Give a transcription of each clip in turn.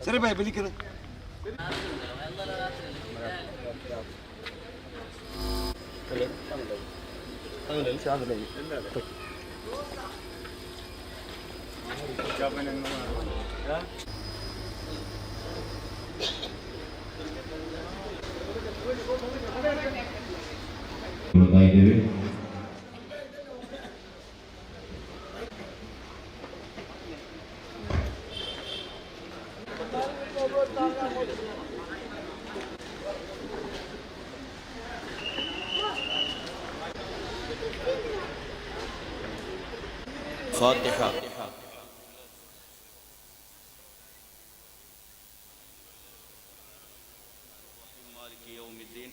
ಸರಿ ಬಾಯ್ ಬೆಳಿಕರು فاتحة. مالك يوم الدين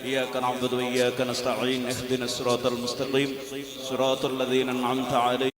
إياك نعبد وإياك نستعين اهدنا الصراط المستقيم صراط الذين أنعمت عليهم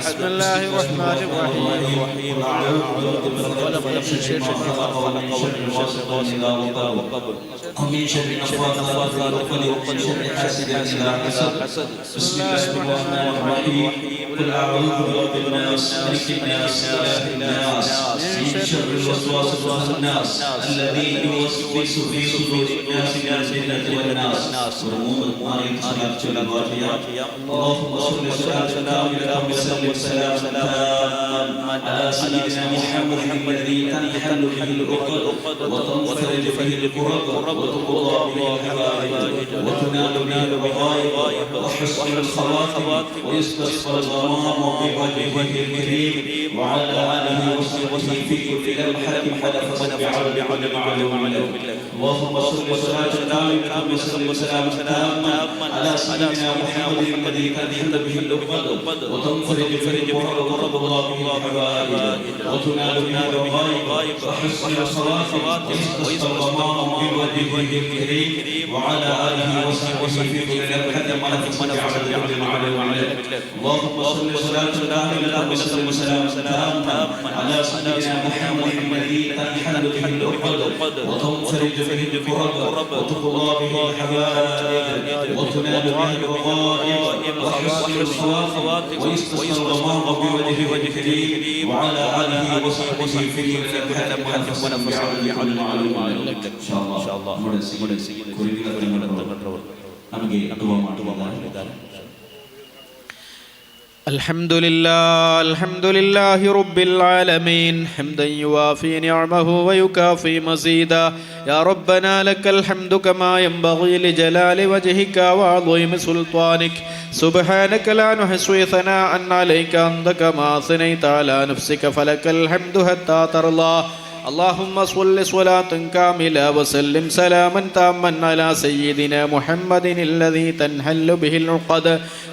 بسم الله الرحمن الرحيم خلق من شر خلق ومن شر غاسق إذا وقب ومن شر النفاثات في العقد ومن شر حاسد إذا حسد بسم الله الرحمن الرحيم قل أعوذ برب الناس ملك الناس إله الناس من شر الوسواس الخناس الذي يوسوس في صدور الناس من الجنة والناس اللهم صل وسلم وسلم سلاما على سيدنا محمد الذي تنحل به العقد وتنفرج به الكرب وتقضى به الحوائج وتنال به الرغائب وحسن الخواتم ويستسقى الغمام بوجهه الكريم وعلى آله وصحبه في كل لمحة حدث بعلم اللهم صل وسلم سلاما على سيدنا محمد الذي تنحل به العقد وتنفرج به الكرب وتقضى به الحوائج وتنال به الرغائب وحسن الخواتم ويستسقى الغمام بوجهه الكريم وعلى آله وصحبه في كل لمحة حدث بعلم اللهم صل وسلم سلاما على سيدنا محمد الذي تنحل به العقد وتنفرج به الكرب وتقضى به الحوائج وتنال به الرغائب وحسن الخواتم ويستسقى الغمام بوجهه الكريم وعلى آله وصحبه في كل لمحة حدث بعلم إن شاء الله ನಮಗೆ ದುವಾ ಮಾಡುತ್ತಿದ್ದಾರೆ. الحمد لله رب العالمين حمدا يوافي نعمه ويكافي مزيدا يا ربنا لك الحمد كما ينبغي لجلال وجهك وعظيم سلطانك سبحانك لا نحصي ثناء عليك أنت كما أثنيت على نفسك فلك الحمد حتى ترضى اللهم صل صلاة كاملة وسلم سلاما تاما على سيدنا محمد الذي تنحل به العقد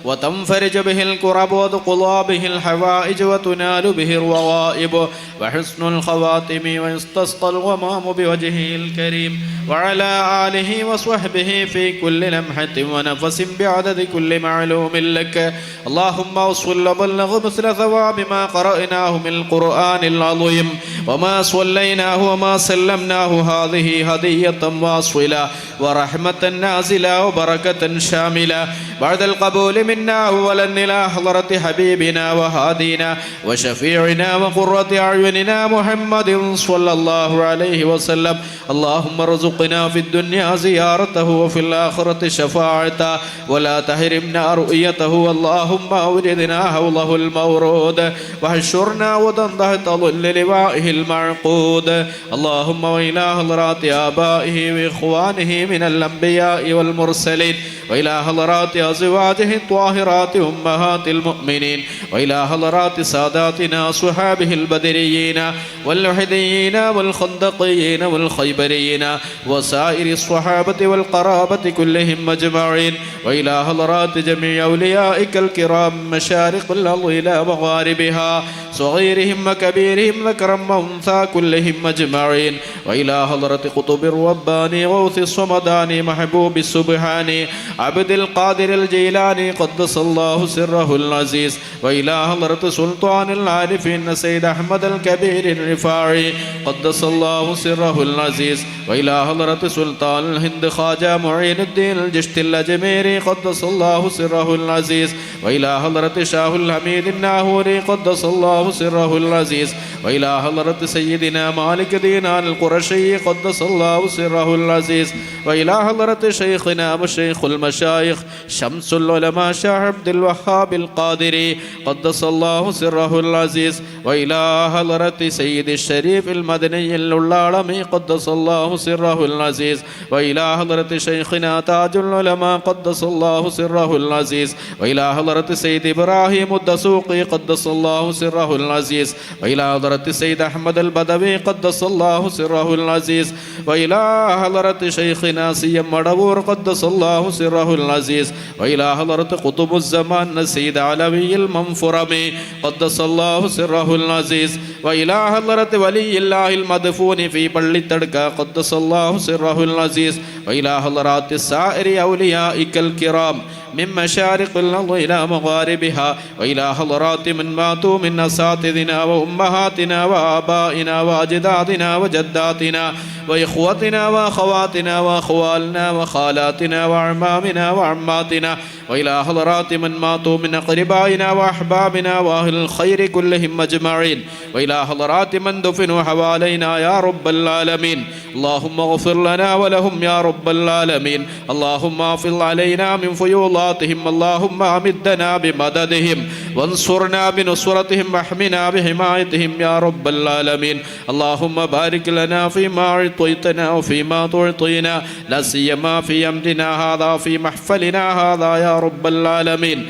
وتنفرج به الكرب وتقضى به الحوائج وتنال به الرغائب وحسن الخواتم ويستسقى الغمام بوجهه الكريم وعلى آله وصحبه في كل لمحة ونفس بعدد كل معلوم لك اللهم وصل وبلغ مثل ثواب ما قرأناه من القرآن العظيم وما صليناه وما سلمناه هذه هدية واصلة ورحمة نازلة وبركة شاملة بعد القبول منا أولا إلى حضرة حبيبنا وهادينا وشفيعنا وقرة أعيننا محمد صلى الله عليه وسلم اللهم ارزقنا في الدنيا زيارته وفي الآخرة شفاعته ولا تحرمنا رؤيته اللهم أوردنا حوله المورود واحشرنا وتحت ظل لوائه المعقود اللهم وإلى حضرات آبائه وإخوانه من الأنبياء والمرسلين وإلى حضرات أزواجه الطاهرات أمهات المؤمنين وإلى حضرات ساداتنا صحابه البدريين والوحديين والخندقيين والخيبريين وسائر الصحابة والقرابة كلهم أجمعين وإلى حضرات جميع أوليائك الكرام مشارق الأرض إلى مغاربها صغيرهم وكبيرهم ذكرا وأنثى كلهم أجمعين وإلى حضرة قطب الرباني غوث الصمداني محبوب السبحاني عبد القادر الجيلاني قدس الله سره العزيز وإلى حضرة سلطان العارفين سيد أحمد الكبير الرفاعي قدس الله سره العزيز وإلى حضرة سلطان الهند خواجة معين الدين الجشت الأجميري قدس الله سره العزيز وإلى حضرة شاه الحميد الناهوري قدس الله سره العزيز وإلى حضرة سيدنا مالك دينار القرشي قدس الله سره العزيز وإلى حضرة شيخنا وشيخ المشايخ شمس العلماء شاه عبد الوهاب القادري قدس الله سره العزيز وإلى حضرة سيد الشريف المدني العلامي قدس الله سره العزيز وإلى حضرة شيخنا تاج العلماء قدس الله سره العزيز وإلى حضرة سيد إبراهيم الدسوقي قدس الله سره العزيز وإلى حضرة سيد أحمد البدوي قدس الله سره العزيز وإلى حضرة شيخنا سيم مدبور قدس الله سره العزيز وإلى حضرة قطب الزمان سيد علوي المنفرمي قدس الله سره العزيز وإلى حضرة ولي الله المدفون في بل تركا قدس الله سره العزيز وإلى حضرات سائر أوليائك الكرام من مشارق الأرض إلى مغاربها وإلى حضرات من ماتوا من أساتذنا وأمهاتنا وآبائنا وأجدادنا وجداتنا وإخوتنا وأخواتنا وأخوالنا وخالاتنا وأعمامنا وعماتنا وإلى حضرات من ماتوا من أقربائنا وأحبابنا وأهل الخير كلهم أجمعين وإلى حضرات من دفنوا حوالينا يا رب العالمين اللهم اغفر لنا ولهم يا رب العالمين اللهم افض علينا من فيوضاتهم اللهم أمدنا بمددهم وانصرنا بنصرتهم واحمنا بحمايتهم يا رب العالمين اللهم بارك لنا فيما أعطيتنا وفيما تعطينا لا سيما في أمرنا هذا في محفلنا هذا يا رب العالمين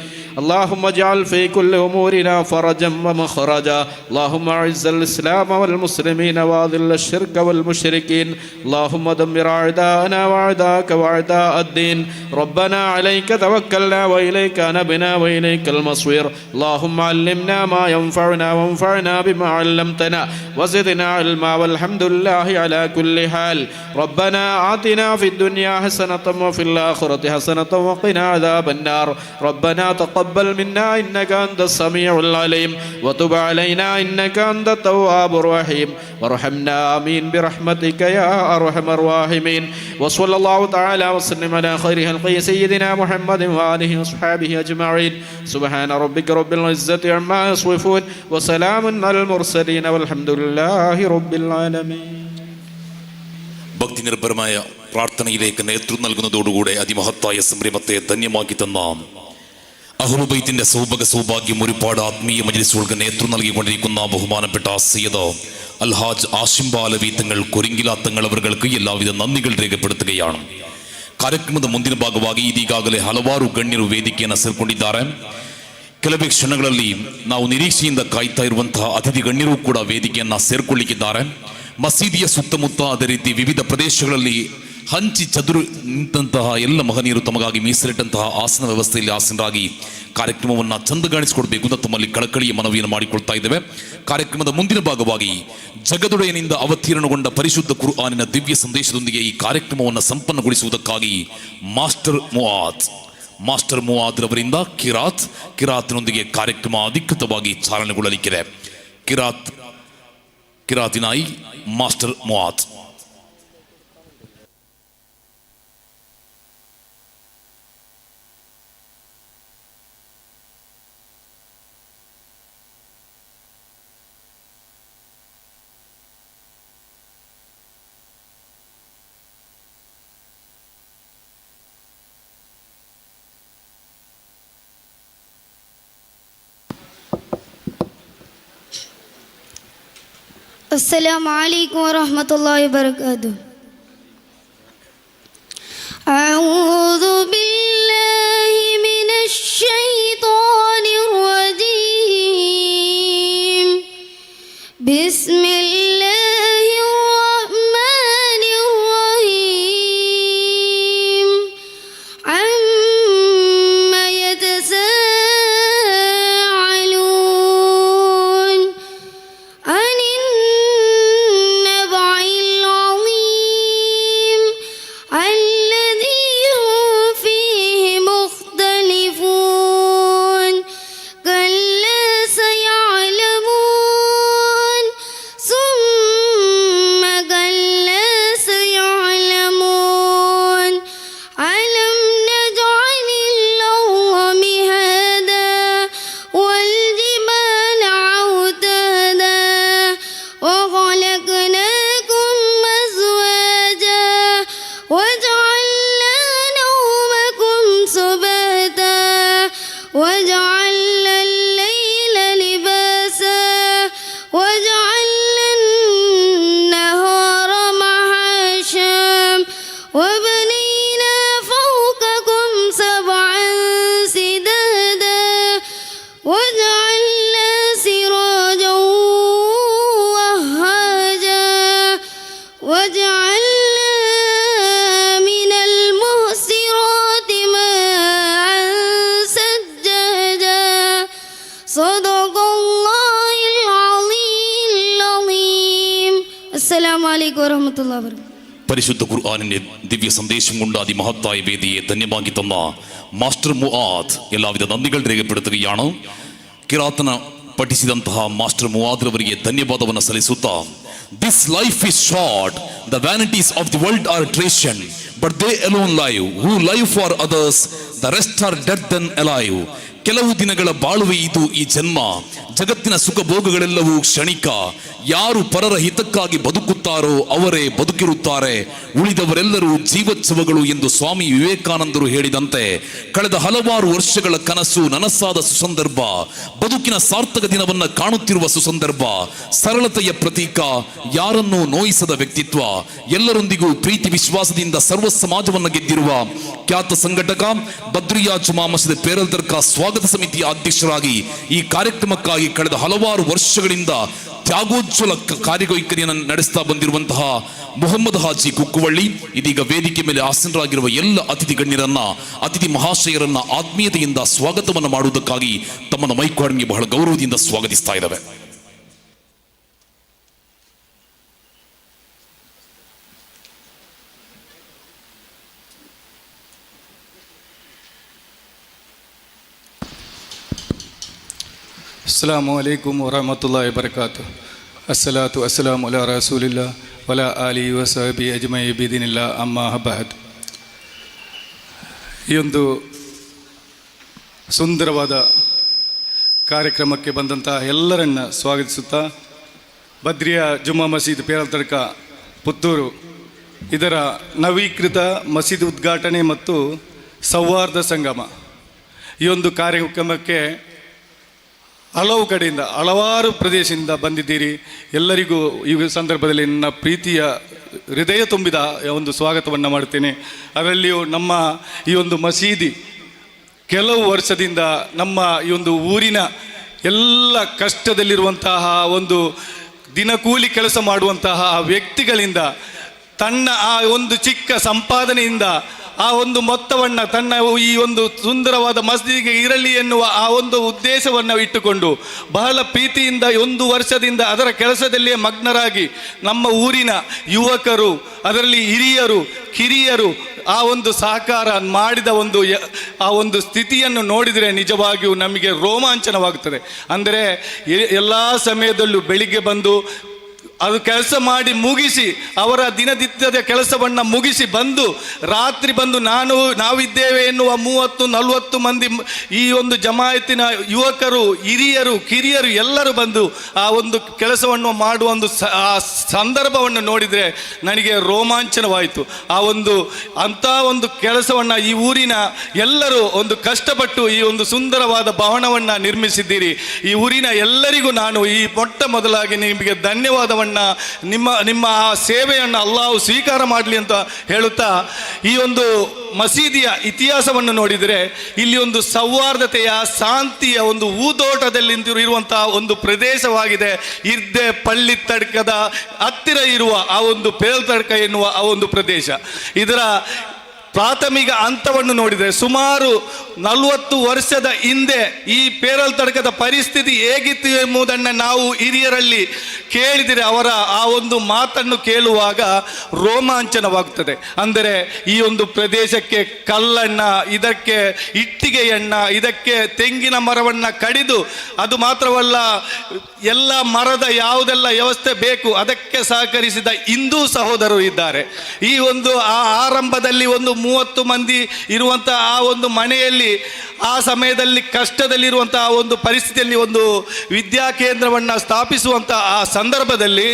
اللهم اجعل في كل أمورنا فرجا ومخرجا اللهم أعز الإسلام والمسلمين وأذل الشرك والمشركين اللهم دمر أعداءنا وأعداءك وأعداء الدين ربنا عليك توكلنا وإليك نبنا وإليك المصير اللهم علمنا ما ينفعنا وانفعنا بما علمتنا وزدنا علما والحمد لله على كل حال ربنا آتنا في الدنيا حسنة وفي الآخرة حسنة وقنا عذاب النار ربنا تقبل منا إنك أنت السميع العليم وتب علينا إنك أنت التواب الرحيم وارحمنا آمين برحمتك يا أرحم الراحمين وصلى الله تعالى وسلم على خير خلقه سيدنا محمد وآله وصحبه أجمعين سبحان ربك رب العزة عما يصفون وسلام على المرسلين والحمد لله رب العالمين. ഭക്തി നിർഭരമായ പ്രാർത്ഥനയിലേക്ക് നേതൃത്വം നൽകുന്നതോടുകൂടെ അതിമഹത്തായ സംരംഭത്തെ ധന്യമാക്കി തന്ന അഹ്ലുബൈത്തിന്റെ സൗഭാഗ്യം ഒരുപാട് ആത്മീയ മജ്ലിസുകൾക്ക് നേതൃത്വം നൽകിക്കൊണ്ടിരിക്കുന്ന ബഹുമാനപ്പെട്ട സയ്യിദ് അൽഹാജ് ആഷിം ബാലവി തങ്ങൾ ಕೊರಿಂಗಿಲಾತಂಗಳ ಅವர்களுக்கு ಎಲ್ಲಾವಿಧ ನന്ದಿಗಳು ರೇಖೆಪಡುತ್ತುകയാണ്. ಕಾರ್ಯಕ್ರಮದ ಮುಂದಿನ ಭಾಗವಾಗಿ ಇದೀಗಾಗಲೇ ಹಲವಾರು ಗಣ್ಯರು ವೇದಿಕೆಯನ್ನು ಸೇರ್ಕೊಂಡಿದ್ದಾರೆ. ಕೆಲವೇ ಕ್ಷಣಗಳಲ್ಲಿ ನಾವು ನಿರೀಕ್ಷೆಯಿಂದ ಕಾಯ್ತಾ ಇರುವಂತಹ ಅತಿಥಿ ಗಣ್ಯರು ಕೂಡ ವೇದಿಕೆಯನ್ನ ಸೇರ್ಕೊಳ್ಳಿಕ್ಕಿದ್ದಾರೆ. ಮಸೀದಿಯ ಸುತ್ತಮುತ್ತ ಅದೇ ರೀತಿ ವಿವಿಧ ಪ್ರದೇಶಗಳಲ್ಲಿ ಹಂಚಿ ಚದುರು ನಿಂತಹ ಎಲ್ಲ ಮಹನೀಯರು ತಮಗಾಗಿ ಮೀಸಲಿಟ್ಟಂತಹ ಆಸನ ವ್ಯವಸ್ಥೆಯಲ್ಲಿ ಆಸನರಾಗಿ ಕಾರ್ಯಕ್ರಮವನ್ನು ಚಂದಗಾಣಿಸಿಕೊಡ್ಬೇಕು ಅಂತ ತಮ್ಮಲ್ಲಿ ಕಳಕಳಿಯ ಮನವಿಯನ್ನು ಮಾಡಿಕೊಳ್ತಾ ಇದ್ದೇವೆ. ಕಾರ್ಯಕ್ರಮದ ಮುಂದಿನ ಭಾಗವಾಗಿ ಜಗದೊಡೆಯನಿಂದ ಅವತೀರ್ಣಗೊಂಡ ಪರಿಶುದ್ಧ ಕುರ್ಆನಿನ ದಿವ್ಯ ಸಂದೇಶದೊಂದಿಗೆ ಈ ಕಾರ್ಯಕ್ರಮವನ್ನು ಸಂಪನ್ನಗೊಳಿಸುವುದಕ್ಕಾಗಿ ಮಾಸ್ಟರ್ ಮುಆದ್ ರವರಿಂದ ಕಿರಾತ್ನೊಂದಿಗೆ ಕಾರ್ಯಕ್ರಮ ಅಧಿಕೃತವಾಗಿ ಚಾಲನೆಗೊಳ್ಳಲಿಕ್ಕಿದೆ. ಕಿರಾತಿನಾಯಿ ಮಾಸ್ಟರ್ ಮುಆದ್. السلام عليكم ورحمة الله وبركاته. أعوذ بالله بسم الله الرحمن الرحيم عما يتساءلون عن النبع العظيم الذي هم فيه مختلفون كلا سيعلمون ثم كلا سيعلمون ألم نجعل الأرض مهادا والجبال أوتادا وخلقناكم أزواجا وجعلنا نومكم سباتا وجعلنا الليل لباسا وجعلنا النهار معاشا وبنينا فوقكم سبعا سدادا وجعلنا سراجا وهاجا وجعلنا من المعصرات ماء ثجاجا صدق الله العظيم السلام عليكم ورحمة الله وبركاته. പരിശുദ്ധ ഖുർആനിന്റെ ദിവ്യ സന്ദേശം കൊണ്ട് അതിമഹത്തായ വേദിയെ ധന്യമാക്കി തന്ന മാസ്റ്റർ മുആദ് എല്ലാവിധ നന്ദികൾ രേഖപ്പെടുത്തുകയാണ്. ಕಿರಾತನ ಪಠಿಸಿದಂತಹ ಮಾಸ್ಟರ್ ಮುಆದ್ ಅವರಿಗೆ ಧನ್ಯವಾದವನ್ನು ಸಲ್ಲಿಸುತ್ತಾ, this life is short, the vanities of the world are transient, but they alone live, who live for others, the rest are dead than alive. ಕೆಲವು ದಿನಗಳ ಬಾಳುವೆ ಇದು ಈ ಜನ್ಮ, ಜಗತ್ತಿನ ಸುಖ ಭೋಗಗಳೆಲ್ಲವೂ ಕ್ಷಣಿಕ. ಯಾರು ಪರರ ಹಿತಕ್ಕಾಗಿ ಬದುಕುತ್ತಾರೋ ಅವರೇ ಬದುಕಿರುತ್ತಾರೆ, ಉಳಿದವರೆಲ್ಲರೂ ಜೀವೋತ್ಸವಗಳು ಎಂದು ಸ್ವಾಮಿ ವಿವೇಕಾನಂದರು ಹೇಳಿದಂತೆ ಕಳೆದ ಹಲವಾರು ವರ್ಷಗಳ ಕನಸು ನನಸಾದ ಸುಸಂದರ್ಭ, ಬದುಕಿನ ಸಾರ್ಥಕ ದಿನವನ್ನ ಕಾಣುತ್ತಿರುವ ಸುಸಂದರ್ಭ, ಸರಳತೆಯ ಪ್ರತೀಕ, ಯಾರನ್ನೂ ನೋಯಿಸದ ವ್ಯಕ್ತಿತ್ವ, ಎಲ್ಲರೊಂದಿಗೂ ಪ್ರೀತಿ ವಿಶ್ವಾಸದಿಂದ ಸರ್ವ ಸಮಾಜವನ್ನು ಗೆದ್ದಿರುವ ಖ್ಯಾತ ಸಂಘಟಕ ಬದ್ರಿಯಾ ಜುಮಾ ಮಸೀದ್ ಪೇರಲ್ ದರ್ಗಾ ಸ್ವಾಗತ ಸಮಿತಿಯ ಅಧ್ಯಕ್ಷರಾಗಿ ಈ ಕಾರ್ಯಕ್ರಮಕ್ಕಾಗಿ ಕಳೆದ ಹಲವಾರು ವರ್ಷಗಳಿಂದ ತ್ಯಾಗೋಜ್ವಲ ಕಾರ್ಯವೈಖರಿಯನ್ನು ನಡೆಸ್ತಾ ಬಂದಿರುವಂತಹ ಮೊಹಮ್ಮದ್ ಹಾಜಿ ಕುಕ್ಕುವಳ್ಳಿ ಇದೀಗ ವೇದಿಕೆ ಮೇಲೆ ಆಸೀನರಾಗಿರುವ ಎಲ್ಲ ಅತಿಥಿ ಗಣ್ಯರನ್ನ, ಅತಿಥಿ ಮಹಾಶಯರನ್ನ ಆತ್ಮೀಯತೆಯಿಂದ ಸ್ವಾಗತವನ್ನು ಮಾಡುವುದಕ್ಕಾಗಿ ತಮ್ಮನ್ನು ಮೈಕ್ವಾಡ್ಗೆ ಬಹಳ ಗೌರವದಿಂದ ಸ್ವಾಗತಿಸ್ತಾ ಇದ್ದಾವೆ. ಅಸ್ಸಲಾಮು ಅಲೈಕುಮ್ ವರಹಮತುಲ್ಲಾಹಿ ವಬರಕಾತು. ಅಸ್ಸಲಾತು ಅಸ್ಸಲಾಮು ಅಲಾ ರಸೂಲಿಲ್ಲಾ ವಲಾ ಆಲಿ ವಸಹಬಿ ಅಜ್ಮೈ ಬಿದಿನಿಲ್ಲಾ ಅಮ್ಮಾ ಬಅದ್. ಈ ಒಂದು ಸುಂದರವಾದ ಕಾರ್ಯಕ್ರಮಕ್ಕೆ ಬಂದಂಥ ಎಲ್ಲರನ್ನ ಸ್ವಾಗತಿಸುತ್ತಾ, ಬದ್ರಿಯಾ ಜುಮ್ಮಾ ಮಸೀದ್ ಪೇರಲ್ ದರ್ಗಾ ಪುತ್ತೂರು ಇದರ ನವೀಕೃತ ಮಸೀದ್ ಉದ್ಘಾಟನೆ ಮತ್ತು ಸೌಹಾರ್ದ ಸಂಗಮ ಈ ಒಂದು ಕಾರ್ಯಕ್ರಮಕ್ಕೆ ಹಲವು ಕಡೆಯಿಂದ ಹಲವಾರು ಪ್ರದೇಶದಿಂದ ಬಂದಿದ್ದೀರಿ. ಎಲ್ಲರಿಗೂ ಈ ಸಂದರ್ಭದಲ್ಲಿ ನನ್ನ ಪ್ರೀತಿಯ ಹೃದಯ ತುಂಬಿದ ಒಂದು ಸ್ವಾಗತವನ್ನು ಮಾಡ್ತೇನೆ. ಅದರಲ್ಲಿಯೂ ನಮ್ಮ ಈ ಒಂದು ಮಸೀದಿ ಕೆಲವು ವರ್ಷದಿಂದ ನಮ್ಮ ಈ ಒಂದು ಊರಿನ ಎಲ್ಲ ಕಷ್ಟದಲ್ಲಿರುವಂತಹ ಒಂದು ದಿನಕೂಲಿ ಕೆಲಸ ಮಾಡುವಂತಹ ವ್ಯಕ್ತಿಗಳಿಂದ ತನ್ನ ಆ ಒಂದು ಚಿಕ್ಕ ಸಂಪಾದನೆಯಿಂದ ಆ ಒಂದು ಮೊತ್ತವನ್ನು ತನ್ನ ಈ ಒಂದು ಸುಂದರವಾದ ಮಸೀದಿಗೆ ಇರಲಿ ಎನ್ನುವ ಆ ಒಂದು ಉದ್ದೇಶವನ್ನು ಇಟ್ಟುಕೊಂಡು ಬಹಳ ಪ್ರೀತಿಯಿಂದ ಒಂದು ವರ್ಷದಿಂದ ಅದರ ಕೆಲಸದಲ್ಲಿಯೇ ಮಗ್ನರಾಗಿ ನಮ್ಮ ಊರಿನ ಯುವಕರು, ಅದರಲ್ಲಿ ಹಿರಿಯರು ಕಿರಿಯರು ಆ ಒಂದು ಸಹಕಾರ ಮಾಡಿದ ಆ ಒಂದು ಸ್ಥಿತಿಯನ್ನು ನೋಡಿದರೆ ನಿಜವಾಗಿಯೂ ನಮಗೆ ರೋಮಾಂಚನವಾಗುತ್ತದೆ. ಅಂದರೆ ಎಲ್ಲ ಸಮಯದಲ್ಲೂ ಬೆಳಿಗ್ಗೆ ಬಂದು ಅದು ಕೆಲಸ ಮಾಡಿ ಮುಗಿಸಿ ಅವರ ದಿನನಿತ್ಯದ ಕೆಲಸವನ್ನು ಮುಗಿಸಿ ಬಂದು ರಾತ್ರಿ ಬಂದು ನಾವಿದ್ದೇವೆ ಎನ್ನುವ 30-40 ಮಂದಿ ಈ ಒಂದು ಜಮಾಯತಿನ ಯುವಕರು, ಹಿರಿಯರು ಕಿರಿಯರು ಎಲ್ಲರೂ ಬಂದು ಆ ಒಂದು ಕೆಲಸವನ್ನು ಮಾಡುವ ಒಂದು ಆ ಸಂದರ್ಭವನ್ನು ನೋಡಿದರೆ ನನಗೆ ರೋಮಾಂಚನವಾಯಿತು. ಅಂಥ ಒಂದು ಕೆಲಸವನ್ನು ಈ ಊರಿನ ಎಲ್ಲರೂ ಒಂದು ಕಷ್ಟಪಟ್ಟು ಈ ಒಂದು ಸುಂದರವಾದ ಭವನವನ್ನು ನಿರ್ಮಿಸಿದ್ದೀರಿ. ಈ ಊರಿನ ಎಲ್ಲರಿಗೂ ನಾನು ಈ ಮೊಟ್ಟ ಮೊದಲಾಗಿ ನಿಮಗೆ ಧನ್ಯವಾದವನ್ನು ಆಶೀರ್ವಾದವನ್ನು ನಿಮ್ಮ ಆ ಸೇವೆಯನ್ನು ಅಲ್ಲಾಹು ಸ್ವೀಕಾರ ಮಾಡಲಿ ಅಂತ ಹೇಳುತ್ತಾ, ಈ ಒಂದು ಮಸೀದಿಯ ಇತಿಹಾಸವನ್ನು ನೋಡಿದರೆ ಇಲ್ಲಿ ಒಂದು ಸೌಹಾರ್ದತೆಯ ಶಾಂತಿಯ ಒಂದು ಊದೋಟದಲ್ಲಿ ಇರುವಂತಹ ಒಂದು ಪ್ರದೇಶವಾಗಿದೆ. ಇರ್ದೆ ಪಳ್ಳಿ ತಡ್ಕದ ಹತ್ತಿರ ಇರುವ ಆ ಒಂದು ಪೇಲ್ತಡ್ಕ ಎನ್ನುವ ಆ ಒಂದು ಪ್ರದೇಶ. ಇದರ ಪ್ರಾಥಮಿಕ ಹಂತವನ್ನು ನೋಡಿದರೆ ಸುಮಾರು 40 ವರ್ಷದ ಹಿಂದೆ ಈ ಪೇರಲ್ ತಡ್ಕದ ಪರಿಸ್ಥಿತಿ ಹೇಗಿತ್ತು ಎಂಬುದನ್ನು ನಾವು ಹಿರಿಯರಲ್ಲಿ ಕೇಳಿದರೆ ಅವರ ಆ ಒಂದು ಮಾತನ್ನು ಕೇಳುವಾಗ ರೋಮಾಂಚನವಾಗುತ್ತದೆ. ಅಂದರೆ ಈ ಒಂದು ಪ್ರದೇಶಕ್ಕೆ ಕಲ್ಲಣ್ಣ, ಇದಕ್ಕೆ ಇಟ್ಟಿಗೆಯಣ್ಣ, ಇದಕ್ಕೆ ತೆಂಗಿನ ಮರವನ್ನು ಕಡಿದು, ಅದು ಮಾತ್ರವಲ್ಲ ಎಲ್ಲ ಮರದ ಯಾವುದೆಲ್ಲ ವ್ಯವಸ್ಥೆ ಬೇಕು ಅದಕ್ಕೆ ಸಹಕರಿಸಿದ ಹಿಂದೂ ಸಹೋದರರು ಇದ್ದಾರೆ. ಈ ಒಂದು ಆರಂಭದಲ್ಲಿ ಒಂದು 30 ಮಂದಿ ಇರುವಂತಹ ಆ ಒಂದು ಮನೆಯಲ್ಲಿ ಆ ಸಮಯದಲ್ಲಿ ಕಷ್ಟದಲ್ಲಿರುವಂತಹ ಒಂದು ಪರಿಸ್ಥಿತಿಯಲ್ಲಿ ಒಂದು ವಿದ್ಯಾ ಕೇಂದ್ರವನ್ನು ಸ್ಥಾಪಿಸುವಂತಹ ಆ ಸಂದರ್ಭದಲ್ಲಿ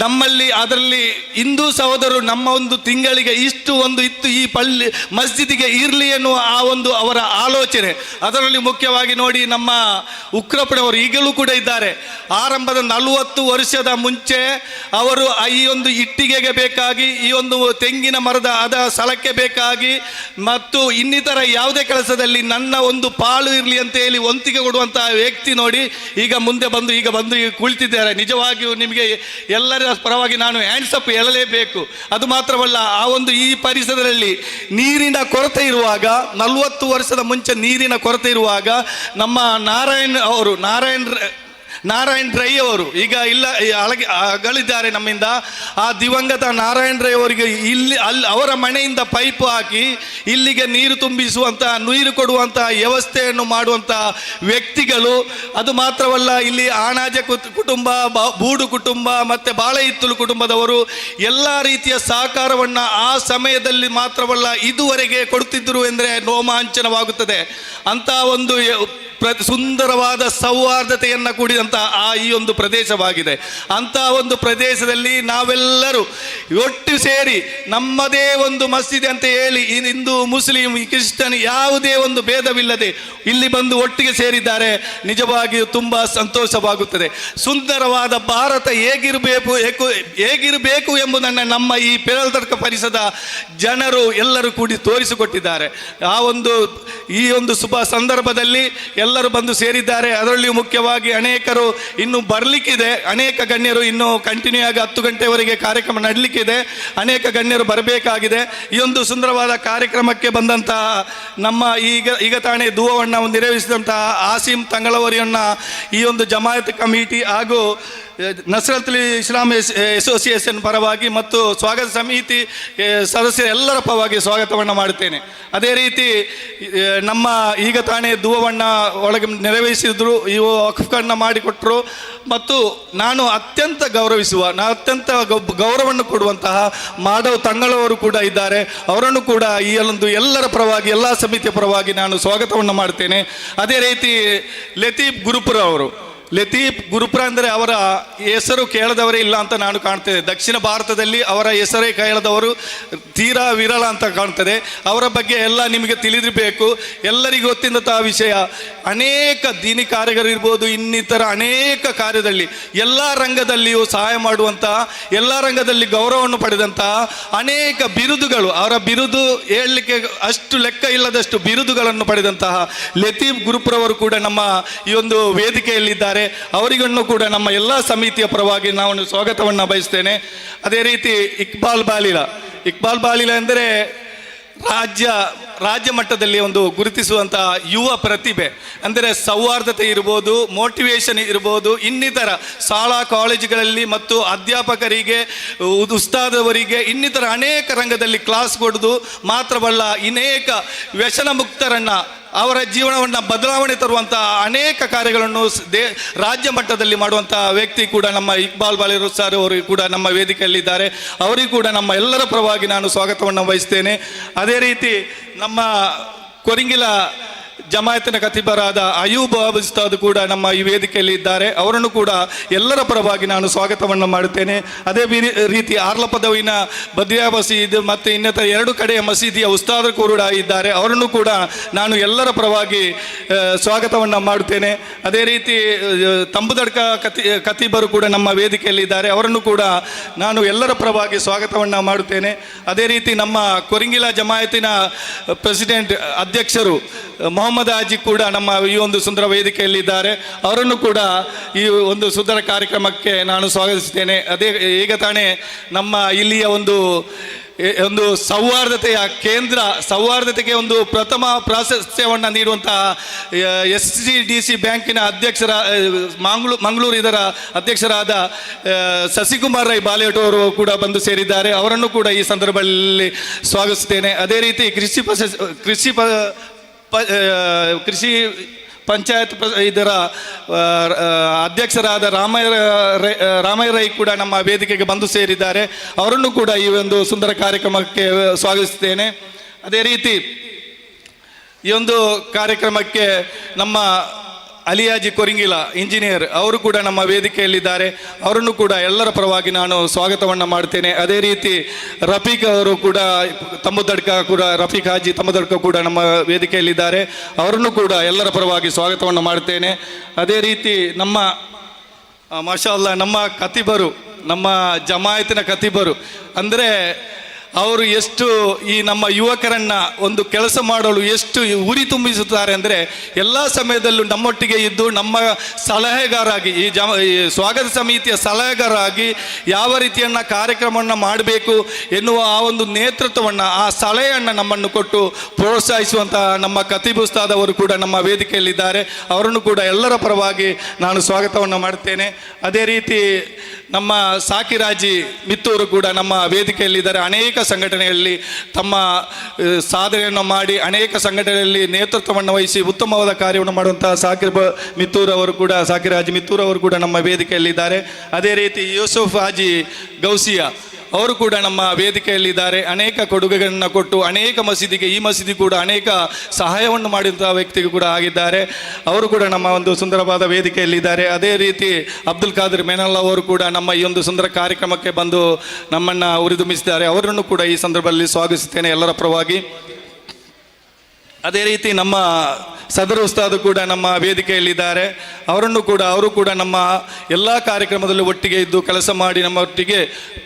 ನಮ್ಮಲ್ಲಿ ಅದರಲ್ಲಿ ಹಿಂದೂ ಸಹೋದರರು ನಮ್ಮ ಒಂದು ತಿಂಗಳಿಗೆ ಇತ್ತು ಈ ಪಳ್ಳಿ ಮಸ್ಜಿದಿಗೆ ಇರಲಿ ಎನ್ನುವ ಆ ಒಂದು ಅವರ ಆಲೋಚನೆ. ಅದರಲ್ಲಿ ಮುಖ್ಯವಾಗಿ ನೋಡಿ, ನಮ್ಮ ಉಕ್ರಪ್ಪನವರು ಈಗಲೂ ಕೂಡ ಇದ್ದಾರೆ. ಆರಂಭದ 40 ವರ್ಷದ ಮುಂಚೆ ಅವರು ಈ ಒಂದು ಇಟ್ಟಿಗೆಗೆ ಬೇಕಾಗಿ, ಈ ಒಂದು ತೆಂಗಿನ ಮರದ ಅದ ಸ್ಥಳಕ್ಕೆ ಬೇಕಾಗಿ ಮತ್ತು ಇನ್ನಿತರ ಯಾವುದೇ ಕೆಲಸದಲ್ಲಿ ನನ್ನ ಒಂದು ಪಾಲು ಇರಲಿ ಅಂತ ಹೇಳಿ ವಂತಿಗೆ ಕೊಡುವಂತಹ ವ್ಯಕ್ತಿ ನೋಡಿ ಈಗ ಮುಂದೆ ಬಂದು ಕುಳಿತಿದ್ದಾರೆ. ನಿಜವಾಗಿಯೂ ನಿಮಗೆ ಎಲ್ಲರ ಪರವಾಗಿ ನಾನು ಹ್ಯಾಂಡ್ಸ್ ಅಪ್ ಹೇಳಲೇಬೇಕು. ಅದು ಮಾತ್ರವಲ್ಲ, ಆ ಒಂದು ಈ ಪರಿಸರದಲ್ಲಿ ನೀರಿನ ಕೊರತೆ ಇರುವಾಗ, 40 ವರ್ಷದ ಮುಂಚೆ ನೀರಿನ ಕೊರತೆ ಇರುವಾಗ ನಮ್ಮ ನಾರಾಯಣ್ ರೈ ಅವರು ಈಗ ಇಲ್ಲ ಅಗಲಿದ್ದಾರೆ ನಮ್ಮಿಂದ. ಆ ದಿವಂಗತ ನಾರಾಯಣ್ ರೈ ಅವರಿಗೆ ಅಲ್ಲಿ ಅವರ ಮನೆಯಿಂದ ಪೈಪ್ ಹಾಕಿ ಇಲ್ಲಿಗೆ ನೀರು ತುಂಬಿಸುವಂಥ, ನೀರು ಕೊಡುವಂಥ ವ್ಯವಸ್ಥೆಯನ್ನು ಮಾಡುವಂಥ ವ್ಯಕ್ತಿಗಳು. ಅದು ಮಾತ್ರವಲ್ಲ, ಇಲ್ಲಿ ಆಣಾಜ ಕುಟುಂಬ, ಬೂಡು ಕುಟುಂಬ ಮತ್ತು ಬಾಳೆಹಿತ್ತಲು ಕುಟುಂಬದವರು ಎಲ್ಲ ರೀತಿಯ ಸಹಕಾರವನ್ನು ಆ ಸಮಯದಲ್ಲಿ ಮಾತ್ರವಲ್ಲ ಇದುವರೆಗೆ ಕೊಡುತ್ತಿದ್ದರು ಎಂದರೆ ರೋಮಾಂಚನವಾಗುತ್ತದೆ. ಅಂಥ ಒಂದು ಸುಂದರವಾದ ಸೌಹಾರ್ದತೆಯನ್ನು ಕೂಡಿದಂತಹ ಈ ಒಂದು ಪ್ರದೇಶವಾಗಿದೆ. ಅಂತಹ ಒಂದು ಪ್ರದೇಶದಲ್ಲಿ ನಾವೆಲ್ಲರೂ ಒಟ್ಟು ಸೇರಿ ನಮ್ಮದೇ ಒಂದು ಮಸೀದಿ ಅಂತ ಹೇಳಿ ಹಿಂದೂ, ಮುಸ್ಲಿಂ, ಕ್ರಿಶ್ಚಿಯನ್ ಯಾವುದೇ ಒಂದು ಭೇದವಿಲ್ಲದೆ ಇಲ್ಲಿ ಬಂದು ಒಟ್ಟಿಗೆ ಸೇರಿದ್ದಾರೆ. ನಿಜವಾಗಿಯೂ ತುಂಬ ಸಂತೋಷವಾಗುತ್ತದೆ. ಸುಂದರವಾದ ಭಾರತ ಹೇಗಿರಬೇಕು ಎಂಬುದನ್ನು ನಮ್ಮ ಈ ಪೇರಲ್ ತಡ್ಕ ಪರಿಸರದ ಜನರು ಎಲ್ಲರೂ ಕೂಡಿ ತೋರಿಸಿಕೊಟ್ಟಿದ್ದಾರೆ. ಈ ಒಂದು ಶುಭ ಸಂದರ್ಭದಲ್ಲಿ ಎಲ್ಲರೂ ಬಂದು ಸೇರಿದ್ದಾರೆ. ಅದರಲ್ಲಿಯೂ ಮುಖ್ಯವಾಗಿ ಅನೇಕರು ಇನ್ನು ಬರಲಿಕ್ಕಿದೆ. ಅನೇಕ ಗಣ್ಯರು ಇನ್ನು ಕಂಟಿನ್ಯೂ ಆಗಿ 10 ಗಂಟೆವರೆಗೆ ಕಾರ್ಯಕ್ರಮ ನಡಲಿಕ್ಕಿದೆ. ಅನೇಕ ಗಣ್ಯರು ಬರಬೇಕಾಗಿದೆ. ಈ ಒಂದು ಸುಂದರವಾದ ಕಾರ್ಯಕ್ರಮಕ್ಕೆ ಬಂದಂತಹ ನಮ್ಮ ಈಗ ತಾನೇ ದುವವನ್ನು ನಿರ್ವಹಿಸಿದಂತಹ ಆಸಿಂ ತಂಗಳವರಿಯನ್ನ ಈ ಒಂದು ಜಮಾಯತ್ ಕಮಿಟಿ ಹಾಗೂ ನಸ್ರತ್ ಇಸ್ಲಾಂ ಅಸೋಸಿಯೇಷನ್ ಪರವಾಗಿ ಮತ್ತು ಸ್ವಾಗತ ಸಮಿತಿ ಸದಸ್ಯರ ಎಲ್ಲರ ಪರವಾಗಿ ಸ್ವಾಗತವನ್ನು ಮಾಡುತ್ತೇನೆ. ಅದೇ ರೀತಿ ನಮ್ಮ ಈಗ ತಾನೇ ದುವವನ್ನು ಒಳಗೆ ನೆರವೇರಿಸಿದ್ರು, ಇವು ವಕ್ಫನ್ನು ಮಾಡಿಕೊಟ್ಟರು ಮತ್ತು ನಾನು ಅತ್ಯಂತ ಅತ್ಯಂತ ಗೌರವವನ್ನು ಕೊಡುವಂತಹ ಮಾಧವ್ ತಂಗಳವರು ಕೂಡ ಇದ್ದಾರೆ. ಅವರನ್ನು ಕೂಡ ಈ ಒಂದು ಎಲ್ಲರ ಪರವಾಗಿ, ಎಲ್ಲ ಸಮಿತಿಯ ಪರವಾಗಿ ನಾನು ಸ್ವಾಗತವನ್ನು ಮಾಡ್ತೇನೆ. ಅದೇ ರೀತಿ ಲತೀಫ್ ಗುರುಪುರ ಅಂದರೆ ಅವರ ಹೆಸರು ಕೇಳದವರೇ ಇಲ್ಲ ಅಂತ ನಾನು ಕಾಣ್ತೇನೆ. ದಕ್ಷಿಣ ಭಾರತದಲ್ಲಿ ಅವರ ಹೆಸರೇ ಕೇಳದವರು ತೀರಾ ವಿರಳ ಅಂತ ಕಾಣ್ತದೆ. ಅವರ ಬಗ್ಗೆ ಎಲ್ಲ ನಿಮಗೆ ತಿಳಿದಿರಬೇಕು. ಎಲ್ಲರಿಗೂ ಗೊತ್ತಿದ್ದಂತಹ ವಿಷಯ. ಅನೇಕ ದೀನಿ ಕಾರ್ಯಗಳಿರ್ಬೋದು, ಇನ್ನಿತರ ಅನೇಕ ಕಾರ್ಯದಲ್ಲಿ ಎಲ್ಲ ರಂಗದಲ್ಲಿಯೂ ಸಹಾಯ ಮಾಡುವಂತಹ, ಎಲ್ಲ ರಂಗದಲ್ಲಿ ಗೌರವವನ್ನು ಪಡೆದಂತಹ ಅನೇಕ ಬಿರುದುಗಳು, ಅವರ ಬಿರುದು ಹೇಳಲಿಕ್ಕೆ ಅಷ್ಟು ಲೆಕ್ಕ ಇಲ್ಲದಷ್ಟು ಬಿರುದುಗಳನ್ನು ಪಡೆದಂತಹ ಲತೀಫ್ ಗುರುಪುರವರು ಕೂಡ ನಮ್ಮ ಈ ಒಂದು ವೇದಿಕೆಯಲ್ಲಿದ್ದಾರೆ. ಅವರಿಗೂ ಕೂಡ ನಮ್ಮ ಎಲ್ಲ ಸಮಿತಿಯ ಪರವಾಗಿ ನಾನು ಸ್ವಾಗತವನ್ನು ಬಯಸ್ತೇನೆ. ಅದೇ ರೀತಿ ಇಕ್ಬಾಲ್ ಬಾಲಿಲ ಎಂದರೆ ರಾಜ್ಯ ಮಟ್ಟದಲ್ಲಿ ಒಂದು ಗುರುತಿಸುವಂತಹ ಯುವ ಪ್ರತಿಭೆ. ಅಂದರೆ ಸೌಹಾರ್ದತೆ ಇರ್ಬೋದು, ಮೋಟಿವೇಶನ್ ಇರ್ಬೋದು, ಇನ್ನಿತರ ಶಾಲಾ ಕಾಲೇಜುಗಳಲ್ಲಿ ಮತ್ತು ಅಧ್ಯಾಪಕರಿಗೆ, ಉಸ್ತಾದವರಿಗೆ ಇನ್ನಿತರ ಅನೇಕ ರಂಗದಲ್ಲಿ ಕ್ಲಾಸ್ ಕೊಡೋದು ಮಾತ್ರವಲ್ಲ, ಅನೇಕ ವ್ಯಸನ ಮುಕ್ತರನ್ನು, ಅವರ ಜೀವನವನ್ನು ಬದಲಾವಣೆ ತರುವಂಥ ಅನೇಕ ಕಾರ್ಯಗಳನ್ನು ರಾಜ್ಯ ಮಟ್ಟದಲ್ಲಿ ಮಾಡುವಂಥ ವ್ಯಕ್ತಿ ಕೂಡ ನಮ್ಮ ಇಕ್ಬಾಲ್ ಬಾಲಿರು ಸರ್ ಅವರು ಕೂಡ ನಮ್ಮ ವೇದಿಕೆಯಲ್ಲಿದ್ದಾರೆ. ಅವರಿಗೂ ಕೂಡ ನಮ್ಮ ಎಲ್ಲರ ಪರವಾಗಿ ನಾನು ಸ್ವಾಗತವನ್ನು ವಹಿಸ್ತೇನೆ. ಅದೇ ರೀತಿ ನಮ್ಮ ಕೊರಿಂಗಿಲ ಜಮಾಯತಿನ ಖತೀಬರಾದ ಅಯೂಬ್ ಉಸ್ತಾದ್ ಕೂಡ ನಮ್ಮ ಈ ವೇದಿಕೆಯಲ್ಲಿ ಇದ್ದಾರೆ. ಅವರನ್ನು ಕೂಡ ಎಲ್ಲರ ಪರವಾಗಿ ನಾನು ಸ್ವಾಗತವನ್ನು ಮಾಡುತ್ತೇನೆ. ಅದೇ ರೀತಿ ಆರ್ಲಪದವಿನ ಬದ್ರಿಯಾ ಮಸೀದ್ ಮತ್ತು ಇನ್ನಿತರ 2 ಕಡೆಯ ಮಸೀದಿಯ ಉಸ್ತಾದರು ಕೂಡ ಇದ್ದಾರೆ. ಅವರನ್ನು ಕೂಡ ನಾನು ಎಲ್ಲರ ಪರವಾಗಿ ಸ್ವಾಗತವನ್ನು ಮಾಡುತ್ತೇನೆ. ಅದೇ ರೀತಿ ತಂಬುದಡ್ಕ ಖತೀಬರು ಕೂಡ ನಮ್ಮ ವೇದಿಕೆಯಲ್ಲಿ ಇದ್ದಾರೆ. ಅವರನ್ನು ಕೂಡ ನಾನು ಎಲ್ಲರ ಪರವಾಗಿ ಸ್ವಾಗತವನ್ನು ಮಾಡುತ್ತೇನೆ. ಅದೇ ರೀತಿ ನಮ್ಮ ಕೊರಿಂಗಿಲ ಜಮಾಯತಿನ ಪ್ರೆಸಿಡೆಂಟ್ ಅಧ್ಯಕ್ಷರು ಮೊಹಮ್ಮದ್ ಹಾಜಿ ಕೂಡ ನಮ್ಮ ಈ ಒಂದು ಸುಂದರ ವೇದಿಕೆಯಲ್ಲಿ ಇದ್ದಾರೆ. ಅವರನ್ನು ಕೂಡ ಈ ಒಂದು ಸುಂದರ ಕಾರ್ಯಕ್ರಮಕ್ಕೆ ನಾನು ಸ್ವಾಗತಿಸುತ್ತೇನೆ. ಅದೇ ಈಗ ತಾನೇ ನಮ್ಮ ಇಲ್ಲಿಯ ಒಂದು ಸೌಹಾರ್ದತೆಯ ಕೇಂದ್ರ, ಸೌಹಾರ್ದತೆಗೆ ಒಂದು ಪ್ರಥಮ ಪ್ರಾಶಸ್ತ್ಯವನ್ನು ನೀಡುವಂತಹ SCDC ಬ್ಯಾಂಕಿನ ಮಂಗಳೂರು ಇದರ ಅಧ್ಯಕ್ಷರಾದ ಶಶಿಕುಮಾರ್ ರೈ ಬಾಲೇಟ್ ಅವರು ಕೂಡ ಬಂದು ಸೇರಿದ್ದಾರೆ. ಅವರನ್ನು ಕೂಡ ಈ ಸಂದರ್ಭದಲ್ಲಿ ಸ್ವಾಗತಿಸುತ್ತೇನೆ. ಅದೇ ರೀತಿ ಕೃಷಿ ಪಂಚಾಯತ್ ಇದರ ಅಧ್ಯಕ್ಷರಾದ ರಾಮಯ್ಯ ರೈ ಕೂಡ ನಮ್ಮ ವೇದಿಕೆಗೆ ಬಂದು ಸೇರಿದ್ದಾರೆ. ಅವರನ್ನು ಕೂಡ ಈ ಒಂದು ಸುಂದರ ಕಾರ್ಯಕ್ರಮಕ್ಕೆ ಸ್ವಾಗತಿಸುತ್ತೇನೆ. ಅದೇ ರೀತಿ ಈ ಒಂದು ಕಾರ್ಯಕ್ರಮಕ್ಕೆ ನಮ್ಮ ಅಲಿಯಾಜಿ ಕೊರಿಂಗಿಲ ಇಂಜಿನಿಯರ್ ಅವರು ಕೂಡ ನಮ್ಮ ವೇದಿಕೆಯಲ್ಲಿದ್ದಾರೆ. ಅವರನ್ನು ಕೂಡ ಎಲ್ಲರ ಪರವಾಗಿ ನಾನು ಸ್ವಾಗತವನ್ನು ಮಾಡ್ತೇನೆ. ಅದೇ ರೀತಿ ರಫೀಕ್ ಅವರು ಕೂಡ ರಫೀಕ್ ಹಾಜಿ ತಮ್ಮದಡ್ಕ ಕೂಡ ನಮ್ಮ ವೇದಿಕೆಯಲ್ಲಿದ್ದಾರೆ. ಅವರನ್ನು ಕೂಡ ಎಲ್ಲರ ಪರವಾಗಿ ಸ್ವಾಗತವನ್ನು ಮಾಡ್ತೇನೆ. ಅದೇ ರೀತಿ ನಮ್ಮ ಮಾಷಾ ಅಲ್ಲಾ ನಮ್ಮ ಖತೀಬರು, ನಮ್ಮ ಜಮಾಯತಿನ ಖತೀಬರು ಅಂದರೆ ಅವರು ಎಷ್ಟು ಈ ನಮ್ಮ ಯುವಕರನ್ನು ಒಂದು ಕೆಲಸ ಮಾಡಲು ಎಷ್ಟು ಉರಿ ತುಂಬಿಸುತ್ತಾರೆ ಅಂದರೆ ಎಲ್ಲ ಸಮಯದಲ್ಲೂ ನಮ್ಮೊಟ್ಟಿಗೆ ಇದ್ದು ನಮ್ಮ ಸಲಹೆಗಾರಾಗಿ ಈ ಸ್ವಾಗತ ಸಮಿತಿಯ ಸಲಹೆಗಾರಾಗಿ ಯಾವ ರೀತಿಯನ್ನು ಕಾರ್ಯಕ್ರಮವನ್ನು ಮಾಡಬೇಕು ಎನ್ನುವ ಆ ಒಂದು ನೇತೃತ್ವವನ್ನು, ಆ ಸಲಹೆಯನ್ನು ನಮ್ಮನ್ನು ಕೊಟ್ಟು ಪ್ರೋತ್ಸಾಹಿಸುವಂತಹ ನಮ್ಮ ಖತೀಬ್ ಉಸ್ತಾದ್ ಅವರು ಕೂಡ ನಮ್ಮ ವೇದಿಕೆಯಲ್ಲಿದ್ದಾರೆ. ಅವರನ್ನು ಕೂಡ ಎಲ್ಲರ ಪರವಾಗಿ ನಾನು ಸ್ವಾಗತವನ್ನು ಮಾಡ್ತೇನೆ. ಅದೇ ರೀತಿ ನಮ್ಮ ಸಾಕಿರಾಜಿ ಮಿತ್ತೂರು ಕೂಡ ನಮ್ಮ ವೇದಿಕೆಯಲ್ಲಿದ್ದಾರೆ. ಅನೇಕ ಸಂಘಟನೆಯಲ್ಲಿ ತಮ್ಮ ಸಾಧನೆಯನ್ನು ಮಾಡಿ ಅನೇಕ ಸಂಘಟನೆಯಲ್ಲಿ ನೇತೃತ್ವವನ್ನು ವಹಿಸಿ ಉತ್ತಮವಾದ ಕಾರ್ಯವನ್ನು ಮಾಡುವಂತಹ ಸಾಕಿರಾಜಿ ಮಿತ್ತೂರ್ ಅವರು ಕೂಡ ನಮ್ಮ ವೇದಿಕೆಯಲ್ಲಿದ್ದಾರೆ. ಅದೇ ರೀತಿ ಯೂಸುಫ್ ಹಾಜಿ ಗೌಸಿಯಾ ಅವರು ಕೂಡ ನಮ್ಮ ವೇದಿಕೆಯಲ್ಲಿದ್ದಾರೆ. ಅನೇಕ ಕೊಡುಗೆಗಳನ್ನು ಕೊಟ್ಟು ಅನೇಕ ಮಸೀದಿಗೆ, ಈ ಮಸೀದಿ ಕೂಡ ಅನೇಕ ಸಹಾಯವನ್ನು ಮಾಡಿದಂತಹ ವ್ಯಕ್ತಿಗೂ ಕೂಡ ಆಗಿದ್ದಾರೆ. ಅವರು ಕೂಡ ನಮ್ಮ ಒಂದು ಸುಂದರವಾದ ವೇದಿಕೆಯಲ್ಲಿದ್ದಾರೆ. ಅದೇ ರೀತಿ ಅಬ್ದುಲ್ ಖಾದರ್ ಮೇನಲ್ಲ ಅವರು ಕೂಡ ನಮ್ಮ ಈ ಒಂದು ಸುಂದರ ಕಾರ್ಯಕ್ರಮಕ್ಕೆ ಬಂದು ನಮ್ಮನ್ನು ಉರಿದುಂಬಿಸಿದ್ದಾರೆ. ಅವರನ್ನು ಕೂಡ ಈ ಸಂದರ್ಭದಲ್ಲಿ ಸ್ವಾಗತಿಸುತ್ತೇನೆ ಎಲ್ಲರ ಪರವಾಗಿ. ಅದೇ ರೀತಿ ನಮ್ಮ ಸದರ್ ಉಸ್ತಾದ್ ಕೂಡ ನಮ್ಮ ವೇದಿಕೆಯಲ್ಲಿದ್ದಾರೆ. ಅವರು ಕೂಡ ನಮ್ಮ ಎಲ್ಲ ಕಾರ್ಯಕ್ರಮದಲ್ಲೂ ಒಟ್ಟಿಗೆ ಇದ್ದು ಕೆಲಸ ಮಾಡಿ ನಮ್ಮ ಒಟ್ಟಿಗೆ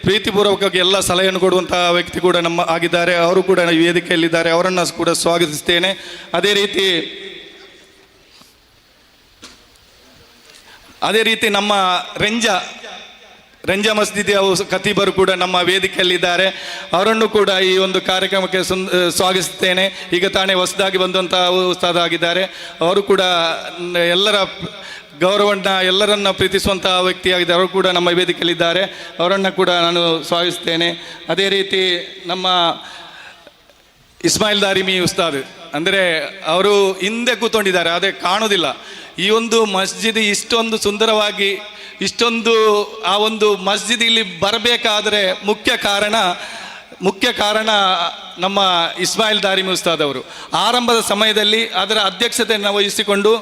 ಪ್ರೀತಿಪೂರ್ವಕವಾಗಿ ಎಲ್ಲ ಸಲಹೆಯನ್ನು ಕೊಡುವಂತಹ ವ್ಯಕ್ತಿ ಕೂಡ ನಮ್ಮ ಆಗಿದ್ದಾರೆ. ಅವರು ಕೂಡ ಈ ವೇದಿಕೆಯಲ್ಲಿದ್ದಾರೆ. ಅವರನ್ನು ಕೂಡ ಸ್ವಾಗತಿಸ್ತೇನೆ. ಅದೇ ರೀತಿ ನಮ್ಮ ರಂಜಾ ಮಸ್ಜಿದಿಯ ಖತೀಬರು ಕೂಡ ನಮ್ಮ ವೇದಿಕೆಯಲ್ಲಿದ್ದಾರೆ. ಅವರನ್ನು ಕೂಡ ಈ ಒಂದು ಕಾರ್ಯಕ್ರಮಕ್ಕೆ ಸ್ವಾಗತಿಸುತ್ತೇನೆ. ಈಗ ತಾನೇ ಹೊಸದಾಗಿ ಬಂದಂತಹ ಉಸ್ತಾದ್ ಆಗಿದ್ದಾರೆ. ಅವರು ಕೂಡ ಎಲ್ಲರ ಗೌರವವನ್ನು, ಎಲ್ಲರನ್ನ ಪ್ರೀತಿಸುವಂತಹ ವ್ಯಕ್ತಿಯಾಗಿದ್ದಾರೆ. ಅವರು ಕೂಡ ನಮ್ಮ ವೇದಿಕೆಯಲ್ಲಿದ್ದಾರೆ. ಅವರನ್ನು ಕೂಡ ನಾನು ಸ್ವಾಗತಿಸ್ತೇನೆ. ಅದೇ ರೀತಿ ನಮ್ಮ ಇಸ್ಮಾಯಿಲ್ ದಾರಿಮಿ ಉಸ್ತಾದ್ ಅಂದರೆ ಅವರು ಹಿಂದೆ ಕೂತ್ಕೊಂಡಿದ್ದಾರೆ, ಅದೇ ಕಾಣೋದಿಲ್ಲ. ಈ ಒಂದು ಮಸ್ಜಿದ್ ಇಷ್ಟೊಂದು ಸುಂದರವಾಗಿ, ಇಷ್ಟೊಂದು ಆ ಒಂದು ಮಸ್ಜಿದ್ ಇಲ್ಲಿ ಬರಬೇಕಾದರೆ ಮುಖ್ಯ ಕಾರಣ ನಮ್ಮ ಇಸ್ಮಾಯಿಲ್ ದಾರಿಮಿ ಉಸ್ತಾದ್ ಅವರು. ಆರಂಭದ ಸಮಯದಲ್ಲಿ ಅದರ ಅಧ್ಯಕ್ಷತೆಯನ್ನು ವಹಿಸಿಕೊಂಡು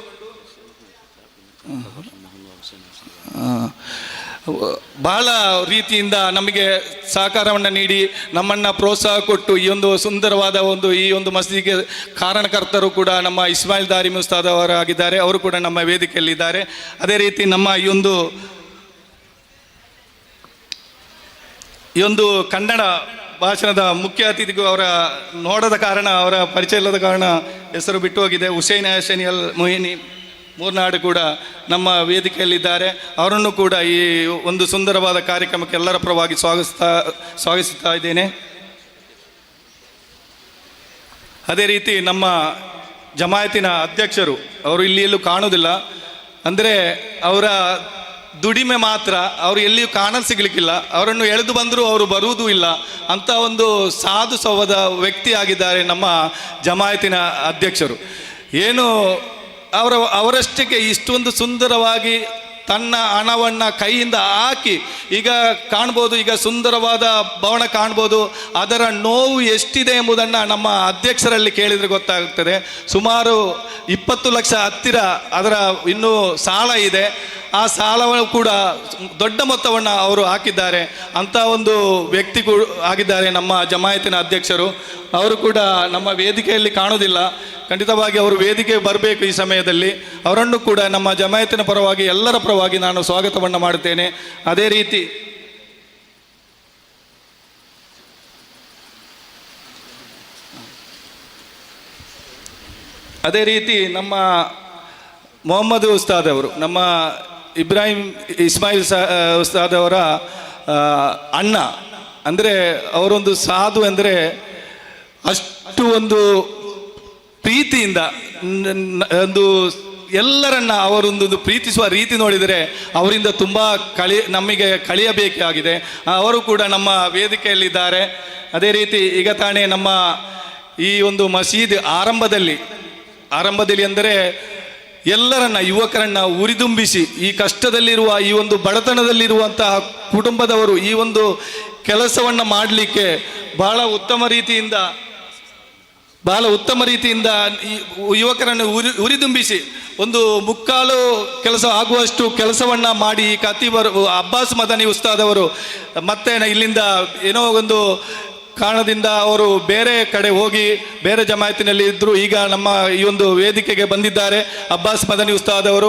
ಬಹಳ ರೀತಿಯಿಂದ ನಮಗೆ ಸಹಕಾರವನ್ನು ನೀಡಿ ನಮ್ಮನ್ನು ಪ್ರೋತ್ಸಾಹ ಕೊಟ್ಟು ಈ ಒಂದು ಸುಂದರವಾದ ಈ ಒಂದು ಮಸೀದಿಗೆ ಕಾರಣಕರ್ತರು ಕೂಡ ನಮ್ಮ ಇಸ್ಮಾಯಿಲ್ ದಾರಿಮಿ ಉಸ್ತಾದ್ ಅವರಾಗಿದ್ದಾರೆ. ಅವರು ಕೂಡ ನಮ್ಮ ವೇದಿಕೆಯಲ್ಲಿದ್ದಾರೆ. ಅದೇ ರೀತಿ ನಮ್ಮ ಈ ಒಂದು ಕನ್ನಡ ಭಾಷಣದ ಮುಖ್ಯ ಅತಿಥಿಗೂ ಅವರ ನೋಡದ ಕಾರಣ, ಅವರ ಪರಿಚಯ ಇಲ್ಲದ ಕಾರಣ ಹೆಸರು ಬಿಟ್ಟು ಹೋಗಿದೆ. ಹುಸೇನ್ ಹಸನಿಯಲ್ ಮೊಹಿನಿ ಮೂರ್ನಾಡು ಕೂಡ ನಮ್ಮ ವೇದಿಕೆಯಲ್ಲಿದ್ದಾರೆ. ಅವರನ್ನು ಕೂಡ ಈ ಒಂದು ಸುಂದರವಾದ ಕಾರ್ಯಕ್ರಮಕ್ಕೆ ಎಲ್ಲರ ಪರವಾಗಿ ಸ್ವಾಗತಿಸ್ತಾ ಇದ್ದೇನೆ. ಅದೇ ರೀತಿ ನಮ್ಮ ಜಮಾಯತಿನ ಅಧ್ಯಕ್ಷರು, ಅವರು ಇಲ್ಲಿ ಎಲ್ಲೂ ಕಾಣುವುದಿಲ್ಲ, ಅಂದರೆ ಅವರ ದುಡಿಮೆ ಮಾತ್ರ, ಅವರು ಎಲ್ಲಿಯೂ ಕಾಣಲು ಸಿಗಲಿಕ್ಕಿಲ್ಲ. ಅವರನ್ನು ಎಳೆದು ಬಂದರೂ ಅವರು ಬರುವುದೂ ಇಲ್ಲ. ಅಂಥ ಒಂದು ಸಾಧು ಸ್ವಭಾವದ ವ್ಯಕ್ತಿ ಆಗಿದ್ದಾರೆ ನಮ್ಮ ಜಮಾಯತಿನ ಅಧ್ಯಕ್ಷರು. ಏನು ಅವರಷ್ಟಕ್ಕೆ ಇಷ್ಟೊಂದು ಸುಂದರವಾಗಿ ತನ್ನ ಹಣವನ್ನು ಕೈಯಿಂದ ಹಾಕಿ ಈಗ ಕಾಣ್ಬೋದು, ಈಗ ಸುಂದರವಾದ ಭವನ ಕಾಣ್ಬೋದು. ಅದರ ನೋವು ಎಷ್ಟಿದೆ ಎಂಬುದನ್ನು ನಮ್ಮ ಅಧ್ಯಕ್ಷರಲ್ಲಿ ಕೇಳಿದರೆ ಗೊತ್ತಾಗ್ತದೆ. ಸುಮಾರು 20 ಲಕ್ಷ ಹತ್ತಿರ ಅದರ ಇನ್ನೂ ಸಾಲ ಇದೆ. ಆ ಸಾಲವನ್ನು ಕೂಡ ದೊಡ್ಡ ಮೊತ್ತವನ್ನು ಅವರು ಹಾಕಿದ್ದಾರೆ. ಅಂಥ ಒಂದು ವ್ಯಕ್ತಿ ಆಗಿದ್ದಾರೆ ನಮ್ಮ ಜಮಾಯತಿನ ಅಧ್ಯಕ್ಷರು. ಅವರು ಕೂಡ ನಮ್ಮ ವೇದಿಕೆಯಲ್ಲಿ ಕಾಣೋದಿಲ್ಲ. ಖಂಡಿತವಾಗಿ ಅವರು ವೇದಿಕೆಗೆ ಬರಬೇಕು ಈ ಸಮಯದಲ್ಲಿ. ಅವರನ್ನು ಕೂಡ ನಮ್ಮ ಜಮಾಯತಿನ ಪರವಾಗಿ ಎಲ್ಲರ ಪರವಾಗಿ ನಾನು ಸ್ವಾಗತವನ್ನು ಮಾಡುತ್ತೇನೆ. ಅದೇ ರೀತಿ ನಮ್ಮ ಮೊಹಮ್ಮದ್ ಉಸ್ತಾದ್ ಅವರು, ನಮ್ಮ ಇಬ್ರಾಹಿಂ ಇಸ್ಮಾಯಿಲ್ ಉಸ್ತಾದ್ ಅವರ ಅಣ್ಣ. ಅಂದರೆ ಅವರೊಂದು ಸಾಧು ಅಂದರೆ ಅಷ್ಟು ಒಂದು ಪ್ರೀತಿಯಿಂದ ಒಂದು ಎಲ್ಲರನ್ನ ಅವರೊಂದು ಪ್ರೀತಿಸುವ ರೀತಿ ನೋಡಿದರೆ ಅವರಿಂದ ತುಂಬ ನಮಗೆ ಕಳಿಯಬೇಕಾಗಿದೆ. ಅವರು ಕೂಡ ನಮ್ಮ ವೇದಿಕೆಯಲ್ಲಿದ್ದಾರೆ. ಅದೇ ರೀತಿ ಈಗ ತಾನೇ ನಮ್ಮ ಈ ಒಂದು ಮಸೀದ್ ಆರಂಭದಲ್ಲಿ ಅಂದರೆ ಎಲ್ಲರನ್ನ ಯುವಕರನ್ನ ಉರಿದುಂಬಿಸಿ ಈ ಕಷ್ಟದಲ್ಲಿರುವ ಈ ಒಂದು ಬಡತನದಲ್ಲಿರುವಂತಹ ಕುಟುಂಬದವರು ಈ ಒಂದು ಕೆಲಸವನ್ನು ಮಾಡಲಿಕ್ಕೆ ಬಹಳ ಉತ್ತಮ ರೀತಿಯಿಂದ ಈ ಯುವಕರನ್ನು ಉರಿದುಂಬಿಸಿ ಒಂದು ಮುಕ್ಕಾಲು ಕೆಲಸ ಆಗುವಷ್ಟು ಕೆಲಸವನ್ನು ಮಾಡಿ ಖತೀಬರು ಅಬ್ಬಾಸ್ ಮದನಿ ಉಸ್ತಾದ್ ಅವರು ಮತ್ತೆ ಇಲ್ಲಿಂದ ಏನೋ ಒಂದು ಕಾರಣದಿಂದ ಅವರು ಬೇರೆ ಕಡೆ ಹೋಗಿ ಬೇರೆ ಜಮಾಯತಿನಲ್ಲಿ ಇದ್ದರು. ಈಗ ನಮ್ಮ ಈ ಒಂದು ವೇದಿಕೆಗೆ ಬಂದಿದ್ದಾರೆ. ಅಬ್ಬಾಸ್ ಮದನಿ ಉಸ್ತಾದ್ ಅವರು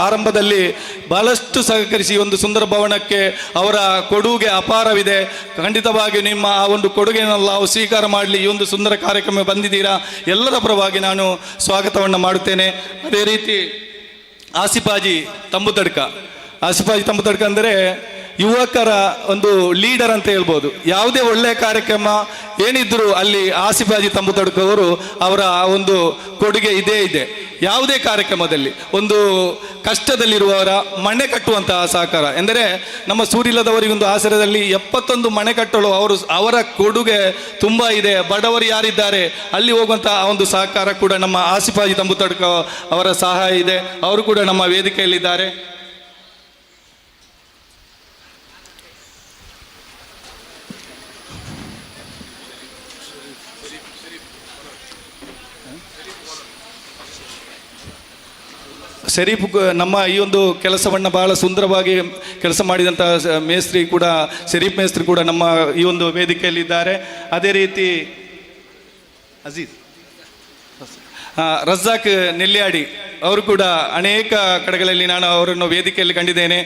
ಆರಂಭದಲ್ಲಿ ಬಹಳಷ್ಟು ಸಹಕರಿಸಿ ಒಂದು ಸುಂದರ ಭವನಕ್ಕೆ ಅವರ ಕೊಡುಗೆ ಅಪಾರವಿದೆ. ಖಂಡಿತವಾಗಿ ನಿಮ್ಮ ಆ ಒಂದು ಕೊಡುಗೆಯನ್ನು ನಾವು ಸ್ವೀಕಾರ ಮಾಡಲಿ. ಈ ಒಂದು ಸುಂದರ ಕಾರ್ಯಕ್ರಮ ಬಂದಿದ್ದೀರಾ, ಎಲ್ಲರ ಪರವಾಗಿ ನಾನು ಸ್ವಾಗತವನ್ನು ಮಾಡುತ್ತೇನೆ. ಅದೇ ರೀತಿ ಆಸಿಫಾಜಿ ತಂಬುತಡ್ಕ ಅಂದರೆ ಯುವಕರ ಒಂದು ಲೀಡರ್ ಅಂತ ಹೇಳ್ಬೋದು. ಯಾವುದೇ ಒಳ್ಳೆಯ ಕಾರ್ಯಕ್ರಮ ಏನಿದ್ರು ಅಲ್ಲಿ ಆಸಿಫಾಜಿ ತಂಬುತಡ್ಕ ಅವರ ಒಂದು ಕೊಡುಗೆ ಇದೆ. ಯಾವುದೇ ಕಾರ್ಯಕ್ರಮದಲ್ಲಿ ಒಂದು ಕಷ್ಟದಲ್ಲಿರುವವರ ಮನೆ ಕಟ್ಟುವಂತಹ ಸಹಕಾರ ಎಂದರೆ ನಮ್ಮ ಸೂರಿಲ್ಲದವರಿಗೊಂದು ಆಸರದಲ್ಲಿ 71 ಮನೆ ಕಟ್ಟಲು ಅವರ ಕೊಡುಗೆ ತುಂಬ ಇದೆ. ಬಡವರು ಯಾರಿದ್ದಾರೆ ಅಲ್ಲಿ ಹೋಗುವಂತಹ ಒಂದು ಸಹಕಾರ ಕೂಡ ನಮ್ಮ ಆಸಿಫಾಜಿ ತಂಬುತಡ್ಕ ಅವರ ಸಹಾಯ ಇದೆ. ಅವರು ಕೂಡ ನಮ್ಮ ವೇದಿಕೆಯಲ್ಲಿದ್ದಾರೆ. ಶರೀಫ್ ನಮ್ಮ ಈ ಒಂದು ಕೆಲಸವನ್ನು ಬಹಳ ಸುಂದರವಾಗಿ ಕೆಲಸ ಮಾಡಿದಂಥ ಶರೀಫ್ ಮೇಸ್ತ್ರಿ ಕೂಡ ನಮ್ಮ ಈ ಒಂದು ವೇದಿಕೆಯಲ್ಲಿದ್ದಾರೆ. ಅದೇ ರೀತಿ ರಜಾಕ್ ನೆಲ್ಯಾಡಿ ಅವರು ಕೂಡ ಅನೇಕ ಕಡೆಗಳಲ್ಲಿ ನಾನು ಅವರನ್ನು ವೇದಿಕೆಯಲ್ಲಿ ಕಂಡಿದ್ದೇನೆ.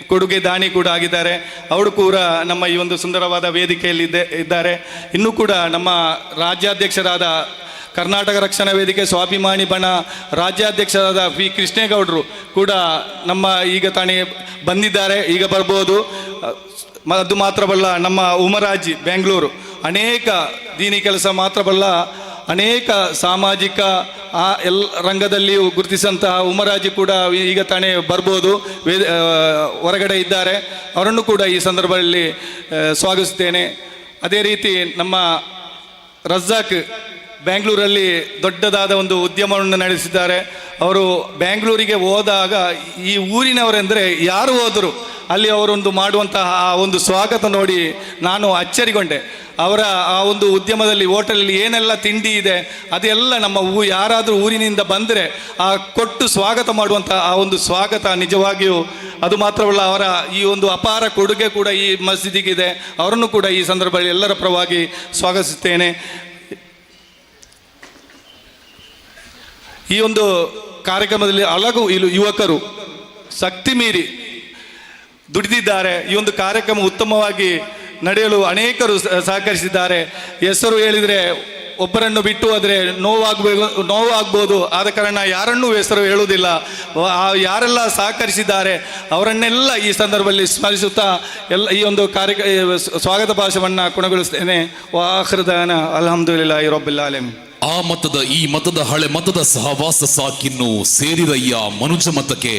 ಕೊಡುಗೆ ದಾನಿ ಕೂಡ ಆಗಿದ್ದಾರೆ. ಅವರು ಕೂಡ ನಮ್ಮ ಈ ಒಂದು ಸುಂದರವಾದ ವೇದಿಕೆಯಲ್ಲಿ ಇದ್ದಾರೆ. ಇನ್ನೂ ಕೂಡ ನಮ್ಮ ರಾಜ್ಯಾಧ್ಯಕ್ಷರಾದ ಕರ್ನಾಟಕ ರಕ್ಷಣಾ ವೇದಿಕೆ ಸ್ವಾಭಿಮಾನಿ ಬಣ ರಾಜ್ಯಾಧ್ಯಕ್ಷರಾದ ಪಿ ಕೃಷ್ಣೇಗೌಡರು ಕೂಡ ನಮ್ಮ ಈಗ ತಾನೇ ಬಂದಿದ್ದಾರೆ, ಈಗ ಬರ್ಬೋದು. ಅದು ಮಾತ್ರವಲ್ಲ, ನಮ್ಮ ಉಮರಾಜಿ ಬೆಂಗಳೂರು ಅನೇಕ ದೀನಿ ಕೆಲಸ ಮಾತ್ರವಲ್ಲ ಅನೇಕ ಸಾಮಾಜಿಕ ರಂಗದಲ್ಲಿಯೂ ಗುರುತಿಸಿದಂತಹ ಉಮರಾಜಿ ಕೂಡ ಈಗ ತಾನೇ ಬರ್ಬೋದು, ಹೊರಗಡೆ ಇದ್ದಾರೆ. ಅವರನ್ನು ಕೂಡ ಈ ಸಂದರ್ಭದಲ್ಲಿ ಸ್ವಾಗತಿಸುತ್ತೇನೆ. ಅದೇ ರೀತಿ ನಮ್ಮ ರಜಾಕ್ ಬೆಂಗಳೂರಲ್ಲಿ ದೊಡ್ಡದಾದ ಒಂದು ಉದ್ಯಮವನ್ನು ನಡೆಸಿದ್ದಾರೆ. ಅವರು ಬೆಂಗಳೂರಿಗೆ ಹೋದಾಗ ಈ ಊರಿನವರೆಂದರೆ ಯಾರು ಹೋದರು ಅಲ್ಲಿ ಅವರೊಂದು ಮಾಡುವಂತಹ ಆ ಒಂದು ಸ್ವಾಗತ ನೋಡಿ ನಾನು ಅಚ್ಚರಿಗೊಂಡೆ. ಅವರ ಆ ಒಂದು ಉದ್ಯಮದಲ್ಲಿ ಹೋಟೆಲಲ್ಲಿ ಏನೆಲ್ಲ ತಿಂಡಿ ಇದೆ ಅದೆಲ್ಲ ನಮ್ಮ ಯಾರಾದರೂ ಊರಿನಿಂದ ಬಂದರೆ ಆ ಕೊಟ್ಟು ಸ್ವಾಗತ ಮಾಡುವಂಥ ಆ ಒಂದು ಸ್ವಾಗತ ನಿಜವಾಗಿಯೂ ಅದು ಮಾತ್ರವಲ್ಲ, ಅವರ ಈ ಒಂದು ಅಪಾರ ಕೊಡುಗೆ ಕೂಡ ಈ ಮಸೀದಿಗಿದೆ. ಅವರನ್ನು ಕೂಡ ಈ ಸಂದರ್ಭದಲ್ಲಿ ಎಲ್ಲರ ಪರವಾಗಿ ಸ್ವಾಗತಿಸುತ್ತೇನೆ. ಈ ಒಂದು ಕಾರ್ಯಕ್ರಮದಲ್ಲಿ ಹಲವು ಯುವಕರು ಶಕ್ತಿ ಮೀರಿ ದುಡಿದಿದ್ದಾರೆ. ಈ ಒಂದು ಕಾರ್ಯಕ್ರಮ ಉತ್ತಮವಾಗಿ ನಡೆಯಲು ಅನೇಕರು ಸಹಕರಿಸಿದ್ದಾರೆ. ಹೆಸರು ಹೇಳಿದರೆ ಒಬ್ಬರನ್ನು ಬಿಟ್ಟು ಹೋದರೆ ನೋವಾಗ್ಬೋದು. ಆದ ಕಾರಣ ಯಾರನ್ನೂ ಹೆಸರು ಹೇಳುವುದಿಲ್ಲ. ಯಾರೆಲ್ಲ ಸಹಕರಿಸಿದ್ದಾರೆ ಅವರನ್ನೆಲ್ಲ ಈ ಸಂದರ್ಭದಲ್ಲಿ ಸ್ಮರಿಸುತ್ತಾ ಈ ಒಂದು ಸ್ವಾಗತ ಭಾಷಣವನ್ನು ಕೊನೆಗೊಳಿಸ್ತೇನೆ. ವಾಖಿರುದಾನ ಅಲ್ಹಮ್ದುಲಿಲ್ಲಾಹಿ ರಬ್ಬಿಲ್ ಆಲಮೀನ್. ಆ ಮತದ ಈ ಮತದ ಹಳೆ ಮತದ ಸಹವಾಸ ಸಾಕಿನ್ನು ಸೇರಿರಯ್ಯ ಮನುಜ ಮತಕ್ಕೆ.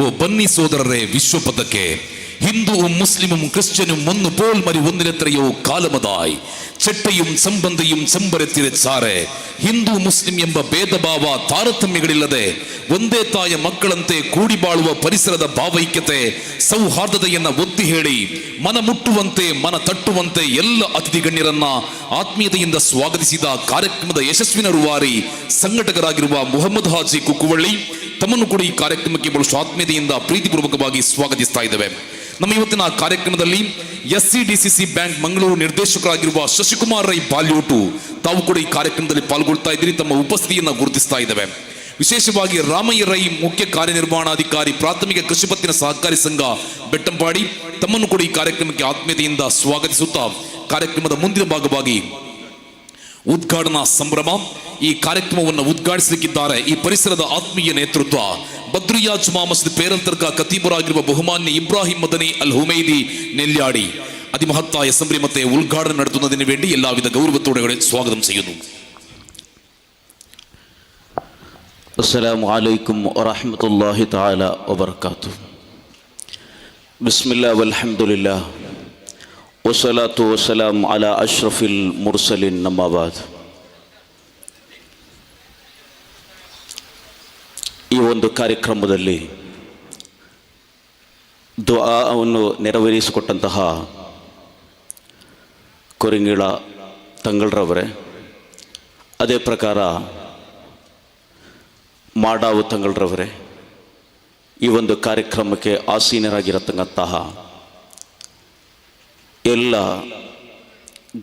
ಓ ಬನ್ನಿ ಸೋದರರೇ ವಿಶ್ವಪಥಕ್ಕೆ. ഹിന്ദുവും മുസ്ലിമും ക്രിസ്ത്യനും ഒന്നുപോൽ മരി ഒന്നിനെത്രയോ കാലമതായി ചെട്ടയും ಸಂಬಂಧಿയും ಚೆಂಬರೆತ್ತಿರೆಚ್ಚಾರೆ ಹಿಂದೂ ಮುಸ್ಲಿಂ ಎಂಬ ಭೇದ ಭಾವ ತಾರತಮ್ಯಗಳಿಲ್ಲದೆ ಒಂದೇ ತಾಯ ಮಕ್ಕಳಂತೆ ಕೂಡಿ ಬಾಳುವ ಪರಿಸರದ ಭಾವೈಕ್ಯತೆ ಸೌಹಾರ್ದತೆಯನ್ನ ಒತ್ತಿ ಹೇಳಿ ಮನ ಮುಟ್ಟುವಂತೆ ಮನ ತಟ್ಟುವಂತೆ ಎಲ್ಲ ಅತಿಥಿ ಗಣ್ಯರನ್ನ ಆತ್ಮೀಯತೆಯಿಂದ ಸ್ವಾಗತಿಸಿದ ಕಾರ್ಯಕ್ರಮದ ಯಶಸ್ವಿನ ರೂವಾರಿ ಸಂಘಟಕರಾಗಿರುವ ಮುಹಮ್ಮದ್ ಹಾಜಿ ಕುಕ್ಕುವಳ್ಳಿ ತಮ್ಮನ್ನು ಕೂಡ ಈ ಕಾರ್ಯಕ್ರಮಕ್ಕೆ ಬಹಳಷ್ಟು ಆತ್ಮೀಯತೆಯಿಂದ ಪ್ರೀತಿಪೂರ್ವಕವಾಗಿ ಸ್ವಾಗತಿಸ್ತಾ ಇದ್ದೇವೆ. ನಮ್ಮ ಇವತ್ತಿನ ಕಾರ್ಯಕ್ರಮದಲ್ಲಿ SCDCC ಬ್ಯಾಂಕ್ ಮಂಗಳೂರು ನಿರ್ದೇಶಕರಾಗಿರುವ ಶಶಿಕುಮಾರ್ ರೈ ಬಾಲ್ಯೋಟು ತಾವು ಕೂಡ ಈ ಕಾರ್ಯಕ್ರಮದಲ್ಲಿ ಪಾಲ್ಗೊಳ್ತಾ ಇದ್ದೀರಿ. ತಮ್ಮ ಉಪಸ್ಥಿತಿಯನ್ನು ಗುರುತಿಸ್ತಾ ಇದ್ದೇವೆ. ವಿಶೇಷವಾಗಿ ರಾಮಯ್ಯ ರೈ ಮುಖ್ಯ ಕಾರ್ಯನಿರ್ವಹಣಾಧಿಕಾರಿ ಪ್ರಾಥಮಿಕ ಕೃಷಿ ಪತ್ತಿನ ಸಹಕಾರಿ ಸಂಘ ಬೆಟ್ಟಂಪಾಡಿ ತಮ್ಮನ್ನು ಕೂಡ ಈ ಕಾರ್ಯಕ್ರಮಕ್ಕೆ ಆತ್ಮೀಯತೆಯಿಂದ ಸ್ವಾಗತಿಸುತ್ತಾ ಕಾರ್ಯಕ್ರಮದ ಮುಂದಿನ ಭಾಗವಾಗಿ ಉದ್ಘಾಟನಾ ಸಂಭ್ರಮ ಈ ಕಾರ್ಯಕ್ರಮವನ್ನು ಉದ್ಘಾಟಿಸಲಿಕ್ಕಿದ್ದಾರೆ ಈ ಪರಿಸರದ ಆತ್ಮೀಯ ನೇತೃತ್ವ ಬದ್ರಿಯಾ ಜುಮಾ ಮಸ್ಜಿದ್ ಪೇರಂತರ್ಕ ಕತೀಬರಾಗಿರುವ ಬಹುಮಾನ್ಯ ಇಬ್ರಾಹಿಂ ಮದನಿ ಅಲ್ ಹುಮೈದಿ നെല്യാടി അതിമഹത്തായ സംരംഭത്തെ ഉദ്ഘാടനം നടത്തുന്നതിന് വേണ്ടി എല്ലാവിധ ഗൗരവത്തോടെ സ്വാഗതം ചെയ്യുന്നു. അസ്സലാമു അലൈക്കും വറഹ്മത്തുള്ളാഹി തആല വബറകാതുഹു. ബിസ്മില്ലാ വൽഹംദുലില്ലാ വസ്സലാത്തു വസ്സലാം അലാ അഷ്റഫിൽ മുർസലിൻ അമ്മാ ബഅദ്. ಈ ಒಂದು ಕಾರ್ಯಕ್ರಮದಲ್ಲಿ ದುಆವನ್ನು ನೆರವೇರಿಸಿಕೊಟ್ಟಂತಹ ಕೊರಿಂಗಿಳ ತಂಗಳರವರೇ, ಅದೇ ಪ್ರಕಾರ ಮಾಡಾವು ತಂಗಳರವರೇ, ಈ ಒಂದು ಕಾರ್ಯಕ್ರಮಕ್ಕೆ ಆಸೀನರಾಗಿರತಕ್ಕಂತಹ ಎಲ್ಲ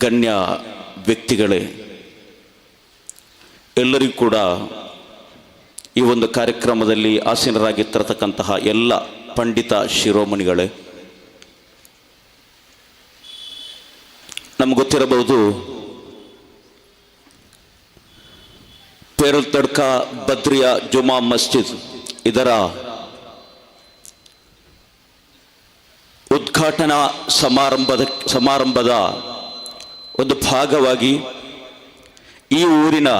ಗಣ್ಯ ವ್ಯಕ್ತಿಗಳೇ, ಎಲ್ಲರಿಗೂ ಕೂಡ ಈ ಒಂದು ಕಾರ್ಯಕ್ರಮದಲ್ಲಿ ಆಸೀನರಾಗಿರ್ತಕ್ಕಂತಹ ಎಲ್ಲ ಪಂಡಿತ ಶಿರೋಮಣಿಗಳೇ, ನಮ್ಗೆ ಗೊತ್ತಿರಬಹುದು ಪೇರುಲ್ತಡ್ಕ ಬದ್ರಿಯಾ ಜುಮಾ ಮಸ್ಜಿದ್ ಇದರ ಉದ್ಘಾಟನಾ ಸಮಾರಂಭದ ಒಂದು ಭಾಗವಾಗಿ ಈ ಊರಿನ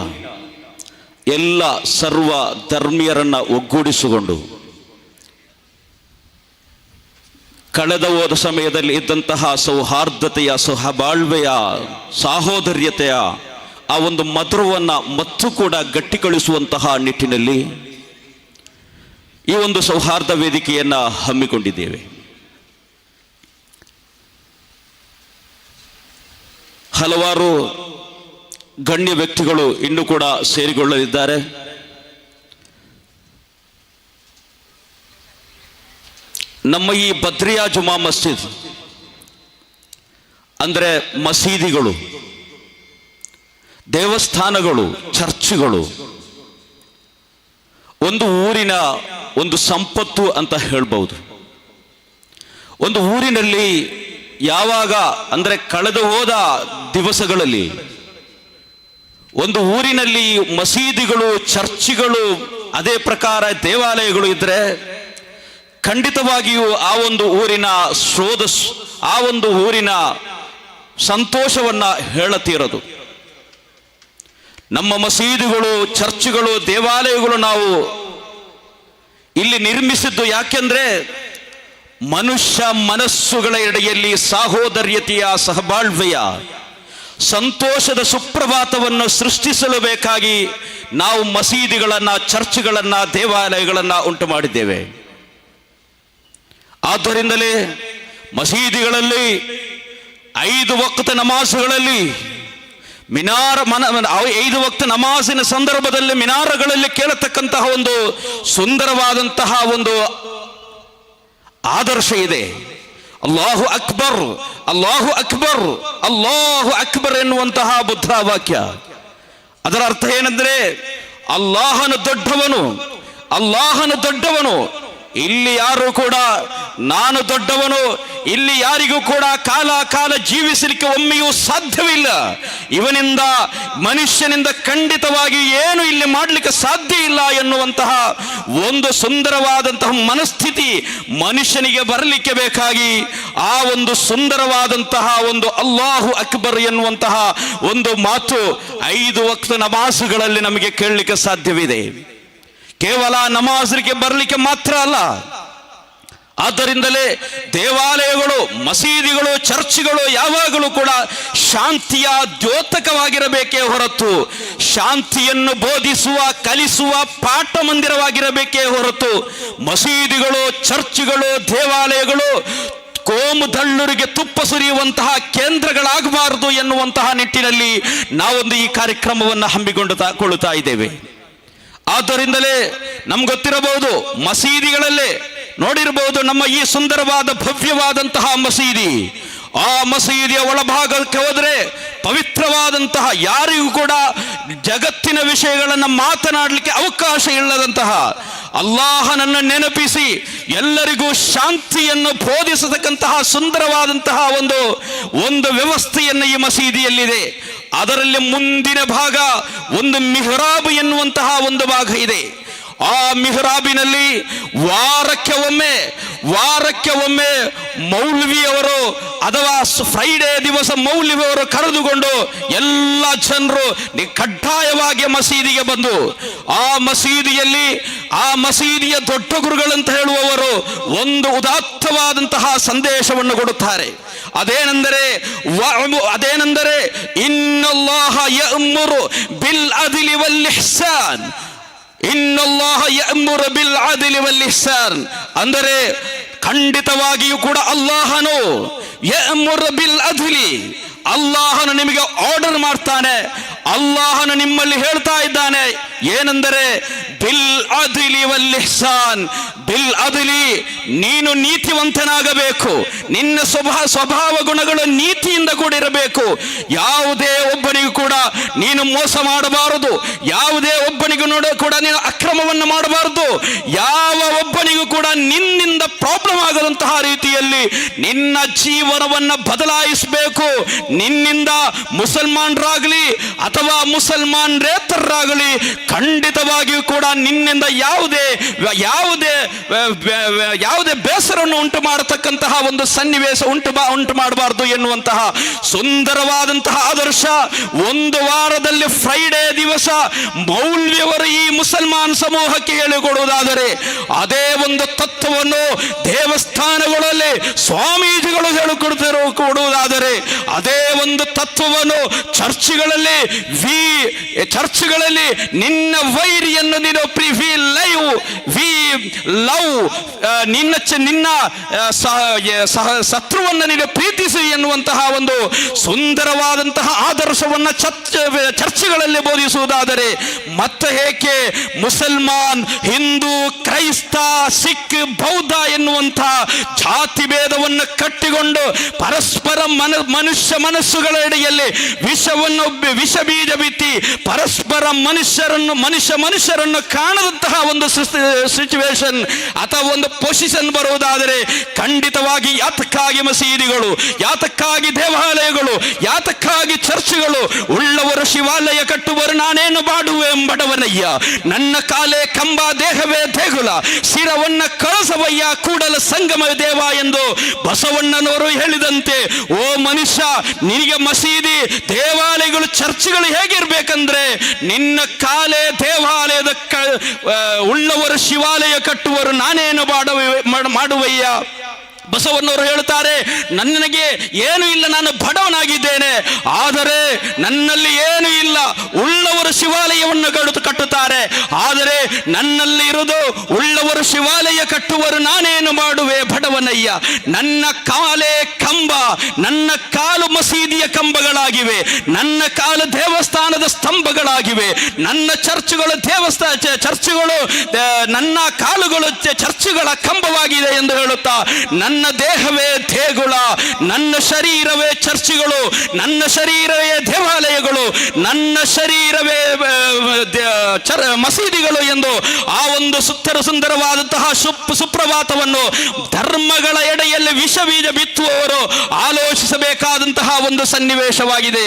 ಎಲ್ಲ ಸರ್ವ ಧರ್ಮೀಯರನ್ನ ಒಗ್ಗೂಡಿಸಿಕೊಂಡು ಕಳೆದ ಹೋದ ಸಮಯದಲ್ಲಿ ಇದ್ದಂತಹ ಸೌಹಾರ್ದತೆಯ ಸಹಬಾಳ್ವೆಯ ಸಾಹೋದರ್ಯತೆಯ ಆ ಒಂದು ಮಧುರವನ್ನು ಮತ್ತು ಕೂಡ ಗಟ್ಟಿಗೊಳಿಸುವಂತಹ ನಿಟ್ಟಿನಲ್ಲಿ ಈ ಒಂದು ಸೌಹಾರ್ದ ವೇದಿಕೆಯನ್ನು ಹಮ್ಮಿಕೊಂಡಿದ್ದೇವೆ. ಹಲವಾರು ಗಣ್ಯ ವ್ಯಕ್ತಿಗಳು ಇನ್ನೂ ಕೂಡ ಸೇರಿಕೊಳ್ಳಲಿದ್ದಾರೆ. ನಮ್ಮ ಈ ಬದ್ರಿಯಾ ಜುಮಾ ಮಸ್ಜಿದ್ ಅಂದರೆ ಮಸೀದಿಗಳು, ದೇವಸ್ಥಾನಗಳು, ಚರ್ಚ್ಗಳು ಒಂದು ಊರಿನ ಒಂದು ಸಂಪತ್ತು ಅಂತ ಹೇಳ್ಬಹುದು. ಒಂದು ಊರಿನಲ್ಲಿ ಯಾವಾಗ ಅಂದರೆ ಕಳೆದು ಹೋದ ದಿವಸಗಳಲ್ಲಿ ಒಂದು ಊರಿನಲ್ಲಿ ಮಸೀದಿಗಳು, ಚರ್ಚ್ಗಳು, ಅದೇ ಪ್ರಕಾರ ದೇವಾಲಯಗಳು ಇದ್ದರೆ ಖಂಡಿತವಾಗಿಯೂ ಆ ಒಂದು ಊರಿನ ಆ ಒಂದು ಊರಿನ ಸಂತೋಷವನ್ನ ಹೇಳತೀರದು. ನಮ್ಮ ಮಸೀದಿಗಳು, ಚರ್ಚ್ಗಳು, ದೇವಾಲಯಗಳು ನಾವು ಇಲ್ಲಿ ನಿರ್ಮಿಸಿದ್ದು ಯಾಕೆಂದ್ರೆ ಮನುಷ್ಯ ಮನಸ್ಸುಗಳ ಎಡೆಯಲ್ಲಿ ಸಾಹೋದರ್ಯತೆಯ ಸಹಬಾಳ್ವೆಯ ಸಂತೋಷದ ಸುಪ್ರಭಾತವನ್ನು ಸೃಷ್ಟಿಸಲು ಬೇಕಾಗಿ ನಾವು ಮಸೀದಿಗಳನ್ನು, ಚರ್ಚ್ಗಳನ್ನು, ದೇವಾಲಯಗಳನ್ನು ಉಂಟು ಮಾಡಿದ್ದೇವೆ. ಆದ್ದರಿಂದಲೇ ಮಸೀದಿಗಳಲ್ಲಿ 5 ವಕ್ತ ನಮಾಜುಗಳಲ್ಲಿ 5 ವಕ್ತ ನಮಾಜಿನ ಸಂದರ್ಭದಲ್ಲಿ ಮಿನಾರಗಳಲ್ಲಿ ಕೇಳತಕ್ಕಂತಹ ಒಂದು ಸುಂದರವಾದಂತಹ ಒಂದು ಆದರ್ಶ ಇದೆ. ಅಲ್ಲಾಹು ಅಕ್ಬರ್, ಅಲ್ಲಾಹು ಅಕ್ಬರ್, ಅಲ್ಲಾಹು ಅಕ್ಬರ್ ಎನ್ನುವಂತಹ ಬುದ್ಧ ವಾಕ್ಯ. ಅದರ ಅರ್ಥ ಏನಂದ್ರೆ ಅಲ್ಲಾಹನು ದೊಡ್ಡವನು, ಅಲ್ಲಾಹನು ದೊಡ್ಡವನು. ಇಲ್ಲಿ ಯಾರು ಕೂಡ ನಾನು ದೊಡ್ಡವನು, ಇಲ್ಲಿ ಯಾರಿಗೂ ಕೂಡ ಕಾಲ ಜೀವಿಸಲಿಕ್ಕೆ ಒಮ್ಮೆಯೂ ಸಾಧ್ಯವಿಲ್ಲ, ಇವನಿಂದ ಮನುಷ್ಯನಿಂದ ಖಂಡಿತವಾಗಿ ಏನು ಇಲ್ಲಿ ಮಾಡಲಿಕ್ಕೆ ಸಾಧ್ಯ ಇಲ್ಲ ಎನ್ನುವಂತಹ ಒಂದು ಸುಂದರವಾದಂತಹ ಮನಸ್ಥಿತಿ ಮನುಷ್ಯನಿಗೆ ಬರಲಿಕ್ಕೆ ಬೇಕಾಗಿ ಆ ಒಂದು ಸುಂದರವಾದಂತಹ ಒಂದು ಅಲ್ಲಾಹು ಅಕ್ಬರ್ ಎನ್ನುವಂತಹ ಒಂದು ಮಾತು 5 ವಕ್ತ ನಮಾಜುಗಳಲ್ಲಿ ನಮಗೆ ಕೇಳಲಿಕ್ಕೆ ಸಾಧ್ಯವಿದೆ. ಕೇವಲ ನಮಾಜ್ಗೆ ಬರಲಿಕ್ಕೆ ಮಾತ್ರ ಅಲ್ಲ, ಆದ್ದರಿಂದಲೇ ದೇವಾಲಯಗಳು, ಮಸೀದಿಗಳು, ಚರ್ಚ್ಗಳು ಯಾವಾಗಲೂ ಕೂಡ ಶಾಂತಿಯ ದ್ಯೋತಕವಾಗಿರಬೇಕೇ ಹೊರತು ಶಾಂತಿಯನ್ನು ಬೋಧಿಸುವ, ಕಲಿಸುವ ಪಾಠ ಮಂದಿರವಾಗಿರಬೇಕೇ ಹೊರತು ಮಸೀದಿಗಳು, ಚರ್ಚ್ಗಳು, ದೇವಾಲಯಗಳು ಕೋಮು ದಳ್ಳೂರಿಗೆ ತುಪ್ಪ ಸುರಿಯುವಂತಹ ಕೇಂದ್ರಗಳಾಗಬಾರದು ಎನ್ನುವಂತಹ ನಿಟ್ಟಿನಲ್ಲಿ ನಾವೊಂದು ಈ ಕಾರ್ಯಕ್ರಮವನ್ನು ಹಮ್ಮಿಕೊಳ್ಳುತ್ತಾ ಇದ್ದೇವೆ. ಆದ್ದರಿಂದಲೇ ನಮ್ಗೆ ಗೊತ್ತಿರಬಹುದು, ಮಸೀದಿಗಳಲ್ಲೇ ನೋಡಿರಬಹುದು, ನಮ್ಮ ಈ ಸುಂದರವಾದ ಭವ್ಯವಾದಂತಹ ಮಸೀದಿ, ಆ ಮಸೀದಿಯ ಒಳಭಾಗಕ್ಕೆ ಹೋದರೆ ಪವಿತ್ರವಾದಂತಹ, ಯಾರಿಗೂ ಕೂಡ ಜಗತ್ತಿನ ವಿಷಯಗಳನ್ನು ಮಾತನಾಡಲಿಕ್ಕೆ ಅವಕಾಶ ಇಲ್ಲದಂತಹ, ಅಲ್ಲಾಹನನ್ನು ನೆನಪಿಸಿ ಎಲ್ಲರಿಗೂ ಶಾಂತಿಯನ್ನು ಬೋಧಿಸತಕ್ಕಂತಹ ಸುಂದರವಾದಂತಹ ಒಂದು ವ್ಯವಸ್ಥೆಯನ್ನು ಈ ಮಸೀದಿಯಲ್ಲಿದೆ. ಅದರಲ್ಲಿ ಮುಂದಿನ ಭಾಗ ಒಂದು ಮಿಹ್ರಾಬ್ ಎನ್ನುವಂತಹ ಒಂದು ಭಾಗ ಇದೆ. ಆ ಮಿಹ್ರಾಬಿನಲ್ಲಿ ವಾರಕ್ಕೆ ಒಮ್ಮೆ ಮೌಲ್ವಿಯವರು ಅಥವಾ ಫ್ರೈಡೇ ದಿವಸ ಮೌಲ್ವಿಯವರು ಕರೆದುಕೊಂಡು ಎಲ್ಲ ಜನರು ಕಡ್ಡಾಯವಾಗಿ ಮಸೀದಿಗೆ ಬಂದು ಆ ಮಸೀದಿಯ ದೊಡ್ಡ ಗುರುಗಳಂತ ಹೇಳುವವರು ಒಂದು ಉದಾತ್ತವಾದಂತಹ ಸಂದೇಶವನ್ನು ಕೊಡುತ್ತಾರೆ. ಅದೇನೆಂದರೆ ಇನ್ನಲ್ಲಾಹ ಯಅಮುರು ಬಿಲ್ ಅದ್ಲಿ ವಲ್ ಇಹ್ಸಾನ್, ಇನ್ನಲ್ಲಾಹ ಯಅಮುರು ಬಿಲ್ ಅದ್ಲಿ ವಲ್ ಇಹ್ಸಾನ್ ಅಂದರೆ ಖಂಡಿತವಾಗಿಯೂ ಕೂಡ ಅಲ್ಲಾಹನು ಯಅಮುರು ಬಿಲ್ ಅದ್ಲಿ, ಅಲ್ಲಾಹನು ನಿಮಗೆ ಆರ್ಡರ್ ಮಾಡ್ತಾನೆ, ಅಲ್ಲಾಹನು ನಿಮ್ಮಲ್ಲಿ ಹೇಳ್ತಾ ಇದ್ದಾನೆ ಏನೆಂದರೆ ಬಿಲ್ ಅದ್ಲಿ ವಲ್ ಇಹ್ಸಾನ್, ಬಿಲ್ ಅದ್ಲಿ ನೀನು ನೀತಿವಂತನಾಗಬೇಕು, ನಿನ್ನ ಸ್ವಭಾವ ಗುಣಗಳು ನೀತಿಯಿಂದ ಕೂಡಿರಬೇಕು. ಯಾವುದೇ ಒಬ್ಬನಿಗೂ ಕೂಡ ನೀನು ಮೋಸ ಮಾಡಬಾರದು, ಯಾವುದೇ ಒಬ್ಬನಿಗೂ ಕೂಡ ನೀನು ಅಕ್ರಮವನ್ನು ಮಾಡಬಾರದು, ಯಾವ ಒಬ್ಬನಿಗೂ ಕೂಡ ನಿನ್ನಿಂದ ಪ್ರಾಬ್ಲಮ್ ಆಗದಂತಹ ರೀತಿಯಲ್ಲಿ ನಿನ್ನ ಜೀವನವನ್ನು ಬದಲಾಯಿಸಬೇಕು. ನಿನ್ನಿಂದ ಮುಸಲ್ಮಾನರಾಗಲಿ ಅಥವಾ ಮುಸಲ್ಮಾನರೇತರರಾಗಲಿ ಖಂಡಿತವಾಗಿಯೂ ಕೂಡ ನಿನ್ನಿಂದ ಯಾವುದೇ ಬೇಸರವನ್ನು ಉಂಟು ಮಾಡತಕ್ಕಂತಹ ಒಂದು ಸನ್ನಿವೇಶ ಉಂಟು ಮಾಡಬಾರದು ಎನ್ನುವಂತಹ ಸುಂದರವಾದಂತಹ ಆದರ್ಶ ಒಂದು ವಾರದಲ್ಲಿ ಫ್ರೈಡೇ ದಿವಸ ಮೌಲ್ಯವರು ಈ ಮುಸಲ್ಮಾನ್ ಸಮೂಹಕ್ಕೆ ಹೇಳಿಕೊಡುವುದಾದರೆ, ಅದೇ ಒಂದು ತತ್ವವನ್ನು ದೇವಸ್ಥಾನಗಳಲ್ಲಿ ಸ್ವಾಮೀಜಿಗಳು ಹೇಳಿಕೊಡುವುದಾದರೆ, ಅದೇ ಒಂದು ತತ್ವವನ್ನು ಚರ್ಚ್ಗಳಲ್ಲಿ ನಿನ್ನ ವೈರಿಯನ್ನು ನೀನು ನಿನ್ನ ಶತ್ರುವನ್ನು ನೀನು ಪ್ರೀತಿಸಿ ಎನ್ನುವಂತಹ ಒಂದು ಸುಂದರವಾದಂತಹ ಆದರ್ಶವನ್ನು ಚರ್ಚ್ಗಳಲ್ಲಿ ಬೋಧಿಸುವುದಾದರೆ, ಮತ್ತೆ ಏಕೆ ಮುಸಲ್ಮಾನ್, ಹಿಂದೂ, ಕ್ರೈಸ್ತ, ಸಿಖ್, ಬೌದ್ಧ ಎನ್ನುವಂತಹ ಜಾತಿ ಭೇದವನ್ನು ಕಟ್ಟಿಕೊಂಡು ಪರಸ್ಪರ ಮನುಷ್ಯ ಎಡೆಯಲ್ಲಿ ವಿಷ ಬೀಜ ಬಿತ್ತಿ ಪರಸ್ಪರ ಮನುಷ್ಯರನ್ನು ಕಾಣದಂತಹ ಒಂದು ಸಿಚುವೇಶನ್ ಅಥವಾ ಒಂದು ಪೊಸಿಷನ್ ಬರುವುದಾದರೆ ಖಂಡಿತವಾಗಿ ಯಾತಕ್ಕಾಗಿ ಮಸೀದಿಗಳು, ಯಾತಕ್ಕಾಗಿ ದೇವಾಲಯಗಳು, ಯಾತಕ್ಕಾಗಿ ಚರ್ಚ್ಗಳು? ಉಳ್ಳವರು ಶಿವಾಲಯ ಕಟ್ಟುವರು, ನಾನೇನು ಮಾಡುವೆ ಬಡವನಯ್ಯ, ನನ್ನ ಕಾಲೇ ಕಂಬ, ದೇಹವೇ ದೇಗುಲ, ಶಿರವನ್ನ ಕಳಸವಯ್ಯ, ಕೂಡಲ ಸಂಗಮ ದೇವ ಎಂದು ಬಸವಣ್ಣನವರು ಹೇಳಿದಂತೆ, ಓ ಮನುಷ್ಯ, ನಿನಗೆ ಮಸೀದಿ, ದೇವಾಲಯಗಳು, ಚರ್ಚ್ಗಳು ಹೇಗಿರ್ಬೇಕಂದ್ರೆ ನಿನ್ನ ಕಾಲೇ ದೇವಾಲಯದ ಉಳ್ಳವರು ಶಿವಾಲಯ ಕಟ್ಟುವರು, ನಾನೇನು ಮಾಡುವಯ್ಯ. ಬಸವಣ್ಣವರು ಹೇಳುತ್ತಾರೆ, ನನಗೆ ಏನು ಇಲ್ಲ, ನಾನು ಬಡವನಾಗಿದ್ದೇನೆ, ಆದರೆ ನನ್ನಲ್ಲಿ ಏನು ಇಲ್ಲ. ಉಳ್ಳವರು ಶಿವಾಲಯವನ್ನು ಕಟ್ಟುತ್ತಾರೆ, ಆದರೆ ನನ್ನಲ್ಲಿ ಇರುವುದು ಉಳ್ಳವರು ಶಿವಾಲಯ ಕಟ್ಟುವರು, ನಾನೇನು ಮಾಡುವೆ ಬಡವನಯ್ಯ. ನನ್ನ ಕಾಲೇ ಕಂಬ, ನನ್ನ ಕಾಲು ಮಸೀದಿಯ ಕಂಬಗಳಾಗಿವೆ, ನನ್ನ ಕಾಲು ದೇವಸ್ಥಾನದ ಸ್ತಂಭಗಳಾಗಿವೆ, ನನ್ನ ಚರ್ಚ್ಗಳು ಚರ್ಚ್ಗಳು ನನ್ನ ಕಾಲುಗಳು ಚರ್ಚ್ಗಳ ಕಂಬವಾಗಿದೆ ಎಂದು ಹೇಳುತ್ತಾ, ನನ್ನ ದೇಹವೇ ದೇಗುಲ, ನನ್ನ ಶರೀರವೇ ಚರ್ಚ್ಗಳು, ನನ್ನ ಶರೀರವೇ ದೇವಾಲಯಗಳು, ನನ್ನ ಶರೀರವೇ ಮಸೀದಿಗಳು ಎಂದು ಆ ಒಂದು ಸುಂದರವಾದಂತಹ ಸುಪ್ರಭಾತವನ್ನು ಧರ್ಮಗಳ ಎಡೆಯಲ್ಲಿ ವಿಷ ಬೀಜ ಬಿತ್ತುವವರು ಆಲೋಚಿಸಬೇಕಾದಂತಹ ಒಂದು ಸನ್ನಿವೇಶವಾಗಿದೆ.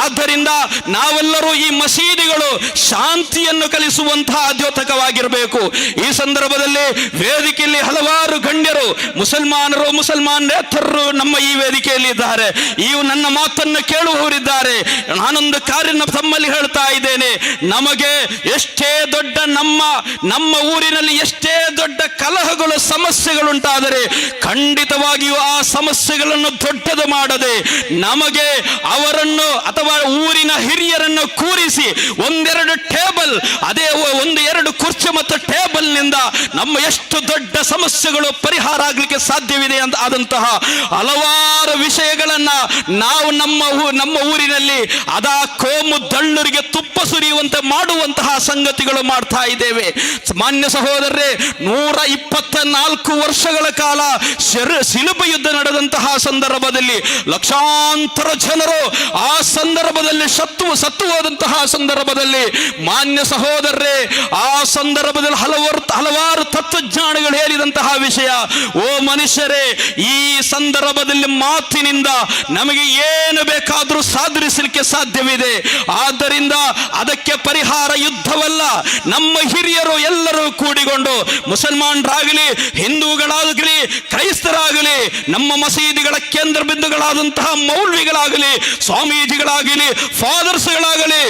ಆದ್ದರಿಂದ ನಾವೆಲ್ಲರೂ ಈ ಮಸೀದಿಗಳು ಶಾಂತಿಯನ್ನು ಕಲಿಸುವಂತಹ ದ್ಯೋತಕವಾಗಿರಬೇಕು. ಈ ಸಂದರ್ಭದಲ್ಲಿ ವೇದಿಕೆಯಲ್ಲಿ ಹಲವಾರು ಗಣ್ಯರು, ಮುಸಲ್ಮಾನರೇತರರು ನಮ್ಮ ಈ ವೇದಿಕೆಯಲ್ಲಿ ಇದ್ದಾರೆ. ನನ್ನ ಮಾತನ್ನು ಕೇಳುವವರಿದ್ದಾರೆ. ನಾನೊಂದು ಕಾರ್ಯ ತಮ್ಮಲ್ಲಿ ಹೇಳ್ತಾ ಇದ್ದೇನೆ, ನಮಗೆ ಎಷ್ಟೇ ದೊಡ್ಡ ನಮ್ಮ ಊರಿನಲ್ಲಿ ಎಷ್ಟೇ ದೊಡ್ಡ ಕಲಹಗಳು ಸಮಸ್ಯೆಗಳುಂಟಾದರೆ ಖಂಡಿತವಾಗಿಯೂ ಆ ಸಮಸ್ಯೆಗಳನ್ನು ದೊಡ್ಡದು ಮಾಡದೆ ನಮಗೆ ಅವರನ್ನು ಅಥವಾ ಊರಿನ ಹಿರಿಯರನ್ನು ಕೂರಿಸಿ ಒಂದೆರಡು ಟೇಬಲ್, ಅದೇ ಎರಡು ಕುರ್ಚಿ ಮತ್ತು ಟೇಬಲ್ ನಿಂದ ನಮ್ಮ ಎಷ್ಟು ದೊಡ್ಡ ಸಮಸ್ಯೆಗಳು ಪರಿಹಾರ ಆಗಲಿಕ್ಕೆ ಸಾಧ್ಯವಿದೆ ಅಂತ ಆದಂತಹ ಹಲವಾರು ವಿಷಯಗಳನ್ನ ನಾವು ನಮ್ಮ ಊರಿನಲ್ಲಿ ಅದಾ ಕೋಮು ದಳ್ಳೂರಿಗೆ ತುಪ್ಪ ಸುರಿಯುವಂತೆ ಮಾಡುವಂತಹ ಸಂಗತಿಗಳು ಮಾಡ್ತಾ ಇದ್ದೇವೆ. ಮಾನ್ಯ ಸಹೋದರರೇ, 124 ವರ್ಷಗಳ ಕಾಲ ಸಿಲುಬೆ ಯುದ್ಧ ನಡೆದಂತಹ ಸಂದರ್ಭದಲ್ಲಿ ಲಕ್ಷಾಂತರ ಜನರು ಆ ಸಂದರ್ಭದಲ್ಲಿ ಸತ್ತು ಹೋದಂತಹ ಸಂದರ್ಭದಲ್ಲಿ ಮಾನ್ಯ ಸಹೋದರರೇ, ಆ ಸಂದರ್ಭದಲ್ಲಿ ಹಲವಾರು ತತ್ವಜ್ಞಾನಿಗಳು ಹೇಳಿದಂತಹ ವಿಷಯ, ಓ ಮನುಷ್ಯರೇ, ಈ ಸಂದರ್ಭದಲ್ಲಿ ಮಾತಿನಿಂದ ನಮಗೆ ಏನು ಬೇಕಾದರೂ ಸಾಧಿಸಲಿಕ್ಕೆ ಸಾಧ್ಯವಿದೆ. ಆದ್ದರಿಂದ ಅದಕ್ಕೆ ಪರಿಹಾರ ಯುದ್ಧವಲ್ಲ. ನಮ್ಮ ಹಿರಿಯರು ಎಲ್ಲರೂ ಕೂಡಿಕೊಂಡು, ಮುಸಲ್ಮಾನರಾಗಲಿ, ಹಿಂದೂಗಳಾಗಲಿ, ಕ್ರೈಸ್ತರಾಗಲಿ, ನಮ್ಮ ಮಸೀದಿಗಳ ಕೇಂದ್ರ ಬಿಂದುಗಳಾದಂತಹ ಮೌಲ್ವಿಗಳಾಗಲಿ, ಸ್ವಾಮೀಜಿಗಳಾಗಲಿ, ಫಾದರ್ಸ್ಗಳಾಗಲಿ,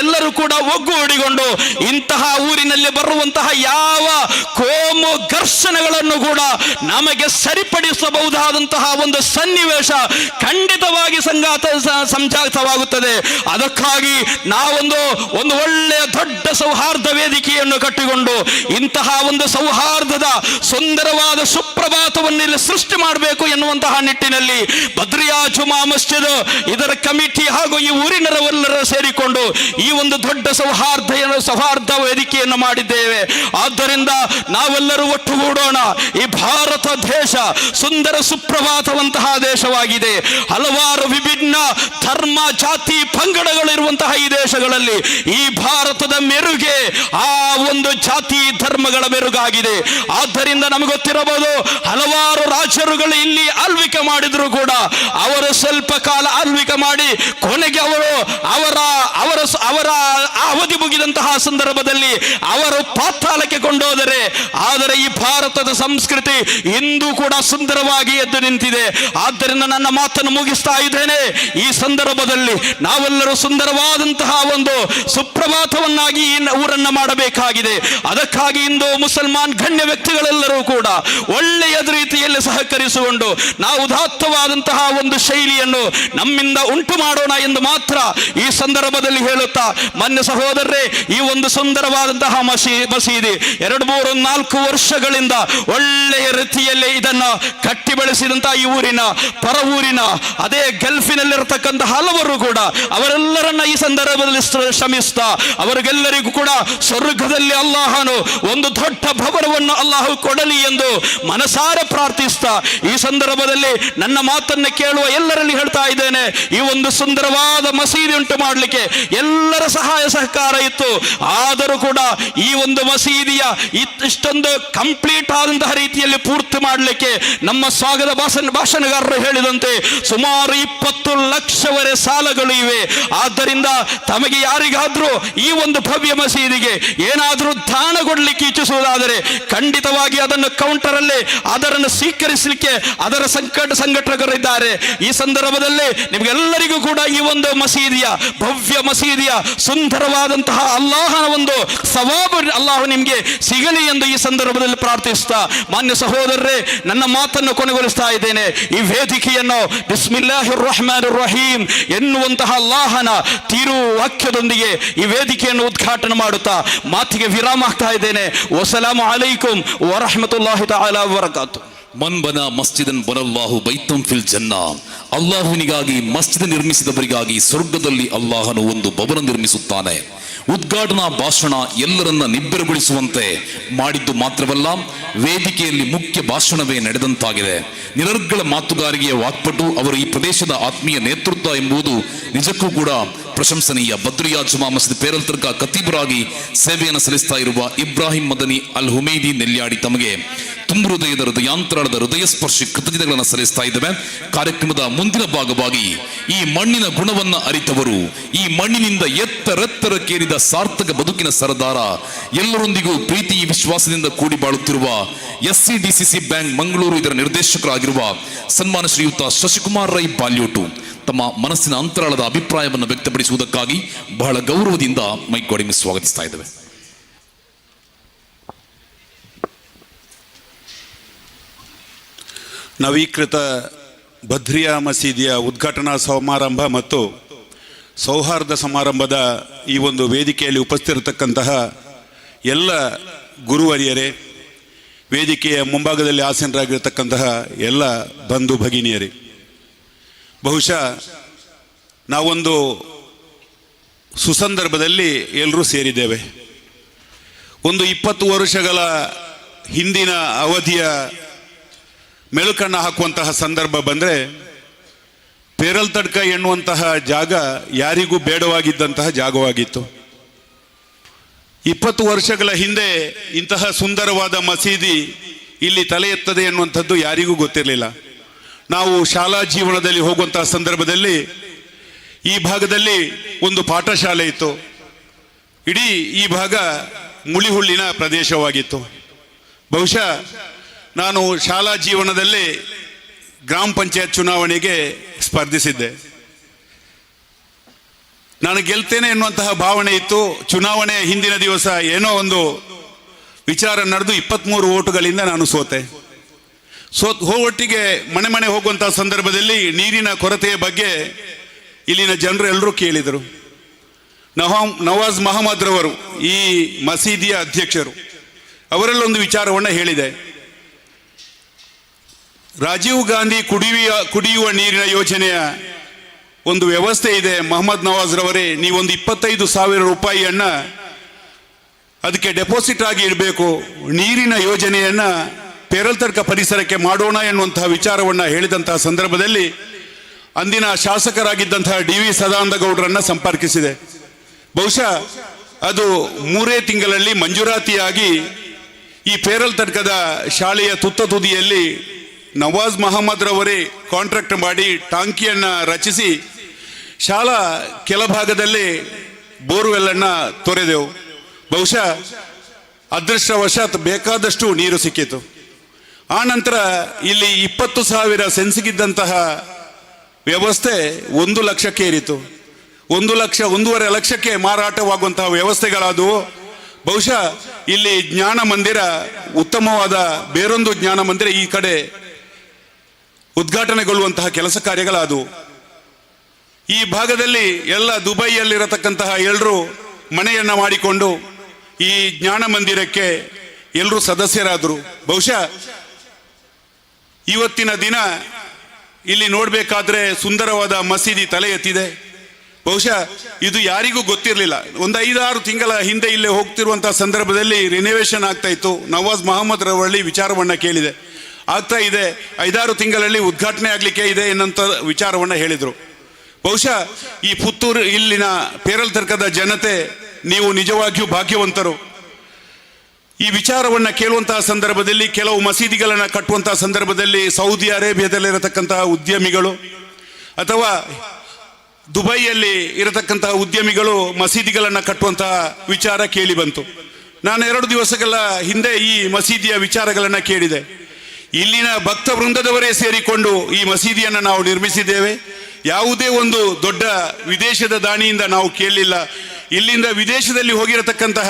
ಎಲ್ಲರೂ ಕೂಡ ಒಗ್ಗೂಡಿಕೊಂಡು ಇಂತಹ ಊರಿನಲ್ಲಿ ಬರುವಂತಹ ಯಾವ ಕೋಮು ಘರ್ಷಣೆಗಳನ್ನು ಕೂಡ ನಮಗೆ ಸರಿಪಡಿಸಬಹುದಾದಂತಹ ಒಂದು ಸನ್ನಿವೇಶ ಖಂಡಿತವಾಗಿ ಸಂಜಾತವಾಗುತ್ತದೆ. ಅದಕ್ಕಾಗಿ ನಾವೊಂದು ಒಳ್ಳೆಯ ದೊಡ್ಡ ಸೌಹಾರ್ದ ವೇದಿಕೆಯನ್ನು ಕಟ್ಟಿಕೊಂಡು ಇಂತಹ ಒಂದು ಸೌಹಾರ್ದದ ಸುಂದರವಾದ ಸುಪ್ರಭಾತವನ್ನು ಇಲ್ಲಿ ಸೃಷ್ಟಿ ಮಾಡಬೇಕು ಎನ್ನುವಂತಹ ನಿಟ್ಟಿನಲ್ಲಿ ಬದ್ರಿಯಾ ಜುಮಾ ಮಸ್ಜಿದ್ ಇದರ ಕಮಿಟಿ ಹಾಗೂ ಈ ಊರಿನವರೆಲ್ಲರೂ ಸೇರಿಕೊಂಡು ಈ ಒಂದು ದೊಡ್ಡ ಸೌಹಾರ್ದ ವೇದಿಕೆಯನ್ನು ಮಾಡಿದ್ದೇವೆ. ಆದ್ದರಿಂದ ನಾವೆಲ್ಲರೂ ಒಟ್ಟುಗೂಡೋಣ. ಈ ಭಾರತ ದೇಶ ಸುಂದರ ಸುಪ್ರಭಾತವಂತಹ ದೇಶವಾಗಿದೆ. ಹಲವಾರು ವಿಭಿನ್ನ ಧರ್ಮ, ಜಾತಿ, ಪಂಗಡಗಳು ಇರುವಂತಹ ಈ ದೇಶಗಳಲ್ಲಿ ಈ ಭಾರತದ ಮೆರುಗೆ ಆ ಒಂದು ಜಾತಿ ಧರ್ಮಗಳ ಮೆರುಗಾಗಿದೆ. ಆದ್ದರಿಂದ ನಮಗೆ ಗೊತ್ತಿರಬಹುದು, ಹಲವಾರು ರಾಜರುಗಳು ಇಲ್ಲಿ ಆಳ್ವಿಕೆ ಮಾಡಿದ್ರು ಕೂಡ ಅವರು ಸ್ವಲ್ಪ ಕಾಲ ಆಳ್ವಿಕೆ ಮಾಡಿ ಕೊನೆಗೆ ಅವರ ಅವಧಿ ಮುಗಿದಂತಹ ಸಂದರ್ಭದಲ್ಲಿ ಅವರು ಪಾತಾಳಕ್ಕೆ ಕೊಂಡೋದರೆ, ಆದರೆ ಈ ಭಾರತದ ಸಂಸ್ಕೃತಿ ಇಂದು ಕೂಡ ಸುಂದರವಾಗಿ ಎದ್ದು ನಿಂತಿದೆ. ಆದ್ದರಿಂದ ನನ್ನ ಮಾತನ್ನು ಮುಗಿಸ್ತಾ ಇದ್ದೇನೆ. ಈ ಸಂದರ್ಭದಲ್ಲಿ ನಾವೆಲ್ಲರೂ ಸುಂದರವಾದಂತಹ ಒಂದು ಸುಪ್ರಭಾತವನ್ನಾಗಿ ಈ ಊರನ್ನ ಮಾಡಬೇಕಾಗಿದೆ. ಅದಕ್ಕಾಗಿ ಇಂದು ಮುಸಲ್ಮಾನ್ ಗಣ್ಯ ವ್ಯಕ್ತಿಗಳೆಲ್ಲರೂ ಕೂಡ ಒಳ್ಳೆಯ ರೀತಿಯಲ್ಲಿ ಸಹಕರಿಸಿಕೊಂಡು ನಾವು ಉದಾತ್ತವಾದಂತಹ ಒಂದು ಶೈಲಿಯನ್ನು ನಮ್ಮಿಂದ ಉಂಟು ಮಾಡೋಣ ಎಂದು ಮಾತ್ರ ಈ ಸಂದರ್ಭದಲ್ಲಿ ಹೇಳುತ್ತಾ, ಮಾನ್ಯ ಸಹೋದರರೇ, ಈ ಒಂದು ಸುಂದರವಾದಂತಹ ಮಸೀದಿ 2-3-4 ವರ್ಷಗಳಿಂದ ಒಳ್ಳೆಯ ರೀತಿಯಲ್ಲಿ ಇದನ್ನು ಕಟ್ಟಿ ಬೆಳೆಸಿದಂತಹ ಈ ಊರಿನ ಪರ ಊರಿನ ಅದೇ ಗಲ್ಫಿನಲ್ಲಿರತಕ್ಕಂಥ ಹಲವರು ಕೂಡ ಅವರೆಲ್ಲರನ್ನ ಈ ಸಂದರ್ಭದಲ್ಲಿ ಶ್ರಮಿಸ್ತಾ ಅವರಿಗೆಲ್ಲರಿಗೂ ಕೂಡ ಸ್ವರ್ಗದಲ್ಲಿ ಅಲ್ಲಾಹನು ಒಂದು ದೊಡ್ಡ ಭವನವನ್ನು ಅಲ್ಲಾಹು ಕೊಡಲಿ ಎಂದು ಮನಸಾರೆ ಪ್ರಾರ್ಥಿಸ್ತಾ ಈ ಸಂದರ್ಭದಲ್ಲಿ ನನ್ನ ಮಾತನ್ನು ಕೇಳುವ ಎಲ್ಲರಲ್ಲಿ ಹೇಳ್ತಾ ಇದ್ದೇನೆ, ಈ ಒಂದು ಸುಂದರವಾದ ಮಸೀದಿ ಉಂಟು ಮಾಡಲಿಕ್ಕೆ ಎಲ್ಲರ ಸಹಾಯ ಸಹಕಾರ ಇತ್ತು. ಆದರೂ ಕೂಡ ಈ ಒಂದು ಮಸೀದಿಯ ಇಷ್ಟೊಂದು ಕಂಪ್ಲೀಟ್ ಆದಂತಹ ರೀತಿಯಲ್ಲಿ ಪೂರ್ತಿ ಮಾಡಲಿಕ್ಕೆ ನಮ್ಮ ಸ್ವಾಗತ ಭಾಷಣಗಾರರು ಹೇಳಿದಂತೆ ಸುಮಾರು 20 ಲಕ್ಷವರೆ ಸಾಲಗಳು ಇವೆ. ಆದ್ದರಿಂದ ತಮಗೆ ಯಾರಿಗಾದ್ರೂ ಈ ಒಂದು ಭವ್ಯ ಮಸೀದಿಗೆ ಏನಾದರೂ ದಾನ ಕೊಡಲಿಕ್ಕೆ ಇಚ್ಛಿಸುವುದಾದರೆ ಖಂಡಿತವಾಗಿ ಅದನ್ನು ಕೌಂಟರ್ ಅಲ್ಲಿ ಅದನ್ನು ಸ್ವೀಕರಿಸಲಿಕ್ಕೆ ಅದರ ಸಂಘಟಕರಿದ್ದಾರೆ. ಈ ಸಂದರ್ಭದಲ್ಲಿ ನಿಮಗೆಲ್ಲರಿಗೂ ಕೂಡ ಈ ಒಂದು ಮಸೀದಿಯ ಭವ್ಯ ಮಸೀದಿಯ ಸುಂದರವಾದಂತಹ ಅಲ್ಲಾಹನ ಒಂದು ಸವಾಬು ಅಲ್ಲಾಹು ನಿಮಗೆ ಸಿಗಲಿ ಎಂದು ಈ ಸಂದರ್ಭದಲ್ಲಿ ಪ್ರಾರ್ಥಿಸ್ತಾ, ಮಾನ್ಯ ಸಹೋದರರೇ, ನನ್ನ ಮಾತನ್ನು ಕೊನೆಗೊಳಿಸ್ತಾ ಇದ್ದೇನೆ. ಈ ವೇದಿಕೆಯನ್ನು ಬಿಸ್ಮಿಲ್ಲಾಹಿರ್ ರಹಮಾನಿರ್ ರಹೀಂ ಎನ್ನುವಂತಹ ಅಲ್ಲಾಹನ ತಿರು ವಾಕ್ಯದೊಂದಿಗೆ ಈ ವೇದಿಕೆಯನ್ನು ಉದ್ಘಾಟನೆ ಮಾಡುತ್ತಾ ಮಾತಿಗೆ ವಿರಾಮ ಆಗ್ತಾ ಇದ್ದೇನೆ. ವಸಲಾಮು ಅಲೈಕುಂ ವರಹಮತುಲ್ಲಾಹಿ ತಆಲಾ ವಬರಕಾತು. ಮನ್ ಬನ ಮಸ್ಜಿದನ್ ಬನಲ್ಲಾಹು ಬೈತಂ ಫಿಲ್ ಜನ್ನಾ. ಅಲ್ಲಾಹುವಿನಿಗಾಗಿ ಮಸ್ಜಿದ್ ನಿರ್ಮಿಸಿದವರಿಗಾಗಿ ಸ್ವರ್ಗದಲ್ಲಿ ಅಲ್ಲಾಹನು ಒಂದು ಭವನ ನಿರ್ಮಿಸುತ್ತಾನೆ. ಉದ್ಘಾಟನಾ ಭಾಷಣ ಎಲ್ಲರನ್ನ ನಿಬ್ಬೆರಗೊಳಿಸುವಂತೆ ಮಾಡಿದ್ದು ಮಾತ್ರವಲ್ಲ, ವೇದಿಕೆಯಲ್ಲಿ ಮುಖ್ಯ ಭಾಷಣವೇ ನಡೆದಂತಾಗಿದೆ. ನಿರರ್ಗಳ ಮಾತುಗಾರಿಕೆಯ ವಾಕ್ಪಟು ಅವರು ಈ ಪ್ರದೇಶದ ಆತ್ಮೀಯ ನೇತೃತ್ವ ಎಂಬುದು ನಿಜಕ್ಕೂ ಕೂಡ ಪ್ರಶಂಸನೀಯ. ಬದ್ರಿಯಾ ಜುಮಾ ಮಸೀದ್ ಪೇರಲ್ತರ್ಕ ಖತೀಬರಾಗಿ ಸೇವೆಯನ್ನು ಸಲ್ಲಿಸ್ತಾ ಇರುವ ಇಬ್ರಾಹಿಂ ಮದನಿ ಅಲ್ ಹುಮೈದಿ ನೆಲ್ಯಾಡಿ ತಮಗೆ ತುಂಬ ಹೃದಯಾಂತರಾಳದ ಹೃದಯ ಸ್ಪರ್ಶಿ ಕೃತಜ್ಞತೆಗಳನ್ನು ಸಲ್ಲಿಸ್ತಾ ಇದ್ದೇವೆ. ಕಾರ್ಯಕ್ರಮದ ಮುಂದಿನ ಭಾಗವಾಗಿ ಈ ಮಣ್ಣಿನ ಗುಣವನ್ನ ಅರಿತವರು, ಈ ಮಣ್ಣಿನಿಂದ ಎತ್ತರೆತ್ತರಕ್ಕೇರಿದ ಸಾರ್ಥಕ ಬದುಕಿನ ಸರದಾರ, ಎಲ್ಲರೊಂದಿಗೂ ಪ್ರೀತಿ ವಿಶ್ವಾಸದಿಂದ ಕೂಡಿ ಬಾಳುತ್ತಿರುವ SCDCC ಬ್ಯಾಂಕ್ ಮಂಗಳೂರು ಇದರ ನಿರ್ದೇಶಕರಾಗಿರುವ ಸನ್ಮಾನ ಶ್ರೀಯುತ ಶಶಿಕುಮಾರ್ ರೈ ಬಾಲ್ಯೋಟು ತಮ್ಮ ಮನಸ್ಸಿನ ಅಂತರಾಳದ ಅಭಿಪ್ರಾಯವನ್ನು ವ್ಯಕ್ತಪಡಿಸುವುದಕ್ಕಾಗಿ ಬಹಳ ಗೌರವದಿಂದ ಮೈಕೊಡಿಮೆ ಸ್ವಾಗತಿಸ್ತಾ ಇದ್ದೇವೆ. ನವೀಕೃತ ಬದ್ರಿಯಾ ಮಸೀದಿಯ ಉದ್ಘಾಟನಾ ಸಮಾರಂಭ ಮತ್ತು ಸೌಹಾರ್ದ ಸಮಾರಂಭದ ಈ ಒಂದು ವೇದಿಕೆಯಲ್ಲಿ ಉಪಸ್ಥಿತಿರತಕ್ಕಂತಹ ಎಲ್ಲ ಗುರುವರಿಯರೇ, ವೇದಿಕೆಯ ಮುಂಭಾಗದಲ್ಲಿ ಆಸೀನರಾಗಿರತಕ್ಕಂತಹ ಎಲ್ಲ ಬಂಧು ಭಗಿನಿಯರೇ, ಬಹುಶಃ ನಾವೊಂದು ಸುಸಂದರ್ಭದಲ್ಲಿ ಎಲ್ಲರೂ ಸೇರಿದ್ದೇವೆ. ಒಂದು 20 ವರ್ಷಗಳ ಹಿಂದಿನ ಅವಧಿಯ ಮೆಲುಕನ್ನು ಹಾಕುವಂತಹ ಸಂದರ್ಭ ಬಂದರೆ, ಪೇರಲ್ತಡ್ಕ ಎನ್ನುವಂತಹ ಜಾಗ ಯಾರಿಗೂ ಬೇಡವಾಗಿದ್ದಂತಹ ಜಾಗವಾಗಿತ್ತು. 20 ವರ್ಷಗಳ ಹಿಂದೆ ಇಂತಹ ಸುಂದರವಾದ ಮಸೀದಿ ಇಲ್ಲಿ ತಲೆ ಎತ್ತದೆ ಎನ್ನುವಂಥದ್ದು ಯಾರಿಗೂ ಗೊತ್ತಿರಲಿಲ್ಲ. ನಾವು ಶಾಲಾ ಜೀವನದಲ್ಲಿ ಹೋಗುವಂತಹ ಸಂದರ್ಭದಲ್ಲಿ ಈ ಭಾಗದಲ್ಲಿ ಒಂದು ಪಾಠಶಾಲೆ ಇತ್ತು. ಇಡೀ ಈ ಭಾಗ ಮುಳಿಹುಳ್ಳಿನ ಪ್ರದೇಶವಾಗಿತ್ತು. ಬಹುಶಃ ನಾನು ಶಾಲಾ ಜೀವನದಲ್ಲಿ ಗ್ರಾಮ ಪಂಚಾಯತ್ ಚುನಾವಣೆಗೆ ಸ್ಪರ್ಧಿಸಿದ್ದೆ. ನಾನು ಗೆಲ್ತೇನೆ ಎನ್ನುವಂತಹ ಭಾವನೆ ಇತ್ತು. ಚುನಾವಣೆ ಹಿಂದಿನ ದಿವಸ ಏನೋ ಒಂದು ವಿಚಾರ ನಡೆದು 23 ಓಟುಗಳಿಂದ ನಾನು ಸೋತೆ. ಒಟ್ಟಿಗೆ ಮನೆ ಮನೆ ಹೋಗುವಂತಹ ಸಂದರ್ಭದಲ್ಲಿ ನೀರಿನ ಕೊರತೆಯ ಬಗ್ಗೆ ಇಲ್ಲಿನ ಜನರು ಎಲ್ಲರೂ ಕೇಳಿದರು. ನವಾಜ್ ಮಹಮ್ಮದ್ ರವರು ಈ ಮಸೀದಿಯ ಅಧ್ಯಕ್ಷರು, ಅವರಲ್ಲೊಂದು ವಿಚಾರವನ್ನು ಹೇಳಿದೆ. ರಾಜೀವ್ ಗಾಂಧಿ ಕುಡಿಯುವ ನೀರಿನ ಯೋಜನೆಯ ಒಂದು ವ್ಯವಸ್ಥೆ ಇದೆ. ಮೊಹಮ್ಮದ್ ನವಾಜ್ ರವರೇ, ನೀವೊಂದು 25,000 ರೂಪಾಯಿಯನ್ನ ಅದಕ್ಕೆ ಡೆಪಾಸಿಟ್ ಆಗಿ ಇಡಬೇಕು, ನೀರಿನ ಯೋಜನೆಯನ್ನ ಪೇರಲ್ತಡ್ಕ ಪರಿಸರಕ್ಕೆ ಮಾಡೋಣ ಎನ್ನುವಂತಹ ವಿಚಾರವನ್ನು ಹೇಳಿದಂತಹ ಸಂದರ್ಭದಲ್ಲಿ ಅಂದಿನ ಶಾಸಕರಾಗಿದ್ದಂತಹ DV ಸದಾನಂದ ಗೌಡರನ್ನ ಸಂಪರ್ಕಿಸಿದೆ. ಬಹುಶಃ ಅದು 3 ತಿಂಗಳಲ್ಲಿ ಮಂಜೂರಾತಿಯಾಗಿ ಈ ಪೇರಲ್ತಡ್ಕದ ಶಾಲೆಯ ತುತ್ತ ತುದಿಯಲ್ಲಿ ನವಾಜ್ ಮಹಮ್ಮದ್ ರವರೇ ಕಾಂಟ್ರಾಕ್ಟ್ ಮಾಡಿ ಟಾಂಕಿಯನ್ನ ರಚಿಸಿ ಶಾಲಾ ಕೆಳಭಾಗದಲ್ಲಿ ಬೋರ್ವೆಲ್ ಅನ್ನ ತೊರೆದೆವು. ಬಹುಶಃ ಅದೃಷ್ಟವಶಾತ್ ಬೇಕಾದಷ್ಟು ನೀರು ಸಿಕ್ಕಿತು. ಆ ನಂತರ ಇಲ್ಲಿ 20,000 ಸೆನ್ಸಿಗಿದ್ದಂತಹ ವ್ಯವಸ್ಥೆ 1 ಲಕ್ಷಕ್ಕೆ ಏರಿತು. 1 ಲಕ್ಷ 1.5 ಲಕ್ಷಕ್ಕೆ ಮಾರಾಟವಾಗುವಂತಹ ವ್ಯವಸ್ಥೆಗಳಾದವು. ಬಹುಶಃ ಇಲ್ಲಿ ಜ್ಞಾನ ಮಂದಿರ, ಉತ್ತಮವಾದ ಬೇರೊಂದು ಜ್ಞಾನ ಮಂದಿರ ಈ ಕಡೆ ಉದ್ಘಾಟನೆಗೊಳ್ಳುವಂತಹ ಕೆಲಸ ಕಾರ್ಯಗಳಾದವು. ಈ ಭಾಗದಲ್ಲಿ ಎಲ್ಲ ದುಬೈಯಲ್ಲಿರತಕ್ಕಂತಹ ಎಲ್ಲರೂ ಮನೆಯನ್ನ ಮಾಡಿಕೊಂಡು ಈ ಜ್ಞಾನ ಮಂದಿರಕ್ಕೆ ಎಲ್ಲರೂ ಸದಸ್ಯರಾದರು. ಬಹುಶಃ ಇವತ್ತಿನ ದಿನ ಇಲ್ಲಿ ನೋಡಬೇಕಾದ್ರೆ ಸುಂದರವಾದ ಮಸೀದಿ ತಲೆ ಎತ್ತಿದೆ. ಬಹುಶಃ ಇದು ಯಾರಿಗೂ ಗೊತ್ತಿರಲಿಲ್ಲ. ಒಂದು 5-6 ತಿಂಗಳ ಹಿಂದೆ ಇಲ್ಲೇ ಹೋಗ್ತಿರುವಂತಹ ಸಂದರ್ಭದಲ್ಲಿ ರಿನೋವೇಷನ್ ಆಗ್ತಾ ಇತ್ತು. ನವಾಜ್ ಮಹಮ್ಮದ್ ರವಳ್ಳಿ ವಿಚಾರವನ್ನ ಕೇಳಿದೆ. ಆಗ್ತಾ ಇದೆ, 5-6 ತಿಂಗಳಲ್ಲಿ ಉದ್ಘಾಟನೆ ಆಗ್ಲಿಕ್ಕೆ ಇದೆ ಎನ್ನುವಂತ ವಿಚಾರವನ್ನ ಹೇಳಿದ್ರು. ಬಹುಶಃ ಈ ಪುತ್ತೂರು ಇಲ್ಲಿನ ಪೇರಲ್ತಡ್ಕದ ಜನತೆ, ನೀವು ನಿಜವಾಗಿಯೂ ಭಾಗ್ಯವಂತರು. ಈ ವಿಚಾರವನ್ನ ಕೇಳುವಂತಹ ಸಂದರ್ಭದಲ್ಲಿ, ಕೆಲವು ಮಸೀದಿಗಳನ್ನ ಕಟ್ಟುವಂತಹ ಸಂದರ್ಭದಲ್ಲಿ ಸೌದಿ ಅರೇಬಿಯಾದಲ್ಲಿರತಕ್ಕಂತಹ ಉದ್ಯಮಿಗಳು ಅಥವಾ ದುಬೈಯಲ್ಲಿ ಇರತಕ್ಕಂತಹ ಉದ್ಯಮಿಗಳು ಮಸೀದಿಗಳನ್ನ ಕಟ್ಟುವಂತಹ ವಿಚಾರ ಕೇಳಿ ಬಂತು. ನಾನು 2 ದಿವಸಗಳ ಹಿಂದೆ ಈ ಮಸೀದಿಯ ವಿಚಾರಗಳನ್ನ ಕೇಳಿದೆ. ಇಲ್ಲಿನ ಭಕ್ತ ವೃಂದದವರೇ ಸೇರಿಕೊಂಡು ಈ ಮಸೀದಿಯನ್ನು ನಾವು ನಿರ್ಮಿಸಿದ್ದೇವೆ. ಯಾವುದೇ ಒಂದು ದೊಡ್ಡ ವಿದೇಶದ ದಾನಿಯಿಂದ ನಾವು ಕೇಳಲಿಲ್ಲ. ಇಲ್ಲಿಂದ ವಿದೇಶದಲ್ಲಿ ಹೋಗಿರತಕ್ಕಂತಹ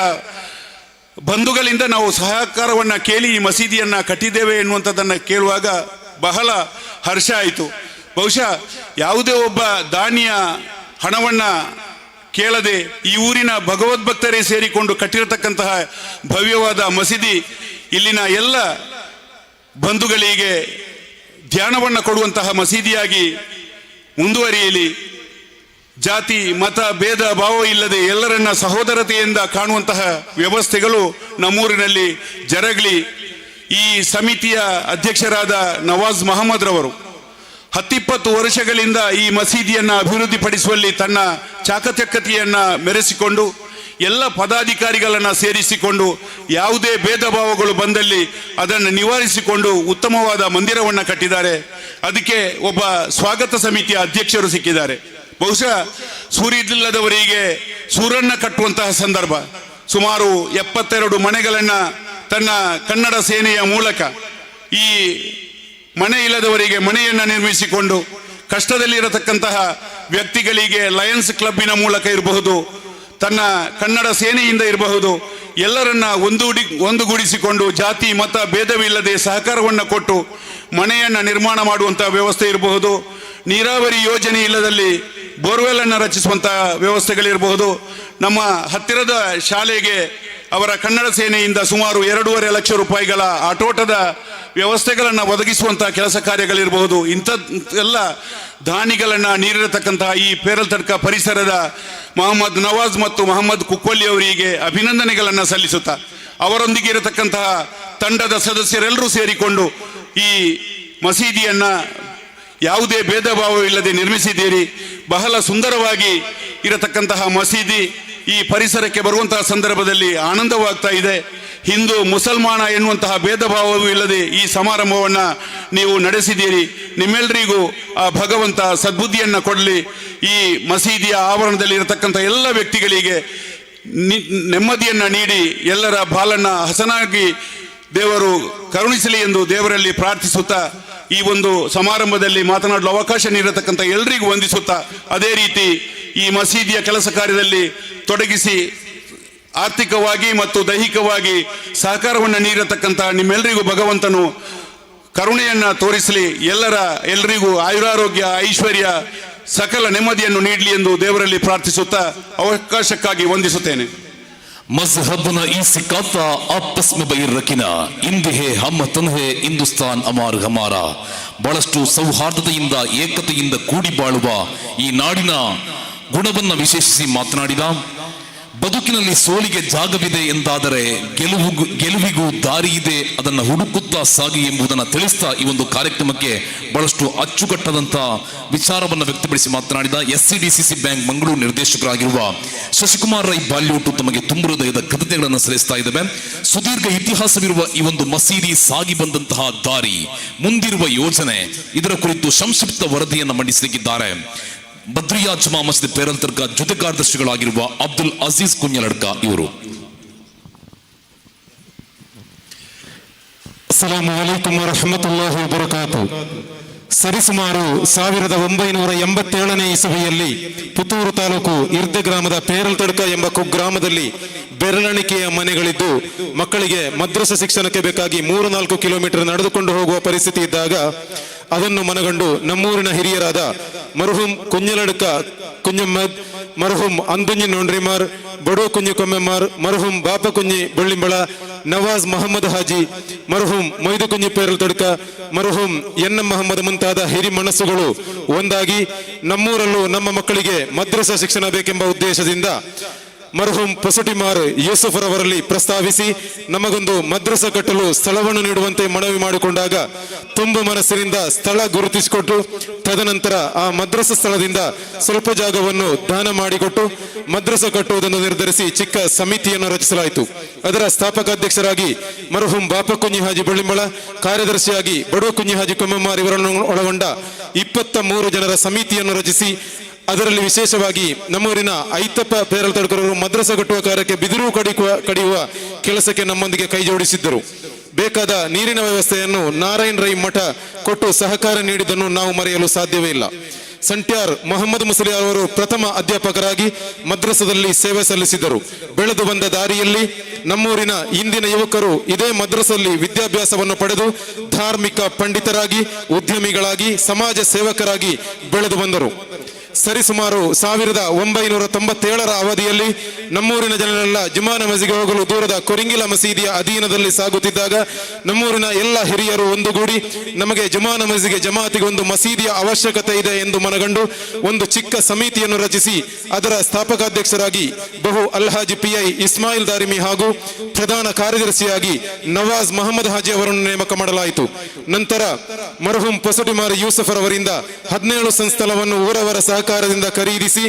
ಬಂಧುಗಳಿಂದ ನಾವು ಸಹಕಾರವನ್ನ ಕೇಳಿ ಈ ಮಸೀದಿಯನ್ನ ಕಟ್ಟಿದ್ದೇವೆ ಎನ್ನುವಂಥದ್ದನ್ನು ಕೇಳುವಾಗ ಬಹಳ ಹರ್ಷ ಆಯಿತು. ಬಹುಶಃ ಯಾವುದೇ ಒಬ್ಬ ದಾನಿಯ ಹಣವನ್ನ ಕೇಳದೆ ಈ ಊರಿನ ಭಗವದ್ಭಕ್ತರೇ ಸೇರಿಕೊಂಡು ಕಟ್ಟಿರತಕ್ಕಂತಹ ಭವ್ಯವಾದ ಮಸೀದಿ ಇಲ್ಲಿನ ಎಲ್ಲ ಬಂಧುಗಳಿಗೆ ಧ್ಯಾನವನ್ನು ಕೊಡುವಂತಹ ಮಸೀದಿಯಾಗಿ ಮುಂದುವರಿಯಲಿ. ಜಾತಿ ಮತ ಭೇದ ಭಾವ ಇಲ್ಲದೆ ಎಲ್ಲರನ್ನ ಸಹೋದರತೆಯಿಂದ ಕಾಣುವಂತಹ ವ್ಯವಸ್ಥೆಗಳು ನಮ್ಮೂರಿನಲ್ಲಿ ಜರಗಲಿ. ಈ ಸಮಿತಿಯ ಅಧ್ಯಕ್ಷರಾದ ನವಾಜ್ ಮಹಮ್ಮದ್ ರವರು 10-20 ವರ್ಷಗಳಿಂದ ಈ ಮಸೀದಿಯನ್ನ ಅಭಿವೃದ್ಧಿಪಡಿಸುವಲ್ಲಿ ತನ್ನ ಚಾಕಚಕ್ಯತೆಯನ್ನ ಮೆರೆಸಿಕೊಂಡು ಎಲ್ಲ ಪದಾಧಿಕಾರಿಗಳನ್ನು ಸೇರಿಸಿಕೊಂಡು ಯಾವುದೇ ಭೇದ ಭಾವಗಳು ಬಂದಲ್ಲಿ ಅದನ್ನು ನಿವಾರಿಸಿಕೊಂಡು ಉತ್ತಮವಾದ ಮಂದಿರವನ್ನು ಕಟ್ಟಿದ್ದಾರೆ. ಅದಕ್ಕೆ ಒಬ್ಬ ಸ್ವಾಗತ ಸಮಿತಿಯ ಅಧ್ಯಕ್ಷರು ಸಿಕ್ಕಿದ್ದಾರೆ. ಬಹುಶಃ ಸೂರಿಲ್ಲದವರಿಗೆ ಸೂರನ್ನ ಕಟ್ಟುವಂತಹ ಸಂದರ್ಭ. ಸುಮಾರು 72 ಮನೆಗಳನ್ನು ತನ್ನ ಕನ್ನಡ ಸೇನೆಯ ಮೂಲಕ ಈ ಮನೆ ಇಲ್ಲದವರಿಗೆ ಮನೆಯನ್ನು ನಿರ್ಮಿಸಿಕೊಂಡು ಕಷ್ಟದಲ್ಲಿರತಕ್ಕಂತಹ ವ್ಯಕ್ತಿಗಳಿಗೆ ಲಯನ್ಸ್ ಕ್ಲಬ್ಬಿನ ಮೂಲಕ ಇರಬಹುದು, ತನ್ನ ಕನ್ನಡ ಸೇನೆಯಿಂದ ಇರಬಹುದು, ಎಲ್ಲರನ್ನ ಒಂದುಗೂಡಿಸಿಕೊಂಡು ಜಾತಿ ಮತ ಭೇದವಿಲ್ಲದೆ ಸಹಕಾರವನ್ನು ಕೊಟ್ಟು ಮನೆಯನ್ನು ನಿರ್ಮಾಣ ಮಾಡುವಂತಹ ವ್ಯವಸ್ಥೆ ಇರಬಹುದು. ನೀರಾವರಿ ಯೋಜನೆ ಇಲ್ಲದಲ್ಲಿ ಬೋರ್ವೆಲ್ ಅನ್ನು ರಚಿಸುವಂತಹ ವ್ಯವಸ್ಥೆಗಳಿರಬಹುದು. ನಮ್ಮ ಹತ್ತಿರದ ಶಾಲೆಗೆ ಅವರ ಕನ್ನಡ ಸೇನೆಯಿಂದ ಸುಮಾರು 2.5 ಲಕ್ಷ ರೂಪಾಯಿಗಳ ಆಟೋಟದ ವ್ಯವಸ್ಥೆಗಳನ್ನು ಒದಗಿಸುವಂತಹ ಕೆಲಸ ಕಾರ್ಯಗಳಿರಬಹುದು. ಇಂಥದ್ದೆಲ್ಲ ದಾನಿಗಳನ್ನು ನೀಡಿರತಕ್ಕಂತಹ ಈ ಪೇರಲ್ತಡ್ಕ ಪರಿಸರದ ಮೊಹಮ್ಮದ್ ನವಾಜ್ ಮತ್ತು ಮೊಹಮ್ಮದ್ ಕುಕ್ಕೊಲ್ಲಿ ಅವರಿಗೆ ಅಭಿನಂದನೆಗಳನ್ನು ಸಲ್ಲಿಸುತ್ತಾ, ಅವರೊಂದಿಗೆ ಇರತಕ್ಕಂತಹ ತಂಡದ ಸದಸ್ಯರೆಲ್ಲರೂ ಸೇರಿಕೊಂಡು ಈ ಮಸೀದಿಯನ್ನು ಯಾವುದೇ ಭೇದ ಭಾವವಿಲ್ಲದೆ ನಿರ್ಮಿಸಿದ್ದೀರಿ. ಬಹಳ ಸುಂದರವಾಗಿ ಇರತಕ್ಕಂತಹ ಮಸೀದಿ ಈ ಪರಿಸರಕ್ಕೆ ಬರುವಂತಹ ಸಂದರ್ಭದಲ್ಲಿ ಆನಂದವಾಗ್ತಾ ಇದೆ. ಹಿಂದೂ ಮುಸಲ್ಮಾನ ಎನ್ನುವಂತಹ ಭೇದ ಭಾವವೂ ಇಲ್ಲದೆ ಈ ಸಮಾರಂಭವನ್ನು ನೀವು ನಡೆಸಿದ್ದೀರಿ. ನಿಮ್ಮೆಲ್ಲರಿಗೂ ಆ ಭಗವಂತ ಸದ್ಬುದ್ಧಿಯನ್ನು ಕೊಡಲಿ. ಈ ಮಸೀದಿಯ ಆವರಣದಲ್ಲಿ ಇರತಕ್ಕಂಥ ಎಲ್ಲ ವ್ಯಕ್ತಿಗಳಿಗೆ ನೆಮ್ಮದಿಯನ್ನು ನೀಡಿ ಎಲ್ಲರ ಬಾಲನ್ನು ಹಸನಾಗಿ ದೇವರು ಕರುಣಿಸಲಿ ಎಂದು ದೇವರಲ್ಲಿ ಪ್ರಾರ್ಥಿಸುತ್ತಾ ಈ ಒಂದು ಸಮಾರಂಭದಲ್ಲಿ ಮಾತನಾಡಲು ಅವಕಾಶ ನೀಡತಕ್ಕಂಥ ಎಲ್ಲರಿಗೂ ವಂದಿಸುತ್ತಾ, ಅದೇ ರೀತಿ ಈ ಮಸೀದಿಯ ಕೆಲಸ ಕಾರ್ಯದಲ್ಲಿ ತೊಡಗಿಸಿ ಆರ್ಥಿಕವಾಗಿ ಮತ್ತು ದೈಹಿಕವಾಗಿ ಸಹಕಾರವನ್ನು ನೀಡತಕ್ಕಂಥ ನಿಮ್ಮೆಲ್ಲರಿಗೂ ಭಗವಂತನು ಕರುಣೆಯನ್ನು ತೋರಿಸಲಿ. ಎಲ್ಲರಿಗೂ ಆಯುರಾರೋಗ್ಯ ಐಶ್ವರ್ಯ ಸಕಲ ನೆಮ್ಮದಿಯನ್ನು ನೀಡಲಿ ಎಂದು ದೇವರಲ್ಲಿ ಪ್ರಾರ್ಥಿಸುತ್ತಾ ಅವಕಾಶಕ್ಕಾಗಿ ವಂದಿಸುತ್ತೇನೆ. मजहबना ई सिकाता आपस में बहिर रखिना इंदे है हम तन है हिंदुस्तान अमार हमारा. ಬಹಳಷ್ಟು ಸೌಹಾರ್ದತೆಯಿಂದ ಏಕತೆಯಿಂದ ಕೂಡಿ ಬಾಳುವ ಈ ನಾಡಿನ ಗುಣವನ್ನು ವಿಶೇಷಿಸಿ ಮಾತನಾಡಿದ, ಬದುಕಿನಲ್ಲಿ ಸೋಲಿಗೆ ಜಾಗವಿದೆ ಎಂದಾದರೆ ಗೆಲುವಿಗೂ ದಾರಿ ಇದೆ, ಅದನ್ನು ಹುಡುಕುತ್ತಾ ಸಾಗಿ ಎಂಬುದನ್ನು ತಿಳಿಸ್ತಾ ಈ ಒಂದು ಕಾರ್ಯಕ್ರಮಕ್ಕೆ ಬಹಳಷ್ಟು ಅಚ್ಚುಕಟ್ಟದಂತ ವಿಚಾರವನ್ನು ವ್ಯಕ್ತಪಡಿಸಿ ಮಾತನಾಡಿದ SCDCC ಬ್ಯಾಂಕ್ ಮಂಗಳೂರು ನಿರ್ದೇಶಕರಾಗಿರುವ ಶಶಿಕುಮಾರ್ ರೈ ಬಾಲ್ಯೂಟು ತಮಗೆ ತುಂಬ ಹೃದಯದ ಕೃತಜ್ಞತೆಗಳನ್ನು ಸಲ್ಲಿಸ್ತಾ ಇದ್ದೇವೆ. ಸುದೀರ್ಘ ಇತಿಹಾಸವಿರುವ ಈ ಒಂದು ಮಸೀದಿ ಸಾಗಿ ಬಂದಂತಹ ದಾರಿ, ಮುಂದಿರುವ ಯೋಜನೆ, ಇದರ ಕುರಿತು ಸಂಕ್ಷಿಪ್ತ ವರದಿಯನ್ನು ಮಂಡಿಸಲಿಕ್ಕಿದ್ದಾರೆ ಬದ್ರಿಯಾ ಜುಮಾ ಮಸೀದಿ ಪೇರಲ್ತಡ್ಕ ಜೊತೆ ಕಾರ್ಯದರ್ಶಿಗಳಾಗಿರುವ ಅಬ್ದುಲ್ ಅಜೀಜ್ ಕುಂಜಲಡ್ಕ ಇವರು. ಅಸ್ಸಲಾಮು ಅಲೈಕುಂ ವರಹಮತುಲ್ಲಾಹಿ ವಬರಕಾತು. ಸರಿಸುಮಾರು 1987ನೇ ಇಸವಿಯಲ್ಲಿ ಪುತ್ತೂರು ತಾಲೂಕು ಇರ್ದೆ ಗ್ರಾಮದ ಪೇರಲ್ತಡ್ಕ ಎಂಬ ಕುಗ್ರಾಮದಲ್ಲಿ ಬೆರಳೆಣಿಕೆಯ ಮನೆಗಳಿದ್ದು ಮಕ್ಕಳಿಗೆ ಮದ್ರಸಾ ಶಿಕ್ಷಣಕ್ಕೆ ಬೇಕಾಗಿ 3-4 ಕಿಲೋಮೀಟರ್ ನಡೆದುಕೊಂಡು ಹೋಗುವ ಪರಿಸ್ಥಿತಿ ಇದ್ದಾಗ ಅದನ್ನು ಮನಗಂಡು ನಮ್ಮೂರಿನ ಹಿರಿಯರಾದ ಮರ್ಹೂಮ್ ಕುಂಜಲಡ್ಕ ಕುಂಜಮ್ಮದ್, ಮರ್ಹೂಮ್ ಅಂದುಂಜಿ ನೋಂಡ್ರಿಮಾರ್, ಬಡೋ ಕುಂಜಿ ಕೊಮ್ಮೆಮಾರ್, ಮರ್ಹೂಮ್ ಬಾಪ ಕುಂಜಿ ಬಳ್ಳಿಂಬಳ, ನವಾಜ್ ಮೊಹಮ್ಮದ್ ಹಾಜಿ, ಮರ್ಹೂಮ್ ಮೊಯ್ದು ಕುಂಜಿ ಪೇರಲ್ತಡ್ಕ, ಮರ್ಹೂಮ್ ಎನ್ ಮೊಹಮ್ಮದ್ ಮುಂತಾದ ಹಿರಿ ಮನಸ್ಸುಗಳು ಒಂದಾಗಿ ನಮ್ಮೂರಲ್ಲೂ ನಮ್ಮ ಮಕ್ಕಳಿಗೆ ಮದ್ರಸಾ ಶಿಕ್ಷಣ ಬೇಕೆಂಬ ಉದ್ದೇಶದಿಂದ ಮರ್ಹೂಮ್ ಪೊಸಟಿಮಾರ್ ಯೂಸುಫ್ ರವರಲ್ಲಿ ಪ್ರಸ್ತಾವಿಸಿ ನಮಗೊಂದು ಮದ್ರಸಾ ಕಟ್ಟಲು ಸ್ಥಳವನ್ನು ನೀಡುವಂತೆ ಮನವಿ ಮಾಡಿಕೊಂಡಾಗ ತುಂಬ ಮನಸ್ಸಿನಿಂದ ಸ್ಥಳ ಗುರುತಿಸಿಕೊಟ್ಟು ತದನಂತರ ಆ ಮದ್ರಸಾ ಸ್ಥಳದಿಂದ ಸ್ವಲ್ಪ ಜಾಗವನ್ನು ದಾನ ಮಾಡಿಕೊಟ್ಟು ಮದ್ರಸಾ ಕಟ್ಟುವುದನ್ನು ನಿರ್ಧರಿಸಿ ಚಿಕ್ಕ ಸಮಿತಿಯನ್ನು ರಚಿಸಲಾಯಿತು. ಅದರ ಸ್ಥಾಪಕ ಅಧ್ಯಕ್ಷರಾಗಿ ಮರ್ಹೂಮ್ ಬಾಪ ಕುಂಜಿ ಹಾಜಿ ಬಳ್ಳಿಂಬಳ, ಕಾರ್ಯದರ್ಶಿಯಾಗಿ ಬಡೋ ಕುಂಜಿ ಹಾಜಿ ಕೊಮ್ಮಮಾರ್ ಇವರನ್ನು ಒಳಗೊಂಡ 23 ಜನರ ಸಮಿತಿಯನ್ನು ರಚಿಸಿ ಅದರಲ್ಲಿ ವಿಶೇಷವಾಗಿ ನಮ್ಮೂರಿನ ಐತಪ್ಪ ಪೇರಲ್ತಡ್ಕರವರು ಮದ್ರಸಾ ಕಟ್ಟುವ ಕಾರ್ಯಕ್ಕೆ ಬಿದಿರು ಕಡಿಯುವ ಕೆಲಸಕ್ಕೆ ನಮ್ಮೊಂದಿಗೆ ಕೈ ಜೋಡಿಸಿದ್ದರು. ಬೇಕಾದ ನೀರಿನ ವ್ಯವಸ್ಥೆಯನ್ನು ನಾರಾಯಣ್ ರೈ ಮಠ ಕೊಟ್ಟು ಸಹಕಾರ ನೀಡಿದ್ದನ್ನು ನಾವು ಮರೆಯಲು ಸಾಧ್ಯವೇ ಇಲ್ಲ. ಸಂಟ್ಯಾರ್ ಮೊಹಮ್ಮದ್ ಮುಸ್ಲಿಯಾರ್ ಅವರು ಪ್ರಥಮ ಅಧ್ಯಾಪಕರಾಗಿ ಮದ್ರಸದಲ್ಲಿ ಸೇವೆ ಸಲ್ಲಿಸಿದರು. ಬೆಳೆದು ಬಂದ ದಾರಿಯಲ್ಲಿ ನಮ್ಮೂರಿನ ಇಂದಿನ ಯುವಕರು ಇದೇ ಮದ್ರಸದಲ್ಲಿ ವಿದ್ಯಾಭ್ಯಾಸವನ್ನು ಪಡೆದು ಧಾರ್ಮಿಕ ಪಂಡಿತರಾಗಿ, ಉದ್ಯಮಿಗಳಾಗಿ, ಸಮಾಜ ಸೇವಕರಾಗಿ ಬೆಳೆದು ಬಂದರು. ಸರಿಸುಮಾರು 1997ರ ಅವಧಿಯಲ್ಲಿ ನಮ್ಮೂರಿನ ಜನರೆಲ್ಲ ಜುಮಾ ನಮಾಜಿಗೆ ಹೋಗಲು ದೂರದ ಕೊರಿಂಗಿಲ ಮಸೀದಿಯ ಅಧೀನದಲ್ಲಿ ಸಾಗುತ್ತಿದ್ದಾಗ ನಮ್ಮೂರಿನ ಎಲ್ಲ ಹಿರಿಯರು ಒಂದುಗೂಡಿ ನಮಗೆ ಜುಮಾ ನಮಾಜಿಗೆ ಜಮಾತಿಗೆ ಒಂದು ಮಸೀದಿಯ ಅವಶ್ಯಕತೆ ಇದೆ ಎಂದು ಮನಗಂಡು ಒಂದು ಚಿಕ್ಕ ಸಮಿತಿಯನ್ನು ರಚಿಸಿ ಅದರ ಸ್ಥಾಪಕಾಧ್ಯಕ್ಷರಾಗಿ ಬಹು ಅಲ್ಹಾಜಿ PI ಇಸ್ಮಾಯಿಲ್ ದಾರಿಮಿ ಹಾಗೂ ಪ್ರಧಾನ ಕಾರ್ಯದರ್ಶಿಯಾಗಿ ನವಾಜ್ ಮೊಹಮ್ಮದ್ ಹಾಜಿ ಅವರನ್ನು ನೇಮಕ ಮಾಡಲಾಯಿತು. ನಂತರ ಮರ್ಹೂಮ್ ಪೊಸಟಿಮಾರ್ ಯೂಸಫ್ ಅವರಿಂದ 17 ಸಂಸ್ಥಳವನ್ನು ಊರವರ ಸಹಕಾರದಿಂದ ಖರೀದಿಸಿ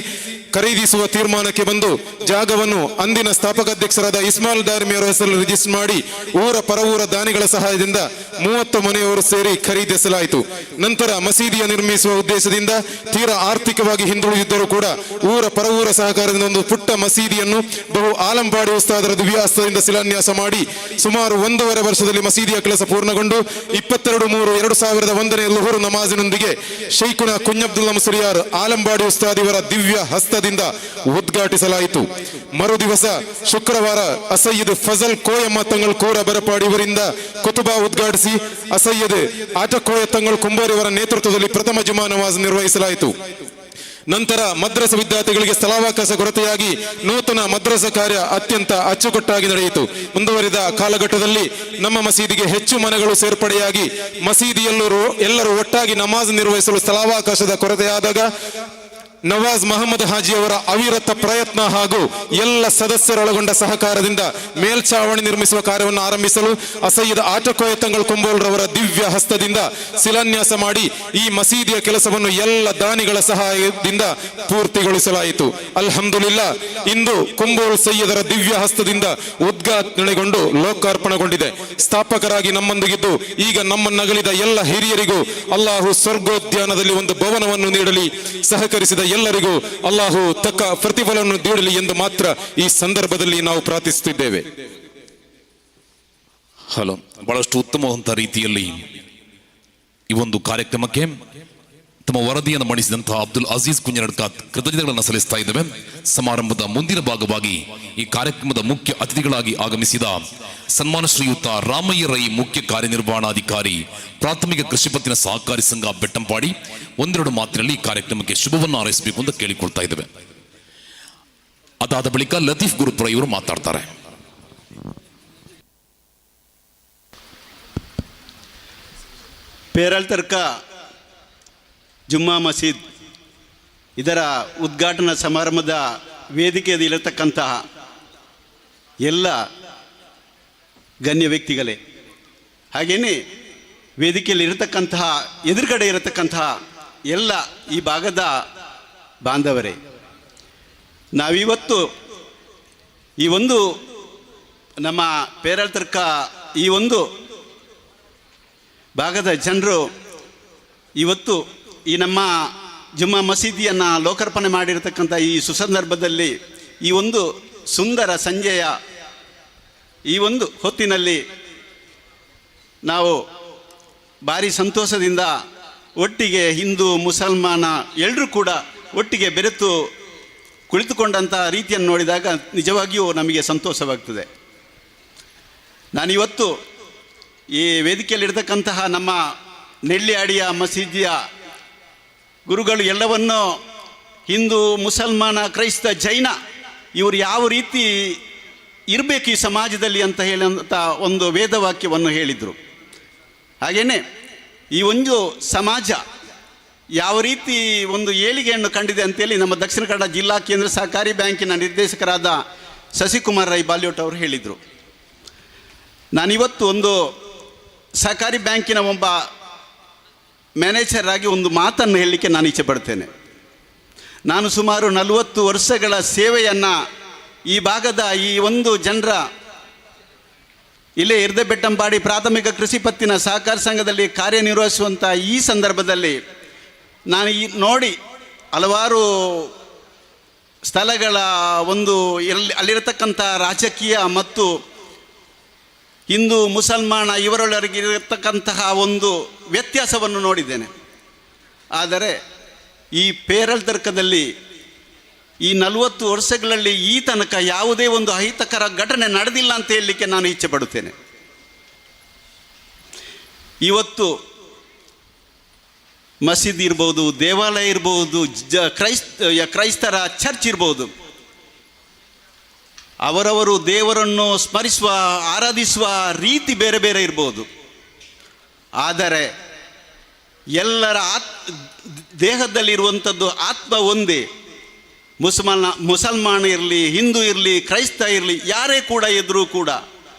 ಖರೀದಿಸುವ ತೀರ್ಮಾನಕ್ಕೆ ಬಂದು ಜಾಗವನ್ನು ಅಂದಿನ ಸ್ಥಾಪಕಾಧ್ಯಕ್ಷರಾದ ಇಸ್ಮಾಯಿಲ್ ದಾರಿಮಿಯವರ ಹೆಸರಲ್ಲಿ ರಿಜಿಸ್ಟರ್ ಮಾಡಿ ಊರ ಪರವೂರ ದಾನಿಗಳ ಸಹಾಯದಿಂದ 30 ಮನೆಯವರು ಸೇರಿ ಖರೀದಿಸಲಾಯಿತು. ನಂತರ ಮಸೀದಿಯ ನಿರ್ಮಿಸುವ ಉದ್ದೇಶದಿಂದ ತೀರಾ ಆರ್ಥಿಕವಾಗಿ ಹಿಂದುಳಿದಿದ್ದರೂ ಕೂಡ ಊರ ಪರವೂರ ಸಹಕಾರದಿಂದ ಒಂದು ಪುಟ್ಟ ಮಸೀದಿಯನ್ನು ಬಹು ಆಲಂಪಾಡಿ ಉಸ್ತಾದರ ದಿವ್ಯಾಸ್ತದಿಂದ ಶಿಲಾನ್ಯಾಸ ಮಾಡಿ ಸುಮಾರು 1.5 ವರ್ಷದಲ್ಲಿ ಮಸೀದಿಯ ಕೆಲಸ ಪೂರ್ಣಗೊಂಡು 22/3/2001 ಲುಹುರ್ ನಮಾಜಿನೊಂದಿಗೆ ಶೈಖುನಾ ಕುಂಜಬ್ದುಲ್ಲಾ ಮುಸ್ಲಿಯಾರ್ ಆಲಂಬಾಡಿ ಉಸ್ತಾದ್ ಇವರ ದಿವ್ಯ ಹಸ್ತದಿಂದ ಉದ್ಘಾಟಿಸಲಾಯಿತು. ಮರುದಿವಸ ಶುಕ್ರವಾರ ಅಸಯ್ಯದ್ ಫಜಲ್ ಕೋಯಮ್ಮ ತಂಗಳ್ ಕೋರ ಬರಪಾಡಿ ಇವರಿಂದ ಕುತುಬಾ ಉದ್ಘಾಟಿಸಿ ಅಸಯ್ಯದ್ ಆಟಕೋಯ ತಂಗಳ್ ಕುಂಬಾರ್ ಇವರ ನೇತೃತ್ವದಲ್ಲಿ ಪ್ರಥಮ ಜುಮಾ ನಮಾಜ್ ನಿರ್ವಹಿಸಲಾಯಿತು. ನಂತರ ಮದ್ರಸ ವಿದ್ಯಾರ್ಥಿಗಳಿಗೆ ಸ್ಥಳಾವಕಾಶ ಕೊರತೆಯಾಗಿ ನೂತನ ಮದ್ರಸ ಕಾರ್ಯ ಅತ್ಯಂತ ಅಚ್ಚುಕಟ್ಟಾಗಿ ನಡೆಯಿತು. ಮುಂದುವರಿದ ಕಾಲಘಟ್ಟದಲ್ಲಿ ನಮ್ಮ ಮಸೀದಿಗೆ ಹೆಚ್ಚು ಮನೆಗಳು ಸೇರ್ಪಡೆಯಾಗಿ ಮಸೀದಿಯಲ್ಲೂ ಎಲ್ಲರೂ ಒಟ್ಟಾಗಿ ನಮಾಜ್ ನಿರ್ವಹಿಸಲು ಸ್ಥಳಾವಕಾಶದ ಕೊರತೆಯಾದಾಗ ನವಾಜ್ ಮಹಮ್ಮದ್ ಹಾಜಿ ಅವರ ಅವಿರತ ಪ್ರಯತ್ನ ಹಾಗೂ ಎಲ್ಲ ಸದಸ್ಯರೊಳಗೊಂಡ ಸಹಕಾರದಿಂದ ಮೇಲ್ಛಾವಣಿ ನಿರ್ಮಿಸುವ ಕಾರ್ಯವನ್ನು ಆರಂಭಿಸಲು ಅಸಯ್ಯದ್ ಆಟಕೋಯ ತಂಗಳ್ ಕುಂಬೋಲ್ರವರ ದಿವ್ಯ ಹಸ್ತದಿಂದ ಶಿಲಾನ್ಯಾಸ ಮಾಡಿ ಈ ಮಸೀದಿಯ ಕೆಲಸವನ್ನು ಎಲ್ಲ ದಾನಿಗಳ ಸಹಾಯದಿಂದ ಪೂರ್ತಿಗೊಳಿಸಲಾಯಿತು. ಅಲ್ಹಮ್ದುಲಿಲ್ಲಾ, ಇಂದು ಕುಂಬೋಲ್ ಸಯ್ಯದರ ದಿವ್ಯ ಹಸ್ತದಿಂದ ಉದ್ಘಾಟನೆಗೊಂಡು ಲೋಕಾರ್ಪಣೆಗೊಂಡಿದೆ. ಸ್ಥಾಪಕರಾಗಿ ನಮ್ಮೊಂದಿಗಿದ್ದು ಈಗ ನಮ್ಮನ್ನಗಲಿದ ಎಲ್ಲ ಹಿರಿಯರಿಗೂ ಅಲ್ಲಾಹು ಸ್ವರ್ಗೋದ್ಯಾನದಲ್ಲಿ ಒಂದು ಭವನವನ್ನು ನೀಡಲಿ, ಸಹಕರಿಸಿದ ಎಲ್ಲರಿಗೂ ಅಲ್ಲಾಹು ತಕ್ಕ ಪ್ರತಿಫಲವನ್ನು ನೀಡಲಿ ಎಂದು ಮಾತ್ರ ಈ ಸಂದರ್ಭದಲ್ಲಿ ನಾವು ಪ್ರಾರ್ಥಿಸುತ್ತಿದ್ದೇವೆ. ಹಲೋ, ಬಹಳಷ್ಟು ಉತ್ತಮವಾದಂತಹ ರೀತಿಯಲ್ಲಿ ಈ ಒಂದು ಕಾರ್ಯಕ್ರಮಕ್ಕೆ ತಮ್ಮ ವರದಿಯನ್ನು ಮಂಡಿಸಿದಂತಹ ಅಬ್ದುಲ್ ಅಜೀಜ್ ಕುಂಜನಡ್ಕ ಕೃತಜ್ಞತೆಗಳನ್ನು ಸಲ್ಲಿಸ್ತಾ ಇದ್ದೇವೆ. ಸಮಾರಂಭದ ಮುಂದಿನ ಭಾಗವಾಗಿ ಈ ಕಾರ್ಯಕ್ರಮದ ಮುಖ್ಯ ಅತಿಥಿಗಳಾಗಿ ಆಗಮಿಸಿದ ಸನ್ಮಾನ ಶ್ರೀಯುತ ರಾಮಯ್ಯ ರೈ, ಮುಖ್ಯ ಕಾರ್ಯನಿರ್ವಹಣಾಧಿಕಾರಿ, ಪ್ರಾಥಮಿಕ ಕೃಷಿ ಪತ್ತಿನ ಸಹಕಾರಿ ಸಂಘ ಬೆಟ್ಟಂಪಾಡಿ, 1-2 ಮಾತಿನಲ್ಲಿ ಈ ಕಾರ್ಯಕ್ರಮಕ್ಕೆ ಶುಭವನ್ನು ಹಾರೈಸಬೇಕು ಅಂತ ಕೇಳಿಕೊಳ್ತಾ ಇದ್ದೇವೆ. ಅದಾದ ಬಳಿಕ ಲತೀಫ್ ಗುರುಪುರ ಇವರು ಮಾತಾಡ್ತಾರೆ. ಪೇರಳ್ತರ್ಕ ಜುಮ್ಮಾ ಮಸೀದ್ ಇದರ ಉದ್ಘಾಟನಾ ಸಮಾರಂಭದ ವೇದಿಕೆಯಲ್ಲಿ ಇರತಕ್ಕಂತಹ ಎಲ್ಲ ಗಣ್ಯ ವ್ಯಕ್ತಿಗಳೇ, ಹಾಗೆಯೇ ವೇದಿಕೆಯಲ್ಲಿ ಇರತಕ್ಕಂತಹ ಎದುರುಗಡೆ ಇರತಕ್ಕಂತಹ ಎಲ್ಲ ಈ ಭಾಗದ ಬಾಂಧವರೇ, ನಾವಿವತ್ತು ಈ ಒಂದು ನಮ್ಮ ಪೇರಳ್ತರ್ಕ ಈ ಒಂದು ಭಾಗದ ಜನರು ಇವತ್ತು ಈ ನಮ್ಮ ಜುಮ್ಮಾ ಮಸೀದಿಯನ್ನು ಲೋಕಾರ್ಪಣೆ ಮಾಡಿರತಕ್ಕಂಥ ಈ ಸುಸಂದರ್ಭದಲ್ಲಿ ಈ ಒಂದು ಸುಂದರ ಸಂಜೆಯ ಈ ಒಂದು ಹೊತ್ತಿನಲ್ಲಿ ನಾವು ಭಾರಿ ಸಂತೋಷದಿಂದ ಒಟ್ಟಿಗೆ ಹಿಂದೂ ಮುಸಲ್ಮಾನ ಎಲ್ಲರೂ ಕೂಡ ಒಟ್ಟಿಗೆ ಬೆರೆತು ಕುಳಿತುಕೊಂಡಂಥ ರೀತಿಯನ್ನು ನೋಡಿದಾಗ ನಿಜವಾಗಿಯೂ ನಮಗೆ ಸಂತೋಷವಾಗ್ತದೆ. ನಾನಿವತ್ತು ಈ ವೇದಿಕೆಯಲ್ಲಿರ್ತಕ್ಕಂತಹ ನಮ್ಮ ನೆಳ್ಳಿಯಾಡಿಯ ಮಸೀದಿಯ ಗುರುಗಳು ಎಲ್ಲವನ್ನು ಹಿಂದೂ ಮುಸಲ್ಮಾನ ಕ್ರೈಸ್ತ ಜೈನ ಇವರು ಯಾವ ರೀತಿ ಇರಬೇಕು ಈ ಸಮಾಜದಲ್ಲಿ ಅಂತ ಹೇಳಂಥ ಒಂದು ವೇದವಾಕ್ಯವನ್ನು ಹೇಳಿದರು. ಹಾಗೆಯೇ ಈ ಒಂದು ಸಮಾಜ ಯಾವ ರೀತಿ ಒಂದು ಏಳಿಗೆಯನ್ನು ಕಂಡಿದೆ ಅಂತೇಳಿ ನಮ್ಮ ದಕ್ಷಿಣ ಕನ್ನಡ ಜಿಲ್ಲಾ ಕೇಂದ್ರ ಸಹಕಾರಿ ಬ್ಯಾಂಕಿನ ನಿರ್ದೇಶಕರಾದ ಶಶಿಕುಮಾರ್ ರೈ ಬಾಲ್ಯೋಟ್ ಅವರು ಹೇಳಿದರು. ನಾನಿವತ್ತು ಒಂದು ಸಹಕಾರಿ ಬ್ಯಾಂಕಿನ ಒಬ್ಬ ಮ್ಯಾನೇಜರ್ ಆಗಿ ಒಂದು ಮಾತನ್ನು ಹೇಳಲಿಕ್ಕೆ ನಾನು ಇಚ್ಛೆ ಪಡ್ತೇನೆ. ನಾನು ಸುಮಾರು 40 ವರ್ಷಗಳ ಸೇವೆಯನ್ನು ಈ ಭಾಗದ ಈ ಒಂದು ಜನರ ಇಲ್ಲೇ ಇರ್ದೆಬೆಟ್ಟಂಪಾಡಿ ಪ್ರಾಥಮಿಕ ಕೃಷಿ ಪತ್ತಿನ ಸಹಕಾರ ಸಂಘದಲ್ಲಿ ಕಾರ್ಯನಿರ್ವಹಿಸುವಂಥ ಈ ಸಂದರ್ಭದಲ್ಲಿ ನಾನು ನೋಡಿ ಹಲವಾರು ಸ್ಥಳಗಳ ಒಂದು ಅಲ್ಲಿರತಕ್ಕಂಥ ರಾಜಕೀಯ ಮತ್ತು ಹಿಂದೂ ಮುಸಲ್ಮಾನ ಇವರೊಳಗಿರತಕ್ಕಂತಹ ಒಂದು ವ್ಯತ್ಯಾಸವನ್ನು ನೋಡಿದ್ದೇನೆ. ಆದರೆ ಈ ಪೇರಳ್ತರ್ಕದಲ್ಲಿ ಈ 40 ವರ್ಷಗಳಲ್ಲಿ ಈ ತನಕ ಯಾವುದೇ ಒಂದು ಅಹಿತಕರ ಘಟನೆ ನಡೆದಿಲ್ಲ ಅಂತ ಹೇಳಲಿಕ್ಕೆ ನಾನು ಇಚ್ಛೆ ಪಡುತ್ತೇನೆ. ಇವತ್ತು ಮಸೀದಿ ಇರ್ಬೋದು, ದೇವಾಲಯ ಇರ್ಬೋದು, ಕ್ರೈಸ್ತರ ಚರ್ಚ್ ಇರ್ಬೋದು, ಅವರವರು ದೇವರನ್ನು ಸ್ಮರಿಸುವ ಆರಾಧಿಸುವ ರೀತಿ ಬೇರೆ ಬೇರೆ ಇರ್ಬೋದು. ಆದರೆ ಎಲ್ಲರ ದೇಹದಲ್ಲಿರುವಂಥದ್ದು ಆತ್ಮ ಒಂದೇ. ಮುಸಲ್ಮಾನ ಇರಲಿ, ಹಿಂದೂ ಇರಲಿ, ಕ್ರೈಸ್ತ ಇರಲಿ, ಯಾರೇ ಕೂಡ ಇದ್ದರೂ ಕೂಡ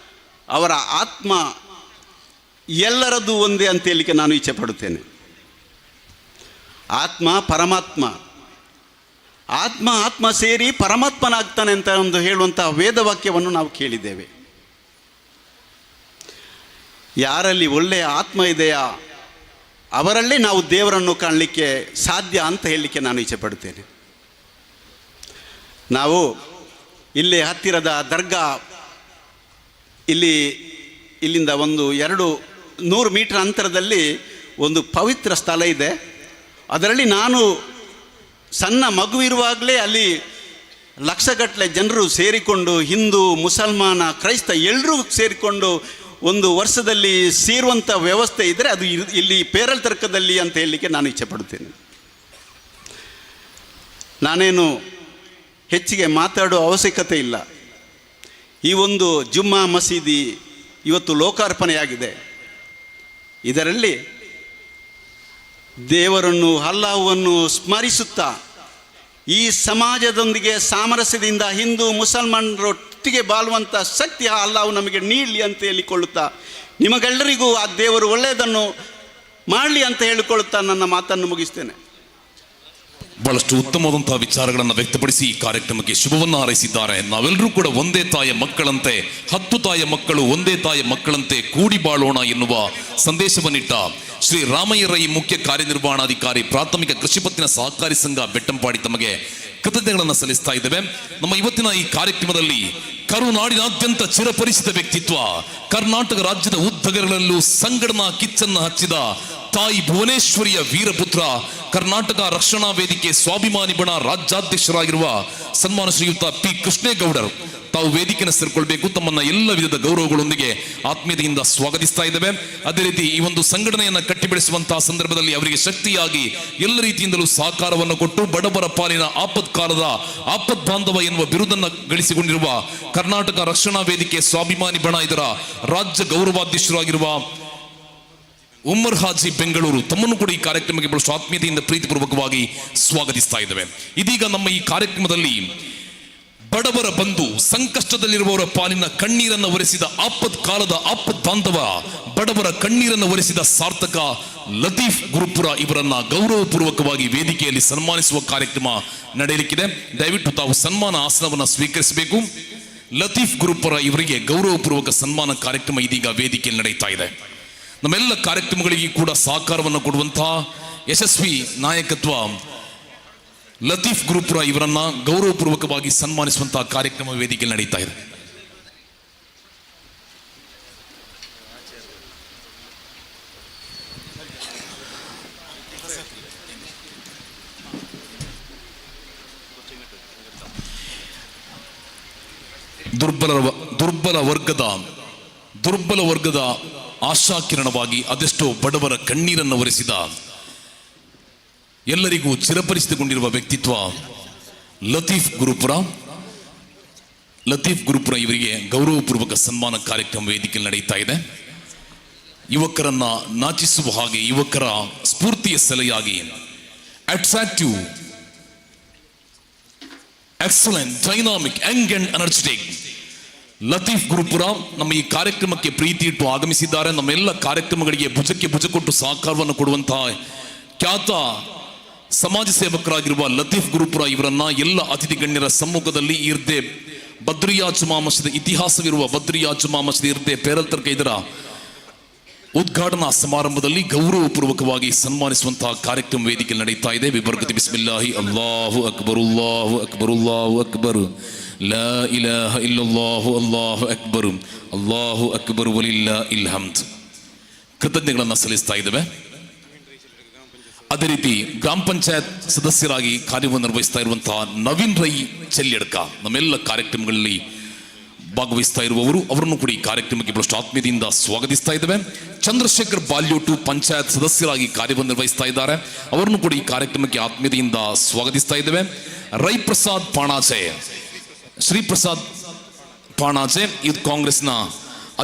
ಅವರ ಆತ್ಮ ಎಲ್ಲರದ್ದು ಒಂದೇ ಅಂತ ಹೇಳಲಿಕ್ಕೆ ನಾನು ಇಚ್ಛೆ ಪಡುತ್ತೇನೆ. ಆತ್ಮ ಪರಮಾತ್ಮ, ಆತ್ಮ ಸೇರಿ ಪರಮಾತ್ಮನಾಗ್ತಾನೆ ಅಂತ ಒಂದು ಹೇಳುವಂತಹ ವೇದವಾಕ್ಯವನ್ನು ನಾವು ಕೇಳಿದ್ದೇವೆ. ಯಾರಲ್ಲಿ ಒಳ್ಳೆಯ ಆತ್ಮ ಇದೆಯಾ ಅವರಲ್ಲೇ ನಾವು ದೇವರನ್ನು ಕಾಣಲಿಕ್ಕೆ ಸಾಧ್ಯ ಅಂತ ಹೇಳಲಿಕ್ಕೆ ನಾನು ಇಚ್ಛೆಪಡುತ್ತೇನೆ. ನಾವು ಇಲ್ಲಿ ಹತ್ತಿರದ ದರ್ಗಾ, ಇಲ್ಲಿಂದ 100 ಮೀಟರ್ ಅಂತರದಲ್ಲಿ ಒಂದು ಪವಿತ್ರ ಸ್ಥಳ ಇದೆ. ಅದರಲ್ಲಿ ನಾನು ಸಣ್ಣ ಮಗು ಇರುವಾಗಲೇ ಅಲ್ಲಿ ಲಕ್ಷಗಟ್ಟಲೆ ಜನರು ಸೇರಿಕೊಂಡು, ಹಿಂದೂ, ಮುಸಲ್ಮಾನ, ಕ್ರೈಸ್ತ ಎಲ್ಲರೂ ಸೇರಿಕೊಂಡು ಒಂದು ವರ್ಷದಲ್ಲಿ ಸೇರುವಂಥ ವ್ಯವಸ್ಥೆ ಇದ್ದರೆ ಅದು ಇಲ್ಲಿ ಪೇರಲ್ ತರ್ಕದಲ್ಲಿ ಅಂತ ಹೇಳಲಿಕ್ಕೆ ನಾನು ಇಚ್ಛೆಪಡುತ್ತೇನೆ. ನಾನೇನು ಹೆಚ್ಚಿಗೆ ಮಾತಾಡೋ ಅವಶ್ಯಕತೆ ಇಲ್ಲ. ಈ ಒಂದು ಜುಮ್ಮಾ ಮಸೀದಿ ಇವತ್ತು ಲೋಕಾರ್ಪಣೆಯಾಗಿದೆ. ಇದರಲ್ಲಿ ದೇವರನ್ನು, ಅಲ್ಲಾಹ್ವನ್ನು ಸ್ಮರಿಸುತ್ತಾ ಈ ಸಮಾಜದೊಂದಿಗೆ ಸಾಮರಸ್ಯದಿಂದ ಹಿಂದೂ ಮುಸಲ್ಮಾನರೊಟ್ಟಿಗೆ ಬಾಳುವಂಥ ಶಕ್ತಿ ಆ ಅಲ್ಲಾಹ್ ನಮಗೆ ನೀಡಲಿ ಅಂತ ಹೇಳಿಕೊಳ್ಳುತ್ತಾ, ನಿಮಗೆಲ್ಲರಿಗೂ ಆ ದೇವರು ಒಳ್ಳೆಯದನ್ನು ಮಾಡಲಿ ಅಂತ ಹೇಳಿಕೊಳ್ಳುತ್ತಾ ನನ್ನ ಮಾತನ್ನು ಮುಗಿಸ್ತೇನೆ. ಬಹಳಷ್ಟು ಉತ್ತಮವಾದಂತಹ ವಿಚಾರಗಳನ್ನು ವ್ಯಕ್ತಪಡಿಸಿ ಈ ಕಾರ್ಯಕ್ರಮಕ್ಕೆ ಶುಭವನ್ನು ಹಾರೈಸಿದ್ದಾರೆ. ನಾವೆಲ್ಲರೂ ಕೂಡ ಒಂದೇ ತಾಯಿಯ ಮಕ್ಕಳಂತೆ, 10 ತಾಯಿಯ ಮಕ್ಕಳು ಒಂದೇ ತಾಯಿಯ ಮಕ್ಕಳಂತೆ ಕೂಡಿ ಬಾಳೋಣ ಎನ್ನುವ ಸಂದೇಶವನ್ನಿಟ್ಟ ಶ್ರೀ ರಾಮಯ್ಯ ರೈ ಮುಖ್ಯ ಕಾರ್ಯನಿರ್ವಹಣಾಧಿಕಾರಿ, ಪ್ರಾಥಮಿಕ ಕೃಷಿ ಪತ್ತಿನ ಸಹಕಾರಿ ಸಂಘ ಬೆಟ್ಟಂಪಾಡಿ ತಮಗೆ ಕೃತಜ್ಞತೆಗಳನ್ನು ಸಲ್ಲಿಸ್ತಾ ಇದ್ದೇವೆ. ನಮ್ಮ ಇವತ್ತಿನ ಈ ಕಾರ್ಯಕ್ರಮದಲ್ಲಿ ಕರುನಾಡಿನಾದ್ಯಂತ ಚಿರಪರಿಚಿತ ವ್ಯಕ್ತಿತ್ವ, ಕರ್ನಾಟಕ ರಾಜ್ಯದ ಉದ್ದಗಲಲ್ಲೂ ಸಂಘಟನಾ ಕಿಚ್ಚನ್ನು ಹಚ್ಚಿದ ತಾಯಿ ಭುವನೇಶ್ವರಿಯ ವೀರಪುತ್ರ, ಕರ್ನಾಟಕ ರಕ್ಷಣಾ ವೇದಿಕೆ ಸ್ವಾಭಿಮಾನಿ ಬಣ ರಾಜ್ಯಾಧ್ಯಕ್ಷರಾಗಿರುವ ಸನ್ಮಾನ ಶ್ರೀಯುತ ಪಿ ಕೃಷ್ಣೇಗೌಡರು ತಾವು ವೇದಿಕೆಯನ್ನು ಸೇರಿಕೊಳ್ಬೇಕು. ತಮ್ಮನ್ನ ಎಲ್ಲ ವಿಧದ ಗೌರವಗಳೊಂದಿಗೆ ಆತ್ಮೀಯತೆಯಿಂದ ಸ್ವಾಗತಿಸ್ತಾ ಇದ್ದೇವೆ. ಅದೇ ರೀತಿ ಈ ಒಂದು ಸಂಘಟನೆಯನ್ನು ಕಟ್ಟಿಬೆಳೆಸುವಂತಹ ಸಂದರ್ಭದಲ್ಲಿ ಅವರಿಗೆ ಶಕ್ತಿಯಾಗಿ ಎಲ್ಲ ರೀತಿಯಿಂದಲೂ ಸಹಕಾರವನ್ನು ಕೊಟ್ಟು ಬಡವರ ಪಾಲಿನ ಆಪತ್ಕಾಲದ ಆಪತ್ ಬಾಂಧವ ಎನ್ನುವ ಬಿರುದನ್ನು ಗಳಿಸಿಕೊಂಡಿರುವ ಕರ್ನಾಟಕ ರಕ್ಷಣಾ ವೇದಿಕೆ ಸ್ವಾಭಿಮಾನಿ ಬಣ ಇದರ ರಾಜ್ಯ ಗೌರವಾಧ್ಯಕ್ಷರಾಗಿರುವ ಉಮ್ಮರ್ ಹಾಜಿ ಬೆಂಗಳೂರು ತಮ್ಮನ್ನು ಕೂಡ ಈ ಕಾರ್ಯಕ್ರಮಕ್ಕೆ ಬಹಳಷ್ಟು ಆತ್ಮೀಯತೆಯಿಂದ ಪ್ರೀತಿಪೂರ್ವಕವಾಗಿ ಸ್ವಾಗತಿಸ್ತಾ ಇದ್ದೇವೆ. ಇದೀಗ ನಮ್ಮ ಈ ಕಾರ್ಯಕ್ರಮದಲ್ಲಿ ಬಡವರ ಬಂಧು, ಸಂಕಷ್ಟದಲ್ಲಿರುವವರ ಪಾಲಿನ ಕಣ್ಣೀರನ್ನು ಒರೆಸಿದ ಆಪತ್ ಕಾಲದ ಆಪತ್ ಬಾಂಧವ, ಬಡವರ ಕಣ್ಣೀರನ್ನು ಒರೆಸಿದ ಸಾರ್ಥಕ ಲತೀಫ್ ಗುರುಪುರ ಇವರನ್ನ ಗೌರವಪೂರ್ವಕವಾಗಿ ವೇದಿಕೆಯಲ್ಲಿ ಸನ್ಮಾನಿಸುವ ಕಾರ್ಯಕ್ರಮ ನಡೆಯಲಿಕ್ಕಿದೆ. ದಯವಿಟ್ಟು ತಾವು ಸನ್ಮಾನ ಆಸನವನ್ನು ಸ್ವೀಕರಿಸಬೇಕು. ಲತೀಫ್ ಗುರುಪುರ ಇವರಿಗೆ ಗೌರವಪೂರ್ವಕ ಸನ್ಮಾನ ಕಾರ್ಯಕ್ರಮ ಇದೀಗ ವೇದಿಕೆಯಲ್ಲಿ ನಡೆಯುತ್ತಾ ಇದೆ. ನಮ್ಮೆಲ್ಲ ಕಾರ್ಯಕ್ರಮಗಳಿಗೆ ಕೂಡ ಸಹಕಾರವನ್ನು ಕೊಡುವಂತಹ ಯಶಸ್ವಿ ನಾಯಕತ್ವ ಲತೀಫ್ ಗುರುಪುರ ಇವರನ್ನ ಗೌರವಪೂರ್ವಕವಾಗಿ ಸನ್ಮಾನಿಸುವಂತಹ ಕಾರ್ಯಕ್ರಮ ವೇದಿಕೆಯಲ್ಲಿ ನಡೀತಾ ಇದೆ. ದುರ್ಬಲ ವರ್ಗದ ಆಶಾಕಿರಣವಾಗಿ ಅದೆಷ್ಟೋ ಬಡವರ ಕಣ್ಣೀರನ್ನು ಒರೆಸಿದ, ಎಲ್ಲರಿಗೂ ಚಿರಪರಿಚಿತಗೊಂಡಿರುವ ವ್ಯಕ್ತಿತ್ವ ಲತೀಫ್ ಗುರುಪುರ ಇವರಿಗೆ ಗೌರವಪೂರ್ವಕ ಸನ್ಮಾನ ಕಾರ್ಯಕ್ರಮ ವೇದಿಕೆಯಲ್ಲಿ ನಡೆಯುತ್ತಾ ಇದೆ. ಯುವಕರನ್ನ ನಾಚಿಸುವ ಹಾಗೆ, ಯುವಕರ ಸ್ಫೂರ್ತಿಯ ಸೆಲೆಯಾಗಿ attractive, excellent, dynamic, young and energetic Latif Gurupura ನಮ್ಮ ಈ ಕಾರ್ಯಕ್ರಮಕ್ಕೆ ಪ್ರೀತಿ ಇಟ್ಟು ಆಗಮಿಸಿದ್ದಾರೆ. ನಮ್ಮೆಲ್ಲ ಕಾರ್ಯಕ್ರಮಗಳಿಗೆ ಭುಜಕ್ಕೆ ಭುಜ ಕೊಟ್ಟು ಸಹಕಾರವನ್ನು ಕೊಡುವಂತಹ ಖ್ಯಾತ ಸಮಾಜ ಸೇವಕರಾಗಿರುವ ಲತೀಫ್ ಗುರುಪುರ ಇವರನ್ನ ಎಲ್ಲ ಅತಿಥಿ ಗಣ್ಯರ ಸಮ್ಮುಖದಲ್ಲಿ ಇರ್ದೆ ಬದ್ರಿಯಾ ಜುಮಾ ಮಸೀದ್, ಇತಿಹಾಸವಿರುವ ಬದ್ರಿಯಾ ಜುಮಾ ಮಸೀದ್ ಇರ್ದೆ ಪೇರಲ್ ತರ್ಕ ಇದರ ಉದ್ಘಾಟನಾ ಸಮಾರಂಭದಲ್ಲಿ ಗೌರವಪೂರ್ವಕವಾಗಿ ಸನ್ಮಾನಿಸುವಂತಹ ಕಾರ್ಯಕ್ರಮ ವೇದಿಕೆಯಲ್ಲಿ ನಡೆಯುತ್ತಾ ಇದೆ. ವಿಬರ್ಕತಿ ಬಿಸ್ಮಿಲ್ಲಾಹಿ ಅಲ್ಲಾಹು ಅಕ್ಬರ್ ಅಲ್ಲಾಹು ಅಕ್ಬರ್ ಅಲ್ಲಾಹು ಅಕ್ಬರ್ ಲಾ ಇಲಾಹ ಇಲ್ಲಲ್ಲಾಹು ಅಲ್ಲಾಹು ಅಕ್ಬರ್ ಅಲ್ಲಾಹು ಅಕ್ಬರ್ ವಲಿಲ್ಲಾಹಿಲ್ ಹಮ್ದ್. ಕೃತಜ್ಞತೆಗಳನ್ನು ಸಲ್ಲಿಸ್ತಾ ಇದ್ದೇವೆ. ಅದೇ ರೀತಿ ಗ್ರಾಮ ಪಂಚಾಯತ್ ಸದಸ್ಯರಾಗಿ ಕಾರ್ಯವನ್ನು ನಿರ್ವಹಿಸ್ತಾ ಇರುವಂತಹ ನವೀನ್ ರೈ ಚೆಲ್ಯಡ್ಕ ನಮ್ಮೆಲ್ಲ ಕಾರ್ಯಕ್ರಮಗಳಲ್ಲಿ ಭಾಗವಹಿಸ್ತಾ ಇರುವವರು, ಅವರನ್ನು ಕೂಡ ಈ ಕಾರ್ಯಕ್ರಮಕ್ಕೆ ಬಹಳಷ್ಟು ಆತ್ಮೀಯದಿಂದ ಸ್ವಾಗತಿಸ್ತಾ ಇದ್ದೇವೆ. ಚಂದ್ರಶೇಖರ್ ಬಾಲ್ಯೋಟು ಪಂಚಾಯತ್ ಸದಸ್ಯರಾಗಿ ಕಾರ್ಯವನ್ನು ನಿರ್ವಹಿಸ್ತಾ ಇದ್ದಾರೆ, ಅವರನ್ನು ಕೂಡ ಈ ಕಾರ್ಯಕ್ರಮಕ್ಕೆ ಆತ್ಮೀಯತೆಯಿಂದ ಸ್ವಾಗತಿಸ್ತಾ ಇದ್ದೇವೆ. ರೈ ಪ್ರಸಾದ್ ಪಾಣಾಚೆ, ಶ್ರೀ ಪ್ರಸಾದ್ ಪಾಣಾಚೆ ಇದು ಕಾಂಗ್ರೆಸ್ನ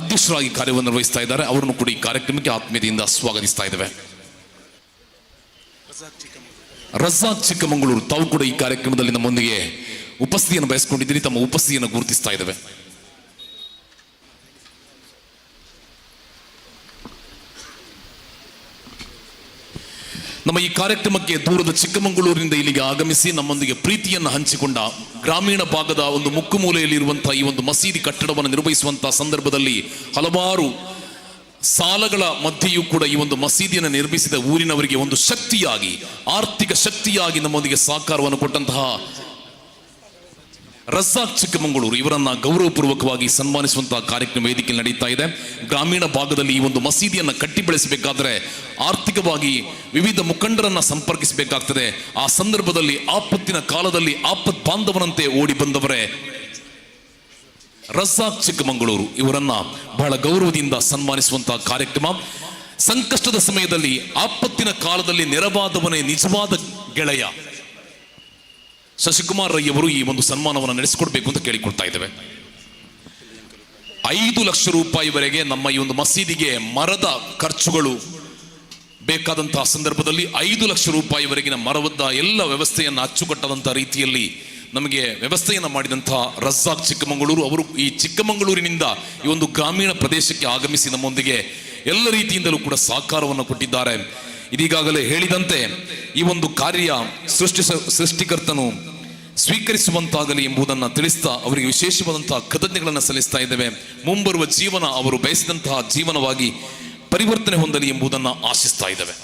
ಅಧ್ಯಕ್ಷರಾಗಿ ಕಾರ್ಯವನ್ನು ನಿರ್ವಹಿಸ್ತಾ ಇದ್ದಾರೆ, ಅವರನ್ನು ಕೂಡ ಈ ಕಾರ್ಯಕ್ರಮಕ್ಕೆ ಆತ್ಮೀಯತೆಯಿಂದ ಸ್ವಾಗತಿಸ್ತಾ ಇದ್ದೇವೆ. ರಜಾಕ್ ಚಿಕ್ಕಮಗಳೂರು ತಾವು ಕೂಡ ಈ ಕಾರ್ಯಕ್ರಮದಲ್ಲಿ ನಮ್ಮೊಂದಿಗೆ ಉಪಸ್ಥಿತಿಯನ್ನು ಬಯಸಿಕೊಂಡಿದ್ದೀರಿ, ತಮ್ಮ ಉಪಸ್ಥಿತಿಯನ್ನು ಗುರುತಿಸ್ತಾ ಇದ್ದೇವೆ. ನಮ್ಮ ಈ ಕಾರ್ಯಕ್ರಮಕ್ಕೆ ದೂರದ ಚಿಕ್ಕಮಗಳೂರಿನಿಂದ ಇಲ್ಲಿಗೆ ಆಗಮಿಸಿ ನಮ್ಮೊಂದಿಗೆ ಪ್ರೀತಿಯನ್ನು ಹಂಚಿಕೊಂಡ ಗ್ರಾಮೀಣ ಭಾಗದ ಒಂದು ಮುಕ್ಕುಮೂಲೆಯಲ್ಲಿರುವಂತಹ ಈ ಒಂದು ಮಸೀದಿ ಕಟ್ಟಡವನ್ನು ನಿರ್ವಹಿಸುವಂತಹ ಸಂದರ್ಭದಲ್ಲಿ ಹಲವಾರು ಸಾಲಗಳ ಮಧ್ಯೆಯೂ ಕೂಡ ಈ ಒಂದು ಮಸೀದಿಯನ್ನು ನಿರ್ಮಿಸಿದ ಊರಿನವರಿಗೆ ಒಂದು ಶಕ್ತಿಯಾಗಿ, ಆರ್ಥಿಕ ಶಕ್ತಿಯಾಗಿ ನಮ್ಮೊಂದಿಗೆ ಸಹಕಾರವನ್ನು ಕೊಟ್ಟಂತಹ ರಜಾಕ್ ಚಿಕ್ಕಮಗಳೂರು ಇವರನ್ನ ಗೌರವಪೂರ್ವಕವಾಗಿ ಸನ್ಮಾನಿಸುವಂತಹ ಕಾರ್ಯಕ್ರಮ ವೇದಿಕೆಯಲ್ಲಿ ನಡೀತಾ ಇದೆ. ಗ್ರಾಮೀಣ ಭಾಗದಲ್ಲಿ ಈ ಒಂದು ಮಸೀದಿಯನ್ನು ಕಟ್ಟಿ ಬೆಳೆಸಬೇಕಾದ್ರೆ ಆರ್ಥಿಕವಾಗಿ ವಿವಿಧ ಮುಖಂಡರನ್ನ ಸಂಪರ್ಕಿಸಬೇಕಾಗ್ತದೆ. ಆ ಸಂದರ್ಭದಲ್ಲಿ ಆಪತ್ತಿನ ಕಾಲದಲ್ಲಿ ಆಪತ್ ಬಾಂಧವನಂತೆ ಓಡಿ ಬಂದವರೇ ರಜಾಕ್ ಚಿಕ್ಕಮಗಳೂರು ಇವರನ್ನ ಬಹಳ ಗೌರವದಿಂದ ಸನ್ಮಾನಿಸುವಂತಹ ಕಾರ್ಯಕ್ರಮ. ಸಂಕಷ್ಟದ ಸಮಯದಲ್ಲಿ ಆಪತ್ತಿನ ಕಾಲದಲ್ಲಿ ನೆರವಾದವನೇ ನಿಜವಾದ ಗೆಳೆಯ. ಶಶಿಕುಮಾರ್ ರೈ ಅವರು ಈ ಒಂದು ಸನ್ಮಾನವನ್ನು ನಡೆಸಿಕೊಡ್ಬೇಕು ಅಂತ ಕೇಳಿಕೊಳ್ತಾ ಇದ್ದೇವೆ. 5 ಲಕ್ಷ ರೂಪಾಯಿವರೆಗೆ ನಮ್ಮ ಈ ಒಂದು ಮಸೀದಿಗೆ ಮರದ ಖರ್ಚುಗಳು ಬೇಕಾದಂತಹ ಸಂದರ್ಭದಲ್ಲಿ 5 ಲಕ್ಷ ರೂಪಾಯಿವರೆಗಿನ ಮರವದ್ದ ಎಲ್ಲ ವ್ಯವಸ್ಥೆಯನ್ನು ಅಚ್ಚುಕಟ್ಟದಂತಹ ರೀತಿಯಲ್ಲಿ ನಮಗೆ ವ್ಯವಸ್ಥೆಯನ್ನು ಮಾಡಿದಂತಹ ರಜಾಕ್ ಚಿಕ್ಕಮಗಳೂರು ಅವರು ಈ ಚಿಕ್ಕಮಗಳೂರಿನಿಂದ ಈ ಒಂದು ಗ್ರಾಮೀಣ ಪ್ರದೇಶಕ್ಕೆ ಆಗಮಿಸಿ ನಮ್ಮೊಂದಿಗೆ ಎಲ್ಲ ರೀತಿಯಿಂದಲೂ ಕೂಡ ಸಹಕಾರವನ್ನು ಕೊಟ್ಟಿದ್ದಾರೆ. ಇದೀಗಾಗಲೇ ಹೇಳಿದಂತೆ ಈ ಒಂದು ಕಾರ್ಯ ಸೃಷ್ಟಿಕರ್ತನು ಸ್ವೀಕರಿಸುವಂತಾಗಲಿ ಎಂಬುದನ್ನು ತಿಳಿಸ್ತಾ ಅವರಿಗೆ ವಿಶೇಷವಾದಂತಹ ಕೃತಜ್ಞತೆಗಳನ್ನು ಸಲ್ಲಿಸ್ತಾ ಇದ್ದೇವೆ. ಮುಂಬರುವ ಜೀವನ ಅವರು ಬಯಸಿದಂತಹ ಜೀವನವಾಗಿ ಪರಿವರ್ತನೆ ಹೊಂದಲಿ ಎಂಬುದನ್ನು ಆಶಿಸ್ತಾ ಇದ್ದೇವೆ.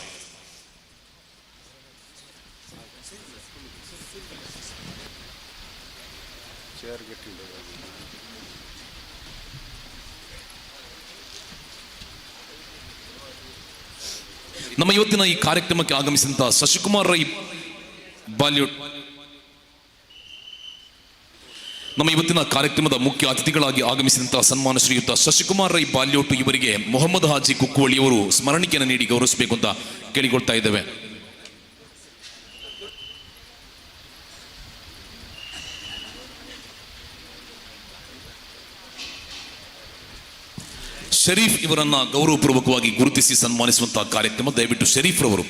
ನಮ್ಮ ಇವತ್ತಿನ ಈ ಕಾರ್ಯಕ್ರಮಕ್ಕೆ ಆಗಮಿಸಿದಂತಹ ಶಶಿಕುಮಾರ್ ರೈ ಬಾಲ್ಯೋಟ್ ನಮ್ಮ ಇವತ್ತಿನ ಕಾರ್ಯಕ್ರಮದ ಮುಖ್ಯ ಅತಿಥಿಗಳಾಗಿ ಆಗಮಿಸಿದಂತಹ ಸನ್ಮಾನ ಶ್ರೀಯುತ ಶಶಿಕುಮಾರ್ ರೈ ಬಾಲ್ಯೋಟು ಇವರಿಗೆ ಮೊಹಮ್ಮದ್ ಹಾಜಿ ಕುಕ್ಕುವಳ್ಳಿಯವರು ಸ್ಮರಣಿಕೆಯನ್ನು ನೀಡಿ ಗೌರವಿಸಬೇಕು ಅಂತ ಕೇಳಿಕೊಳ್ತಾ ಇದ್ದೇವೆ. ಶರೀಫ್ ಇವರನ್ನ ಗೌರವಪೂರ್ವಕವಾಗಿ ಗುರುತಿಸಿ ಸನ್ಮಾನಿಸುವಂತಹ ಕಾರ್ಯಕ್ರಮ. ದಯವಿಟ್ಟು ಶರೀಫ್ ರವರು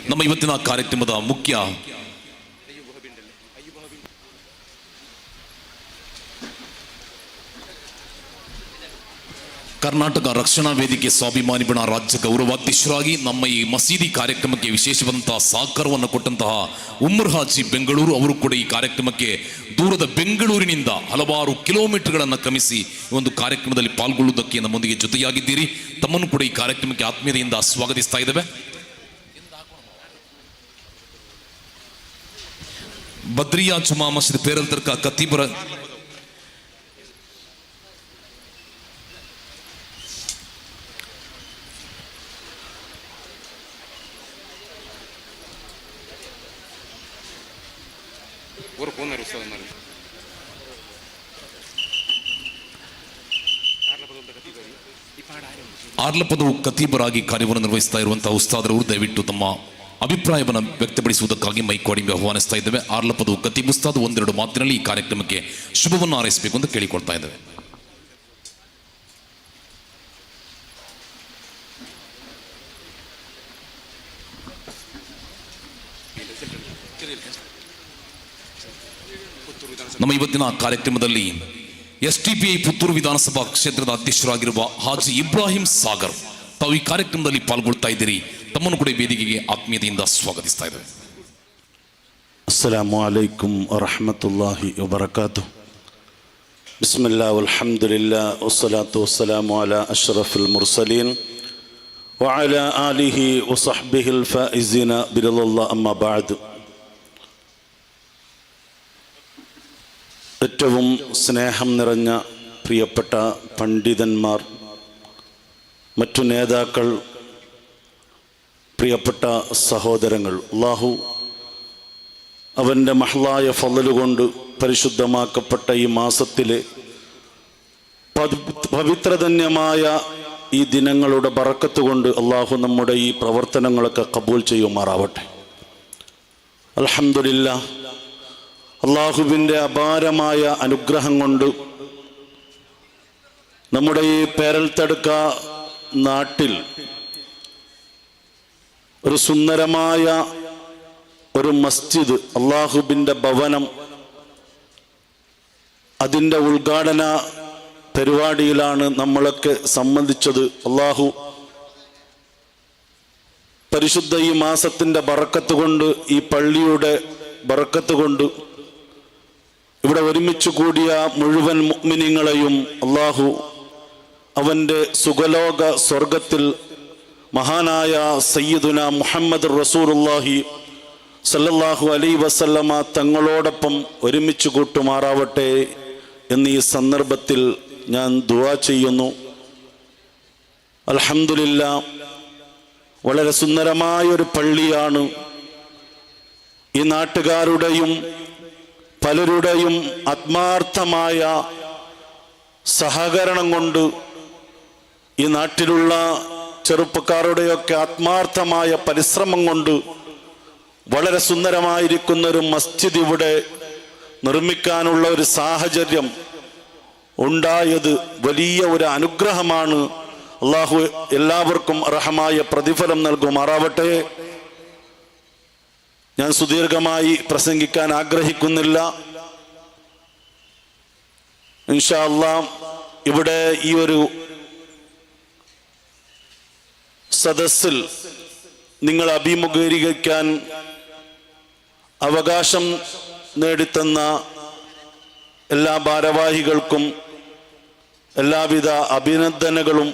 ನಮ್ಮ ಇವತ್ತಿನ ಕಾರ್ಯಕ್ರಮದ ಮುಖ್ಯ ಕರ್ನಾಟಕ ರಕ್ಷಣಾ ವೇದಿಕೆ ಸ್ವಾಭಿಮಾನಿ ಬಣ ರಾಜ್ಯ ಗೌರವಾಧ್ಯಕ್ಷರಾಗಿ ನಮ್ಮ ಈ ಮಸೀದಿ ಕಾರ್ಯಕ್ರಮಕ್ಕೆ ವಿಶೇಷವಾದಂತಹ ಸಹಕಾರವನ್ನು ಕೊಟ್ಟಂತಹ ಉಮ್ಮರ್ ಹಾಜಿ ಬೆಂಗಳೂರು ಅವರು ಕೂಡ ಈ ಕಾರ್ಯಕ್ರಮಕ್ಕೆ ದೂರದ ಬೆಂಗಳೂರಿನಿಂದ ಹಲವಾರು ಕಿಲೋಮೀಟರ್ಗಳನ್ನು ಕ್ರಮಿಸಿ ಈ ಒಂದು ಕಾರ್ಯಕ್ರಮದಲ್ಲಿ ಪಾಲ್ಗೊಳ್ಳುವುದಕ್ಕೆ ನಮ್ಮೊಂದಿಗೆ ಜೊತೆಯಾಗಿದ್ದೀರಿ. ತಮ್ಮನ್ನು ಕೂಡ ಈ ಕಾರ್ಯಕ್ರಮಕ್ಕೆ ಆತ್ಮೀಯತೆಯಿಂದ ಸ್ವಾಗತಿಸ್ತಾ ಇದ್ದೇವೆ. ಬದ್ರಿಯಾ ಜುಮಾ ಮಸ್ಜಿದ್ ಪೇರಲ್ ತರ್ಕ ಕತೀಬರ ಆರ್ಲಪದವು ಕತೀಬರಾಗಿ ಕಾರ್ಯವನ್ನು ನಿರ್ವಹಿಸ್ತಾ ಇರುವಂತಹ ಉಸ್ತಾದರವರು ದಯವಿಟ್ಟು ತಮ್ಮ ಅಭಿಪ್ರಾಯವನ್ನು ವ್ಯಕ್ತಪಡಿಸುವುದಕ್ಕಾಗಿ ಮೈಕ್ ಆಹ್ವಾನಿಸ್ತಾ ಇದ್ದೇವೆ. ಆರ್ಲಪದವು ಕತೀಬ್ ಉಸ್ತಾದ್ 1-2 ಮಾತಿನಲ್ಲಿ ಈ ಕಾರ್ಯಕ್ರಮಕ್ಕೆ ಶುಭವನ್ನು ಹಾರೈಸಬೇಕು ಅಂತ ಕೇಳಿಕೊಳ್ತಾ ಇದ್ದೇವೆ. ನಮ್ಮ ಇವತ್ತಿನ ಕಾರ್ಯಕ್ರಮದಲ್ಲಿ STPI ಪುತ್ತೂರು ವಿಧಾನಸಭಾ ಕ್ಷೇತ್ರದ ಅಧ್ಯಕ್ಷರಾಗಿರುವ ಹಾಜಿ ಇಬ್ರಾಹಿಂ ಸಾಗರ್ ತಾವು ಈ ಕಾರ್ಯಕ್ರಮದಲ್ಲಿ ಪಾಲ್ಗೊಳ್ತಾ ಇದ್ದೀರಿ. ತಮ್ಮನ್ನು ಕೂಡ ವೇದಿಕೆಗೆ ಆತ್ಮೀಯತೆಯಿಂದ ಸ್ವಾಗತಿಸ್ತಾ ಇದ್ದೇವೆ. ಅಸ್ಸಲಾಮು ಅಲೈಕುಂ ವರಹಮತುಲ್ಲಾಹಿ ವಬರಕಾತುಹು. ಬಿಸ್ಮಿಲ್ಲಾ ವಲ್ಹಮ್ದುಲಿಲ್ಲಾ ವಸ್ಸಲಾತು ವಸ್ಸಲಾಮು ಅಲಾ ಅಶ್ರಫಿಲ್ ಮುರ್ಸಲೀನ್ ವಅಲಾ ಆಲಿಹಿ ವಸಹ್ಬಿಹಿಲ್ ಫಾಯಿಜೀನ ಬಿರಿದಲ್ಲಾಹ್ ಅಮ್ಮಾ ಬಅದ್. ഏറ്റവും സ്നേഹം നിറഞ്ഞ പ്രിയപ്പെട്ട പണ്ഡിതന്മാർ, മറ്റു നേതാക്കൾ, പ്രിയപ്പെട്ട സഹോദരങ്ങൾ, അല്ലാഹു അവൻ്റെ മഹ്ലായ ഫളല് കൊണ്ട് പരിശുദ്ധമാക്കപ്പെട്ട ഈ മാസത്തിലെ പവിത്രധന്യമായ ഈ ദിനങ്ങളുടെ ബറക്കത്ത് കൊണ്ട് അല്ലാഹു നമ്മുടെ ഈ പ്രവർത്തനങ്ങളൊക്കെ കബൂൽ ചെയ്യുമാറാവട്ടെ. അൽഹംദുലില്ലാഹ്, അള്ളാഹുവിൻ്റെ അപാരമായ അനുഗ്രഹം കൊണ്ട് നമ്മുടെ ഈ പേരൽത്തടുക്ക നാട്ടിൽ ഒരു സുന്ദരമായ ഒരു മസ്ജിദ്, അള്ളാഹുവിൻ്റെ ഭവനം, അതിൻ്റെ ഉദ്ഘാടന പരിപാടിയിലാണ് നമ്മളൊക്കെ സംബന്ധിച്ചത്. അള്ളാഹു പരിശുദ്ധ ഈ മാസത്തിൻ്റെ ബറക്കത്ത് കൊണ്ട്, ഈ പള്ളിയുടെ ബറക്കത്ത് കൊണ്ട് ഇവിടെ ഒരുമിച്ച് കൂടിയ മുഴുവൻ മുഅ്മിനീങ്ങളെയും അള്ളാഹു അവൻ്റെ സുഖലോക സ്വർഗത്തിൽ മഹാനായ സയ്യിദുന മുഹമ്മദ് റസൂലുള്ളാഹി സല്ലല്ലാഹു അലൈഹി വസല്ലമ തങ്ങളോടൊപ്പം ഒരുമിച്ച് കൂട്ടുമാറാവട്ടെ എന്ന് ഈ സന്ദർഭത്തിൽ ഞാൻ ദുആ ചെയ്യുന്നു. അൽഹംദുലില്ലാ, വളരെ സുന്ദരമായൊരു പള്ളിയാണ്. ഈ നാട്ടുകാരുടെയും പലരുടെയും ആത്മാർത്ഥമായ സഹകരണം കൊണ്ട്, ഈ നാട്ടിലുള്ള ചെറുപ്പക്കാരുടെയൊക്കെ ആത്മാർത്ഥമായ പരിശ്രമം കൊണ്ട് വളരെ സുന്ദരമായിരിക്കുന്നൊരു മസ്ജിദ് ഇവിടെ നിർമ്മിക്കാനുള്ള ഒരു സാഹചര്യം ഉണ്ടായത് വലിയ ഒരു അനുഗ്രഹമാണ്. അള്ളാഹു എല്ലാവർക്കും അർഹമായ പ്രതിഫലം നൽകുമാറാവട്ടെ. ഞാൻ സുദീർഘമായി പ്രസംഗിക്കാൻ ആഗ്രഹിക്കുന്നില്ല. ഇൻഷാ അല്ലാഹ് ഇവിടെ ഈ ഒരു സദസ്സിൽ നിങ്ങൾ അഭിമുഖീകരിക്കാൻ അവകാശം നേടിത്തന്ന എല്ലാ ഭാരവാഹികൾക്കും എല്ലാവിധ അഭിനന്ദനങ്ങളും,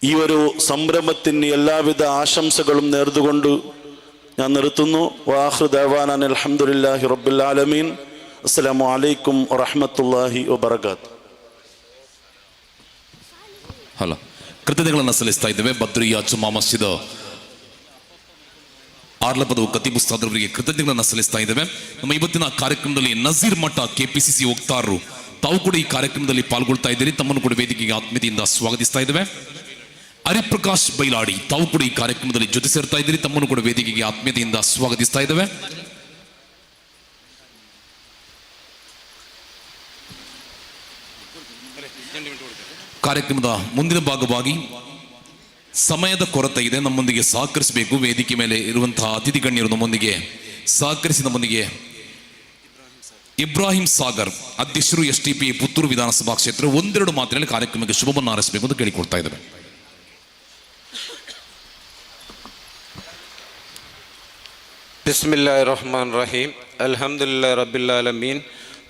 ഈ ഒരു സംരംഭത്തിന് എല്ലാവിധ ആശംസകളും നേർന്നുകൊണ്ട് ഞാൻ നിർത്തുന്നു. വാഖിറു ദഅവാനാ അൽഹംദുലില്ലാഹി റബ്ബിൽ ആലമീൻ. അസ്സലാമു അലൈക്കും വറഹ്മത്തുള്ളാഹി വബറകാതുഹു. ಹಲೋ, ಕೃತಜ್ಞತೆಗಳನ್ನು ಸಲ್ಲಿಸ್ತಾ ಇದ್ದೇವೆ. ಬದ್ರಿಯಾ ಜುಮ್ಮಾ ಮಸ್ಜಿದ್ ಆರ್ಲಪದವು ಕತೀಬ್ ಉಸ್ತಾದ್ ಅವರಿಗೆ ಕೃತಜ್ಞತೆಗಳನ್ನು ಸಲ್ಲಿಸ್ತಾ ಇದ್ದೇವೆ. ನಮ್ಮ ಇವತ್ತಿನ ಕಾರ್ಯಕ್ರಮದಲ್ಲಿ ನಜೀರ್ ಮಠ KPCC ವಕ್ತಾರರು ತಾವು ಕೂಡ ಈ ಕಾರ್ಯಕ್ರಮದಲ್ಲಿ ಪಾಲ್ಗೊಳ್ತಾ ಇದ್ದೀರಿ. ತಮ್ಮನ್ನು ಕೂಡ ವೇದಿಕೆಗೆ ಆತ್ಮೀಯತೆಯಿಂದ ಸ್ವಾಗತಿಸ್ತಾ ಇದ್ದೇವೆ. ಹರಿಪ್ರಕಾಶ್ ಬೈಲಾಡಿ ತಾವು ಕೂಡ ಈ ಕಾರ್ಯಕ್ರಮದಲ್ಲಿ ಜೊತೆ ಸೇರ್ತಾ ಇದ್ದೀರಿ. ತಮ್ಮನ್ನು ಕೂಡ ವೇದಿಕೆಗೆ ಆತ್ಮೀಯತೆಯಿಂದ ಸ್ವಾಗತಿಸ್ತಾ ಇದ್ದೇವೆ. ಕಾರ್ಯಕ್ರಮದ ಮುಂದಿನ ಭಾಗವಾಗಿ ಸಮಯದ ಕೊರತೆ ಇದೆ, ನಮ್ಮೊಂದಿಗೆ ಸಹಕರಿಸಬೇಕು. ವೇದಿಕೆ ಮೇಲೆ ಇರುವಂತಹ ಅತಿಥಿ ಗಣ್ಯರು ನಮ್ಮೊಂದಿಗೆ ಸಹಕರಿಸಿ ನಮ್ಮೊಂದಿಗೆ ಇಬ್ರಾಹಿಂ ಸಾಗರ್ ಅಧ್ಯಕ್ಷರು STP ಪುತ್ತೂರು ವಿಧಾನಸಭಾ ಕ್ಷೇತ್ರ ಒಂದೆರಡು ಮಾತಿನಲ್ಲಿ ಕಾರ್ಯಕ್ರಮಕ್ಕೆ ಶುಭವನ್ನು ಹಾರೈಸಬೇಕು ಅಂತ ಕೇಳಿಕೊಳ್ತಾ ಇದ್ದೇವೆ. ಬಿಸ್ಮಿಲ್ಲಾಹಿರ್ ರಹ್ಮಾನಿರ್ ರಹೀಮ್. ಅಲ್ಹಮ್ದುಲಿಲ್ಲಾಹಿ ರಬ್ಬಿಲ್ ಆಲಮೀನ್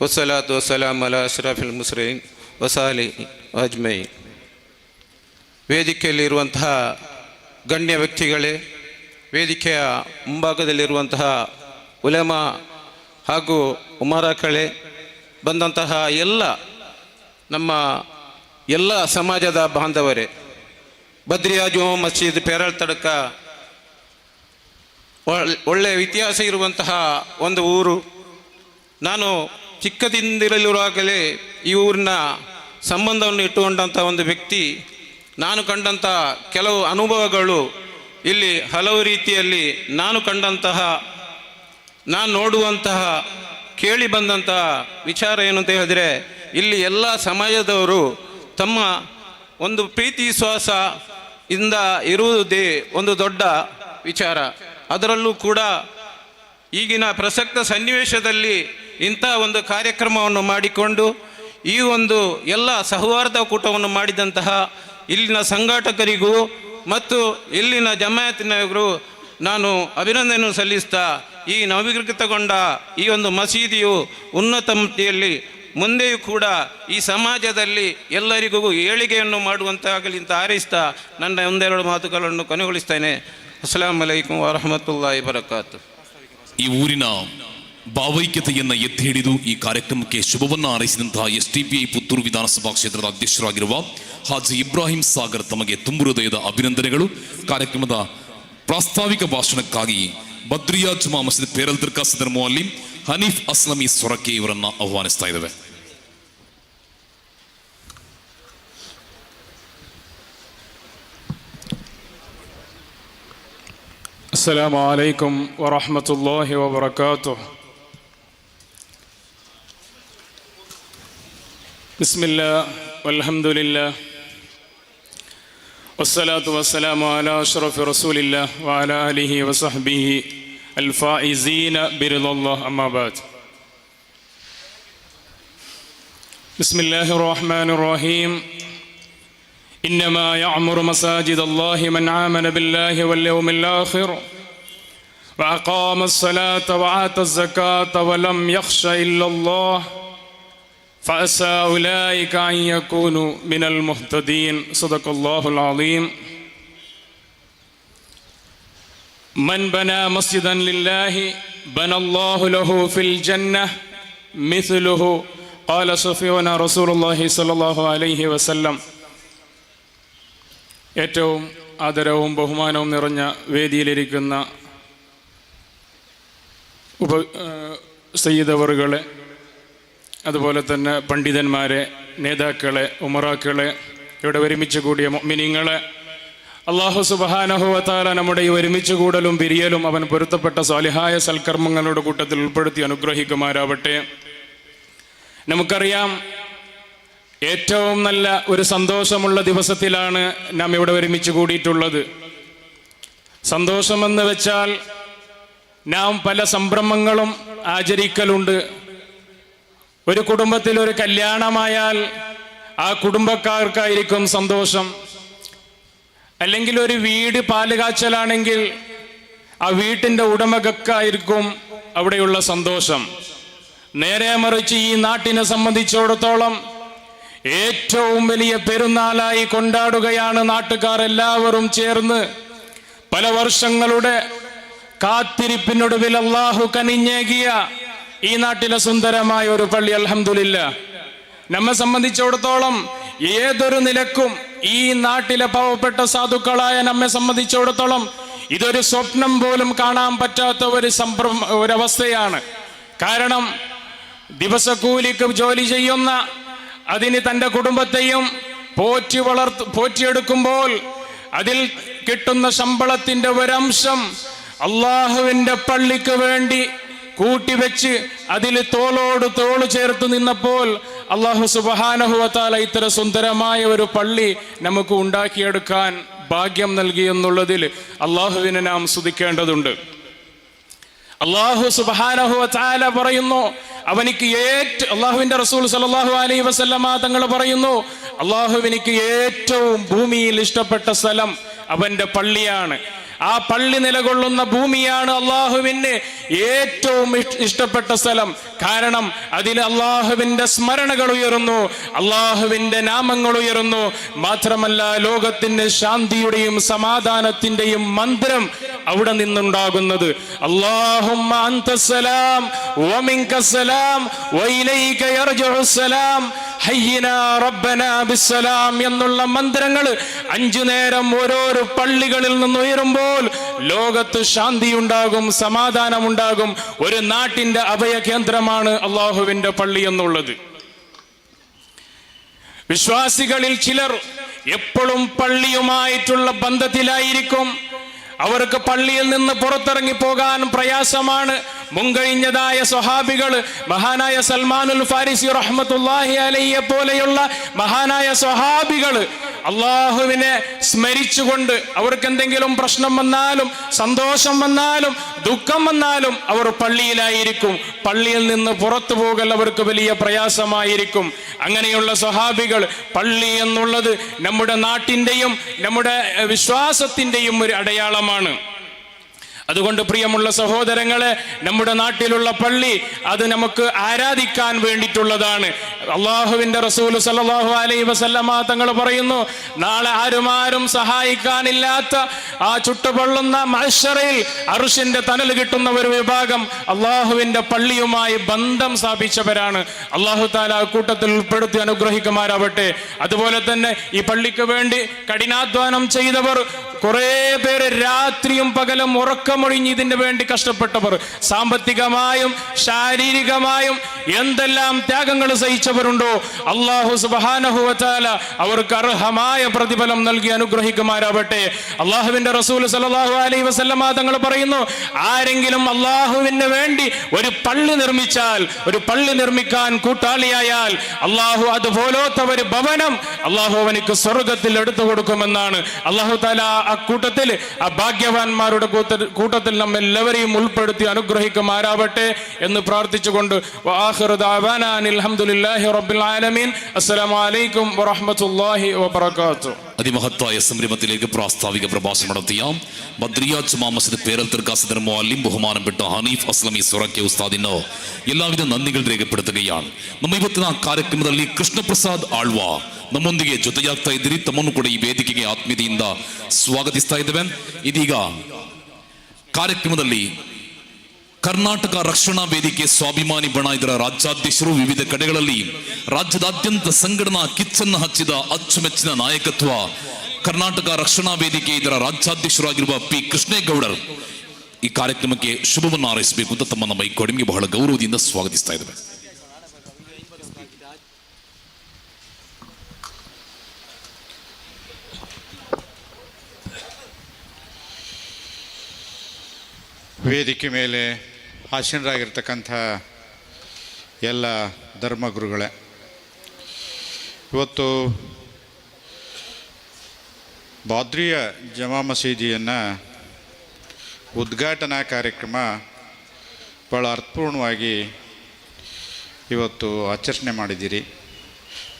ವಸ್ಸಲಾತು ವಸ್ಸಲಾಮು ಅಲಾ ಅಶ್ರಫಿಲ್ ಮುರ್ಸಲೀನ್ ವಸಾಲಿಹಿ ಅಜ್ಮഈನ್. ವೇದಿಕೆಯಲ್ಲಿರುವಂತಹ ಗಣ್ಯ ವ್ಯಕ್ತಿಗಳೇ, ವೇದಿಕೆಯ ಮುಂಭಾಗದಲ್ಲಿರುವಂತಹ ಉಲಮಾ ಹಾಗೂ ಉಮರಾಕಳೆ, ಬಂದಂತಹ ಎಲ್ಲ ನಮ್ಮ ಎಲ್ಲ ಸಮಾಜದ ಬಾಂಧವರೇ, ಬದ್ರಿಯಾ ಜುಮ್ಮಾ ಮಸ್ಜಿದ್ ಪೇರಳ ತಡಕ ಒಳ್ಳೆಯ ಇತಿಹಾಸ ಇರುವಂತಹ ಒಂದು ಊರು. ನಾನು ಚಿಕ್ಕದಿಂದಿರಲಿರುವಾಗಲೇ ಈ ಊರಿನ ಸಂಬಂಧವನ್ನು ಇಟ್ಟುಕೊಂಡಂಥ ಒಂದು ವ್ಯಕ್ತಿ. ನಾನು ಕಂಡಂಥ ಕೆಲವು ಅನುಭವಗಳು ಇಲ್ಲಿ ಹಲವು ರೀತಿಯಲ್ಲಿ ನಾನು ಕಂಡಂತಹ, ನಾನು ನೋಡುವಂತಹ, ಕೇಳಿ ಬಂದಂತಹ ವಿಚಾರ ಏನು ಅಂತ ಹೇಳಿದರೆ, ಇಲ್ಲಿ ಎಲ್ಲ ಸಮಾಜದವರು ತಮ್ಮ ಒಂದು ಪ್ರೀತಿ ವಿಶ್ವಾಸ ಇಂದ ಇರುವುದೇ ಒಂದು ದೊಡ್ಡ ವಿಚಾರ. ಅದರಲ್ಲೂ ಕೂಡ ಈಗಿನ ಪ್ರಸಕ್ತ ಸನ್ನಿವೇಶದಲ್ಲಿ ಇಂಥ ಒಂದು ಕಾರ್ಯಕ್ರಮವನ್ನು ಮಾಡಿಕೊಂಡು ಈ ಒಂದು ಎಲ್ಲ ಸೌಹಾರ್ದ ಕೂಟವನ್ನು ಮಾಡಿದಂತಹ ಇಲ್ಲಿನ ಸಂಘಾಟಕರಿಗೂ ಮತ್ತು ಇಲ್ಲಿನ ಜಮಾಯತಿನವರು ನಾನು ಅಭಿನಂದನೆ ಸಲ್ಲಿಸ್ತಾ, ಈ ನವೀಕೃತಗೊಂಡ ಈ ಒಂದು ಮಸೀದಿಯು ಉನ್ನತ ಮಟ್ಟಿಯಲ್ಲಿ ಮುಂದೆಯೂ ಕೂಡ ಈ ಸಮಾಜದಲ್ಲಿ ಎಲ್ಲರಿಗೂ ಏಳಿಗೆಯನ್ನು ಮಾಡುವಂತಾಗಲಿ ಅಂತ ಹಾರೈಸ್ತಾ ನನ್ನ ಒಂದೆರಡು ಮಾತುಗಳನ್ನು ಕೊನೆಗೊಳಿಸ್ತೇನೆ. ಅಸ್ಸಲಾಮು ಅಲೈಕುಂ ವರಹಮತುಲ್ಲಾಹಿ ವಬರಕಾತು. ಈ ಊರಿನ ಭಾವೈಕ್ಯತೆಯನ್ನು ಎತ್ತಿ ಹಿಡಿದು ಈ ಕಾರ್ಯಕ್ರಮಕ್ಕೆ ಶುಭವನ್ನು ಹಾರೈಸಿದಂತಹ STPI ಪುತ್ತೂರು ವಿಧಾನಸಭಾ ಕ್ಷೇತ್ರದ ಅಧ್ಯಕ್ಷರಾಗಿರುವ ಹಾಜಿ ಇಬ್ರಾಹಿಂ ಸಾಗರ್ ತಮಗೆ ತುಂಬು ಹೃದಯದ ಅಭಿನಂದನೆಗಳು. ಕಾರ್ಯಕ್ರಮದ ಪ್ರಾಸ್ತಾವಿಕ ಭಾಷಣಕ್ಕಾಗಿ ಬದ್ರಿಯಾ ಜುಮ್ಮಾ ಮಸ್ಜಿದ್ ಪೇರಲ್ ದರ್ಗಾ ಸದರ್ ಮುಅಲ್ಲಿಮ್ ಹನೀಫ್ ಅಸ್ಲಮಿ ಸೊರಕೆ ಇವರನ್ನು ಆಹ್ವಾನಿಸ್ತಾ ಇದ್ದೇವೆ. السلام عليكم ورحمة الله وبركاته. بسم الله والحمد لله والصلاة والسلام على أشرف رسول الله وعلى آله وصحبه الفائزين برضا الله. أما بعد. بسم الله الرحمن الرحيم. إنما يعمر مساجد الله من آمن بالله واليوم الآخر وأقام الصلاة وآتى الزكاة ولم يخش إلا الله فعسى أولئك أن يكونوا من المهتدين. صدق الله العظيم. من بنى مسجدا لله بنى الله له في الجنة مثله قال شفيعنا رسول الله صلى الله عليه وسلم. ഏറ്റവും ആദരവും ബഹുമാനവും നിറഞ്ഞ വേദിയിലിരിക്കുന്ന സയ്യിദവറുകളെ, അതുപോലെ തന്നെ പണ്ഡിതന്മാരെ, നേതാക്കളെ, ഉമറാക്കളെ, ഇവിടെ ഒരുമിച്ച് കൂടിയ മുഅ്മിനീങ്ങളെ, അല്ലാഹു സുബ്ഹാനഹു വ തആല നമ്മുടെ ഈ ഒരുമിച്ച് കൂടലും പിരിയലും അവൻ പൊരുത്തപ്പെട്ട സാലിഹായ സൽക്കർമ്മങ്ങളുടെ കൂട്ടത്തിൽ ഉൾപ്പെടുത്തി അനുഗ്രഹിക്കുമാറാവട്ടെ. നമുക്കറിയാം, ഏറ്റവും നല്ല ഒരു സന്തോഷമുള്ള ദിവസത്തിലാണ് നാം ഇവിടെ ഒരുമിച്ച് കൂടിയിട്ടുള്ളത്. സന്തോഷമെന്ന് വെച്ചാൽ നാം പല സംരംഭങ്ങളും ആചരിക്കലുണ്ട്. ഒരു കുടുംബത്തിൽ ഒരു കല്യാണമായാൽ ആ കുടുംബക്കാർക്കായിരിക്കും സന്തോഷം. അല്ലെങ്കിൽ ഒരു വീട് പാലുകാച്ചലാണെങ്കിൽ ആ വീട്ടിൻ്റെ ഉടമകൾക്കായിരിക്കും അവിടെയുള്ള സന്തോഷം. നേരെ മറിച്ച് ഈ നാട്ടിനെ സംബന്ധിച്ചിടത്തോളം ഏറ്റവും വലിയ പെരുന്നാളായി കൊണ്ടാടുകയാണ് നാട്ടുകാർ എല്ലാവരും ചേർന്ന്. പല വർഷങ്ങളുടെ കാത്തിരിപ്പിനൊടുവിൽ അല്ലാഹു കനിഞ്ഞേകിയ ഈ നാട്ടിലെ സുന്ദരമായ ഒരു പള്ളി, അൽഹംദുലില്ലാ. നമ്മെ സംബന്ധിച്ചിടത്തോളം ഏതൊരു നിലക്കും ഈ നാട്ടിലെ പാവപ്പെട്ട സാധുക്കളായ നമ്മെ സംബന്ധിച്ചിടത്തോളം ഇതൊരു സ്വപ്നം പോലും കാണാൻ പറ്റാത്ത ഒരവസ്ഥയാണ്. കാരണം ദിവസക്കൂലിക്ക് ജോലി ചെയ്യുന്ന, അതിന് തൻ്റെ കുടുംബത്തെയും പോറ്റിയെടുക്കുമ്പോൾ അതിൽ കിട്ടുന്ന ശമ്പളത്തിൻ്റെ ഒരംശം അള്ളാഹുവിൻ്റെ പള്ളിക്ക് വേണ്ടി കൂട്ടിവെച്ച് അതിൽ തോളോട് തോള് ചേർത്ത് നിന്നപ്പോൾ അല്ലാഹു സുബ്ഹാനഹു വ തആല ഇത്ര സുന്ദരമായ ഒരു പള്ളി നമുക്ക് ഉണ്ടാക്കിയെടുക്കാൻ ഭാഗ്യം നൽകി എന്നുള്ളതിൽ അള്ളാഹുവിനെ നാം സ്തുതിക്കേണ്ടതുണ്ട്. അല്ലാഹു സുബ്ഹാനഹു വ തആല പറയുന്നു, അവനിക്ക് അല്ലാഹുവിന്റെ റസൂൽ സല്ലല്ലാഹു അലൈഹി വസല്ലമ തങ്ങൾ പറയുന്നു, അല്ലാഹുവിനിക്ക് ഏറ്റവും ഭൂമിയിൽ ഇഷ്ടപ്പെട്ട സ്ഥലം അവന്റെ പള്ളിയാണ്. ആ പള്ളി നിലകൊള്ളുന്ന ഭൂമിയാണ് അള്ളാഹുവിന് ഏറ്റവും ഇഷ്ടപ്പെട്ട സ്ഥലം. കാരണം അതിൽ അള്ളാഹുവിന്റെ സ്മരണകൾ ഉയരുന്നു, അള്ളാഹുവിന്റെ നാമങ്ങൾ ഉയരുന്നു. മാത്രമല്ല, ലോകത്തിന്റെ ശാന്തിയുടെയും സമാധാനത്തിന്റെയും മന്ത്രം അവിടെ നിന്നുണ്ടാകുന്നത്. അല്ലാഹുമ്മ അൻതസ്സലാം വമിൻകസ്സലാം വഇലൈക യർജിഉസ്സലാം ഹയ്യിനാ റബ്ബനാ ബിസ്സലാം എന്നുള്ള മന്ത്രങ്ങൾ 5 നേരം ഓരോരോ പള്ളികളിൽ നിന്ന് ഉയരുമ്പോൾ ലോകത്ത് ശാന്തി ഉണ്ടാകും, സമാധാനമുണ്ടാകും. ഒരു നാട്ടിന്റെ അഭയ കേന്ദ്രമാണ് അള്ളാഹുവിന്റെ പള്ളി എന്നുള്ളത്. വിശ്വാസികളിൽ ചിലർ എപ്പോഴും പള്ളിയുമായിട്ടുള്ള ബന്ധത്തിലായിരിക്കും. അവർക്ക് പള്ളിയിൽ നിന്ന് പുറത്തിറങ്ങി പോകാൻ പ്രയാസമാണ്. മുൻകഴിഞ്ഞതായ സ്വഹാബികൾ, മഹാനായ സൽമാനുൽ ഫാരിസി റഹ്മത്തുള്ളാഹി അലൈഹി പോലെയുള്ള മഹാനായ സ്വഹാബികൾ അള്ളാഹുവിനെ സ്മരിച്ചുകൊണ്ട് അവർക്ക് എന്തെങ്കിലും പ്രശ്നം വന്നാലും സന്തോഷം വന്നാലും ദുഃഖം വന്നാലും അവർ പള്ളിയിലായിരിക്കും. പള്ളിയിൽ നിന്ന് പുറത്തു പോകൽ അവർക്ക് വലിയ പ്രയാസമായിരിക്കും. അങ്ങനെയുള്ള സ്വഹാബികൾ, പള്ളി എന്നുള്ളത് നമ്മുടെ നാട്ടിൻ്റെയും നമ്മുടെ വിശ്വാസത്തിൻ്റെയും ഒരു അടയാളമാണ്. അതുകൊണ്ട് പ്രിയമുള്ള സഹോദരങ്ങളെ, നമ്മുടെ നാട്ടിലുള്ള പള്ളി അത് നമുക്ക് ആരാധിക്കാൻ വേണ്ടിയിട്ടുള്ളതാണ്. അള്ളാഹുവിന്റെ റസൂൽ സല്ലല്ലാഹു അലൈഹി വസല്ലമ തങ്ങൾ പറയുന്നു, നാളെ ആരും സഹായിക്കാനില്ലാത്ത ആ ചുട്ടുപൊള്ളുന്ന മഹ്ശറിൽ അർശിന്റെ തണൽ കിട്ടുന്ന ഒരു വിഭാഗം അള്ളാഹുവിന്റെ പള്ളിയുമായി ബന്ധം സ്ഥാപിച്ചവരാണ്. അള്ളാഹു തആല കൂട്ടത്തിൽ ഉൾപ്പെടുത്തി അനുഗ്രഹിക്കുമാറാവട്ടെ. അതുപോലെ തന്നെ ഈ പള്ളിക്ക് വേണ്ടി കഠിനാധ്വാനം ചെയ്തവർ, കുറേ പേര് രാത്രിയും പകലും ഉറക്കമൊഴിഞ്ഞ് ഇതിന് വേണ്ടി കഷ്ടപ്പെട്ടവർ, സാമ്പത്തികമായും ശാരീരികമായും എന്തെല്ലാം ത്യാഗങ്ങൾ സഹിച്ചവരുണ്ടോ, അല്ലാഹു സുബ്ഹാനഹു വ തആല അവർക്ക് അർഹമായ പ്രതിഫലം നൽകി അനുഗ്രഹിക്കുമാറാവട്ടെ. അല്ലാഹുവിന്റെ റസൂൽ സല്ലല്ലാഹു അലൈഹി വസല്ലമ തങ്ങൾ പറയുന്നു, ആരെങ്കിലും അല്ലാഹുവിന് വേണ്ടി ഒരു പള്ളി നിർമ്മിച്ചാൽ, ഒരു പള്ളി നിർമ്മിക്കാൻ കൂട്ടാളിയായാൽ അല്ലാഹു അതുപോലത്തെ ഒരു ഭവനം അല്ലാഹു അവനിക്ക് സ്വർഗത്തിൽ എടുത്തു കൊടുക്കുമെന്നാണ്. അല്ലാഹു തആല കൂട്ടത്തിൽ ആ ഭാഗ്യവാന്മാരുടെ കൂട്ടത്തിൽ നമ്മെല്ലാവരെയും ഉൾപ്പെടുത്തി അനുഗ്രഹിക്കുമാറാവട്ടെ എന്ന് പ്രാർത്ഥിച്ചുകൊണ്ട് വആഖിറു ദഅവാനാ അൽഹംദുലില്ലാഹി റബ്ബിൽ ആലമീൻ. അസ്സലാമു അലൈക്കും വറഹ്മത്തുള്ളാഹി വബറകാതുഹു. അതിമഹത്തായ സംരംഭത്തിലേക്ക് പ്രാസ്താവിക പ്രഭാഷണം നടത്തിയ ബദ്രിയ ജുമാ മസ്ജിദ് പേരൽ തർക്കാസിദർ മുഅല്ലിം ബഹുമാനപ്പെട്ട ഹനീഫ് ಅಸ್ಲಮಿ ಸೊರಕೆ ಉಸ್ತಾದಿನೋ ಎಲ್ಲಾವಿಧ ನಂದಿಗಳು ರೇಖೆಪಡುತ್ತುകയാണ്. ನಮ್ಮ ಇವತ್ತಿನ ಕಾರ್ಯಕ್ರಮದಲ್ಲಿ ಕೃಷ್ಣ ಪ್ರಸಾದ್ ಆಳ್ವ ನಮ್ಮೊಂದಿಗೆ ಜೊತೆಯಾಗ್ತಾ ಇದ್ದೀರಿ. ತಮ್ಮನ್ನು ಕೂಡ ಈ ವೇದಿಕೆಗೆ ಆತ್ಮೀಯತೆಯಿಂದ ಸ್ವಾಗತಿಸ್ತಾ ಇದ್ದೇವೆ. ಇದೀಗ ಕಾರ್ಯಕ್ರಮದಲ್ಲಿ ಕರ್ನಾಟಕ ರಕ್ಷಣಾ ವೇದಿಕೆ ಸ್ವಾಭಿಮಾನಿ ಬಣ ಇದರ ರಾಜ್ಯಾಧ್ಯಕ್ಷರು ವಿವಿಧ ಕಡೆಗಳಲ್ಲಿ ರಾಜ್ಯದಾದ್ಯಂತ ಸಂಘಟನಾ ಕಿಚ್ಚನ್ನು ಹಚ್ಚಿದ ಅಚ್ಚುಮೆಚ್ಚಿನ ನಾಯಕತ್ವ ಕರ್ನಾಟಕ ರಕ್ಷಣಾ ವೇದಿಕೆ ಇದರ ರಾಜ್ಯಾಧ್ಯಕ್ಷರಾಗಿರುವ ಪಿ ಕೃಷ್ಣೇಗೌಡರ್ ಈ ಕಾರ್ಯಕ್ರಮಕ್ಕೆ ಶುಭವನ್ನು ಹಾರೈಸಬೇಕು ಅಂತ ತಮ್ಮನ್ನ ಮೈಕೊಡಿಗೆ ಬಹಳ ಗೌರವದಿಂದ ಸ್ವಾಗತಿಸ್ತಾ ಇದ್ದೇವೆ. ವೇದಿಕೆ ಮೇಲೆ ಆಸೀನರಾಗಿರ್ತಕ್ಕಂಥ ಎಲ್ಲ ಧರ್ಮಗುರುಗಳೇ, ಇವತ್ತು ಬಾದ್ರಿಯ ಜಮಾ ಮಸೀದಿಯನ್ನು ಉದ್ಘಾಟನಾ ಕಾರ್ಯಕ್ರಮ ಭಾಳ ಅರ್ಥಪೂರ್ಣವಾಗಿ ಇವತ್ತು ಆಚರಣೆ ಮಾಡಿದ್ದೀರಿ.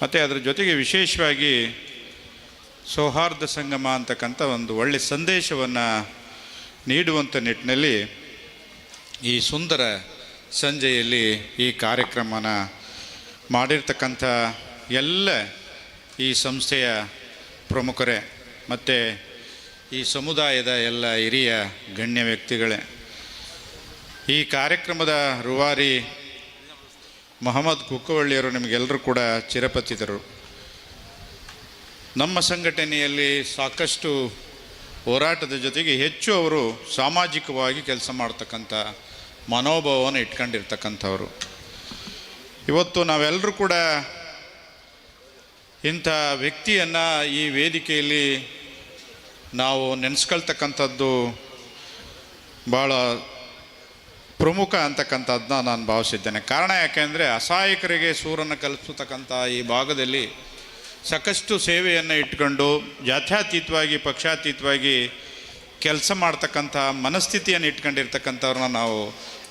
ಮತ್ತು ಅದರ ಜೊತೆಗೆ ವಿಶೇಷವಾಗಿ ಸೌಹಾರ್ದ ಸಂಗಮ ಅಂತಕ್ಕಂಥ ಒಂದು ಒಳ್ಳೆಯ ಸಂದೇಶವನ್ನು ನೀಡುವಂಥ ನಿಟ್ಟಿನಲ್ಲಿ ಈ ಸುಂದರ ಸಂಜೆಯಲ್ಲಿ ಈ ಕಾರ್ಯಕ್ರಮನ ಮಾಡಿರ್ತಕ್ಕಂಥ ಎಲ್ಲ ಈ ಸಂಸ್ಥೆಯ ಪ್ರಮುಖರೇ ಮತ್ತು ಈ ಸಮುದಾಯದ ಎಲ್ಲ ಹಿರಿಯ ಗಣ್ಯ ವ್ಯಕ್ತಿಗಳೇ, ಈ ಕಾರ್ಯಕ್ರಮದ ರೂವಾರಿ ಮೊಹಮ್ಮದ್ ಕುಕ್ಕವಳ್ಳಿಯವರು ನಿಮಗೆಲ್ಲರೂ ಕೂಡ ಚಿರಪರಿಚಿತರು. ನಮ್ಮ ಸಂಘಟನೆಯಲ್ಲಿ ಸಾಕಷ್ಟು ಹೋರಾಟದ ಜೊತೆಗೆ ಹೆಚ್ಚು ಅವರು ಸಾಮಾಜಿಕವಾಗಿ ಕೆಲಸ ಮಾಡ್ತಕ್ಕಂಥ ಮನೋಭಾವವನ್ನು ಇಟ್ಕೊಂಡಿರ್ತಕ್ಕಂಥವ್ರು. ಇವತ್ತು ನಾವೆಲ್ಲರೂ ಕೂಡ ಇಂಥ ವ್ಯಕ್ತಿಯನ್ನು ಈ ವೇದಿಕೆಯಲ್ಲಿ ನಾವು ನೆನೆಸ್ಕೊಳ್ತಕ್ಕಂಥದ್ದು ಭಾಳ ಪ್ರಮುಖ ಅಂತಕ್ಕಂಥದ್ದನ್ನ ನಾನು ಭಾವಿಸಿದ್ದೇನೆ. ಕಾರಣ ಯಾಕೆಂದರೆ ಅಸಹಾಯಕರಿಗೆ ಸೂರನ್ನು ಕಲ್ಪಿಸ್ತಕ್ಕಂಥ ಈ ಭಾಗದಲ್ಲಿ ಸಾಕಷ್ಟು ಸೇವೆಯನ್ನು ಇಟ್ಕೊಂಡು ಜಾತ್ಯತೀತವಾಗಿ ಪಕ್ಷಾತೀತವಾಗಿ ಕೆಲಸ ಮಾಡ್ತಕ್ಕಂಥ ಮನಸ್ಥಿತಿಯನ್ನು ಇಟ್ಕೊಂಡಿರ್ತಕ್ಕಂಥವ್ರನ್ನ ನಾವು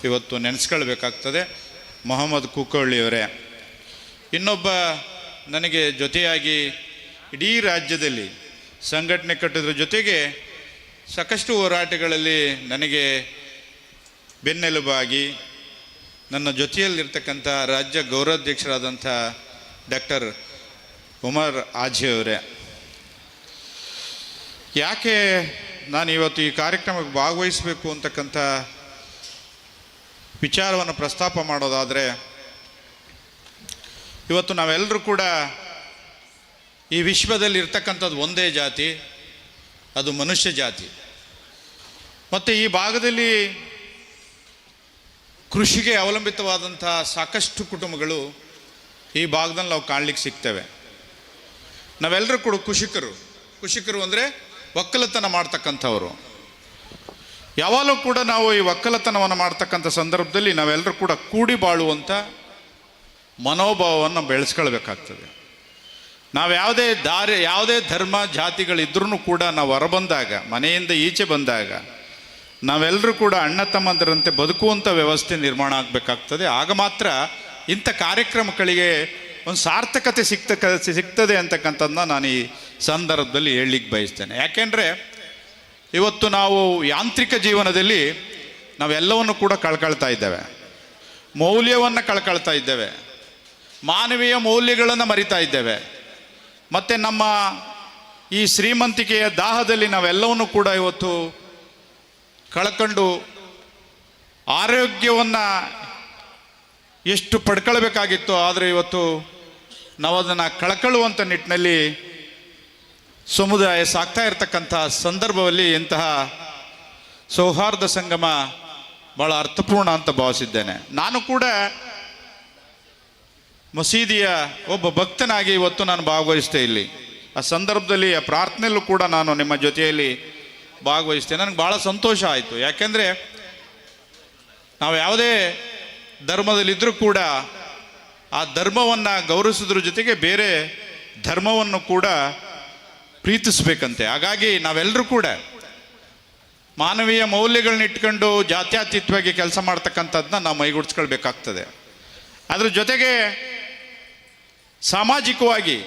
ಇವತ್ತು ನೆನೆಸ್ಕೊಳ್ಬೇಕಾಗ್ತದೆ. ಮೊಹಮ್ಮದ್ ಕುಕ್ಕವಳ್ಳಿಯವರೇ, ಇನ್ನೊಬ್ಬ ನನಗೆ ಜೊತೆಯಾಗಿ ಇಡೀ ರಾಜ್ಯದಲ್ಲಿ ಸಂಘಟನೆ ಕಟ್ಟೋದ್ರ ಜೊತೆಗೆ ಸಾಕಷ್ಟು ಹೋರಾಟಗಳಲ್ಲಿ ನನಗೆ ಬೆನ್ನೆಲುಬಾಗಿ ನನ್ನ ಜೊತೆಯಲ್ಲಿರ್ತಕ್ಕಂಥ ರಾಜ್ಯ ಗೌರವಾಧ್ಯಕ್ಷರಾದಂಥ ಡಾಕ್ಟರ್ ಉಮರ್ ಆಜಿಯವರೇ, ಯಾಕೆ ನಾನು ಇವತ್ತು ಈ ಕಾರ್ಯಕ್ರಮಕ್ಕೆ ಭಾಗವಹಿಸಬೇಕು ಅಂತಕ್ಕಂಥ ವಿಚಾರವನ್ನು ಪ್ರಸ್ತಾಪ ಮಾಡೋದಾದರೆ, ಇವತ್ತು ನಾವೆಲ್ಲರೂ ಕೂಡ ಈ ವಿಶ್ವದಲ್ಲಿ ಇರ್ತಕ್ಕಂಥದ್ದು ಒಂದೇ ಜಾತಿ, ಅದು ಮನುಷ್ಯ ಜಾತಿ. ಮತ್ತು ಈ ಭಾಗದಲ್ಲಿ ಕೃಷಿಗೆ ಅವಲಂಬಿತವಾದಂಥ ಸಾಕಷ್ಟು ಕುಟುಂಬಗಳು ಈ ಭಾಗದಲ್ಲಿ ನಾವು ಕಾಣಲಿಕ್ಕೆ ಸಿಗ್ತೇವೆ. ನಾವೆಲ್ಲರೂ ಕೂಡ ಕೃಷಿಕರು ಅಂದರೆ ಒಕ್ಕಲತನ ಮಾಡ್ತಕ್ಕಂಥವರು. ಯಾವಾಗಲೂ ಕೂಡ ನಾವು ಈ ಒಕ್ಕಲತನವನ್ನು ಮಾಡ್ತಕ್ಕಂಥ ಸಂದರ್ಭದಲ್ಲಿ ನಾವೆಲ್ಲರೂ ಕೂಡ ಕೂಡಿ ಬಾಳುವಂಥ ಮನೋಭಾವವನ್ನು ಬೆಳೆಸ್ಕೊಳ್ಬೇಕಾಗ್ತದೆ. ನಾವು ಯಾವುದೇ ಧರ್ಮ ಜಾತಿಗಳಿದ್ರೂ ಕೂಡ ನಾವು ಹೊರಬಂದಾಗ, ಮನೆಯಿಂದ ಈಚೆ ಬಂದಾಗ ನಾವೆಲ್ಲರೂ ಕೂಡ ಅಣ್ಣ ತಮ್ಮಂದರಂತೆ ಬದುಕುವಂಥ ವ್ಯವಸ್ಥೆ ನಿರ್ಮಾಣ ಆಗಬೇಕಾಗ್ತದೆ. ಆಗ ಮಾತ್ರ ಇಂಥ ಕಾರ್ಯಕ್ರಮಗಳಿಗೆ ಒಂದು ಸಾರ್ಥಕತೆ ಸಿಗ್ತದೆ ಅಂತಕ್ಕಂಥದ್ದನ್ನ ನಾನು ಈ ಸಂದರ್ಭದಲ್ಲಿ ಹೇಳಲಿಕ್ಕೆ ಬಯಸ್ತೇನೆ. ಯಾಕೆಂದರೆ ಇವತ್ತು ನಾವು ಯಾಂತ್ರಿಕ ಜೀವನದಲ್ಲಿ ನಾವೆಲ್ಲವನ್ನು ಕೂಡ ಕಳ್ಕೊಳ್ತಾ ಇದ್ದೇವೆ, ಮೌಲ್ಯವನ್ನು ಕಳ್ಕೊಳ್ತಾ ಇದ್ದೇವೆ, ಮಾನವೀಯ ಮೌಲ್ಯಗಳನ್ನು ಮರಿತಾ ಇದ್ದೇವೆ. ಮತ್ತು ನಮ್ಮ ಈ ಶ್ರೀಮಂತಿಕೆಯ ದಾಹದಲ್ಲಿ ನಾವೆಲ್ಲವನ್ನು ಕೂಡ ಇವತ್ತು ಕಳ್ಕೊಂಡು ಆರೋಗ್ಯವನ್ನು ಎಷ್ಟು ಪಡ್ಕೊಳ್ಬೇಕಾಗಿತ್ತು, ಆದರೆ ಇವತ್ತು ನಾವು ಅದನ್ನು ಕಳ್ಕೊಳ್ಳುವಂಥ ನಿಟ್ಟಿನಲ್ಲಿ ಸಮುದಾಯ ಸಾಗ್ತಾ ಇರತಕ್ಕಂಥ ಸಂದರ್ಭದಲ್ಲಿ ಇಂತಹ ಸೌಹಾರ್ದ ಸಂಗಮ ಭಾಳ ಅರ್ಥಪೂರ್ಣ ಅಂತ ಭಾವಿಸಿದ್ದೇನೆ. ನಾನು ಕೂಡ ಮಸೀದಿಯ ಒಬ್ಬ ಭಕ್ತನಾಗಿ ಇವತ್ತು ನಾನು ಭಾಗವಹಿಸ್ತೇ ಇಲ್ಲಿ. ಆ ಸಂದರ್ಭದಲ್ಲಿ ಆ ಪ್ರಾರ್ಥನೆಯಲ್ಲೂ ಕೂಡ ನಾನು ನಿಮ್ಮ ಜೊತೆಯಲ್ಲಿ ಭಾಗವಹಿಸ್ತೇನೆ. ನನಗೆ ಭಾಳ ಸಂತೋಷ ಆಯಿತು. ಯಾಕೆಂದರೆ ನಾವು ಯಾವುದೇ ಧರ್ಮದಲ್ಲಿದ್ದರೂ ಕೂಡ ಆ ಧರ್ಮವನ್ನು ಗೌರವಿಸೋದ್ರ ಜೊತೆಗೆ ಬೇರೆ ಧರ್ಮವನ್ನು ಕೂಡ ಪ್ರೀತಿಸ್ಬೇಕಂತೆ. ಹಾಗಾಗಿ ನಾವೆಲ್ಲರೂ ಕೂಡ ಮಾನವೀಯ ಮೌಲ್ಯಗಳನ್ನ ಇಟ್ಕೊಂಡು ಜಾತ್ಯತೀತವಾಗಿ ಕೆಲಸ ಮಾಡ್ತಕ್ಕಂಥದ್ದನ್ನ ನಾವು ಮೈಗೂಡಿಸ್ಕೊಳ್ಬೇಕಾಗ್ತದೆ. ಅದ್ರ ಜೊತೆಗೆ ಸಾಮಾಜಿಕವಾಗಿ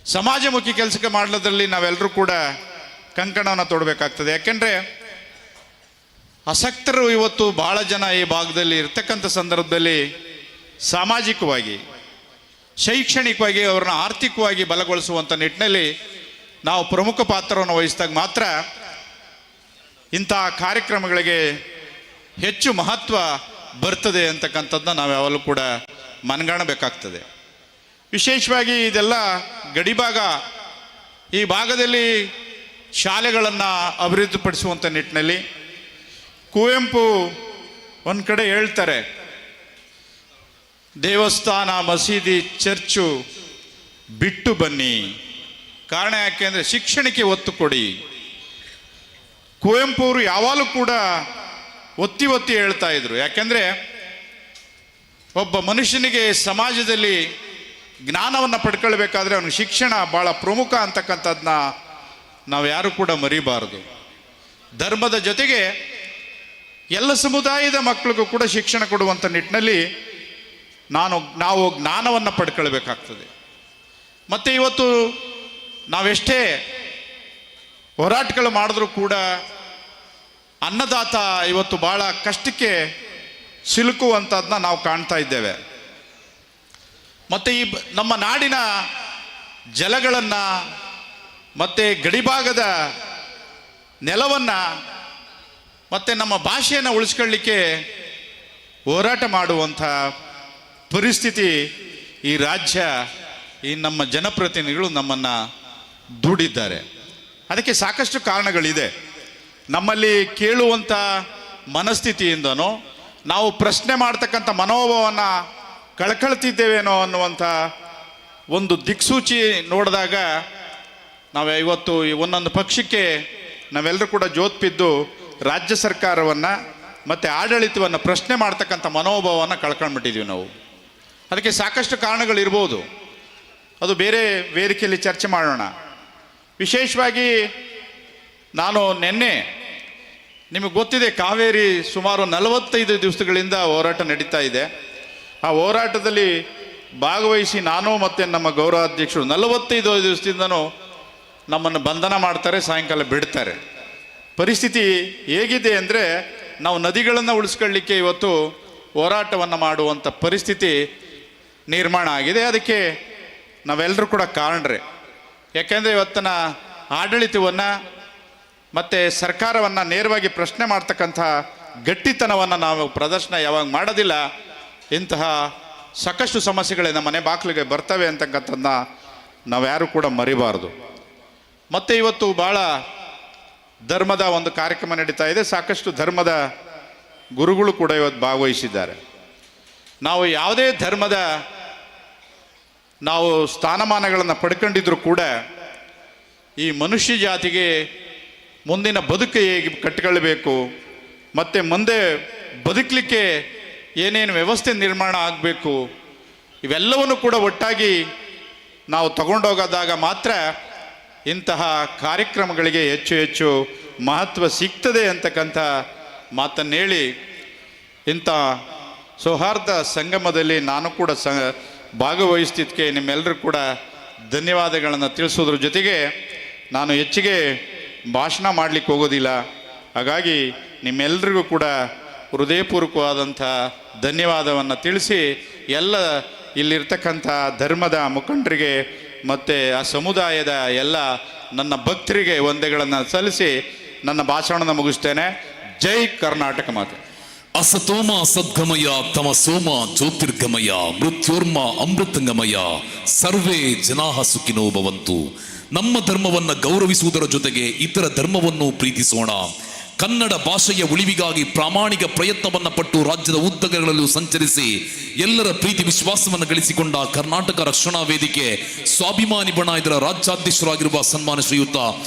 ಸಮಾಜಮುಖಿ ಕೆಲಸಕ್ಕೆ ಮಾಡೋದ್ರಲ್ಲಿ ನಾವೆಲ್ಲರೂ ಕೂಡ ಕಂಕಣವನ್ನು ತೊಡಬೇಕಾಗ್ತದೆ. ಯಾಕೆಂದರೆ ಆಸಕ್ತರು ಇವತ್ತು ಬಹಳ ಜನ ಈ ಭಾಗದಲ್ಲಿ ಇರ್ತಕ್ಕಂಥ ಸಂದರ್ಭದಲ್ಲಿ ಸಾಮಾಜಿಕವಾಗಿ ಶೈಕ್ಷಣಿಕವಾಗಿ ಅವ್ರನ್ನ ಆರ್ಥಿಕವಾಗಿ ಬಲಗೊಳಿಸುವಂಥ ನಿಟ್ಟಿನಲ್ಲಿ ನಾವು ಪ್ರಮುಖ ಪಾತ್ರವನ್ನು ವಹಿಸಿದಾಗ ಮಾತ್ರ ಇಂತಹ ಕಾರ್ಯಕ್ರಮಗಳಿಗೆ ಹೆಚ್ಚು ಮಹತ್ವ ಬರ್ತದೆ ಅಂತಕ್ಕಂಥದ್ದನ್ನ ನಾವು ಯಾವಾಗಲೂ ಕೂಡ ಮನಗಾಣಬೇಕಾಗ್ತದೆ. ವಿಶೇಷವಾಗಿ ಇದೆಲ್ಲ ಗಡಿಭಾಗ, ಈ ಭಾಗದಲ್ಲಿ ಶಾಲೆಗಳನ್ನು ಅಭಿವೃದ್ಧಿಪಡಿಸುವಂಥ ನಿಟ್ಟಿನಲ್ಲಿ ಕುವೆಂಪು ಒಂದು ಕಡೆ ಹೇಳ್ತಾರೆ, ದೇವಸ್ಥಾನ, ಮಸೀದಿ, ಚರ್ಚು ಬಿಟ್ಟು ಬನ್ನಿ. ಕಾರಣ ಯಾಕೆ ಅಂದರೆ ಶಿಕ್ಷಣಕ್ಕೆ ಒತ್ತು ಕೊಡಿ. ಕುವೆಂಪು ಅವರು ಯಾವಾಗಲೂ ಕೂಡ ಒತ್ತಿ ಒತ್ತಿ ಹೇಳ್ತಾ ಇದ್ರು. ಯಾಕೆಂದರೆ ಒಬ್ಬ ಮನುಷ್ಯನಿಗೆ ಸಮಾಜದಲ್ಲಿ ಜ್ಞಾನವನ್ನು ಪಡ್ಕೊಳ್ಬೇಕಾದ್ರೆ ಅವನಿಗೆ ಶಿಕ್ಷಣ ಭಾಳ ಪ್ರಮುಖ ಅಂತಕ್ಕಂಥದ್ದನ್ನ ನಾವು ಯಾರು ಕೂಡ ಮರಿಬಾರದು. ಧರ್ಮದ ಜೊತೆಗೆ ಎಲ್ಲ ಸಮುದಾಯದ ಮಕ್ಕಳಿಗೂ ಕೂಡ ಶಿಕ್ಷಣ ಕೊಡುವಂಥ ನಿಟ್ಟಿನಲ್ಲಿ ನಾವು ಜ್ಞಾನವನ್ನು ಪಡ್ಕೊಳ್ಬೇಕಾಗ್ತದೆ. ಮತ್ತು ಇವತ್ತು ನಾವೆಷ್ಟೇ ಹೋರಾಟಗಳು ಮಾಡಿದ್ರೂ ಕೂಡ ಅನ್ನದಾತ ಇವತ್ತು ಭಾಳ ಕಷ್ಟಕ್ಕೆ ಸಿಲುಕುವಂಥದ್ದನ್ನ ನಾವು ಕಾಣ್ತಾ ಇದ್ದೇವೆ. ಮತ್ತು ಈ ನಮ್ಮ ನಾಡಿನ ಜಲಗಳನ್ನು ಮತ್ತು ಗಡಿಭಾಗದ ನೆಲವನ್ನು ಮತ್ತು ನಮ್ಮ ಭಾಷೆಯನ್ನು ಉಳಿಸ್ಕೊಳ್ಳಿಕ್ಕೆ ಹೋರಾಟ ಮಾಡುವಂಥ ಪರಿಸ್ಥಿತಿ ಈ ರಾಜ್ಯ, ಈ ನಮ್ಮ ಜನಪ್ರತಿನಿಧಿಗಳು ನಮ್ಮನ್ನು ದೂಡಿದ್ದಾರೆ. ಅದಕ್ಕೆ ಸಾಕಷ್ಟು ಕಾರಣಗಳಿದೆ. ನಮ್ಮಲ್ಲಿ ಕೇಳುವಂಥ ಮನಸ್ಥಿತಿಯಿಂದನೋ ನಾವು ಪ್ರಶ್ನೆ ಮಾಡ್ತಕ್ಕಂಥ ಮನೋಭಾವವನ್ನು ಕಳ್ಕೊಳ್ತಿದ್ದೇವೇನೋ ಅನ್ನುವಂಥ ಒಂದು ದಿಕ್ಸೂಚಿ ನೋಡಿದಾಗ ನಾವು ಇವತ್ತು ಒಂದೊಂದು ಪಕ್ಷಕ್ಕೆ ನಾವೆಲ್ಲರೂ ಕೂಡ ಜೋತ್ಬಿದ್ದು ರಾಜ್ಯ ಸರ್ಕಾರವನ್ನು ಮತ್ತು ಆಡಳಿತವನ್ನು ಪ್ರಶ್ನೆ ಮಾಡ್ತಕ್ಕಂಥ ಮನೋಭಾವವನ್ನು ಕಳ್ಕೊಂಡ್ಬಿಟ್ಟಿದ್ದೀವಿ ನಾವು. ಅದಕ್ಕೆ ಸಾಕಷ್ಟು ಕಾರಣಗಳಿರ್ಬೋದು, ಅದು ಬೇರೆ ವೇದಿಕೆಯಲ್ಲಿ ಚರ್ಚೆ ಮಾಡೋಣ. ವಿಶೇಷವಾಗಿ ನಾನು ನಿನ್ನೆ, ನಿಮಗೆ ಗೊತ್ತಿದೆ, ಕಾವೇರಿ ಸುಮಾರು 45 ದಿವಸಗಳಿಂದ ಹೋರಾಟ ನಡೀತಾ ಇದೆ. ಆ ಹೋರಾಟದಲ್ಲಿ ಭಾಗವಹಿಸಿ ನಾನು ಮತ್ತು ನಮ್ಮ ಗೌರವಾಧ್ಯಕ್ಷರು 45 ದಿವಸದಿಂದನೂ ನಮ್ಮನ್ನು ಬಂಧನ ಮಾಡ್ತಾರೆ, ಸಾಯಂಕಾಲ ಬಿಡ್ತಾರೆ. ಪರಿಸ್ಥಿತಿ ಹೇಗಿದೆ ಅಂದರೆ ನಾವು ನದಿಗಳನ್ನು ಉಳಿಸ್ಕೊಳ್ಳಿಕ್ಕೆ ಇವತ್ತು ಹೋರಾಟವನ್ನು ಮಾಡುವಂಥ ಪರಿಸ್ಥಿತಿ ನಿರ್ಮಾಣ ಆಗಿದೆ. ಅದಕ್ಕೆ ನಾವೆಲ್ಲರೂ ಕೂಡ ಕಾರಣರೇ. ಯಾಕೆಂದರೆ ಇವತ್ತಿನ ಆಡಳಿತವನ್ನು ಮತ್ತು ಸರ್ಕಾರವನ್ನು ನೇರವಾಗಿ ಪ್ರಶ್ನೆ ಮಾಡ್ತಕ್ಕಂಥ ಗಟ್ಟಿತನವನ್ನು ನಾವು ಪ್ರದರ್ಶನ ಯಾವಾಗ ಮಾಡೋದಿಲ್ಲ, ಇಂತಹ ಸಾಕಷ್ಟು ಸಮಸ್ಯೆಗಳೇ ನಮ್ಮ ಮನೆ ಬಾಗಿಲಿಗೆ ಬರ್ತವೆ ಅಂತಕ್ಕಂಥದ್ದನ್ನ ನಾವು ಯಾರು ಕೂಡ ಮರಿಬಾರ್ದು. ಮತ್ತು ಇವತ್ತು ಭಾಳ ಧರ್ಮದ ಒಂದು ಕಾರ್ಯಕ್ರಮ ನಡೀತಾ ಇದೆ. ಸಾಕಷ್ಟು ಧರ್ಮದ ಗುರುಗಳು ಕೂಡ ಇವತ್ತು ಭಾಗವಹಿಸಿದ್ದಾರೆ. ನಾವು ಯಾವುದೇ ಧರ್ಮದ ನಾವು ಸ್ಥಾನಮಾನಗಳನ್ನು ಪಡ್ಕೊಂಡಿದ್ರು ಕೂಡ ಈ ಮನುಷ್ಯ ಜಾತಿಗೆ ಮುಂದಿನ ಬದುಕು ಹೇಗೆ ಕಟ್ಟಿಕೊಳ್ಳಬೇಕು ಮತ್ತು ಮುಂದೆ ಬದುಕಲಿಕ್ಕೆ ಏನೇನು ವ್ಯವಸ್ಥೆ ನಿರ್ಮಾಣ ಆಗಬೇಕು, ಇವೆಲ್ಲವನ್ನು ಕೂಡ ಒಟ್ಟಾಗಿ ನಾವು ತಗೊಂಡೋಗೋದಾಗ ಮಾತ್ರ ಇಂತಹ ಕಾರ್ಯಕ್ರಮಗಳಿಗೆ ಹೆಚ್ಚು ಹೆಚ್ಚು ಮಹತ್ವ ಸಿಗ್ತದೆ ಅಂತಕ್ಕಂಥ ಮಾತನ್ನು ಹೇಳಿ, ಇಂಥ ಸೌಹಾರ್ದ ಸಂಗಮದಲ್ಲಿ ನಾನು ಕೂಡ ಭಾಗವಹಿಸ್ತಿದ್ದಕ್ಕೆ ನಿಮ್ಮೆಲ್ಲರೂ ಕೂಡ ಧನ್ಯವಾದಗಳನ್ನು ತಿಳಿಸೋದ್ರ ಜೊತೆಗೆ ನಾನು ಹೆಚ್ಚಿಗೆ ಭಾಷಣ ಮಾಡಲಿಕ್ಕೆ ಹೋಗೋದಿಲ್ಲ. ಹಾಗಾಗಿ ನಿಮ್ಮೆಲ್ಲರಿಗೂ ಕೂಡ ಹೃದಯಪೂರ್ವಕವಾದಂಥ ಧನ್ಯವಾದವನ್ನು ತಿಳಿಸಿ, ಎಲ್ಲ ಇಲ್ಲಿರ್ತಕ್ಕಂಥ ಧರ್ಮದ ಮುಖಂಡರಿಗೆ ಮತ್ತು ಆ ಸಮುದಾಯದ ಎಲ್ಲ ನನ್ನ ಭಕ್ತರಿಗೆ ವಂದನೆಗಳನ್ನು ಸಲ್ಲಿಸಿ ನನ್ನ ಭಾಷಣವನ್ನು ಮುಗಿಸ್ತೇನೆ. ಜೈ ಕರ್ನಾಟಕ ಮಾತೆ. ಅಸತೋಮ ಸದ್ಗಮಯ ತಮಸೋಮ ಜ್ಯೋತಿರ್ಗಮಯ ಮೃತ್ಯೋರ್ಮ ಅಮೃತಂಗಮಯ ಸರ್ವೇ ಜನಾಹ ಸುಖಿನೋ ಭವಂತು. ನಮ್ಮ ಧರ್ಮವನ್ನು ಗೌರವಿಸುವುದರ ಜೊತೆಗೆ ಇತರ ಧರ್ಮವನ್ನು ಪ್ರೀತಿಸೋಣ. ಕನ್ನಡ ಭಾಷೆಯ ಉಳಿವಿಗಾಗಿ ಪ್ರಾಮಾಣಿಕ ಪ್ರಯತ್ನವನ್ನು ಪಟ್ಟು ರಾಜ್ಯದ ಉದ್ದಗಲಲ್ಲೂ ಸಂಚರಿಸಿ ಎಲ್ಲರ ಪ್ರೀತಿ ವಿಶ್ವಾಸವನ್ನು ಗಳಿಸಿಕೊಂಡ ಕರ್ನಾಟಕ ರಕ್ಷಣಾ ವೇದಿಕೆ ಸ್ವಾಭಿಮಾನಿ ಬಣ ಇದರ ರಾಜ್ಯಾಧ್ಯಕ್ಷರಾಗಿರುವ ಸನ್ಮಾನ ಶ್ರೀಯುತ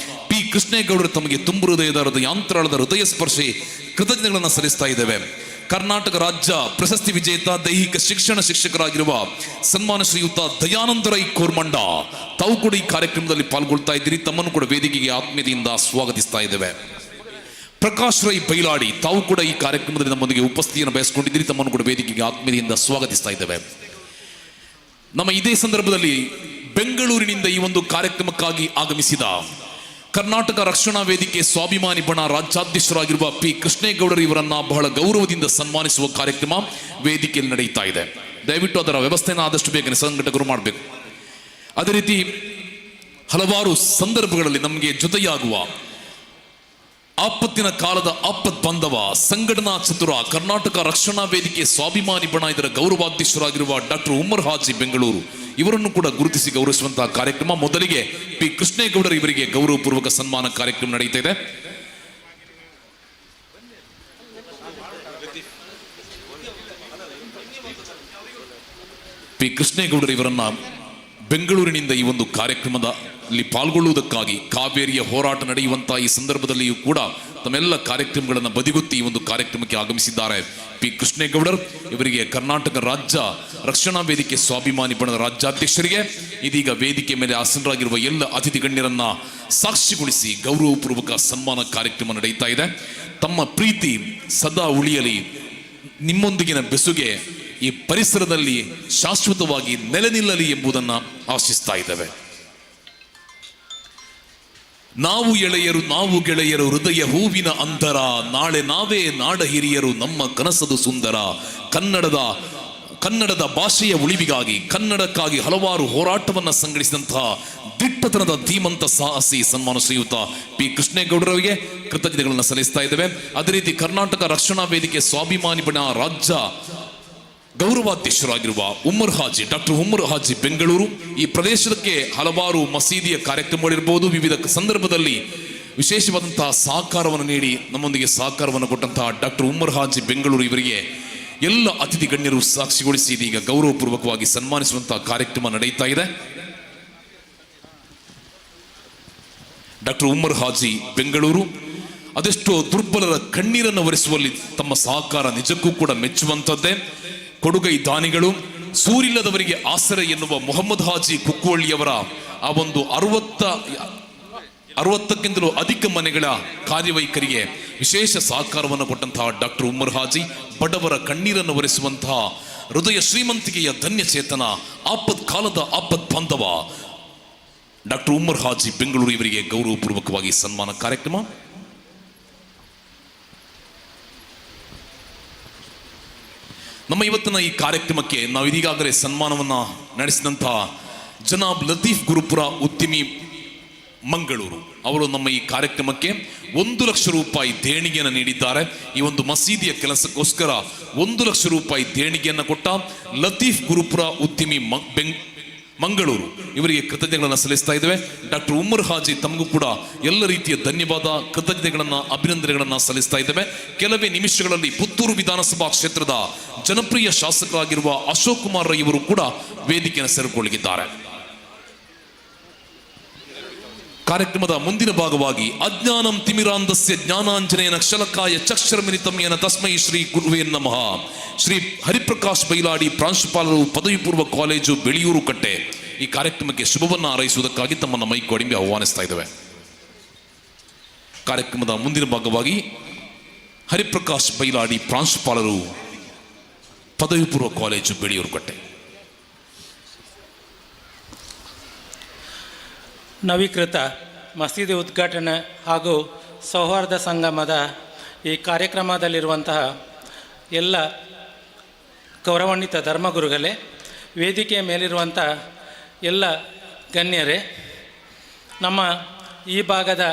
ಪಿ ಕೃಷ್ಣೇಗೌಡರು ತಮಗೆ ತುಂಬು ಹೃದಯದ ಯಾಂತ್ರಾಳದ ಹೃದಯ ಸ್ಪರ್ಶಿ ಕೃತಜ್ಞತೆಗಳನ್ನು ಸಲ್ಲಿಸ್ತಾ ಇದ್ದೇವೆ. ಕರ್ನಾಟಕ ರಾಜ್ಯ ಪ್ರಶಸ್ತಿ ವಿಜೇತ ದೈಹಿಕ ಶಿಕ್ಷಣ ಶಿಕ್ಷಕರಾಗಿರುವ ಸನ್ಮಾನ ಶ್ರೀಯುತ ದಯಾನಂದ ರೈ ಕೋರ್ಮಂಡ ತಾವು ಕೂಡ ಈ ಕಾರ್ಯಕ್ರಮದಲ್ಲಿ ಪಾಲ್ಗೊಳ್ತಾ ಇದ್ದೀರಿ. ತಮ್ಮನ್ನು ಕೂಡ ವೇದಿಕೆಗೆ ಆತ್ಮೀಯತೆಯಿಂದ ಸ್ವಾಗತಿಸ್ತಾ ಇದ್ದೇವೆ. ಪ್ರಕಾಶ್ ರೈ ಬೈಲಾಡಿ ತಾವು ಕೂಡ ಈ ಕಾರ್ಯಕ್ರಮದಲ್ಲಿ ನಮ್ಮೊಂದಿಗೆ ಉಪಸ್ಥಿತಿಯನ್ನು ಬಯಸಿಕೊಂಡಿದ್ದೀರಿ. ತಮ್ಮನ್ನು ಕೂಡ ವೇದಿಕೆಗೆ ಆತ್ಮೀಯತೆಯಿಂದ ಸ್ವಾಗತಿಸ್ತಾ ಇದ್ದೇವೆ. ನಮ್ಮ ಇದೇ ಸಂದರ್ಭದಲ್ಲಿ ಬೆಂಗಳೂರಿನಿಂದ ಈ ಒಂದು ಕಾರ್ಯಕ್ರಮಕ್ಕಾಗಿ ಆಗಮಿಸಿದ ಕರ್ನಾಟಕ ರಕ್ಷಣಾ ವೇದಿಕೆ ಸ್ವಾಭಿಮಾನಿ ಬಣ ರಾಜ್ಯಾಧ್ಯಕ್ಷರಾಗಿರುವ ಪಿ ಕೃಷ್ಣೇಗೌಡರು ಇವರನ್ನ ಬಹಳ ಗೌರವದಿಂದ ಸನ್ಮಾನಿಸುವ ಕಾರ್ಯಕ್ರಮ ವೇದಿಕೆಯಲ್ಲಿ ನಡೆಯುತ್ತಾ ಇದೆ. ದಯವಿಟ್ಟು ಅದರ ವ್ಯವಸ್ಥೆಯನ್ನು ಆದಷ್ಟು ಬೇಗನೆ ಸಂಘಟಕರು ಮಾಡಬೇಕು. ಅದೇ ರೀತಿ ಹಲವಾರು ಸಂದರ್ಭಗಳಲ್ಲಿ ನಮಗೆ ಜೊತೆಯಾಗುವ ಆಪತ್ತಿನ ಕಾಲದ ಆಪತ್ ಬಾಂಧವ ಸಂಘಟನಾ ಚತುರ ಕರ್ನಾಟಕ ರಕ್ಷಣಾ ವೇದಿಕೆ ಸ್ವಾಭಿಮಾನಿ ಬಣ ಇದರ ಗೌರವಾಧ್ಯಕ್ಷರಾಗಿರುವ ಡಾಕ್ಟರ್ ಉಮರ್ ಹಾಜಿ ಬೆಂಗಳೂರು ಇವರನ್ನು ಕೂಡ ಗುರುತಿಸಿ ಗೌರವಿಸುವಂತಹ ಕಾರ್ಯಕ್ರಮ. ಮೊದಲಿಗೆ ಪಿ ಕೃಷ್ಣೇಗೌಡರು ಇವರಿಗೆ ಗೌರವಪೂರ್ವಕ ಸನ್ಮಾನ ಕಾರ್ಯಕ್ರಮ ನಡೀತಾ ಇದೆ. ಪಿ ಕೃಷ್ಣೇಗೌಡರು ಇವರನ್ನ ಬೆಂಗಳೂರಿನಿಂದ ಈ ಒಂದು ಕಾರ್ಯಕ್ರಮದಲ್ಲಿ ಪಾಲ್ಗೊಳ್ಳುವುದಕ್ಕಾಗಿ ಕಾವೇರಿಯ ಹೋರಾಟ ನಡೆಯುವಂತಹ ಈ ಸಂದರ್ಭದಲ್ಲಿಯೂ ಕೂಡ ತಮ್ಮೆಲ್ಲ ಕಾರ್ಯಕ್ರಮಗಳನ್ನು ಬದಿಗೊತ್ತಿ ಈ ಒಂದು ಕಾರ್ಯಕ್ರಮಕ್ಕೆ ಆಗಮಿಸಿದ್ದಾರೆ. ಪಿ ಕೃಷ್ಣೇಗೌಡರ್ ಇವರಿಗೆ ಕರ್ನಾಟಕ ರಾಜ್ಯ ರಕ್ಷಣಾ ವೇದಿಕೆ ಸ್ವಾಭಿಮಾನಿ ಬಣದ ರಾಜ್ಯಾಧ್ಯಕ್ಷರಿಗೆ ಇದೀಗ ವೇದಿಕೆ ಮೇಲೆ ಆಸೀನರಾಗಿರುವ ಎಲ್ಲ ಅತಿಥಿ ಗಣ್ಯರನ್ನ ಸಾಕ್ಷಿಗೊಳಿಸಿ ಗೌರವಪೂರ್ವಕ ಸನ್ಮಾನ ಕಾರ್ಯಕ್ರಮ ನಡೆಯುತ್ತಾ ಇದೆ. ತಮ್ಮ ಪ್ರೀತಿ ಸದಾ ಉಳಿಯಲಿ, ನಿಮ್ಮೊಂದಿಗಿನ ಬೆಸುಗೆ ಈ ಪರಿಸರದಲ್ಲಿ ಶಾಶ್ವತವಾಗಿ ನೆಲೆ ನಿಲ್ಲಲಿ ಎಂಬುದನ್ನು ಆಶಿಸ್ತಾ ಇದ್ದೇವೆ. ನಾವು ಎಳೆಯರು ನಾವು ಗೆಳೆಯರು ಹೃದಯ ಹೂವಿನ ಅಂತರ, ನಾಳೆ ನಾವೇ ನಾಡ ಹಿರಿಯರು ನಮ್ಮ ಕನಸದು ಸುಂದರ. ಕನ್ನಡದ ಭಾಷೆಯ ಉಳಿವಿಗಾಗಿ ಕನ್ನಡಕ್ಕಾಗಿ ಹಲವಾರು ಹೋರಾಟವನ್ನು ಸಂಘಟಿಸಿದಂತಹ ದಿಟ್ಟತನದ ಧೀಮಂತ ಸಾಹಸಿ ಸನ್ಮಾನ ಶ್ರೀಯುತ ಪಿ ಕೃಷ್ಣೇಗೌಡರವರಿಗೆ ಕೃತಜ್ಞತೆಗಳನ್ನು ಸಲ್ಲಿಸ್ತಾ ಇದ್ದೇವೆ. ಅದೇ ರೀತಿ ಕರ್ನಾಟಕ ರಕ್ಷಣಾ ವೇದಿಕೆ ಸ್ವಾಭಿಮಾನಿ ಬಣ ರಾಜ್ಯ ಗೌರವಾಧ್ಯಕ್ಷರಾಗಿರುವ ಡಾಕ್ಟರ್ ಉಮರ್ ಹಾಜಿ ಬೆಂಗಳೂರು ಈ ಪ್ರದೇಶಕ್ಕೆ ಹಲವಾರು ಮಸೀದಿಯ ಕಾರ್ಯಕ್ರಮಗಳಿರ್ಬೋದು, ವಿವಿಧ ಸಂದರ್ಭದಲ್ಲಿ ವಿಶೇಷವಾದಂತಹ ಸಹಕಾರವನ್ನು ನೀಡಿ ನಮ್ಮೊಂದಿಗೆ ಸಹಕಾರವನ್ನು ಕೊಟ್ಟಂತಹ ಡಾಕ್ಟರ್ ಉಮರ್ ಹಾಜಿ ಬೆಂಗಳೂರು ಇವರಿಗೆ ಎಲ್ಲ ಅತಿಥಿ ಗಣ್ಯರು ಸಾಕ್ಷಿಗೊಳಿಸಿ ಇದೀಗ ಗೌರವಪೂರ್ವಕವಾಗಿ ಸನ್ಮಾನಿಸುವಂತಹ ಕಾರ್ಯಕ್ರಮ ನಡೆಯುತ್ತಾ ಇದೆ. ಡಾಕ್ಟರ್ ಉಮರ್ ಹಾಜಿ ಬೆಂಗಳೂರು ಅದೆಷ್ಟೋ ದುರ್ಬಲರ ಕಣ್ಣೀರನ್ನು ಒರೆಸುವಲ್ಲಿ ತಮ್ಮ ಸಹಕಾರ ನಿಜಕ್ಕೂ ಕೂಡ ಮೆಚ್ಚುವಂಥದ್ದೇ. ಕೊಡುಗೈ ದಾನಿಗಳು, ಸೂರಿಲ್ಲದವರಿಗೆ ಆಸರೆ ಎನ್ನುವ ಮೊಹಮ್ಮದ್ ಹಾಜಿ ಕುಕ್ಕುವಳ್ಳಿಯವರ ಆ ಒಂದು 60ಕ್ಕಿಂತಲೂ ಅಧಿಕ ಮನೆಗಳ ಕಾರ್ಯವೈಖರಿಗೆ ವಿಶೇಷ ಸಹಕಾರವನ್ನು ಕೊಟ್ಟಂತಹ ಡಾಕ್ಟರ್ ಉಮರ್ ಹಾಜಿ ಬಡವರ ಕಣ್ಣೀರನ್ನು ಒರೆಸುವಂತಹ ಹೃದಯ ಶ್ರೀಮಂತಿಕೆಯ ಧನ್ಯ ಚೇತನ ಆಪತ್ ಕಾಲದ ಆಪತ್ ಬಾಂಧವ ಡಾಕ್ಟರ್ ಉಮರ್ ಹಾಜಿ ಬೆಂಗಳೂರು ಇವರಿಗೆ ಗೌರವಪೂರ್ವಕವಾಗಿ ಸನ್ಮಾನ ಕಾರ್ಯಕ್ರಮ. ನಮ್ಮ ಇವತ್ತಿನ ಈ ಕಾರ್ಯಕ್ರಮಕ್ಕೆ ನಾವು ಇದೀಗಾಗಲೇ ಸನ್ಮಾನವನ್ನು ನಡೆಸಿದಂತಹ ಜನಾಬ್ ಲತೀಫ್ ಗುರುಪುರ ಉದ್ಯಮಿ ಮಂಗಳೂರು ಅವರು ನಮ್ಮ ಈ ಕಾರ್ಯಕ್ರಮಕ್ಕೆ 1 ಲಕ್ಷ ರೂಪಾಯಿ ದೇಣಿಗೆಯನ್ನು ನೀಡಿದ್ದಾರೆ. ಈ ಒಂದು ಮಸೀದಿಯ ಕೆಲಸಕ್ಕೋಸ್ಕರ 1 ಲಕ್ಷ ರೂಪಾಯಿ ದೇಣಿಗೆಯನ್ನು ಕೊಟ್ಟ ಲತೀಫ್ ಗುರುಪುರ ಉದ್ಯಮಿ ಮಂಗಳೂರು ಇವರಿಗೆ ಕೃತಜ್ಞತೆಗಳನ್ನು ಸಲ್ಲಿಸ್ತಾ ಇದ್ದೇವೆ. ಡಾಕ್ಟರ್ ಉಮರ್ ಹಾಜಿ ತಮಗೂ ಕೂಡ ಎಲ್ಲ ರೀತಿಯ ಧನ್ಯವಾದ, ಕೃತಜ್ಞತೆಗಳನ್ನು, ಅಭಿನಂದನೆಗಳನ್ನು ಸಲ್ಲಿಸ್ತಾ ಇದ್ದೇವೆ. ಕೆಲವೇ ನಿಮಿಷಗಳಲ್ಲಿ ಪುತ್ತೂರು ವಿಧಾನಸಭಾ ಕ್ಷೇತ್ರದ ಜನಪ್ರಿಯ ಶಾಸಕರಾಗಿರುವ ಅಶೋಕ್ ಕುಮಾರ್ ರೈ ಇವರು ಕೂಡ ವೇದಿಕೆಯನ್ನು ಸೇರಿಕೊಳ್ಳಲಿದ್ದಾರೆ. ಕಾರ್ಯಕ್ರಮದ ಮುಂದಿನ ಭಾಗವಾಗಿ ಅಜ್ಞಾನಂ ತಿಮಿರಾಂಧಸ್ಯ ಜ್ಞಾನಾಂಜನೇಯನ ಕ್ಷಲಕಾಯ ಚಕ್ಷರಮಿನಿತಮ್ಯನ ತಸ್ಮೈ ಶ್ರೀ ಗುರುವೇ ನಮಃ ಶ್ರೀ ಹರಿಪ್ರಕಾಶ್ ಬೈಲಾಡಿ ಪ್ರಾಂಶುಪಾಲರು ಪದವಿ ಪೂರ್ವ ಕಾಲೇಜು ಬೆಳೆಯೂರು ಕಟ್ಟೆ ಈ ಕಾರ್ಯಕ್ರಮಕ್ಕೆ ಶುಭವನ್ನು ಹಾರೈಸುವುದಕ್ಕಾಗಿ ತಮ್ಮನ್ನು ಮೈಕ್ ಅಡಿಮೆ ಆಹ್ವಾನಿಸ್ತಾ ಇದ್ದೇವೆ. ಕಾರ್ಯಕ್ರಮದ ಮುಂದಿನ ಭಾಗವಾಗಿ ಹರಿಪ್ರಕಾಶ್ ಬೈಲಾಡಿ ಪ್ರಾಂಶುಪಾಲರು ಪದವಿ ಪೂರ್ವ ಕಾಲೇಜು ಬೆಳೆಯೂರು ಕಟ್ಟೆ. ನವೀಕೃತ ಮಸೀದಿ ಉದ್ಘಾಟನೆ ಹಾಗೂ ಸೌಹಾರ್ದ ಸಂಗಮದ ಈ ಕಾರ್ಯಕ್ರಮದಲ್ಲಿರುವಂತಹ ಎಲ್ಲ ಗೌರವಾನ್ವಿತ ಧರ್ಮಗುರುಗಳೇ, ವೇದಿಕೆಯ ಮೇಲಿರುವಂಥ ಎಲ್ಲ ಗಣ್ಯರೇ, ನಮ್ಮ ಈ ಭಾಗದ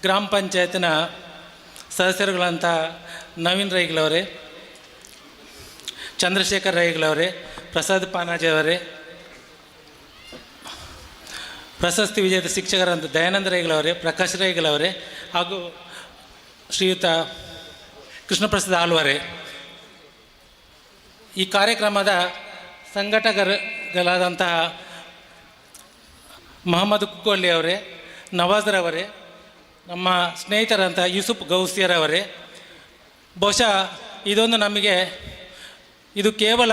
ಗ್ರಾಮ ಪಂಚಾಯತಿನ ಸದಸ್ಯರುಗಳಂಥ ನವೀನ್ ರೈಗಳವರೇ, ಚಂದ್ರಶೇಖರ್ ರೈಗಳವರೇ, ಪ್ರಸಾದ್ ಪಾನಾಜಿ ಅವರೇ, ಪ್ರಶಸ್ತಿ ವಿಜೇತ ಶಿಕ್ಷಕರಂತ ದಯಾನಂದ ರೈಗಳವರೇ, ಪ್ರಕಾಶ್ ರೈಗಳವರೇ ಹಾಗೂ ಶ್ರೀಯುತ ಕೃಷ್ಣಪ್ರಸಾದ್ ಆಳ್ವರೇ, ಈ ಕಾರ್ಯಕ್ರಮದ ಸಂಘಟಕರಾದಂತಹ ಮೊಹಮ್ಮದ್ ಕುಕ್ಕೋಳ್ಳಿ ಅವರೇ, ನವಾಜ್ರವರೇ, ನಮ್ಮ ಸ್ನೇಹಿತರಂಥ ಯೂಸುಫ್ ಗೌಸಿಯರವರೇ, ಬಹುಶಃ ಇದೊಂದು ನಮಗೆ ಇದು ಕೇವಲ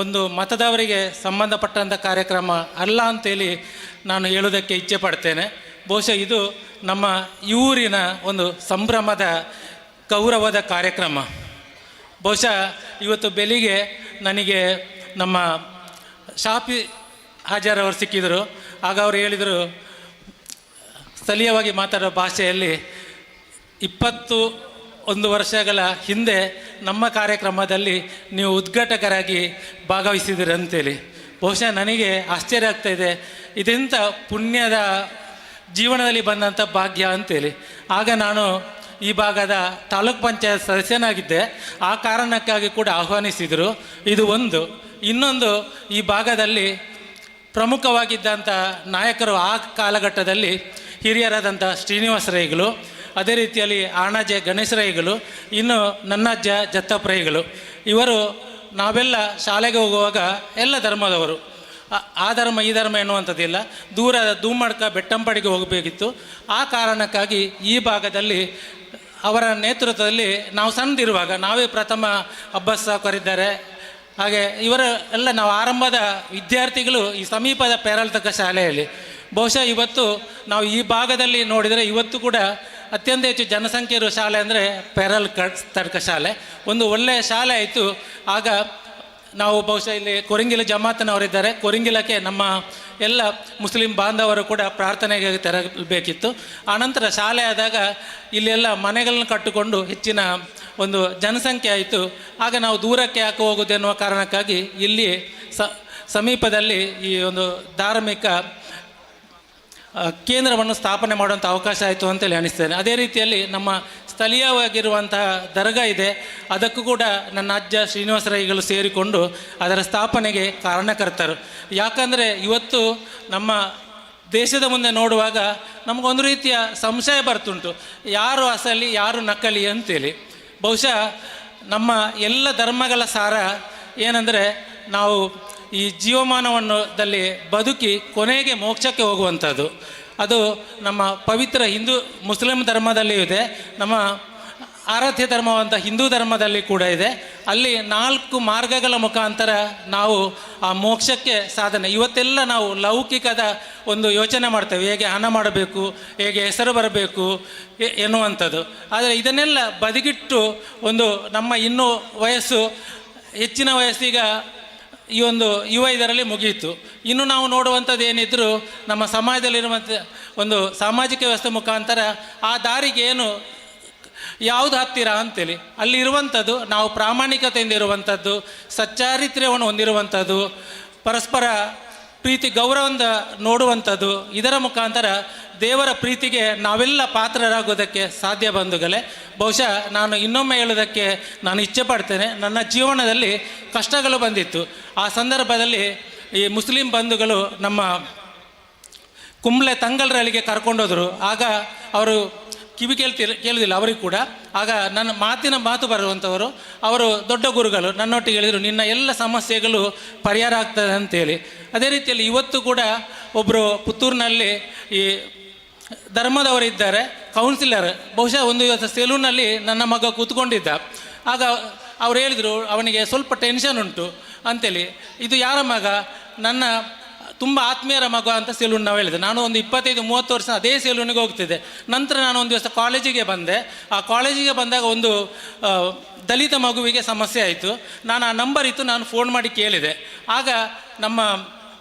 ಒಂದು ಮತದವರಿಗೆ ಸಂಬಂಧಪಟ್ಟಂಥ ಕಾರ್ಯಕ್ರಮ ಅಲ್ಲ ಅಂತೇಳಿ ನಾನು ಹೇಳೋದಕ್ಕೆ ಇಚ್ಛೆ ಪಡ್ತೇನೆ. ಬಹುಶಃ ಇದು ನಮ್ಮ ಊರಿನ ಒಂದು ಸಂಭ್ರಮದ ಗೌರವದ ಕಾರ್ಯಕ್ರಮ. ಬಹುಶಃ ಇವತ್ತು ಬೆಳಿಗ್ಗೆ ನನಗೆ ನಮ್ಮ ಶಾಫಿ ಹಾಜರ್ ಅವರು ಸಿಕ್ಕಿದರು. ಆಗ ಅವರು ಹೇಳಿದರು, ಸ್ಥಳೀಯವಾಗಿ ಮಾತಾಡೋ ಭಾಷೆಯಲ್ಲಿ, 21 ವರ್ಷಗಳ ಹಿಂದೆ ನಮ್ಮ ಕಾರ್ಯಕ್ರಮದಲ್ಲಿ ನೀವು ಉದ್ಘಾಟಕರಾಗಿ ಭಾಗವಹಿಸಿದಿರಿ ಅಂತೇಳಿ. ಬಹುಶಃ ನನಗೆ ಆಶ್ಚರ್ಯ ಆಗ್ತಾಯಿದೆ, ಇದೆಂಥ ಪುಣ್ಯದ ಜೀವನದಲ್ಲಿ ಬಂದಂಥ ಭಾಗ್ಯ ಅಂತೇಳಿ. ಆಗ ನಾನು ಈ ಭಾಗದ ತಾಲೂಕ್ ಪಂಚಾಯತ್ ಸದಸ್ಯನಾಗಿದ್ದೆ. ಆ ಕಾರಣಕ್ಕಾಗಿ ಕೂಡ ಆಹ್ವಾನಿಸಿದರು. ಇದು ಒಂದು. ಇನ್ನೊಂದು, ಈ ಭಾಗದಲ್ಲಿ ಪ್ರಮುಖವಾಗಿದ್ದಂಥ ನಾಯಕರು ಆ ಕಾಲಘಟ್ಟದಲ್ಲಿ ಹಿರಿಯರಾದಂಥ ಶ್ರೀನಿವಾಸ ರೈಗಳು, ಅದೇ ರೀತಿಯಲ್ಲಿ ಆಣಾಜೆ ಗಣೇಶ ರೈಗಳು, ಇನ್ನು ನನ್ನಜ್ಜ ಜತ್ತಪ್ಪ ರೈಗಳು. ಇವರು ನಾವೆಲ್ಲ ಶಾಲೆಗೆ ಹೋಗುವಾಗ ಎಲ್ಲ ಧರ್ಮದವರು, ಆ ಧರ್ಮ ಈ ಧರ್ಮ ಎನ್ನುವಂಥದ್ದಿಲ್ಲ. ದೂರ ಧೂಮಡ್ಕ ಬೆಟ್ಟಂಪಾಡಿಗೆ ಹೋಗಬೇಕಿತ್ತು. ಆ ಕಾರಣಕ್ಕಾಗಿ ಈ ಭಾಗದಲ್ಲಿ ಅವರ ನೇತೃತ್ವದಲ್ಲಿ ನಾವು ಸಣ್ಣದಿರುವಾಗ ನಾವೇ ಪ್ರಥಮ ಅಬ್ಬಸ್ ಸಾಕರಿದ್ದಾರೆ. ಹಾಗೆ ಇವರ ಎಲ್ಲ ನಾವು ಆರಂಭದ ವಿದ್ಯಾರ್ಥಿಗಳು ಈ ಸಮೀಪದ ಪೇರಲ್ತಕ ಶಾಲೆಯಲ್ಲಿ. ಬಹುಶಃ ಇವತ್ತು ನಾವು ಈ ಭಾಗದಲ್ಲಿ ನೋಡಿದರೆ ಇವತ್ತು ಕೂಡ ಅತ್ಯಂತ ಹೆಚ್ಚು ಜನಸಂಖ್ಯೆ ಇರುವ ಶಾಲೆ ಅಂದರೆ ತಡ್ಕ ಶಾಲೆ. ಒಂದು ಒಳ್ಳೆಯ ಶಾಲೆ ಆಯಿತು. ಆಗ ನಾವು ಬಹುಶಃ ಇಲ್ಲಿ ಕೊರಿಂಗಿಲ ಜಮಾತನವರಿದ್ದಾರೆ, ಕೊರಿಂಗಿಲಕ್ಕೆ ನಮ್ಮ ಎಲ್ಲ ಮುಸ್ಲಿಂ ಬಾಂಧವರು ಕೂಡ ಪ್ರಾರ್ಥನೆಗೆ ತೆರಬೇಕಿತ್ತು. ಆನಂತರ ಶಾಲೆ ಆದಾಗ ಇಲ್ಲೆಲ್ಲ ಮನೆಗಳನ್ನು ಕಟ್ಟಿಕೊಂಡು ಹೆಚ್ಚಿನ ಒಂದು ಜನಸಂಖ್ಯೆ ಆಯಿತು. ಆಗ ನಾವು ದೂರಕ್ಕೆ ಯಾಕೆ ಹೋಗೋದು ಎನ್ನುವ ಕಾರಣಕ್ಕಾಗಿ ಇಲ್ಲಿ ಸಮೀಪದಲ್ಲಿ ಈ ಒಂದು ಧಾರ್ಮಿಕ ಕೇಂದ್ರವನ್ನು ಸ್ಥಾಪನೆ ಮಾಡುವಂಥ ಅವಕಾಶ ಆಯಿತು ಅಂತೇಳಿ ಅನಿಸ್ತೇನೆ. ಅದೇ ರೀತಿಯಲ್ಲಿ ನಮ್ಮ ಸ್ಥಳೀಯವಾಗಿರುವಂತಹ ದರ್ಗಾ ಇದೆ, ಅದಕ್ಕೂ ಕೂಡ ನನ್ನ ಅಜ್ಜ ಶ್ರೀನಿವಾಸ ರೈಗಳು ಸೇರಿಕೊಂಡು ಅದರ ಸ್ಥಾಪನೆಗೆ ಕಾರಣಕರ್ತರು. ಯಾಕಂದರೆ ಇವತ್ತು ನಮ್ಮ ದೇಶದ ಮುಂದೆ ನೋಡುವಾಗ ನಮಗೊಂದು ರೀತಿಯ ಸಂಶಯ ಬರ್ತಿಂಟು, ಯಾರು ಅಸಲಿ ಯಾರು ನಕಲಿ ಅಂತೇಳಿ. ಬಹುಶಃ ನಮ್ಮ ಎಲ್ಲ ಧರ್ಮಗಳ ಸಾರ ಏನಂದರೆ ನಾವು ಈ ಜೀವಮಾನದಲ್ಲಿ ಬದುಕಿ ಕೊನೆಗೆ ಮೋಕ್ಷಕ್ಕೆ ಹೋಗುವಂಥದ್ದು. ಅದು ನಮ್ಮ ಪವಿತ್ರ ಮುಸ್ಲಿಂ ಧರ್ಮದಲ್ಲಿಯೂ ಇದೆ, ನಮ್ಮ ಆರಾಧ್ಯ ಧರ್ಮವಂತ ಹಿಂದೂ ಧರ್ಮದಲ್ಲಿ ಕೂಡ ಇದೆ. ಅಲ್ಲಿ 4 ಮಾರ್ಗಗಳ ಮುಖಾಂತರ ನಾವು ಆ ಮೋಕ್ಷಕ್ಕೆ ಸಾಧನೆ. ಇವತ್ತೆಲ್ಲ ನಾವು ಲೌಕಿಕದ ಒಂದು ಯೋಚನೆ ಮಾಡ್ತೇವೆ, ಹೇಗೆ ಹಣ ಮಾಡಬೇಕು, ಹೇಗೆ ಹೆಸರು ಬರಬೇಕು ಎನ್ನುವಂಥದ್ದು. ಆದರೆ ಇದನ್ನೆಲ್ಲ ಬದಿಗಿಟ್ಟು ಒಂದು ನಮ್ಮ ಇನ್ನೂ ವಯಸ್ಸು ಹೆಚ್ಚಿನ ವಯಸ್ಸೀಗ ಈ ಒಂದು ಇದರಲ್ಲಿ ಮುಗಿಯಿತು. ಇನ್ನು ನಾವು ನೋಡುವಂಥದ್ದು ಏನಿದ್ರು ನಮ್ಮ ಸಮಾಜದಲ್ಲಿರುವಂಥ ಒಂದು ಸಾಮಾಜಿಕ ವ್ಯವಸ್ಥೆ ಮುಖಾಂತರ ಆ ದಾರಿಗೆ ಏನು ಯಾವುದು ಹತ್ತಿರ ಅಂತೇಳಿ ಅಲ್ಲಿ ಇರುವಂಥದ್ದು, ನಾವು ಪ್ರಾಮಾಣಿಕತೆಯಿಂದ ಇರುವಂಥದ್ದು, ಸಚ್ಚಾರಿತ್ರ್ಯವನ್ನು ಹೊಂದಿರುವಂಥದ್ದು, ಪರಸ್ಪರ ಪ್ರೀತಿ ಗೌರವದಿಂದ ನೋಡುವಂಥದ್ದು, ಇದರ ಮುಖಾಂತರ ದೇವರ ಪ್ರೀತಿಗೆ ನಾವೆಲ್ಲ ಪಾತ್ರರಾಗೋದಕ್ಕೆ ಸಾಧ್ಯ ಬಂಧುಗಳೇ. ಬಹುಶಃ ನಾನು ಇನ್ನೊಮ್ಮೆ ಹೇಳೋದಕ್ಕೆ ನಾನು ಇಚ್ಛೆ ಪಡ್ತೇನೆ, ನನ್ನ ಜೀವನದಲ್ಲಿ ಕಷ್ಟಗಳು ಬಂದಿತ್ತು. ಆ ಸಂದರ್ಭದಲ್ಲಿ ಈ ಮುಸ್ಲಿಂ ಬಂಧುಗಳು ನಮ್ಮ ಕುಂಬ್ಳೆ ತಂಗಲ್ರಲ್ಲಿಗೆ ಕರ್ಕೊಂಡೋದ್ರು. ಆಗ ಅವರು ಕಿವಿ ಕೇಳುವುದಿಲ್ಲ ಅವರಿಗೆ ಕೂಡ. ಆಗ ನನ್ನ ಮಾತು ಬರುವಂಥವರು ಅವರು ದೊಡ್ಡ ಗುರುಗಳು ನನ್ನೊಟ್ಟಿಗೆ ಹೇಳಿದರು, ನಿನ್ನ ಎಲ್ಲ ಸಮಸ್ಯೆಗಳು ಪರಿಹಾರ ಆಗ್ತದೆ ಅಂತೇಳಿ. ಅದೇ ರೀತಿಯಲ್ಲಿ ಇವತ್ತು ಕೂಡ ಒಬ್ಬರು ಪುತ್ತೂರಿನಲ್ಲಿ ಈ ಧರ್ಮದವರಿದ್ದಾರೆ, ಕೌನ್ಸಿಲರ್. ಬಹುಶಃ ಒಂದು ಇವತ್ತು ಸೆಲೂನಲ್ಲಿ ನನ್ನ ಮಗ ಕೂತ್ಕೊಂಡಿದ್ದ. ಆಗ ಅವ್ರು ಹೇಳಿದರು, ಅವನಿಗೆ ಸ್ವಲ್ಪ ಟೆನ್ಷನ್ ಉಂಟು ಅಂತೇಳಿ. ಇದು ಯಾರ ಮಗ? ನನ್ನ ತುಂಬ ಆತ್ಮೀಯರ ಮಗ ಅಂತ ಸೆಲೂನ್ ನಾವು ಹೇಳಿದೆ. ನಾನು ಒಂದು 25-30 ವರ್ಷ ಅದೇ ಸೆಲೂನಿಗೆ ಹೋಗ್ತಿದ್ದೆ. ನಂತರ ನಾನು ಒಂದು ದಿವಸ ಕಾಲೇಜಿಗೆ ಬಂದೆ. ಆ ಕಾಲೇಜಿಗೆ ಬಂದಾಗ ಒಂದು ದಲಿತ ಮಗುವಿಗೆ ಸಮಸ್ಯೆ ಆಯಿತು. ನಾನು ಆ ನಂಬರ್ ಇತ್ತು, ನಾನು ಫೋನ್ ಮಾಡಿ ಕೇಳಿದೆ. ಆಗ ನಮ್ಮ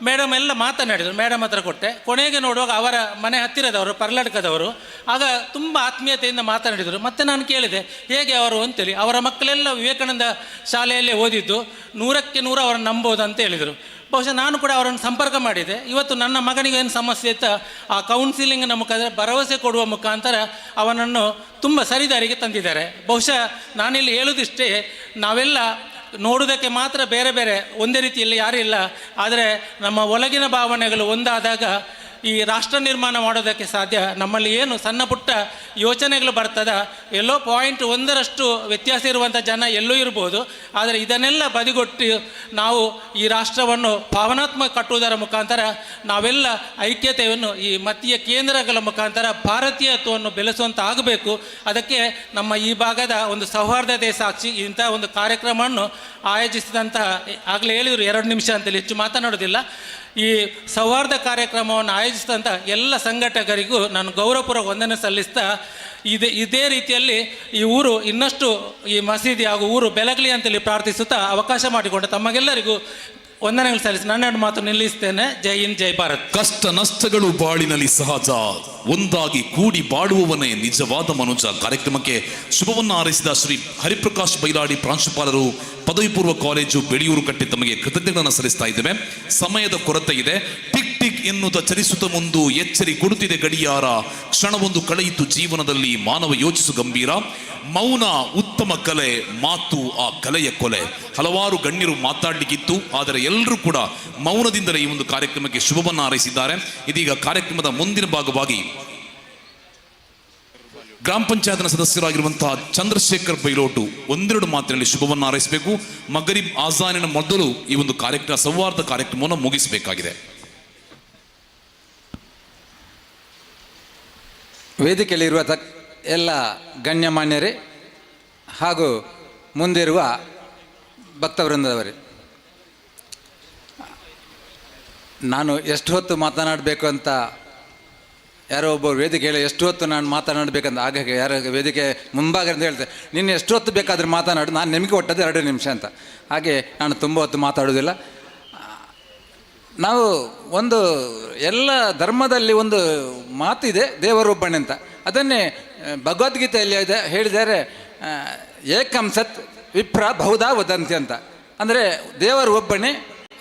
ಮೇಡಮ್ ಎಲ್ಲ ಮಾತನಾಡಿದರು, ಮೇಡಮ್ ಹತ್ರ ಕೊಟ್ಟೆ. ಕೊನೆಗೆ ನೋಡುವಾಗ ಅವರ ಮನೆ ಹತ್ತಿರದವರು, ಪರ್ಲಾಟಕದವರು. ಆಗ ತುಂಬ ಆತ್ಮೀಯತೆಯಿಂದ ಮಾತನಾಡಿದರು. ಮತ್ತೆ ನಾನು ಕೇಳಿದೆ, ಹೇಗೆ ಅವರು ಅಂತೇಳಿ. ಅವರ ಮಕ್ಕಳೆಲ್ಲ ವಿವೇಕಾನಂದ ಶಾಲೆಯಲ್ಲೇ ಓದಿದ್ದು, 100ಕ್ಕೆ 100 ಅವರನ್ನು ನಂಬೋದು ಅಂತ ಹೇಳಿದರು. ಬಹುಶಃ ನಾನು ಕೂಡ ಅವರನ್ನು ಸಂಪರ್ಕ ಮಾಡಿದೆ. ಇವತ್ತು ನನ್ನ ಮಗನಿಗೆ ಏನು ಸಮಸ್ಯೆ ಇತ್ತ ಆ ಕೌನ್ಸಿಲಿಂಗ್ನ ಮುಖಾಂತರ ಭರವಸೆ ಕೊಡುವ ಮುಖಾಂತರ ಅವನನ್ನು ತುಂಬ ಸರಿದಾರಿಗೆ ತಂದಿದ್ದಾರೆ. ಬಹುಶಃ ನಾನಿಲ್ಲಿ ಹೇಳೋದಿಷ್ಟೇ, ನಾವೆಲ್ಲ ನೋಡೋದಕ್ಕೆ ಮಾತ್ರ ಬೇರೆ ಬೇರೆ ಒಂದೇ ರೀತಿಯಲ್ಲಿ ಯಾರೂ ಇಲ್ಲ. ಆದರೆ ನಮ್ಮ ಒಳಗಿನ ಭಾವನೆಗಳು ಒಂದಾದಾಗ ಈ ರಾಷ್ಟ್ರ ನಿರ್ಮಾಣ ಮಾಡೋದಕ್ಕೆ ಸಾಧ್ಯ. ನಮ್ಮಲ್ಲಿ ಏನು ಸಣ್ಣ ಪುಟ್ಟ ಯೋಚನೆಗಳು ಬರ್ತದ, ಎಲ್ಲೋ 0.1 ವ್ಯತ್ಯಾಸ ಇರುವಂಥ ಜನ ಎಲ್ಲೂ ಇರ್ಬೋದು. ಆದರೆ ಇದನ್ನೆಲ್ಲ ಬದಿಗೊಟ್ಟು ನಾವು ಈ ರಾಷ್ಟ್ರವನ್ನು ಭಾವನಾತ್ಮಕ ಕಟ್ಟುವುದರ ಮುಖಾಂತರ ನಾವೆಲ್ಲ ಐಕ್ಯತೆಯನ್ನು ಈ ಮತೀಯ ಕೇಂದ್ರಗಳ ಮುಖಾಂತರ ಭಾರತೀಯತ್ವವನ್ನು ಬೆಳೆಸುವಂತ ಆಗಬೇಕು. ಅದಕ್ಕೆ ನಮ್ಮ ಈ ಭಾಗದ ಒಂದು ಸೌಹಾರ್ದತೆ ಸಾಕ್ಷಿ ಇಂಥ ಒಂದು ಕಾರ್ಯಕ್ರಮವನ್ನು ಆಯೋಜಿಸಿದಂತಹ, ಆಗಲೇ ಹೇಳಿದರು 2 ನಿಮಿಷ ಅಂತೇಳಿ ಹೆಚ್ಚು ಮಾತನಾಡೋದಿಲ್ಲ, ಈ ಸೌಹಾರ್ದ ಕಾರ್ಯಕ್ರಮವನ್ನು ಆಯೋಜಿಸಿದಂಥ ಎಲ್ಲ ಸಂಘಟಕರಿಗೂ ನಾನು ಗೌರವಪೂರ್ವಕ ವಂದನೆ ಸಲ್ಲಿಸ್ತಾ, ಇದೇ ರೀತಿಯಲ್ಲಿ ಈ ಊರು ಇನ್ನಷ್ಟು ಈ ಮಸೀದಿ ಹಾಗೂ ಊರು ಬೆಳಗಲಿ ಅಂತೇಳಿ ಪ್ರಾರ್ಥಿಸುತ್ತಾ ಅವಕಾಶ ಮಾಡಿಕೊಂಡು ತಮಗೆಲ್ಲರಿಗೂ ವಂದನೆಗಳು ಸಲ್ಲಿಸಿ ನನ್ನ ಮಾತು ನಿಲ್ಲಿಸ್ತೇನೆ. ಜೈ ಹಿಂದ್, ಜೈ ಭಾರತ್. ಕಷ್ಟ ನಷ್ಟಗಳು ಬಾಳಿನಲ್ಲಿ ಸಹಜ, ಒಂದಾಗಿ ಕೂಡಿ ಬಾಳುವವನೇ ನಿಜವಾದ ಮನುಜ. ಕಾರ್ಯಕ್ರಮಕ್ಕೆ ಶುಭವನ್ನು ಹಾರೈಸಿದ ಶ್ರೀ ಹರಿಪ್ರಕಾಶ್ ಬೈಲಾಡಿ ಪ್ರಾಂಶುಪಾಲರು, ಪದವಿ ಪೂರ್ವ ಕಾಲೇಜು ಬೆಳೆಯೂರು ಕಟ್ಟೆ, ತಮಗೆ ಕೃತಜ್ಞತೆಗಳನ್ನು ಸಲ್ಲಿಸ್ತಾ ಇದ್ದೇವೆ. ಸಮಯದ ಕೊರತೆ ಇದೆ. ಟಿಕ್ ಟಿಕ್ ಎನ್ನುತ್ತಾ ಚಲಿಸುತ್ತ ಮುಂದು ಎಚ್ಚರಿ ಕೊಡುತ್ತಿದೆ ಗಡಿಯಾರ, ಕ್ಷಣವೊಂದು ಕಳೆಯಿತು ಜೀವನದಲ್ಲಿ ಮಾನವ ಯೋಚಿಸು ಗಂಭೀರ. ಮೌನ ಉತ್ತಮ ಕಲೆ, ಮಾತು ಆ ಕಲೆಯ ಕೊಲೆ. ಹಲವಾರು ಗಣ್ಯರು ಮಾತಾಡಲಿಕ್ಕಿತ್ತು, ಆದರೆ ಎಲ್ಲರೂ ಕೂಡ ಮೌನದಿಂದಲೇ ಈ ಒಂದು ಕಾರ್ಯಕ್ರಮಕ್ಕೆ ಶುಭವನ್ನು ಹಾರೈಸಿದ್ದಾರೆ. ಇದೀಗ ಕಾರ್ಯಕ್ರಮದ ಮುಂದಿನ ಭಾಗವಾಗಿ ಗ್ರಾಮ ಪಂಚಾಯತ್ನ ಸದಸ್ಯರಾಗಿರುವಂತಹ ಚಂದ್ರಶೇಖರ್ ಬೈಲೋಟು 1-2 ಮಾತಿನಲ್ಲಿ ಶುಭವನ್ನು ಹಾರೈಸಬೇಕು. ಮಗರಿಬ್ ಆಜಾನಿನ ಮೊದಲು ಈ ಒಂದು ಕಾರ್ಯಕ್ರಮ, ಸೌಹಾರ್ದ ಕಾರ್ಯಕ್ರಮವನ್ನು ಮುಗಿಸಬೇಕಾಗಿದೆ. ವೇದಿಕೆಯಲ್ಲಿರುವ ಎಲ್ಲ ಗಣ್ಯಮಾನ್ಯರೇ ಹಾಗೂ ಮುಂದಿರುವ ಭಕ್ತವೃಂದದವರೇ, ನಾನು ಎಷ್ಟು ಹೊತ್ತು ಮಾತನಾಡಬೇಕು ಅಂತ ಯಾರೋ ಒಬ್ಬರು ವೇದಿಕೆ ಹೇಳಿ, ಎಷ್ಟು ಹೊತ್ತು ನಾನು ಮಾತನಾಡಬೇಕಂತ ಆಗ ಯಾರೋ ವೇದಿಕೆ ಮುಂಭಾಗದಿಂದ ಹೇಳ್ತಾರೆ, ನೀನು ಎಷ್ಟು ಹೊತ್ತು ಬೇಕಾದರೂ ಮಾತನಾಡು, ನಾನು ನಿಮಗೆ ಕೊಟ್ಟದ್ದು 2 ನಿಮಿಷ ಅಂತ. ಹಾಗೆ ನಾನು ತುಂಬ ಹೊತ್ತು ಮಾತಾಡೋದಿಲ್ಲ. ನಾವು ಒಂದು ಎಲ್ಲ ಧರ್ಮದಲ್ಲಿ ಒಂದು ಮಾತಿದೆ, ದೇವರೊಬ್ಬನೇ ಅಂತ. ಅದನ್ನೇ ಭಗವದ್ಗೀತೆಯಲ್ಲಿ ಹೇಳಿದ್ದಾರೆ, ಏಕಂ ಸತ್ ವಿಪ್ರ ಬಹುಧಾ ವದಂತಿ ಅಂತ. ಅಂದರೆ ದೇವರು ಒಬ್ಬನೇ,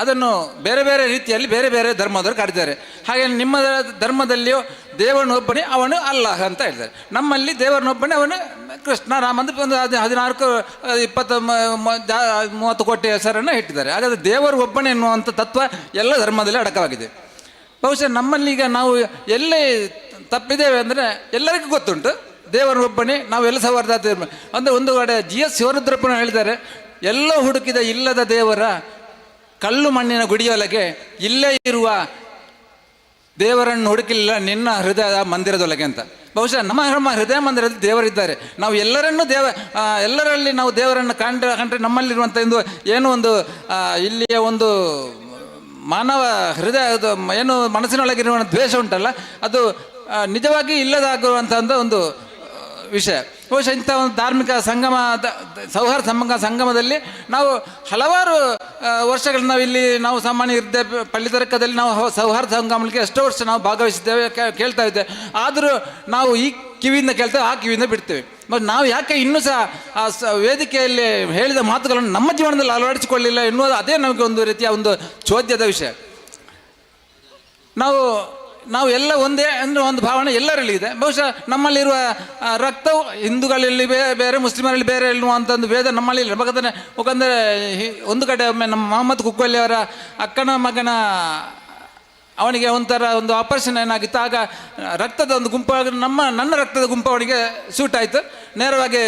ಅದನ್ನು ಬೇರೆ ಬೇರೆ ರೀತಿಯಲ್ಲಿ ಬೇರೆ ಬೇರೆ ಧರ್ಮದವರು ಕಾಡಿದ್ದಾರೆ. ಹಾಗೆ ನಿಮ್ಮ ಧರ್ಮದಲ್ಲಿಯೂ ದೇವರನ್ನೊಬ್ಬನೇ, ಅವನು ಅಲ್ಲಾಹ್ ಅಂತ ಹೇಳ್ತಾರೆ. ನಮ್ಮಲ್ಲಿ ದೇವರನ್ನೊಬ್ಬನೇ, ಅವನು ಕೃಷ್ಣ, ರಾಮ ಅಂತ ಒಂದು 14, 20, 30 ಕೋಟಿ ಹೆಸರನ್ನು ಇಟ್ಟಿದ್ದಾರೆ. ಹಾಗಾದರೆ ದೇವರು ಒಬ್ಬನೇ ಎನ್ನುವಂಥ ತತ್ವ ಎಲ್ಲ ಧರ್ಮದಲ್ಲಿ ಅಡಕವಾಗಿದೆ. ಬಹುಶಃ ನಮ್ಮಲ್ಲಿ ಈಗ ನಾವು ಎಲ್ಲೇ ತಪ್ಪಿದ್ದೇವೆ ಅಂದರೆ ಎಲ್ಲರಿಗೂ ಗೊತ್ತುಂಟು, ದೇವರೊಬ್ಬನೇ, ನಾವೆಲ್ಲ ಸೌಹಾರ್ದ ಅಂದರೆ. ಒಂದು ಕಡೆ GS ಶಿವರುದ್ರಪ್ಪನ ಹೇಳಿದ್ದಾರೆ, ಎಲ್ಲೋ ಹುಡುಕಿದ ಇಲ್ಲದ ದೇವರ ಕಲ್ಲು ಮಣ್ಣಿನ ಗುಡಿಯೊಳಗೆ ಇಲ್ಲೇ ಇರುವ ದೇವರನ್ನು ಹುಡುಕಿಲ್ಲ ನಿನ್ನ ಹೃದಯದ ಮಂದಿರದೊಳಗೆ ಅಂತ. ಬಹುಶಃ ನಮ್ಮ ಹೃದಯ ಮಂದಿರದಲ್ಲಿ ದೇವರಿದ್ದಾರೆ. ನಾವು ಎಲ್ಲರನ್ನೂ ಎಲ್ಲರಲ್ಲಿ ನಾವು ದೇವರನ್ನು ಕಂಡ್ರೆ ನಮ್ಮಲ್ಲಿರುವಂಥ ಏನೋ ಒಂದು ಇಲ್ಲಿಯ ಒಂದು ಮಾನವ ಹೃದಯ ಏನು ಮನಸ್ಸಿನೊಳಗಿರುವ ದ್ವೇಷ ಉಂಟಲ್ಲ, ಅದು ನಿಜವಾಗಿ ಇಲ್ಲದಾಗುವಂಥ ಒಂದು ವಿಷಯ. ಬಹುಶಃ ಇಂಥ ಒಂದು ಧಾರ್ಮಿಕ ಸಂಗಮ, ಸೌಹಾರ್ದ ಸಂಗಮದಲ್ಲಿ ನಾವು ಹಲವಾರು ವರ್ಷಗಳು ನಾವು ಸಾಮಾನ್ಯ ಇರ್ತೇವೆ. ಪಳ್ಳಿತರ್ಕದಲ್ಲಿ ನಾವು ಸೌಹಾರ್ದ ಸಂಗಮಕ್ಕೆ ಎಷ್ಟೋ ವರ್ಷ ನಾವು ಭಾಗವಹಿಸಿದ್ದೇವೆ, ಕೇಳ್ತಾ ಇದ್ದೇವೆ. ಆದರೂ ನಾವು ಈ ಕಿವಿಯಿಂದ ಕೇಳ್ತೇವೆ, ಆ ಕಿವಿಯಿಂದ ಬಿಡ್ತೇವೆ. ಮತ್ತು ನಾವು ಯಾಕೆ ಇನ್ನೂ ಸಹ ಆ ವೇದಿಕೆಯಲ್ಲಿ ಹೇಳಿದ ಮಾತುಗಳನ್ನು ನಮ್ಮ ಜೀವನದಲ್ಲಿ ಅಳವಡಿಸಿಕೊಳ್ಳಿಲ್ಲ ಎನ್ನುವುದು, ಅದೇ ನಮಗೆ ಒಂದು ರೀತಿಯ ಒಂದು ಚೋದ್ಯದ ವಿಷಯ. ನಾವು ಎಲ್ಲ ಒಂದೇ ಅಂದರೆ ಒಂದು ಭಾವನೆ ಎಲ್ಲರಲ್ಲಿ ಇದೆ. ಬಹುಶಃ ನಮ್ಮಲ್ಲಿರುವ ರಕ್ತವು ಹಿಂದೂಗಳಲ್ಲಿ ಬೇರೆ, ಮುಸ್ಲಿಮರಲ್ಲಿ ಬೇರೆ ಎನ್ನುವಂಥ ಒಂದು ಭೇದ ನಮ್ಮಲ್ಲಿ ಇಲ್ಲ. ಯಾಕಂದರೆ ಒಂದು ಕಡೆ ಒಮ್ಮೆ ನಮ್ಮ ಮೊಹಮ್ಮದ್ ಕುಕ್ಕೊಲ್ಲಿ ಅವರ ಅಕ್ಕನ ಮಗನ ಅವನಿಗೆ ಒಂಥರ ಒಂದು ಆಪರೇಷನ್ ಏನಾಗಿತ್ತು. ಆಗ ರಕ್ತದ ಒಂದು ಗುಂಪಾಗಿ ನನ್ನ ರಕ್ತದ ಗುಂಪು ಅವನಿಗೆ ಸೂಟ್ ಆಯಿತು. ನೇರವಾಗಿ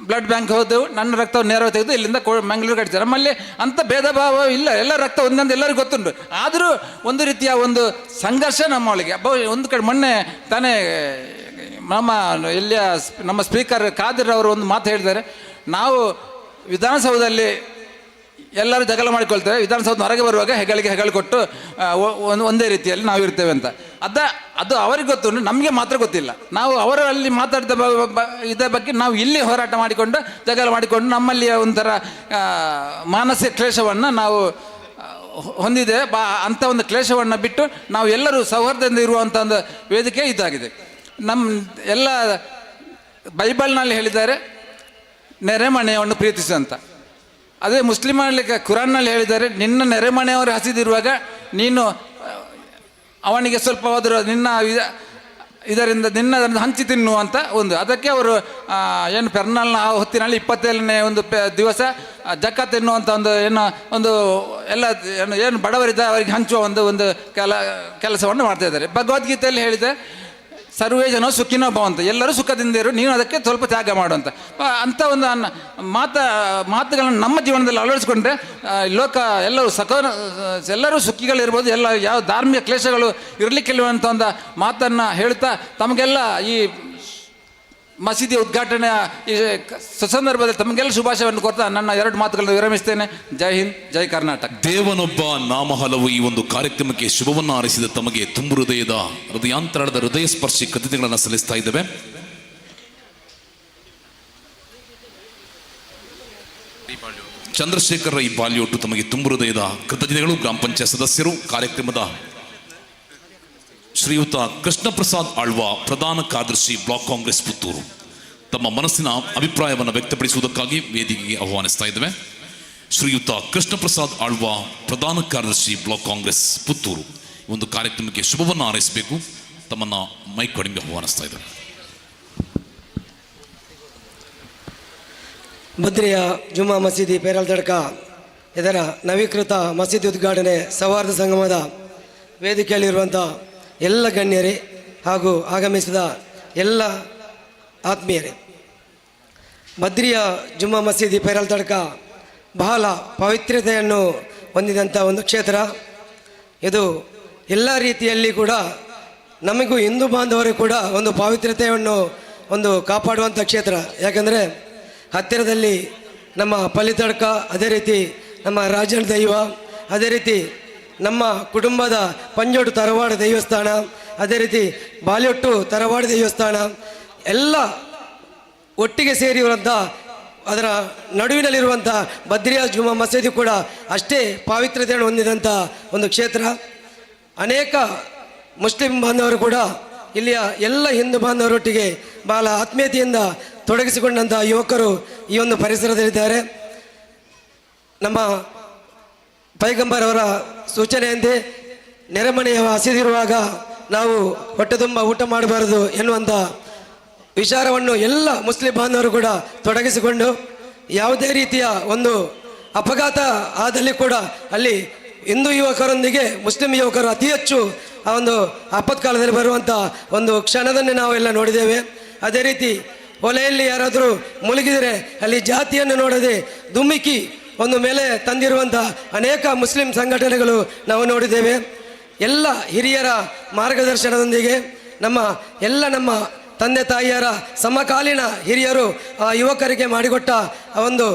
ಬ್ಲಡ್ ಬ್ಯಾಂಕ್ ಹೋದೆವು, ನನ್ನ ರಕ್ತವನ್ನು ನೇರವಾಗಿ ತೆಗೆದು ಇಲ್ಲಿಂದ ಮಂಗಳೂರು ಕಟ್ಟಿದ್ದಾರೆ. ನಮ್ಮಲ್ಲಿ ಅಂಥ ಭೇದ ಭಾವ ಇಲ್ಲ, ಎಲ್ಲ ರಕ್ತ ಒಂದೊಂದು ಎಲ್ಲರಿಗೂ ಗೊತ್ತುಂಟು. ಆದರೂ ಒಂದು ರೀತಿಯ ಒಂದು ಸಂಘರ್ಷ ನಮ್ಮೊಳಗೆ. ಒಂದು ಕಡೆ ಮೊನ್ನೆ ತಾನೇ ನಮ್ಮ ಸ್ಪೀಕರ್ ಖಾದಿರ್ ಅವರು ಒಂದು ಮಾತು ಹೇಳಿದ್ದಾರೆ, ನಾವು ವಿಧಾನಸೌಧದಲ್ಲಿ ಎಲ್ಲರೂ ಜಗಳ ಮಾಡಿಕೊಳ್ತೇವೆ, ವಿಧಾನಸೌಧ ಹೊರಗೆ ಬರುವಾಗ ಹೆಗಲು ಕೊಟ್ಟು ಒಂದೇ ರೀತಿಯಲ್ಲಿ ನಾವು ಇರ್ತೇವೆ ಅಂತ. ಅದು ಅವರಿಗೆ ಗೊತ್ತುಂಟು, ನಮಗೆ ಮಾತ್ರ ಗೊತ್ತಿಲ್ಲ. ನಾವು ಅವರಲ್ಲಿ ಮಾತಾಡಿದ ಇದರ ಬಗ್ಗೆ ನಾವು ಇಲ್ಲಿ ಹೋರಾಟ ಮಾಡಿಕೊಂಡು ಜಗಳ ಮಾಡಿಕೊಂಡು ನಮ್ಮಲ್ಲಿಯ ಒಂಥರ ಮಾನಸಿಕ ಕ್ಲೇಶವನ್ನು ನಾವು ಹೊಂದಿದೆ. ಅಂಥ ಒಂದು ಕ್ಲೇಶವನ್ನು ಬಿಟ್ಟು ನಾವು ಎಲ್ಲರೂ ಸೌಹಾರ್ದದಿಂದ ಇರುವಂಥ ಒಂದು ವೇದಿಕೆ ಇದಾಗಿದೆ. ಎಲ್ಲ ಬೈಬಲ್ನಲ್ಲಿ ಹೇಳಿದ್ದಾರೆ, ನೆರೆಮನೆಯನ್ನು ಪ್ರೀತಿಸು ಅಂತ. ಅದೇ ಮುಸ್ಲಿಮರಲ್ಲಿ ಕುರಾನ್ನಲ್ಲಿ ಹೇಳಿದ್ದಾರೆ, ನಿನ್ನ ನೆರೆಮನೆಯವರು ಹಸಿದಿರುವಾಗ ನೀನು ಅವನಿಗೆ ಸ್ವಲ್ಪ ಹೋದರೂ ಇದರಿಂದ ಅದನ್ನು ಹಂಚಿ ತಿನ್ನುವಂಥ ಒಂದು ಅದಕ್ಕೆ ಅವರು ಏನು ಪೆರ್ನಾಲ್ನ ಆ ಹೊತ್ತಿನಲ್ಲಿ 27ನೇ ಒಂದು ದಿವಸ ಜಕಾತ್ ಎನ್ನುವಂಥ ಒಂದು ಎಲ್ಲ ಏನು ಬಡವರಿದ್ದ ಅವರಿಗೆ ಹಂಚುವ ಒಂದು ಕೆಲಸವನ್ನು ಮಾಡ್ತಾ ಇದ್ದಾರೆ. ಭಗವದ್ಗೀತೆಯಲ್ಲಿ ಹೇಳಿದೆ, ಸರ್ವೇ ಜನ ಸುಖಿನೋ ಭವಂತ, ಎಲ್ಲರೂ ಸುಖದಿಂದ ಇರು, ನೀನು ಅದಕ್ಕೆ ಸ್ವಲ್ಪ ತ್ಯಾಗ ಮಾಡುವಂಥ ಅಂಥ ಒಂದು ಮಾತುಗಳನ್ನು ನಮ್ಮ ಜೀವನದಲ್ಲಿ ಅಳವಡಿಸಿಕೊಂಡ್ರೆ ಲೋಕ ಎಲ್ಲರೂ ಸುಖಿಗಳಿರ್ಬೋದು, ಯಾವ ಧಾರ್ಮಿಕ ಕ್ಲೇಶಗಳು ಇರಲಿಕ್ಕಿಲ್ಲವಂಥ ಒಂದು ಮಾತನ್ನು ಹೇಳ್ತಾ ತಮಗೆಲ್ಲ ಈ ಮಸೀದಿ ಉದ್ಘಾಟನೆಯ ಈ ಸಂದರ್ಭದಲ್ಲಿ ತಮಗೆಲ್ಲ ಶುಭಾಶಯವನ್ನು ಕೊಡ್ತಾ ನನ್ನ 2 ಮಾತುಗಳನ್ನು ವಿರಮಿಸ್ತೇನೆ. ಜೈ ಹಿಂದ್, ಜೈ ಕರ್ನಾಟಕ. ದೇವನೊಬ್ಬ ನಾಮ ಹಲವು ಈ ಒಂದು ಕಾರ್ಯಕ್ರಮಕ್ಕೆ ಶುಭವನ್ನು ಹಾರೈಸಿದ ತಮಗೆ ತುಂಬು ಹೃದಯಾಂತರಾಳದ ಹೃದಯ ಸ್ಪರ್ಶಿ ಕೃತಜ್ಞತೆಗಳನ್ನು ಸಲ್ಲಿಸ್ತಾ ಇದ್ದೇವೆ. ಚಂದ್ರಶೇಖರ್ ರೈ ಬಾಲ್ಯೋಟು ತಮಗೆ ತುಂಬು ಹೃದಯದ ಕೃತಜ್ಞತೆಗಳು. ಗ್ರಾಮ ಪಂಚಾಯತ್ ಸದಸ್ಯರು, ಕಾರ್ಯಕ್ರಮದ ಶ್ರೀಯುತ ಕೃಷ್ಣ ಪ್ರಸಾದ್ ಆಳ್ವ, ಪ್ರಧಾನ ಕಾರ್ಯದರ್ಶಿ ಬ್ಲಾಕ್ ಕಾಂಗ್ರೆಸ್ ಪುತ್ತೂರು, ತಮ್ಮ ಮನಸ್ಸಿನ ಅಭಿಪ್ರಾಯವನ್ನು ವ್ಯಕ್ತಪಡಿಸುವುದಕ್ಕಾಗಿ ವೇದಿಕೆಗೆ ಆಹ್ವಾನಿಸ್ತಾ ಇದ್ದೇವೆ. ಶ್ರೀಯುತ ಕೃಷ್ಣ ಪ್ರಸಾದ್ ಆಳ್ವ, ಪ್ರಧಾನ ಕಾರ್ಯದರ್ಶಿ ಬ್ಲಾಕ್ ಕಾಂಗ್ರೆಸ್ ಪುತ್ತೂರು, ಒಂದು ಕಾರ್ಯಕ್ರಮಕ್ಕೆ ಶುಭವನ್ನು ಹಾರೈಸಬೇಕು. ತಮ್ಮನ್ನು ಮೈಕ್ ಕಡಿಮೆ ಆಹ್ವಾನಿಸ್ತಾ ಇದ್ದೇವೆ. ಬದ್ರಿಯ ಜುಮ್ಮಾ ಮಸೀದಿ ಪೇರಲ್ ತಡ್ಕ ಇದರ ನವೀಕೃತ ಮಸೀದಿ ಉದ್ಘಾಟನೆ ಸೌಹಾರ್ದ ಸಂಗಮದ ವೇದಿಕೆಯಲ್ಲಿರುವಂಥ ಎಲ್ಲ ಗಣ್ಯರೇ ಹಾಗೂ ಆಗಮಿಸಿದ ಎಲ್ಲ ಆತ್ಮೀಯರೇ, ಬದ್ರಿಯ ಜುಮ್ಮಾ ಮಸೀದಿ ಪೇರಲ್ ತಡ್ಕ ಬಹಳ ಪವಿತ್ರತೆಯನ್ನು ಹೊಂದಿದಂಥ ಒಂದು ಕ್ಷೇತ್ರ. ಇದು ಎಲ್ಲ ರೀತಿಯಲ್ಲಿ ಕೂಡ ನಮಗೂ ಹಿಂದೂ ಬಾಂಧವರು ಕೂಡ ಒಂದು ಪವಿತ್ರತೆಯನ್ನು ಕಾಪಾಡುವಂಥ ಕ್ಷೇತ್ರ. ಯಾಕಂದರೆ ಹತ್ತಿರದಲ್ಲಿ ನಮ್ಮ ಪಲ್ಲಿತಡ್ಕ, ಅದೇ ರೀತಿ ನಮ್ಮ ರಾಜನ ದೈವ, ಅದೇ ರೀತಿ ನಮ್ಮ ಕುಟುಂಬದ ಪಂಜೋಟು ತರವಾಡ ದೇವಸ್ಥಾನ, ಅದೇ ರೀತಿ ಬಾಲ್ಯೊಟ್ಟು ತರವಾಡ ದೇವಸ್ಥಾನ ಎಲ್ಲ ಒಟ್ಟಿಗೆ ಸೇರಿರುವಂಥ ಅದರ ನಡುವಿನಲ್ಲಿರುವಂಥ ಬದ್ರಿಯಾ ಜುಮ್ಮಾ ಮಸೀದಿ ಕೂಡ ಅಷ್ಟೇ ಪಾವಿತ್ರ್ಯತೆಯನ್ನು ಹೊಂದಿದಂಥ ಒಂದು ಕ್ಷೇತ್ರ. ಅನೇಕ ಮುಸ್ಲಿಂ ಬಾಂಧವರು ಕೂಡ ಇಲ್ಲಿಯ ಎಲ್ಲ ಹಿಂದೂ ಬಾಂಧವರೊಟ್ಟಿಗೆ ಬಹಳ ಆತ್ಮೀಯತೆಯಿಂದ ತೊಡಗಿಸಿಕೊಂಡಂಥ ಯುವಕರು ಈ ಒಂದು ಪರಿಸರದಲ್ಲಿದ್ದಾರೆ. ನಮ್ಮ ಪೈಗಂಬರ್ ಅವರ ಸೂಚನೆಯಂತೆ ನೆರೆಮನೆಯ ಹಸಿದಿರುವಾಗ ನಾವು ಹೊಟ್ಟೆ ತುಂಬ ಊಟ ಮಾಡಬಾರದು ಎನ್ನುವಂಥ ವಿಚಾರವನ್ನು ಎಲ್ಲ ಮುಸ್ಲಿಂ ಬಾಂಧವರು ಕೂಡ ತೊಡಗಿಸಿಕೊಂಡು ಯಾವುದೇ ರೀತಿಯ ಒಂದು ಅಪಘಾತ ಆದಲ್ಲಿ ಕೂಡ ಅಲ್ಲಿ ಹಿಂದೂ ಯುವಕರೊಂದಿಗೆ ಮುಸ್ಲಿಂ ಯುವಕರು ಅತಿ ಹೆಚ್ಚು ಆ ಒಂದು ಆಪತ್ಕಾಲದಲ್ಲಿ ಬರುವಂಥ ಒಂದು ಕ್ಷಣದನ್ನೇ ನಾವೆಲ್ಲ ನೋಡಿದ್ದೇವೆ. ಅದೇ ರೀತಿ ಹೊಲೆಯಲ್ಲಿ ಯಾರಾದರೂ ಮುಳುಗಿದರೆ ಅಲ್ಲಿ ಜಾತಿಯನ್ನು ನೋಡದೆ ಧುಮ್ಮಿಕ್ಕಿ ಒಂದು ಮೇಲೆ ತಂದಿರುವಂಥ ಅನೇಕ ಮುಸ್ಲಿಂ ಸಂಘಟನೆಗಳು ನಾವು ನೋಡಿದ್ದೇವೆ. ಎಲ್ಲ ಹಿರಿಯರ ಮಾರ್ಗದರ್ಶನದೊಂದಿಗೆ ನಮ್ಮ ತಂದೆ ತಾಯಿಯರ ಸಮಕಾಲೀನ ಹಿರಿಯರು ಆ ಯುವಕರಿಗೆ ಮಾಡಿಕೊಟ್ಟ ಆ ಒಂದು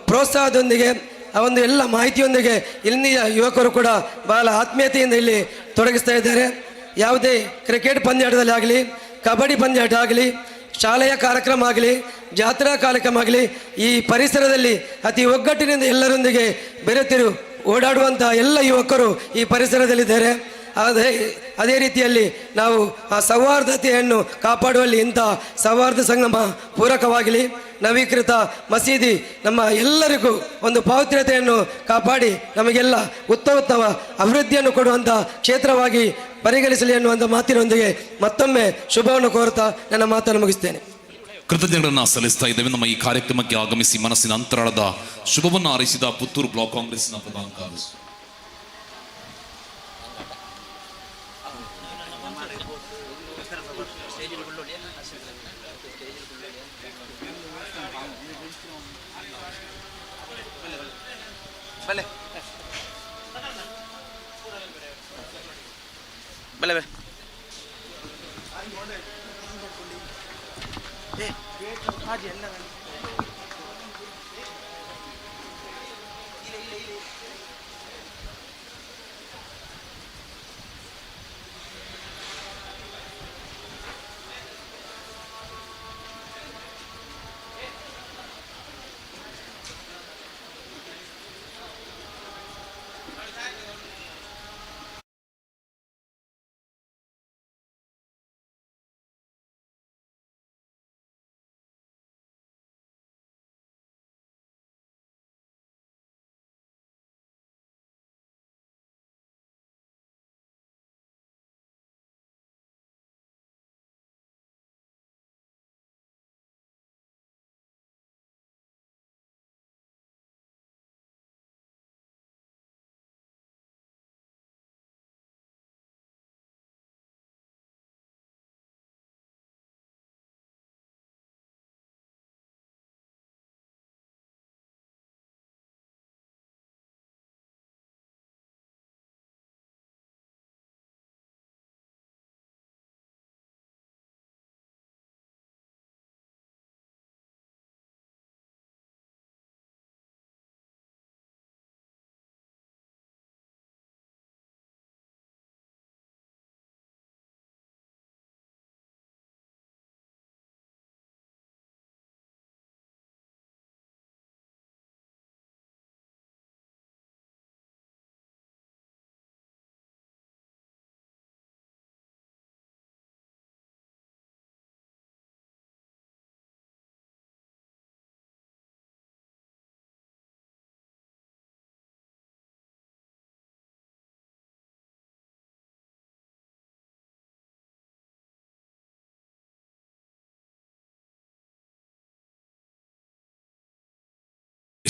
ಪ್ರೋತ್ಸಾಹದೊಂದಿಗೆ ಆ ಒಂದು ಎಲ್ಲ ಮಾಹಿತಿಯೊಂದಿಗೆ ಇಲ್ಲಿಯ ಯುವಕರು ಕೂಡ ಬಹಳ ಆತ್ಮೀಯತೆಯಿಂದ ಇಲ್ಲಿ ತೊಡಗಿಸ್ತಾ ಇದ್ದಾರೆ. ಯಾವುದೇ ಕ್ರಿಕೆಟ್ ಪಂದ್ಯಾಟದಲ್ಲಿ ಆಗಲಿ, ಕಬಡ್ಡಿ ಪಂದ್ಯಾಟ ಆಗಲಿ, ಶಾಲೆಯ ಕಾರ್ಯಕ್ರಮ ಆಗಲಿ, ಜಾತ್ರಾ ಕಾರ್ಯಕ್ರಮ ಆಗಲಿ, ಈ ಪರಿಸರದಲ್ಲಿ ಅತಿ ಒಗ್ಗಟ್ಟಿನಿಂದ ಎಲ್ಲರೊಂದಿಗೆ ಬೆರೆತಿರು ಓಡಾಡುವಂಥ ಎಲ್ಲ ಯುವಕರು ಈ ಪರಿಸರದಲ್ಲಿದ್ದಾರೆ. ಅದೇ ರೀತಿಯಲ್ಲಿ ನಾವು ಆ ಸೌಹಾರ್ದತೆಯನ್ನು ಕಾಪಾಡುವಲ್ಲಿ ಇಂಥ ಸೌಹಾರ್ದ ಸಂಗಮ ಪೂರಕವಾಗಲಿ. ನವೀಕೃತ ಮಸೀದಿ ನಮ್ಮ ಎಲ್ಲರಿಗೂ ಒಂದು ಪಾವಿತ್ರ್ಯತೆಯನ್ನು ಕಾಪಾಡಿ ನಮಗೆಲ್ಲ ಉತ್ತಮ ಅಭಿವೃದ್ಧಿಯನ್ನು ಕೊಡುವಂಥ ಕ್ಷೇತ್ರವಾಗಿ ಪರಿಗಣಿಸಲಿ ಎನ್ನುವಂಥ ಮಾತಿನೊಂದಿಗೆ ಮತ್ತೊಮ್ಮೆ ಶುಭವನ್ನು ಕೋರುತ್ತಾ ನನ್ನ ಮಾತನ್ನು ಮುಗಿಸ್ತೇನೆ. ಕೃತಜ್ಞತೆಗಳನ್ನು ಸಲ್ಲಿಸ್ತಾ ಇದ್ದೇವೆ. ನಮ್ಮ ಈ ಕಾರ್ಯಕ್ರಮಕ್ಕೆ ಆಗಮಿಸಿ ಮನಸ್ಸಿನ ಅಂತರಾಳದ ಶುಭವನ್ನು ಹಾರೈಸಿದ ಪುತ್ತೂರು ಬ್ಲಾಕ್ ಕಾಂಗ್ರೆಸ್ನ ಪ್ರಧಾನ ಕಾರ್ಯದರ್ಶಿ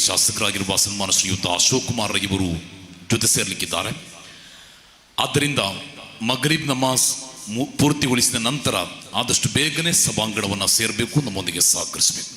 ಶಾಸಕರಾಗಿರುವ ಸನ್ಮಾನ ಶ್ರೀಯುತ ಅಶೋಕ್ ಕುಮಾರ್ ಇವರು ಜೊತೆ ಸೇರಲಿಕ್ಕಿದ್ದಾರೆ. ಆದ್ದರಿಂದ ಮಗ್ರಿಬ್ ನಮಾಜ್ ಪೂರ್ತಿಗೊಳಿಸಿದ ನಂತರ ಆದಷ್ಟು ಬೇಗನೆ ಸಭಾಂಗಣವನ್ನು ಸೇರಬೇಕು, ನಮ್ಮೊಂದಿಗೆ ಸಹಕರಿಸಬೇಕು.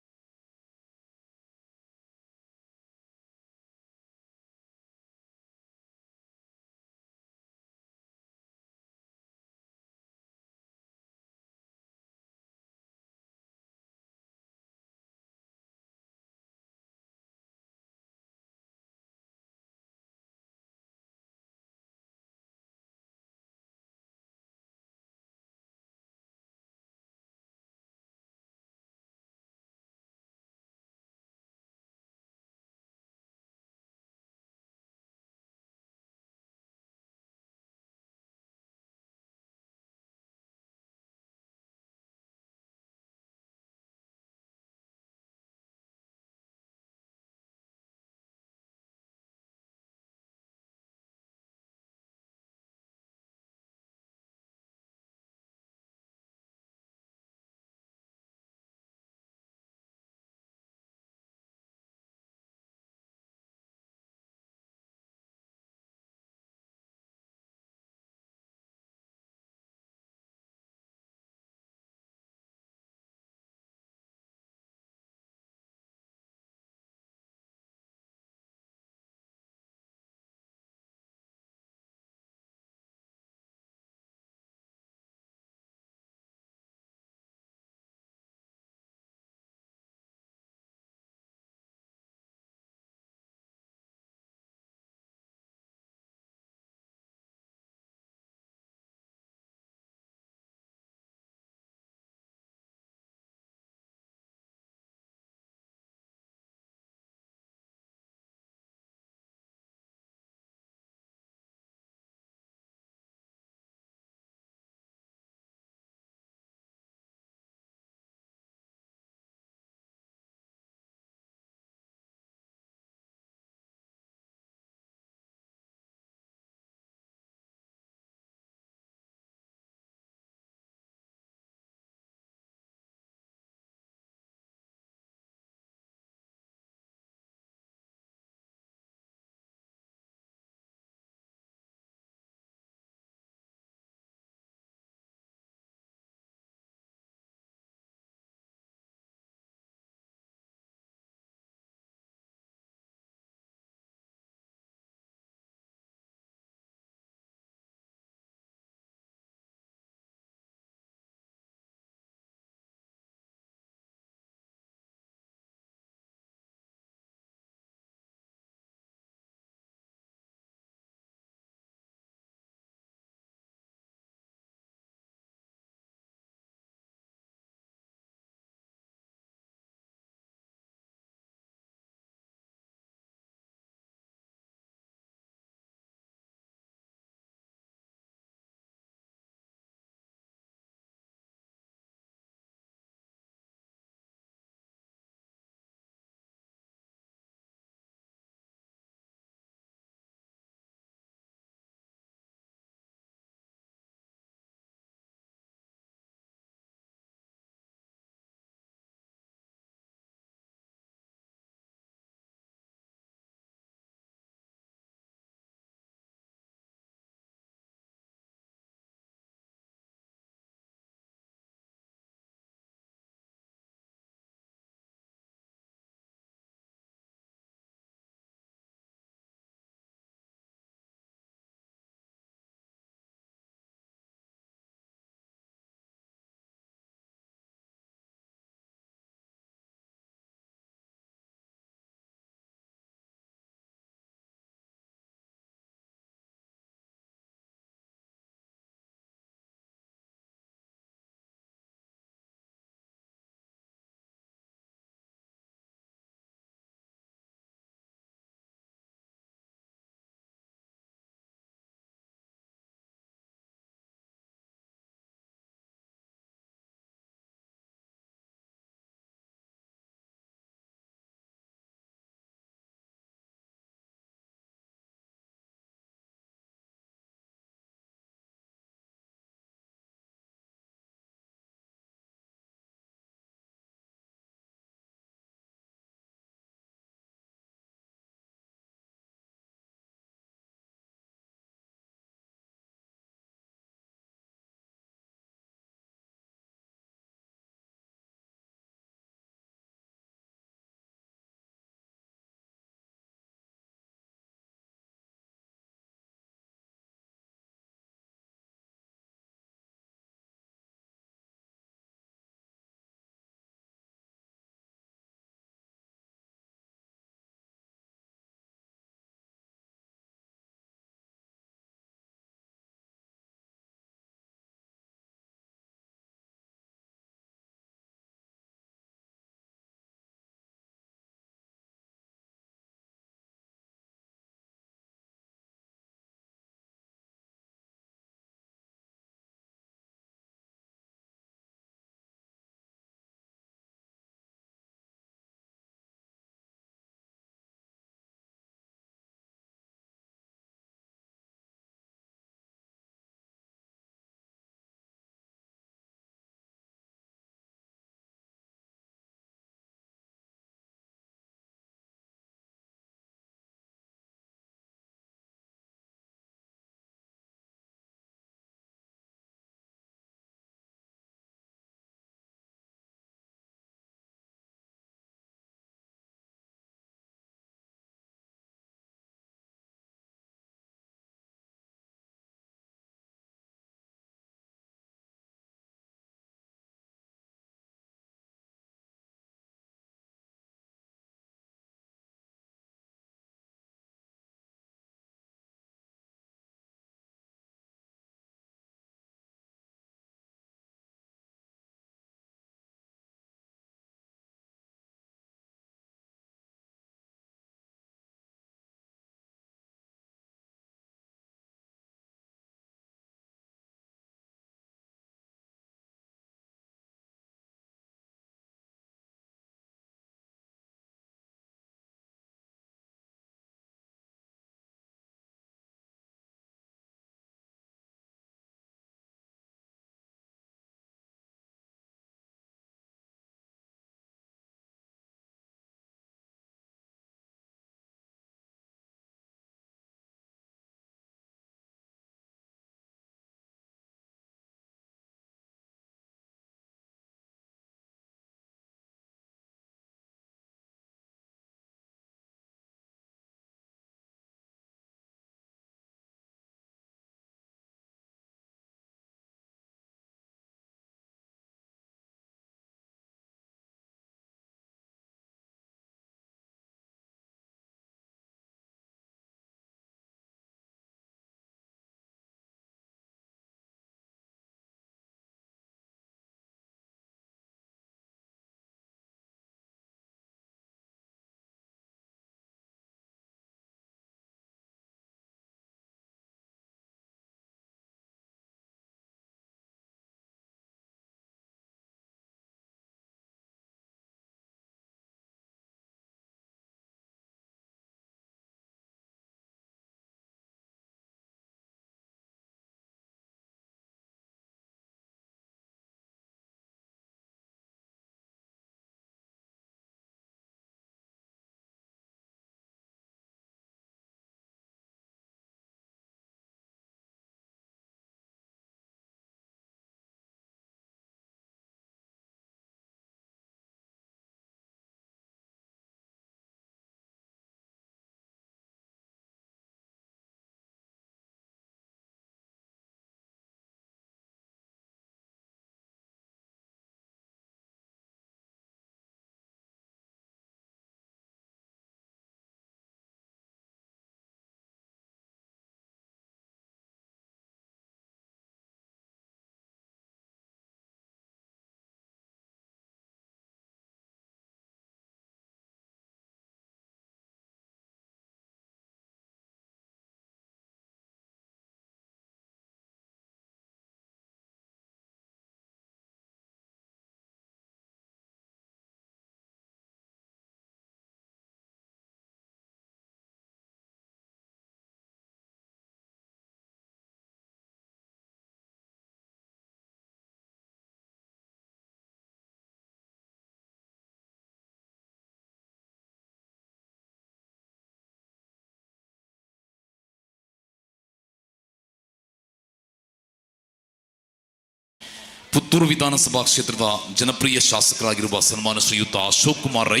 ಪುತ್ತೂರು ವಿಧಾನಸಭಾ ಕ್ಷೇತ್ರದ ಜನಪ್ರಿಯ ಶಾಸಕರಾಗಿರುವ ಸನ್ಮಾನ ಶ್ರೀಯುತ ಅಶೋಕ್ ಕುಮಾರ್ ರೈ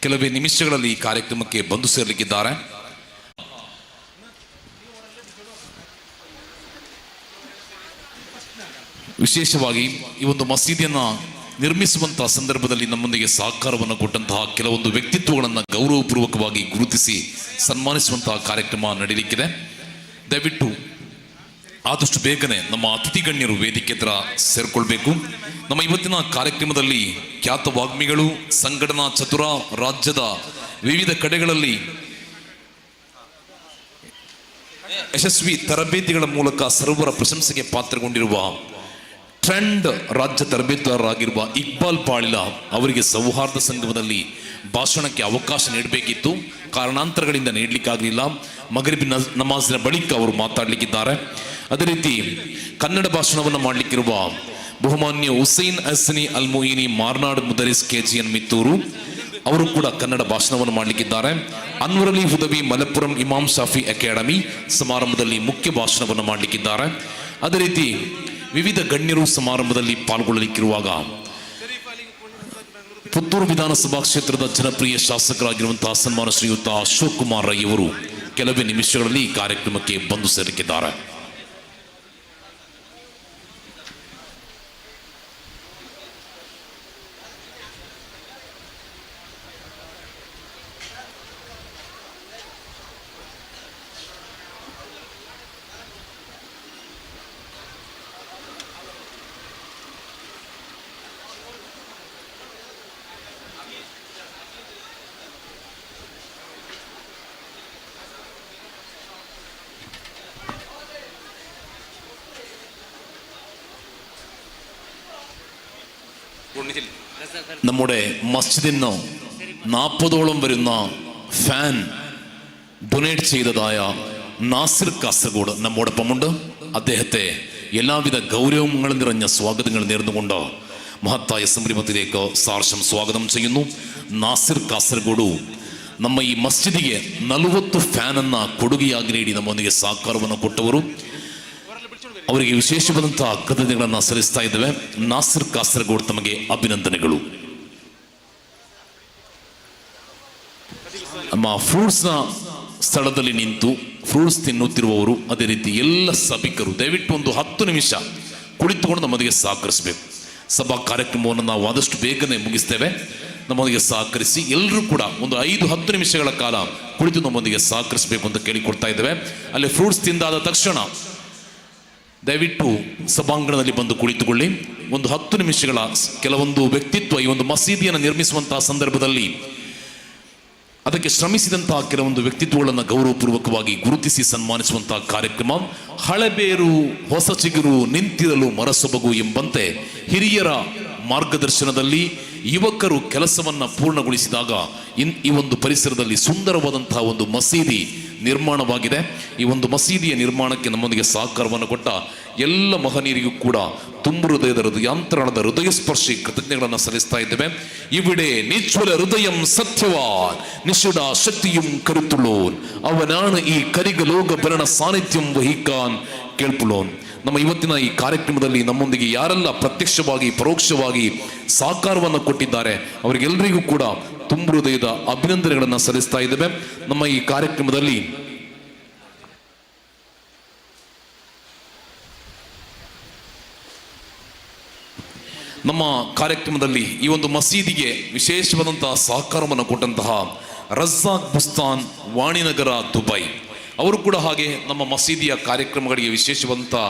ಕೆಲವೇ ನಿಮಿಷಗಳಲ್ಲಿ ಈ ಕಾರ್ಯಕ್ರಮಕ್ಕೆ ಬಂದು ಸೇರಲಿಕ್ಕಿದ್ದಾರೆ. ವಿಶೇಷವಾಗಿ ಈ ಒಂದು ಮಸೀದಿಯನ್ನು ನಿರ್ಮಿಸುವಂತಹ ಸಂದರ್ಭದಲ್ಲಿ ನಮ್ಮೊಂದಿಗೆ ಸಹಕಾರವನ್ನು ಕೊಟ್ಟಂತಹ ಕೆಲವೊಂದು ವ್ಯಕ್ತಿತ್ವಗಳನ್ನು ಗೌರವಪೂರ್ವಕವಾಗಿ ಗುರುತಿಸಿ ಸನ್ಮಾನಿಸುವಂತಹ ಕಾರ್ಯಕ್ರಮ ನಡೆಯಲಿಕ್ಕಿದೆ. ದಯವಿಟ್ಟು ಆದಷ್ಟು ಬೇಗನೆ ನಮ್ಮ ಅತಿಥಿ ಗಣ್ಯರು ವೇದಿಕೆ ಹತ್ರ ಸೇರ್ಕೊಳ್ಬೇಕು. ನಮ್ಮ ಇವತ್ತಿನ ಕಾರ್ಯಕ್ರಮದಲ್ಲಿ ಖ್ಯಾತ ವಾಗ್ಮಿಗಳು, ಸಂಘಟನಾ ಚತುರ, ರಾಜ್ಯದ ವಿವಿಧ ಕಡೆಗಳಲ್ಲಿ ಯಶಸ್ವಿ ತರಬೇತಿಗಳ ಮೂಲಕ ಸರ್ವರ ಪ್ರಶಂಸೆಗೆ ಪಾತ್ರಗೊಂಡಿರುವ ಟ್ರೆಂಡ್ ರಾಜ್ಯ ತರಬೇತುದಾರರಾಗಿರುವ ಇಕ್ಬಾಲ್ ಪಾಳಿಲ ಅವರಿಗೆ ಸೌಹಾರ್ದ ಸಂಗಮದಲ್ಲಿ ಭಾಷಣಕ್ಕೆ ಅವಕಾಶ ನೀಡಬೇಕಿತ್ತು. ಕಾರಣಾಂತರಗಳಿಂದ ನೀಡಲಿಕ್ಕಾಗಲಿಲ್ಲ. ಮಗರಿಬಿನ ನಮಾಜಿನ ಬಳಿಕ ಅವರು ಮಾತಾಡಲಿಕ್ಕಿದ್ದಾರೆ. ಅದೇ ರೀತಿ ಕನ್ನಡ ಭಾಷಣವನ್ನು ಮಾಡಲಿಕ್ಕಿರುವ ಬಹುಮಾನ್ಯ ಹುಸೈನ್ ಹಸನಿ ಅಲ್ ಮುಯಿನಿ ಮಾರ್ನಾಡ್ ಮುದರಿಸ್ ಕೆಜಿಎನ್ ಮಿತ್ತೂರು ಅವರು ಕೂಡ ಕನ್ನಡ ಭಾಷಣವನ್ನು ಮಾಡಲಿಕ್ಕಿದ್ದಾರೆ. ಅನ್ವರ್ ಅಲಿ ಹುದವಿ ಮಲಪ್ಪುರಂ ಇಮಾಮ್ ಶಾಫಿ ಅಕಾಡೆಮಿ ಸಮಾರಂಭದಲ್ಲಿ ಮುಖ್ಯ ಭಾಷಣವನ್ನು ಮಾಡಲಿಕ್ಕಿದ್ದಾರೆ. ಅದೇ ರೀತಿ ವಿವಿಧ ಗಣ್ಯರು ಸಮಾರಂಭದಲ್ಲಿ ಪಾಲ್ಗೊಳ್ಳಲಿಕ್ಕಿರುವಾಗ ಪುತ್ತೂರು ವಿಧಾನಸಭಾ ಕ್ಷೇತ್ರದ ಜನಪ್ರಿಯ ಶಾಸಕರಾಗಿರುವಂತಹ ಸನ್ಮಾನ ಶ್ರೀಯುತ ಅಶೋಕ್ ಕುಮಾರ್ ರೈ ಅವರು ಕೆಲವೇ ನಿಮಿಷಗಳಲ್ಲಿ ಈ ಕಾರ್ಯಕ್ರಮಕ್ಕೆ ಬಂದು ಸೇರಲಿಕ್ಕಿದ್ದಾರೆ. നമ്മുടെ മസ്ജിദിന് 40ഓളം വരുന്ന ഫാൻ ഡൊനേറ്റ് ചെയ്തതായ നാസിർ കാസർഗോഡ് നമ്മോടൊപ്പമുണ്ട്. അദ്ദേഹത്തെ എല്ലാവിധ ഗൗരവങ്ങളും നിറഞ്ഞ സ്വാഗതങ്ങൾ നേർന്നുകൊണ്ട് മഹത്തായ സംരംഭത്തിലേക്ക് സാർശം സ്വാഗതം ചെയ്യുന്നു. നാസിർ ಕಾಸರಗೋಡು ನಮ್ಮ ಈ ಮಸ್ಜಿದಿಗೆ 40 ಫ್ಯಾನ್ ಅನ್ನ ಕೊಡುಗೆಯಾಗಿ ನೀಡಿ ನಮ್ಮೊಂದಿಗೆ ಸಹಕಾರವನ್ನು ಕೊಟ್ಟವರು. ಅವರಿಗೆ ವಿಶೇಷವಾದಂತಹ ಕೃತಜ್ಞತೆಗಳನ್ನು ಸಲ್ಲಿಸ್ತಾ ಇದ್ದೇವೆ. ನಾಸಿರ್ ಕಾಸರಗೋಡು ತಮಗೆ ಅಭಿನಂದನೆಗಳು. ನಮ್ಮ ಫ್ರೂಟ್ಸ್ನ ಸ್ಥಳದಲ್ಲಿ ನಿಂತು ಫ್ರೂಟ್ಸ್ ತಿನ್ನುತ್ತಿರುವವರು, ಅದೇ ರೀತಿ ಎಲ್ಲ ಸಭಿಕರು ದಯವಿಟ್ಟು ಒಂದು 10 ನಿಮಿಷ ಕುಳಿತುಕೊಂಡು ನಮ್ಮೊಂದಿಗೆ ಸಹಕರಿಸಬೇಕು. ಸಭಾ ಕಾರ್ಯಕ್ರಮವನ್ನು ನಾವು ಆದಷ್ಟು ಬೇಗನೆ ಮುಗಿಸ್ತೇವೆ. ನಮ್ಮೊಂದಿಗೆ ಸಹಕರಿಸಿ ಎಲ್ಲರೂ ಕೂಡ ಒಂದು 5-10 ನಿಮಿಷಗಳ ಕಾಲ ಕುಳಿತು ನಮ್ಮೊಂದಿಗೆ ಸಹಕರಿಸಬೇಕು ಅಂತ ಕೇಳಿಕೊಡ್ತಾ ಇದ್ದೇವೆ. ಅಲ್ಲಿ ಫ್ರೂಟ್ಸ್ ತಿಂದಾದ ತಕ್ಷಣ ದಯವಿಟ್ಟು ಸಭಾಂಗಣದಲ್ಲಿ ಬಂದು ಕುಳಿತುಕೊಳ್ಳಿ. ಒಂದು 10 ನಿಮಿಷಗಳ ಕೆಲವೊಂದು ವ್ಯಕ್ತಿತ್ವ ಈ ಒಂದು ಮಸೀದಿಯನ್ನು ನಿರ್ಮಿಸುವಂತಹ ಸಂದರ್ಭದಲ್ಲಿ ಅದಕ್ಕೆ ಶ್ರಮಿಸಿದಂತಹ ಕೆಲವೊಂದು ವ್ಯಕ್ತಿತ್ವಗಳನ್ನು ಗೌರವಪೂರ್ವಕವಾಗಿ ಗುರುತಿಸಿ ಸನ್ಮಾನಿಸುವಂತಹ ಕಾರ್ಯಕ್ರಮ. ಹಳೆಬೇರು ಹೊಸ ಚಿಗುರು ನಿಂತಿರಲು ಮರಸೊಬಗು ಎಂಬಂತೆ ಹಿರಿಯರ ಮಾರ್ಗದರ್ಶನದಲ್ಲಿ ಯುವಕರು ಕೆಲಸವನ್ನು ಪೂರ್ಣಗೊಳಿಸಿದಾಗ ಈ ಒಂದು ಪರಿಸರದಲ್ಲಿ ಸುಂದರವಾದಂತಹ ಒಂದು ಮಸೀದಿ ನಿರ್ಮಾಣವಾಗಿದೆ. ಈ ಒಂದು ಮಸೀದಿಯ ನಿರ್ಮಾಣಕ್ಕೆ ನಮ್ಮೊಂದಿಗೆ ಸಹಕಾರವನ್ನು ಕೊಟ್ಟ ಎಲ್ಲ ಮಹನೀಯರಿಗೂ ಕೂಡ ತುಂಬು ಹೃದಯದ ಹೃದಯಾಂತರಾಳದ ಹೃದಯ ಸ್ಪರ್ಶಿ ಕೃತಜ್ಞತೆಗಳನ್ನು ಸಲ್ಲಿಸ್ತಾ ಇದ್ದೇವೆ. ഇവിടെ നിശ്ചല ഹൃദയം സത്യവാൻ നിഷ്ഠ ശക്തിയും കരുത്തുള്ളോൻ അവനാണ് ഈ കരിക ലോക ഭരണ സാന്നിധ്യം വഹിക്കാൻ കേൾപ്പുള്ളോൻ. ನಮ್ಮ ಇವತ್ತಿನ ಈ ಕಾರ್ಯಕ್ರಮದಲ್ಲಿ ನಮ್ಮೊಂದಿಗೆ ಯಾರೆಲ್ಲ ಪ್ರತ್ಯಕ್ಷವಾಗಿ ಪರೋಕ್ಷವಾಗಿ ಸಹಕಾರವನ್ನು ಕೊಟ್ಟಿದ್ದಾರೆ ಅವರಿಗೆಲ್ಲರಿಗೂ ಕೂಡ ತುಂಬು ಹೃದಯದ ಅಭಿನಂದನೆಗಳನ್ನು ಸಲ್ಲಿಸ್ತಾ ಇದ್ದೇವೆ. ನಮ್ಮ ಈ ಕಾರ್ಯಕ್ರಮದಲ್ಲಿ ಈ ಒಂದು ಮಸೀದಿಗೆ ವಿಶೇಷವಾದಂತಹ ಸಹಕಾರವನ್ನು ಕೊಟ್ಟಂತಹ ರಜಾಕ್ ಬುಸ್ತಾನ್ ವಾಣಿನಗರ ದುಬೈ ಅವರು ಕೂಡ ಹಾಗೆ ನಮ್ಮ ಮಸೀದಿಯ ಕಾರ್ಯಕ್ರಮಗಳಿಗೆ ವಿಶೇಷವಾದಂತಹ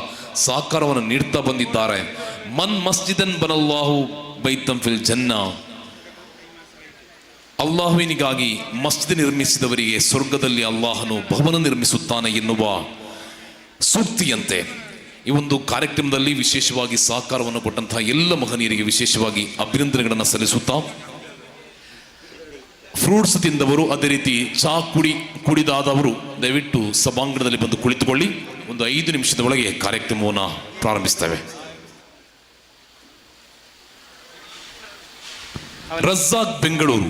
ಸಹಕಾರವನ್ನು ನೀಡ್ತಾ ಬಂದಿದ್ದಾರೆ. ಮನ್ ಮಸ್ಜಿದನ್ ಬನಲ್ಲಾಹು ಬೈತಂ ಫಿಲ್ ಜನ್ನಾ, ಅಲ್ಲಾಹುವಿನಿಗಾಗಿ ಮಸ್ಜಿದ್ ನಿರ್ಮಿಸಿದವರಿಗೆ ಸ್ವರ್ಗದಲ್ಲಿ ಅಲ್ಲಾಹನು ಭವನ ನಿರ್ಮಿಸುತ್ತಾನೆ ಎನ್ನುವ ಸೂಕ್ತಿಯಂತೆ ಈ ಒಂದು ಕಾರ್ಯಕ್ರಮದಲ್ಲಿ ವಿಶೇಷವಾಗಿ ಸಹಕಾರವನ್ನು ಕೊಟ್ಟಂತಹ ಎಲ್ಲ ಮಹನೀಯರಿಗೆ ವಿಶೇಷವಾಗಿ ಅಭಿನಂದನೆಗಳನ್ನು ಸಲ್ಲಿಸುತ್ತಾ, ಫ್ರೂಟ್ಸ್ ತಿಂದವರು ಅದೇ ರೀತಿ ಚಹಾ ಕುಡಿದಾದವರು ದಯವಿಟ್ಟು ಸಭಾಂಗಣದಲ್ಲಿ ಬಂದು ಕುಳಿತುಕೊಳ್ಳಿ. ಒಂದು 5 ನಿಮಿಷದ ಒಳಗೆ ಕಾರ್ಯಕ್ರಮವನ್ನು ಪ್ರಾರಂಭಿಸ್ತೇವೆ. ರಜಾಕ್ ಬೆಂಗಳೂರು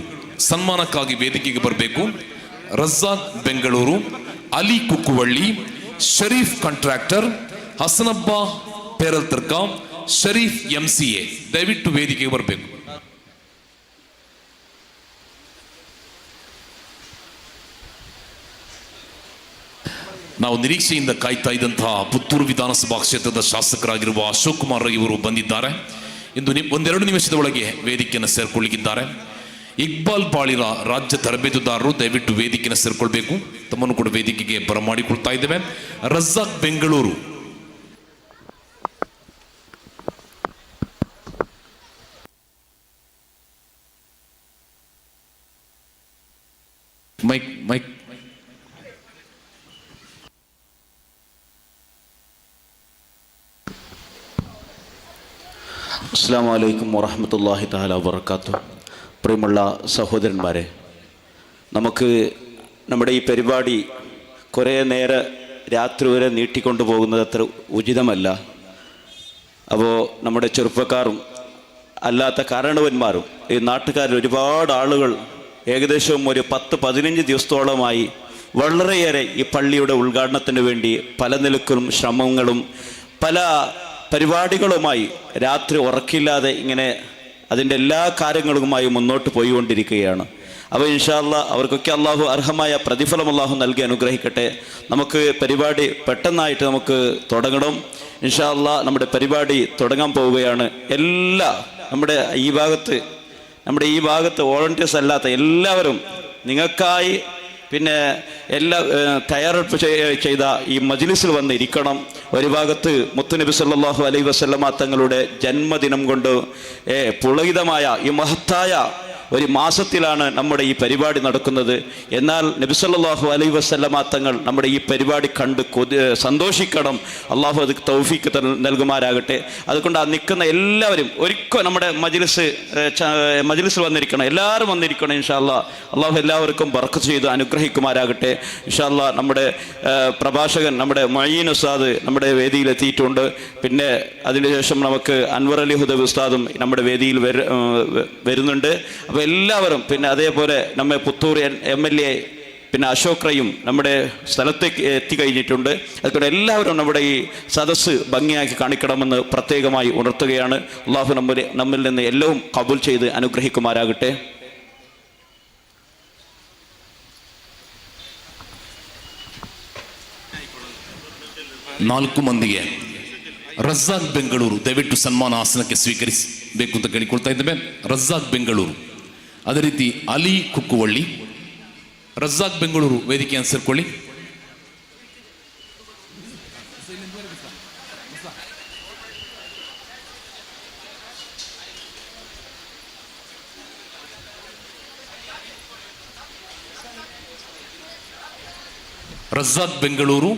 ಸನ್ಮಾನಕ್ಕಾಗಿ ವೇದಿಕೆಗೆ ಬರಬೇಕು. ರಜಾಕ್ ಬೆಂಗಳೂರು, ಅಲಿ ಕುಕ್ಕುವಳ್ಳಿ, ಶರೀಫ್ ಕಾಂಟ್ರಾಕ್ಟರ್, ಹಸನಬ್ಬ ಪೇರಲ್ತರ್ಕ, ಶರೀಫ್ MCA ದಯವಿಟ್ಟು ವೇದಿಕೆಗೆ ಬರಬೇಕು. ನಾವು ನಿರೀಕ್ಷೆಯಿಂದ ಕಾಯ್ತಾ ಇದ್ದಂತಹ ಪುತ್ತೂರು ವಿಧಾನಸಭಾ ಕ್ಷೇತ್ರದ ಶಾಸಕರಾಗಿರುವ ಅಶೋಕ್ ಕುಮಾರ್ ಇವರು ಬಂದಿದ್ದಾರೆ. ಇಂದು ಒಂದೆರಡು ನಿಮಿಷದ ಒಳಗೆ ವೇದಿಕೆಯನ್ನು ಸೇರ್ಕೊಳ್ಳಿಕ್ಕಿದ್ದಾರೆ. ಇಕ್ಬಾಲ್ ಪಾಳಿರ ರಾಜ್ಯ ತರಬೇತುದಾರರು ದಯವಿಟ್ಟು ವೇದಿಕೆಯನ್ನು ಸೇರ್ಕೊಳ್ಬೇಕು. ತಮ್ಮನ್ನು ಕೂಡ ವೇದಿಕೆಗೆ ಬರಮಾಡಿಕೊಳ್ತಾ ಇದ್ದೇವೆ. ರಜಾಕ್ ಬೆಂಗಳೂರು, ಮೈಕ್ അസ്സാം വലൈക്കും വറഹമത്തല്ലാഹി തആല വബറകാത്തു. പ്രിയമുള്ള സഹോദരന്മാരെ, നമുക്ക് നമ്മുടെ ഈ പരിപാടി കുറേ നേരം രാത്രി വരെ നീട്ടിക്കൊണ്ടു പോകുന്നത് അത്ര ഉചിതമല്ല. അപ്പോൾ നമ്മുടെ ചെറുപ്പക്കാരും അല്ലാത്ത കാരണവന്മാരും ഈ നാട്ടുകാരിൽ ഒരുപാട് ആളുകൾ ഏകദേശം ഒരു 10-15 ദിവസത്തോളമായി വളരെയേറെ ഈ പള്ളിയുടെ ഉദ്ഘാടനത്തിന് വേണ്ടി പല നിലക്കും ശ്രമങ്ങളും പല പരിപാടികളുമായി രാത്രി ഉറക്കില്ലാതെ ഇങ്ങനെ അതിൻ്റെ എല്ലാ കാര്യങ്ങളുമായി മുന്നോട്ട് പോയിക്കൊണ്ടിരിക്കുകയാണ്. അപ്പോൾ ഇൻഷാ അല്ലാഹ് അവർക്കൊക്കെ അള്ളാഹു അർഹമായ പ്രതിഫലം അള്ളാഹു നൽകി അനുഗ്രഹിക്കട്ടെ. നമുക്ക് പരിപാടി പെട്ടെന്നായിട്ട് നമുക്ക് തുടങ്ങണം. ഇൻഷാ അല്ലാഹ് നമ്മുടെ പരിപാടി തുടങ്ങാൻ പോവുകയാണ്. എല്ലാ നമ്മുടെ ഈ ഭാഗത്ത് വോളണ്ടിയേഴ്സ് അല്ലാത്ത എല്ലാവരും നിങ്ങൾക്കായി പിന്നെ എല്ലാ തയ്യാറെടുപ്പ് ചെയ്ത ഈ മജ്ലിസിൽ വന്നിരിക്കണം. ഒരു ഭാഗത്ത് മുത്തുനബി സല്ലല്ലാഹു അലൈഹി വസല്ലമ തങ്ങളുടെ ജന്മദിനം കൊണ്ട് പുളകിതമായ ഈ മഹത്തായ ഒരു മാസത്തിലാണ് നമ്മുടെ ഈ പരിപാടി നടക്കുന്നത്. എന്നാൽ നബി സല്ലല്ലാഹു അലൈഹി വസല്ലമ തങ്ങൾ നമ്മുടെ ഈ പരിപാടി കണ്ട് സന്തോഷിക്കണം. അള്ളാഹു അത് തൗഫീക്ക് നൽകുമാരാകട്ടെ. അതുകൊണ്ട് ആ നിൽക്കുന്ന എല്ലാവരും ഒരിക്കൽ നമ്മുടെ മജ്ലിസിൽ വന്നിരിക്കണം. എല്ലാവരും വന്നിരിക്കണം. ഇൻഷാ അല്ലാഹ് അള്ളാഹു എല്ലാവർക്കും ബർക്കത്ത് ചെയ്ത് അനുഗ്രഹിക്കുമാരാകട്ടെ. ഇൻഷാ അല്ലാഹ് നമ്മുടെ പ്രഭാഷകൻ നമ്മുടെ മൊയ്യീൻ ഉസ്താദ് നമ്മുടെ വേദിയിലെത്തിയിട്ടുണ്ട്. പിന്നെ അതിനുശേഷം നമുക്ക് അൻവർ അലി ഹുദവി ഉസ്താദും നമ്മുടെ വേദിയിൽ വരുന്നുണ്ട്. അപ്പോൾ എല്ലാവരും പിന്നെ അതേപോലെ നമ്മെ പുത്തൂർ MLA പിന്നെ അശോക് റയും നമ്മുടെ സ്ഥലത്തേക്ക് എത്തിക്കഴിഞ്ഞിട്ടുണ്ട്. അതുകൊണ്ട് എല്ലാവരും നമ്മുടെ ഈ സദസ്സ് ഭംഗിയാക്കി കാണിക്കണമെന്ന് പ്രത്യേകമായി ഉണർത്തുകയാണ്. അള്ളാഹു നമ്മിൽ നിന്ന് എല്ലാം കബൂൽ ചെയ്ത് അനുഗ്രഹിക്കുമാരാകട്ടെ. ನಾಲ್ಕು ಮಂದಿಗೆ ರಜಾಕ್ ಬೆಂಗಳೂರು ದಯವಿಟ್ಟು ಸನ್ಮಾನ ಆಸನಕ್ಕೆ ಸ್ವೀಕರಿಸಬೇಕು ಅಂತ ಕೇಳಿಕೊಳ್ತಾ ಇದ್ದೇವೆ. ರಜಾಕ್ ಬೆಂಗಳೂರು, ಅದೇ ರೀತಿ ಅಲಿ ಕುಕ್ಕುವಳ್ಳಿ, ರಜಾಕ್ ಬೆಂಗಳೂರು ವೇದಿಕೆಯನ್ನು ಸೇರ್ಕೊಳ್ಳಿ. ರಜಾಕ್ ಬೆಂಗಳೂರು,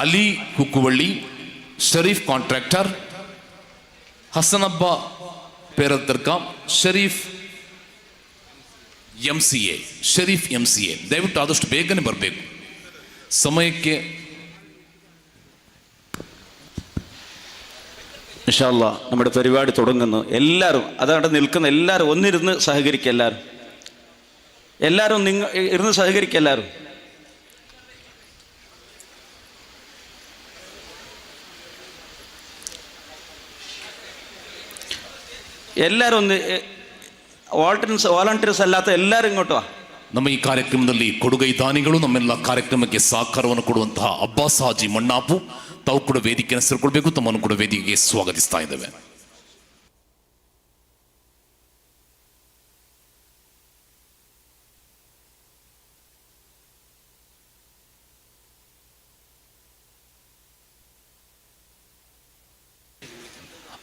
ಅಲಿ ಕುಕ್ಕುವಳ್ಳಿ, ಶರೀಫ್ ಕಾಂಟ್ರಾಕ್ಟರ್, ಹಸನಬ್ಬ ಪೇರಲ್ತರ್ಕ, ಶರೀಫ್ MCA ದಯವಿಟ್ಟು ಆದಷ್ಟು ಬೇಗನೆ ಬರಬೇಕು ಸಮಯಕ್ಕೆ. ഇൻഷാ അല്ലാഹ് നമ്മുടെ പരിപാടി തുടങ്ങുന്നു. എല്ലാവരും അതവിടെ നിൽക്കുന്ന എല്ലാവരും ഒന്നിരുന്ന് സഹകരിക്കുക. എല്ലാവരും ഇരുന്ന് സഹകരിക്കുക. എല്ലാവരും ഒന്ന് ವಾಲಂಟಿಯರ್ಸ್ ಅಲ್ಲಾತ ಎಲ್ಲರೂ ಇങ്ങോട്ട് ವಾ. ನಮ್ಮ ಈ ಕಾರ್ಯಕ್ರಮದಲ್ಲಿ ಕೊಡುಗೈ ದಾನಿಗಳು ನಮ್ಮೆಲ್ಲ ಕಾರ್ಯಕ್ರಮಕ್ಕೆ ಸಹಕಾರವನ್ನು ಕೊಡುವಂತಹ ಅಬ್ಬಾಸ್ ಹಾಜಿ ಮಣ್ಣಾಪು ತಾವು ಕೂಡ ವೇದಿಕೆಯನ್ನು ಸೇರ್ಕೊಳ್ಬೇಕು. ತಮ್ಮನ್ನು ಕೂಡ ವೇದಿಕೆಗೆ ಸ್ವಾಗತಿಸ್ತಾ ಇದ್ದೇವೆ.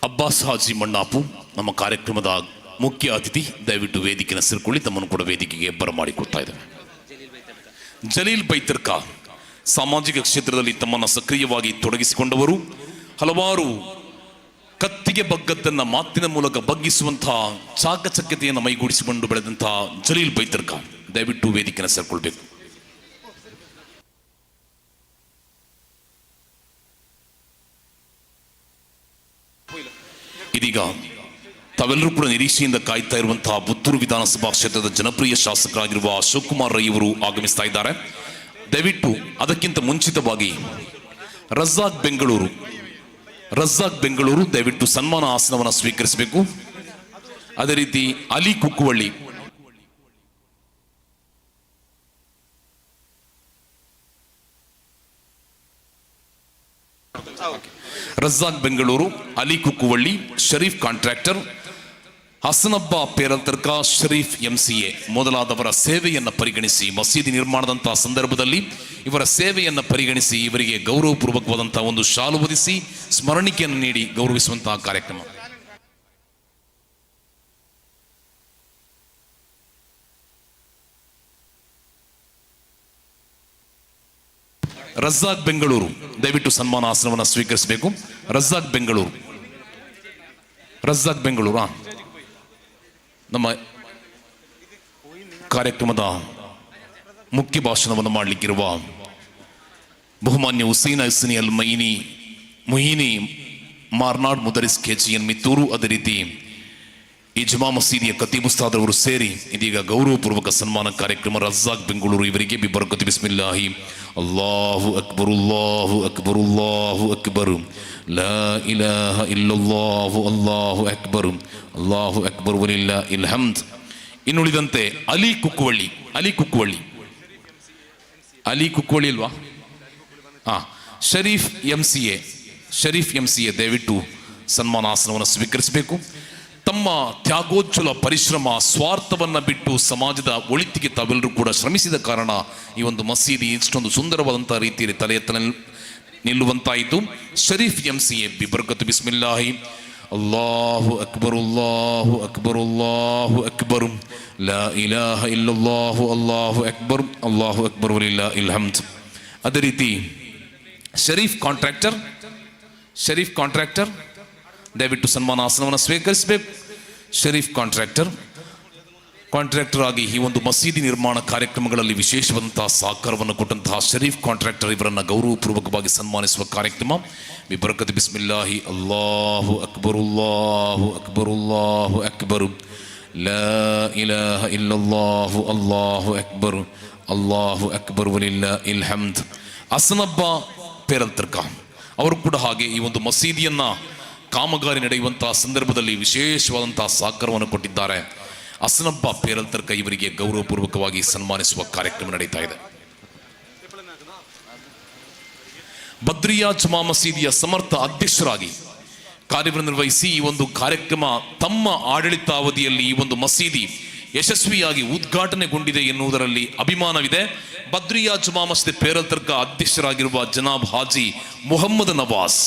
ಅಬ್ಬಾಸ್ ಹಾಜಿ ಮಣ್ಣಾಪು ನಮ್ಮ ಕಾರ್ಯಕ್ರಮದ ಮುಖ್ಯ ಅತಿಥಿ. ದಯವಿಟ್ಟು ವೇದಿಕೆಯನ್ನು ಸೇರ್ಕೊಳ್ಳಿ. ತಮ್ಮನ್ನು ಕೂಡ ವೇದಿಕೆಗೆ ಬರಮಾಡಿಕೊಡ್ತಾ ಇದ್ದೇವೆ. ಜಲೀಲ್ ಬೈತರ್ಕ ಸಾಮಾಜಿಕ ಕ್ಷೇತ್ರದಲ್ಲಿ ತಮ್ಮನ್ನು ಸಕ್ರಿಯವಾಗಿ ತೊಡಗಿಸಿಕೊಂಡವರು, ಹಲವಾರು ಕತ್ತಿಗೆ ಬಗ್ಗದ್ದನ್ನ ಮಾತಿನ ಮೂಲಕ ಬಗ್ಗಿಸುವಂತಹ ಚಾಕಚಕ್ಯತೆಯನ್ನು ಮೈಗೂಡಿಸಿಕೊಂಡು ಬೆಳೆದಂತಹ ಜಲೀಲ್ ಬೈತರ್ಕ ದಯವಿಟ್ಟು ವೇದಿಕೆಯನ್ನು ಸೇರ್ಕೊಳ್ಬೇಕು. ಇದೀಗ ತಾವೆಲ್ಲರೂ ಕೂಡ ನಿರೀಕ್ಷೆಯಿಂದ ಕಾಯ್ತಾ ಇರುವಂತಹ ಪುತ್ತೂರು ವಿಧಾನಸಭಾ ಕ್ಷೇತ್ರದ ಜನಪ್ರಿಯ ಶಾಸಕರಾಗಿರುವ ಅಶೋಕ್ ಕುಮಾರ್ ರೈ ಅವರು ಆಗಮಿಸ್ತಾ ಇದ್ದಾರೆ. ದಯವಿಟ್ಟು ಅದಕ್ಕಿಂತ ಮುಂಚಿತವಾಗಿ ರಜಾಕ್ ಬೆಂಗಳೂರು ರಜಾಕ್ ಬೆಂಗಳೂರು ದಯವಿಟ್ಟು ಸನ್ಮಾನ ಆಸನವನ್ನು ಸ್ವೀಕರಿಸಬೇಕು. ಅದೇ ರೀತಿ ಅಲಿ ಕುಕ್ಕುವಳ್ಳಿ, ರಜಾಕ್ ಬೆಂಗಳೂರು, ಅಲಿ ಕುಕ್ಕುವಳ್ಳಿ, ಶರೀಫ್ ಕಾಂಟ್ರಾಕ್ಟರ್, ಹಸನಬ್ಬ ಪೇರಲ್ತರ್ಕ, ಶರೀಫ್ MCA ಮೊದಲಾದವರ ಸೇವೆಯನ್ನು ಪರಿಗಣಿಸಿ ಮಸೀದಿ ನಿರ್ಮಾಣದಂತಹ ಸಂದರ್ಭದಲ್ಲಿ ಇವರ ಸೇವೆಯನ್ನು ಪರಿಗಣಿಸಿ ಇವರಿಗೆ ಗೌರವಪೂರ್ವಕವಾದಂತಹ ಒಂದು ಶಾಲು ಹೊದಿಸಿ ಸ್ಮರಣಿಕೆಯನ್ನು ನೀಡಿ ಗೌರವಿಸುವಂತಹ ಕಾರ್ಯಕ್ರಮ. ರಜಾಕ್ ಬೆಂಗಳೂರು ದಯವಿಟ್ಟು ಸನ್ಮಾನ ಆಸನವನ್ನು ಸ್ವೀಕರಿಸಬೇಕು. ರಜಾಕ್ ಬೆಂಗಳೂರು, ರಜಾಕ್ ಬೆಂಗಳೂರು ನಮ್ಮ ಕಾರ್ಯಕ್ರಮದ ಮುಖ್ಯ ಭಾಷಣವನ್ನು ಮಾಡಲಿಕ್ಕಿರುವ ಬಹುಮಾನ್ಯ ಹುಸೈನ್ ಹಸನಿ ಅಲ್ ಮೊಹಿನಿ ಮಾರ್ನಾಡ್ ಮುದರಿಸ್ KGN ಮಿತ್ತೂರು, ಅದೇ ರೀತಿ ಈ ಜುಮಾ ಮಸೀದಿಯ ಖತೀಬ್ ಉಸ್ತಾದ್ ಅವರು ಸೇರಿ ಇದೀಗ ಗೌರವಪೂರ್ವಕ ಸನ್ಮಾನ ಕಾರ್ಯಕ್ರಮ. ರಜಾಕ್ ಬೆಂಗಳೂರು ಇವರಿಗೆ ಬಿಬರ್ಕತ್ ಬಿಸ್ಮಿಲ್ಲಾಹಿ ಅಲ್ಲಾಹು ಅಕ್ಬರ್ ಅಲ್ಲಾಹು ಅಕ್ಬರ್ ಅಲ್ಲಾಹು ಅಕ್ಬರ್ ಲಾ ಇಲಾಹ ಇಲ್ಲಲ್ಲಾಹು ಅಲ್ಲಾಹು ಅಕ್ಬರ್ ಅಲ್ಲಾಹು ಅಕ್ಬರ್ ವಲಿಲ್ಲಾಹಿಲ್ ಹಮ್ದ್. ಇನ್ನುಳಿದಂತೆ ಅಲಿ ಕುಕ್ಕುವಳ್ಳಿ, ಅಲಿ ಕುಕ್ಕುವಳ್ಳಿ, ಅಲಿ ಕುಕ್ಕುವಳ್ಳಿ ಅಲ್ವಾ? ಶರೀಫ್ MCA ದಯವಿಟ್ಟು ಸನ್ಮಾನಾಸನವನ್ನು ಸ್ವೀಕರಿಸಬೇಕು. ತಮ್ಮ ತ್ಯಾಗೋಜ್ವಲ ಪರಿಶ್ರಮ, ಸ್ವಾರ್ಥವನ್ನು ಬಿಟ್ಟು ಸಮಾಜದ ಒಳಿತಿಗೆ ತಾವೆಲ್ಲರೂ ಕೂಡ ಶ್ರಮಿಸಿದ ಕಾರಣ ಈ ಒಂದು ಮಸೀದಿ ಇಷ್ಟೊಂದು ಸುಂದರವಾದಂತಹ ರೀತಿಯಲ್ಲಿ ತಲೆ ಎತ್ತ ನಿಲ್ಲುವಂತಾಯಿತು. ಶರೀಫ್ MCA ಬಿಬರ್ಕತ್ ಬಿಸ್ಮಿಲ್ಲಾಹಿ ಅಲ್ಲಾಹು ಅಕ್ಬರ್ ಅಲ್ಲಾಹು ಅಕ್ಬರ್ ಅಲ್ಲಾಹು ಅಕ್ಬರ್ ಲಾ ಇಲಾಹ ಇಲ್ಲಲ್ಲಾಹು ಅಲ್ಲಾಹು ಅಕ್ಬರ್ ವಲಿಲ್ಲಾಹಿಲ್ ಹಮ್ದ್. ಅದೇ ರೀತಿ ಶರೀಫ್ ಕಾಂಟ್ರಾಕ್ಟರ್ ದಯವಿಟ್ಟು ಸನ್ಮಾನಾಸನವನ್ನು ಸ್ವೀಕರಿಸಬೇಕು. ಶರೀಫ್ ಕಾಂಟ್ರಾಕ್ಟರ್ ಆಗಿ ಈ ಒಂದು ಮಸೀದಿ ನಿರ್ಮಾಣ ಕಾರ್ಯಕ್ರಮಗಳಲ್ಲಿ ವಿಶೇಷವಾದಂತಹ ಸಹಕಾರವನ್ನು ಕೊಟ್ಟಂತಹ ಶರೀಫ್ ಕಾಂಟ್ರಾಕ್ಟರ್ ಇವರನ್ನು ಗೌರವಪೂರ್ವಕವಾಗಿ ಸನ್ಮಾನಿಸುವ ಕಾರ್ಯಕ್ರಮ. ಬಿಬರ್ಕತ್ ಬಿಸ್ಮಿಲ್ಲಾಹಿ ಅಲ್ಲಾಹು ಅಕ್ಬರ್ ಅಲ್ಲಾಹು ಅಕ್ಬರ್ ಅಲ್ಲಾಹು ಅಕ್ಬರ್ ಲಾ ಇಲಾಹ ಇಲ್ಲಲ್ಲಾಹು ಅಲ್ಲಾಹು ಅಕ್ಬರ್ ವಲಿಲ್ಲಾಹಿಲ್ ಹಮ್ದ್. ಹಸನಬ್ಬ ಪೇರಲ್ತರ್ಕ ಅವರು ಕೂಡ ಹಾಗೆ ಈ ಒಂದು ಮಸೀದಿಯನ್ನ ಕಾಮಗಾರಿ ನಡೆಯುವಂತಹ ಸಂದರ್ಭದಲ್ಲಿ ವಿಶೇಷವಾದಂತಹ ಸಹಕಾರವನ್ನು ಕೊಟ್ಟಿದ್ದಾರೆ. ಹಸನಬ್ಬ ಪೇರಲ್ತರ್ಕ ಇವರಿಗೆ ಗೌರವಪೂರ್ವಕವಾಗಿ ಸನ್ಮಾನಿಸುವ ಕಾರ್ಯಕ್ರಮ ನಡೀತಾ ಇದೆ. ಬದ್ರಿಯಾ ಜುಮಾ ಮಸೀದಿಯ ಸಮರ್ಥ ಅಧ್ಯಕ್ಷರಾಗಿ ಕಾರ್ಯನಿರ್ವಹಿಸಿ ಈ ಒಂದು ಕಾರ್ಯಕ್ರಮ ತಮ್ಮ ಆಡಳಿತಾವಧಿಯಲ್ಲಿ ಈ ಒಂದು ಮಸೀದಿ ಯಶಸ್ವಿಯಾಗಿ ಉದ್ಘಾಟನೆಗೊಂಡಿದೆ ಎನ್ನುವುದರಲ್ಲಿ ಅಭಿಮಾನವಿದೆ. ಬದ್ರಿಯಾ ಜುಮಾ ಮಸೀದಿ ಪೇರಲ್ತರ್ಕ ಅಧ್ಯಕ್ಷರಾಗಿರುವ ಜನಾಬ್ ಹಾಜಿ ಮೊಹಮ್ಮದ್ ನವಾಜ್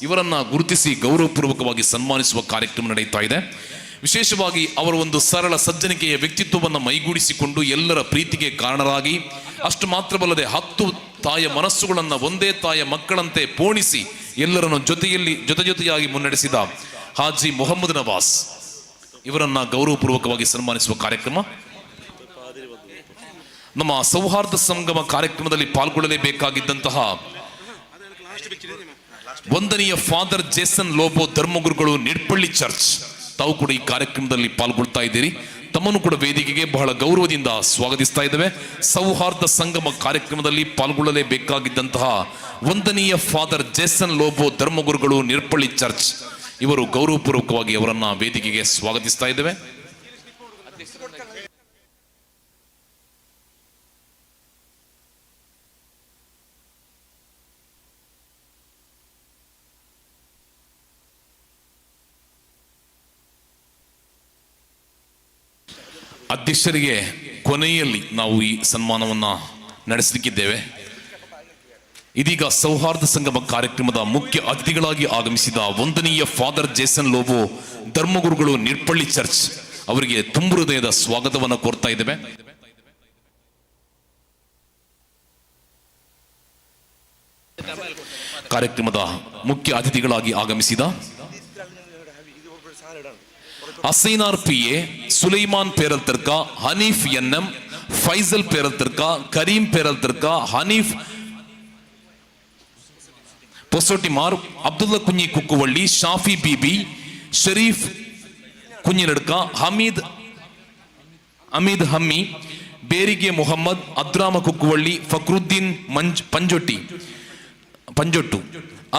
ಇವರನ್ನ ಗುರುತಿಸಿ ಗೌರವಪೂರ್ವಕವಾಗಿ ಸನ್ಮಾನಿಸುವ ಕಾರ್ಯಕ್ರಮ ನಡೀತಾ ಇದೆ. ವಿಶೇಷವಾಗಿ ಅವರ ಒಂದು ಸರಳ ಸಜ್ಜನಿಕೆಯ ವ್ಯಕ್ತಿತ್ವವನ್ನು ಮೈಗೂಡಿಸಿಕೊಂಡು ಎಲ್ಲರ ಪ್ರೀತಿಗೆ ಕಾರಣರಾಗಿ ಅಷ್ಟು ಮಾತ್ರವಲ್ಲದೆ 10 ತಾಯ ಮನಸ್ಸುಗಳನ್ನು ಒಂದೇ ತಾಯ ಮಕ್ಕಳಂತೆ ಪೋಣಿಸಿ ಎಲ್ಲರನ್ನು ಜೊತೆಯಾಗಿ ಮುನ್ನಡೆಸಿದ ಹಾಜಿ ಮೊಹಮ್ಮದ್ ನವಾಜ್ ಇವರನ್ನ ಗೌರವಪೂರ್ವಕವಾಗಿ ಸನ್ಮಾನಿಸುವ ಕಾರ್ಯಕ್ರಮ. ನಮ್ಮ ಸೌಹಾರ್ದ ಸಂಗಮ ಕಾರ್ಯಕ್ರಮದಲ್ಲಿ ಪಾಲ್ಗೊಳ್ಳಲೇಬೇಕಾಗಿದ್ದಂತಹ ವಂದನೀಯ father Jason Lobo ಧರ್ಮಗುರುಗಳು Nidpalli church ತಾವು ಕೂಡ ಈ ಕಾರ್ಯಕ್ರಮದಲ್ಲಿ ಪಾಲ್ಗೊಳ್ತಾ ಇದ್ದೀರಿ. ತಮ್ಮನ್ನು ಕೂಡ ವೇದಿಕೆಗೆ ಬಹಳ ಗೌರವದಿಂದ ಸ್ವಾಗತಿಸ್ತಾ ಇದ್ದೇವೆ. ಸೌಹಾರ್ದ ಸಂಗಮ ಕಾರ್ಯಕ್ರಮದಲ್ಲಿ ಪಾಲ್ಗೊಳ್ಳಲೇಬೇಕಾಗಿದ್ದಂತಹ ವಂದನೀಯ father Jason Lobo ಧರ್ಮಗುರುಗಳು Nidpalli church ಇವರು ಗೌರವಪೂರ್ವಕವಾಗಿ ಅವರನ್ನ ವೇದಿಕೆಗೆ ಸ್ವಾಗತಿಸ್ತಾ ಇದ್ದೇವೆ. ಅಧ್ಯಕ್ಷರಿಗೆ ಕೊನೆಯಲ್ಲಿ ನಾವು ಈ ಸನ್ಮಾನವನ್ನ ನಡೆಸಲಿಕ್ಕಿದ್ದೇವೆ. ಇದೀಗ ಸೌಹಾರ್ದ ಸಂಗಮ ಕಾರ್ಯಕ್ರಮದ ಮುಖ್ಯ ಅತಿಥಿಗಳಾಗಿ ಆಗಮಿಸಿದ ವಂದನೀಯ father Jason Lobo ಧರ್ಮಗುರುಗಳು Nidpalli church ಅವರಿಗೆ ತುಂಬು ಹೃದಯದ ಸ್ವಾಗತವನ್ನು ಕೋರ್ತಾ ಇದ್ದೇವೆ. ಕಾರ್ಯಕ್ರಮದ ಮುಖ್ಯ ಅತಿಥಿಗಳಾಗಿ ಆಗಮಿಸಿದ ಅಸೈನಾರ್ PA, Sulaiman ಪೇರಲ್ತರ್ಕ, Hanif NM, Faisal ಪೇರಲ್ತರ್ಕ, Karim ಪೇರಲ್ತರ್ಕ, Hanif ಪೊಸೋಟಿಮಾರ್, Abdullah ಕುഞ്ഞി Kukkuvalli, Shafi BB, Sharif ಕುഞ്ഞിಲಡ್ಕ, Hamid ಹಮ್ಮಿ, ಬೇರಿಗೆ ಮೊಹಮ್ಮದ್, ಅದ್ರಾಮ ಕುಕ್ಕುವಳ್ಳಿ, ಫಕ್ರುದ್ದೀನ್ ಪಂಜೊಟ್ಟು,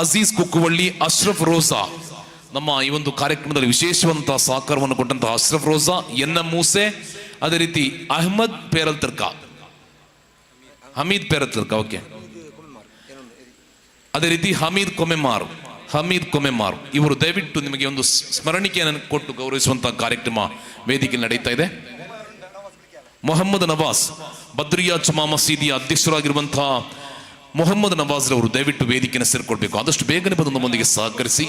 ಅಜೀಜ್ ಕುಕ್ಕುವಳ್ಳಿ, ಅಶ್ರಫ್ ರೋಸಾ. ನಮ್ಮ ಈ ಒಂದು ಕಾರ್ಯಕ್ರಮದಲ್ಲಿ ವಿಶೇಷವಾದಂತಹ ಸಹಕಾರವನ್ನು ಕೊಟ್ಟಂತಹ ಅಶ್ರಫ್ ರೋಸಾ, ಎನ್.ಎಂ. ಮೂಸೆ, ಅದೇ ರೀತಿ ಅಹ್ಮದ್ ಪೇರಲ್ ತರ್ಕ, ಹಮೀದ್ ಪೇರಲ್ ತರ್ಕ, ಓಕೆ, ಅದೇ ರೀತಿ ಹಮೀದ್ ಕೊಮೆಮಾರ್ ಇವರು ದಯವಿಟ್ಟು ನಿಮಗೆ ಒಂದು ಸ್ಮರಣಿಕೆಯನ್ನು ಕೊಟ್ಟು ಗೌರವಿಸುವಂತಹ ಕಾರ್ಯಕ್ರಮ ವೇದಿಕೆ ನಡೆಯುತ್ತಾ ಇದೆ. ಮೊಹಮ್ಮದ್ ನವಾಜ್, ಬದ್ರಿಯಾ ಜುಮಾ ಮಸೀದಿಯ ಅಧ್ಯಕ್ಷರಾಗಿರುವಂತಹ ಮೊಹಮ್ಮದ್ ನವಾಜ್ ರವರು ದಯವಿಟ್ಟು ವೇದಿಕೆಯನ್ನು ಸೇರಿಕೊಳ್ಬೇಕು. ಆದಷ್ಟು ಬೇಗನೆ ಬಂದು ನಮ್ಮೊಂದಿಗೆ ಸಹಕರಿಸಿ.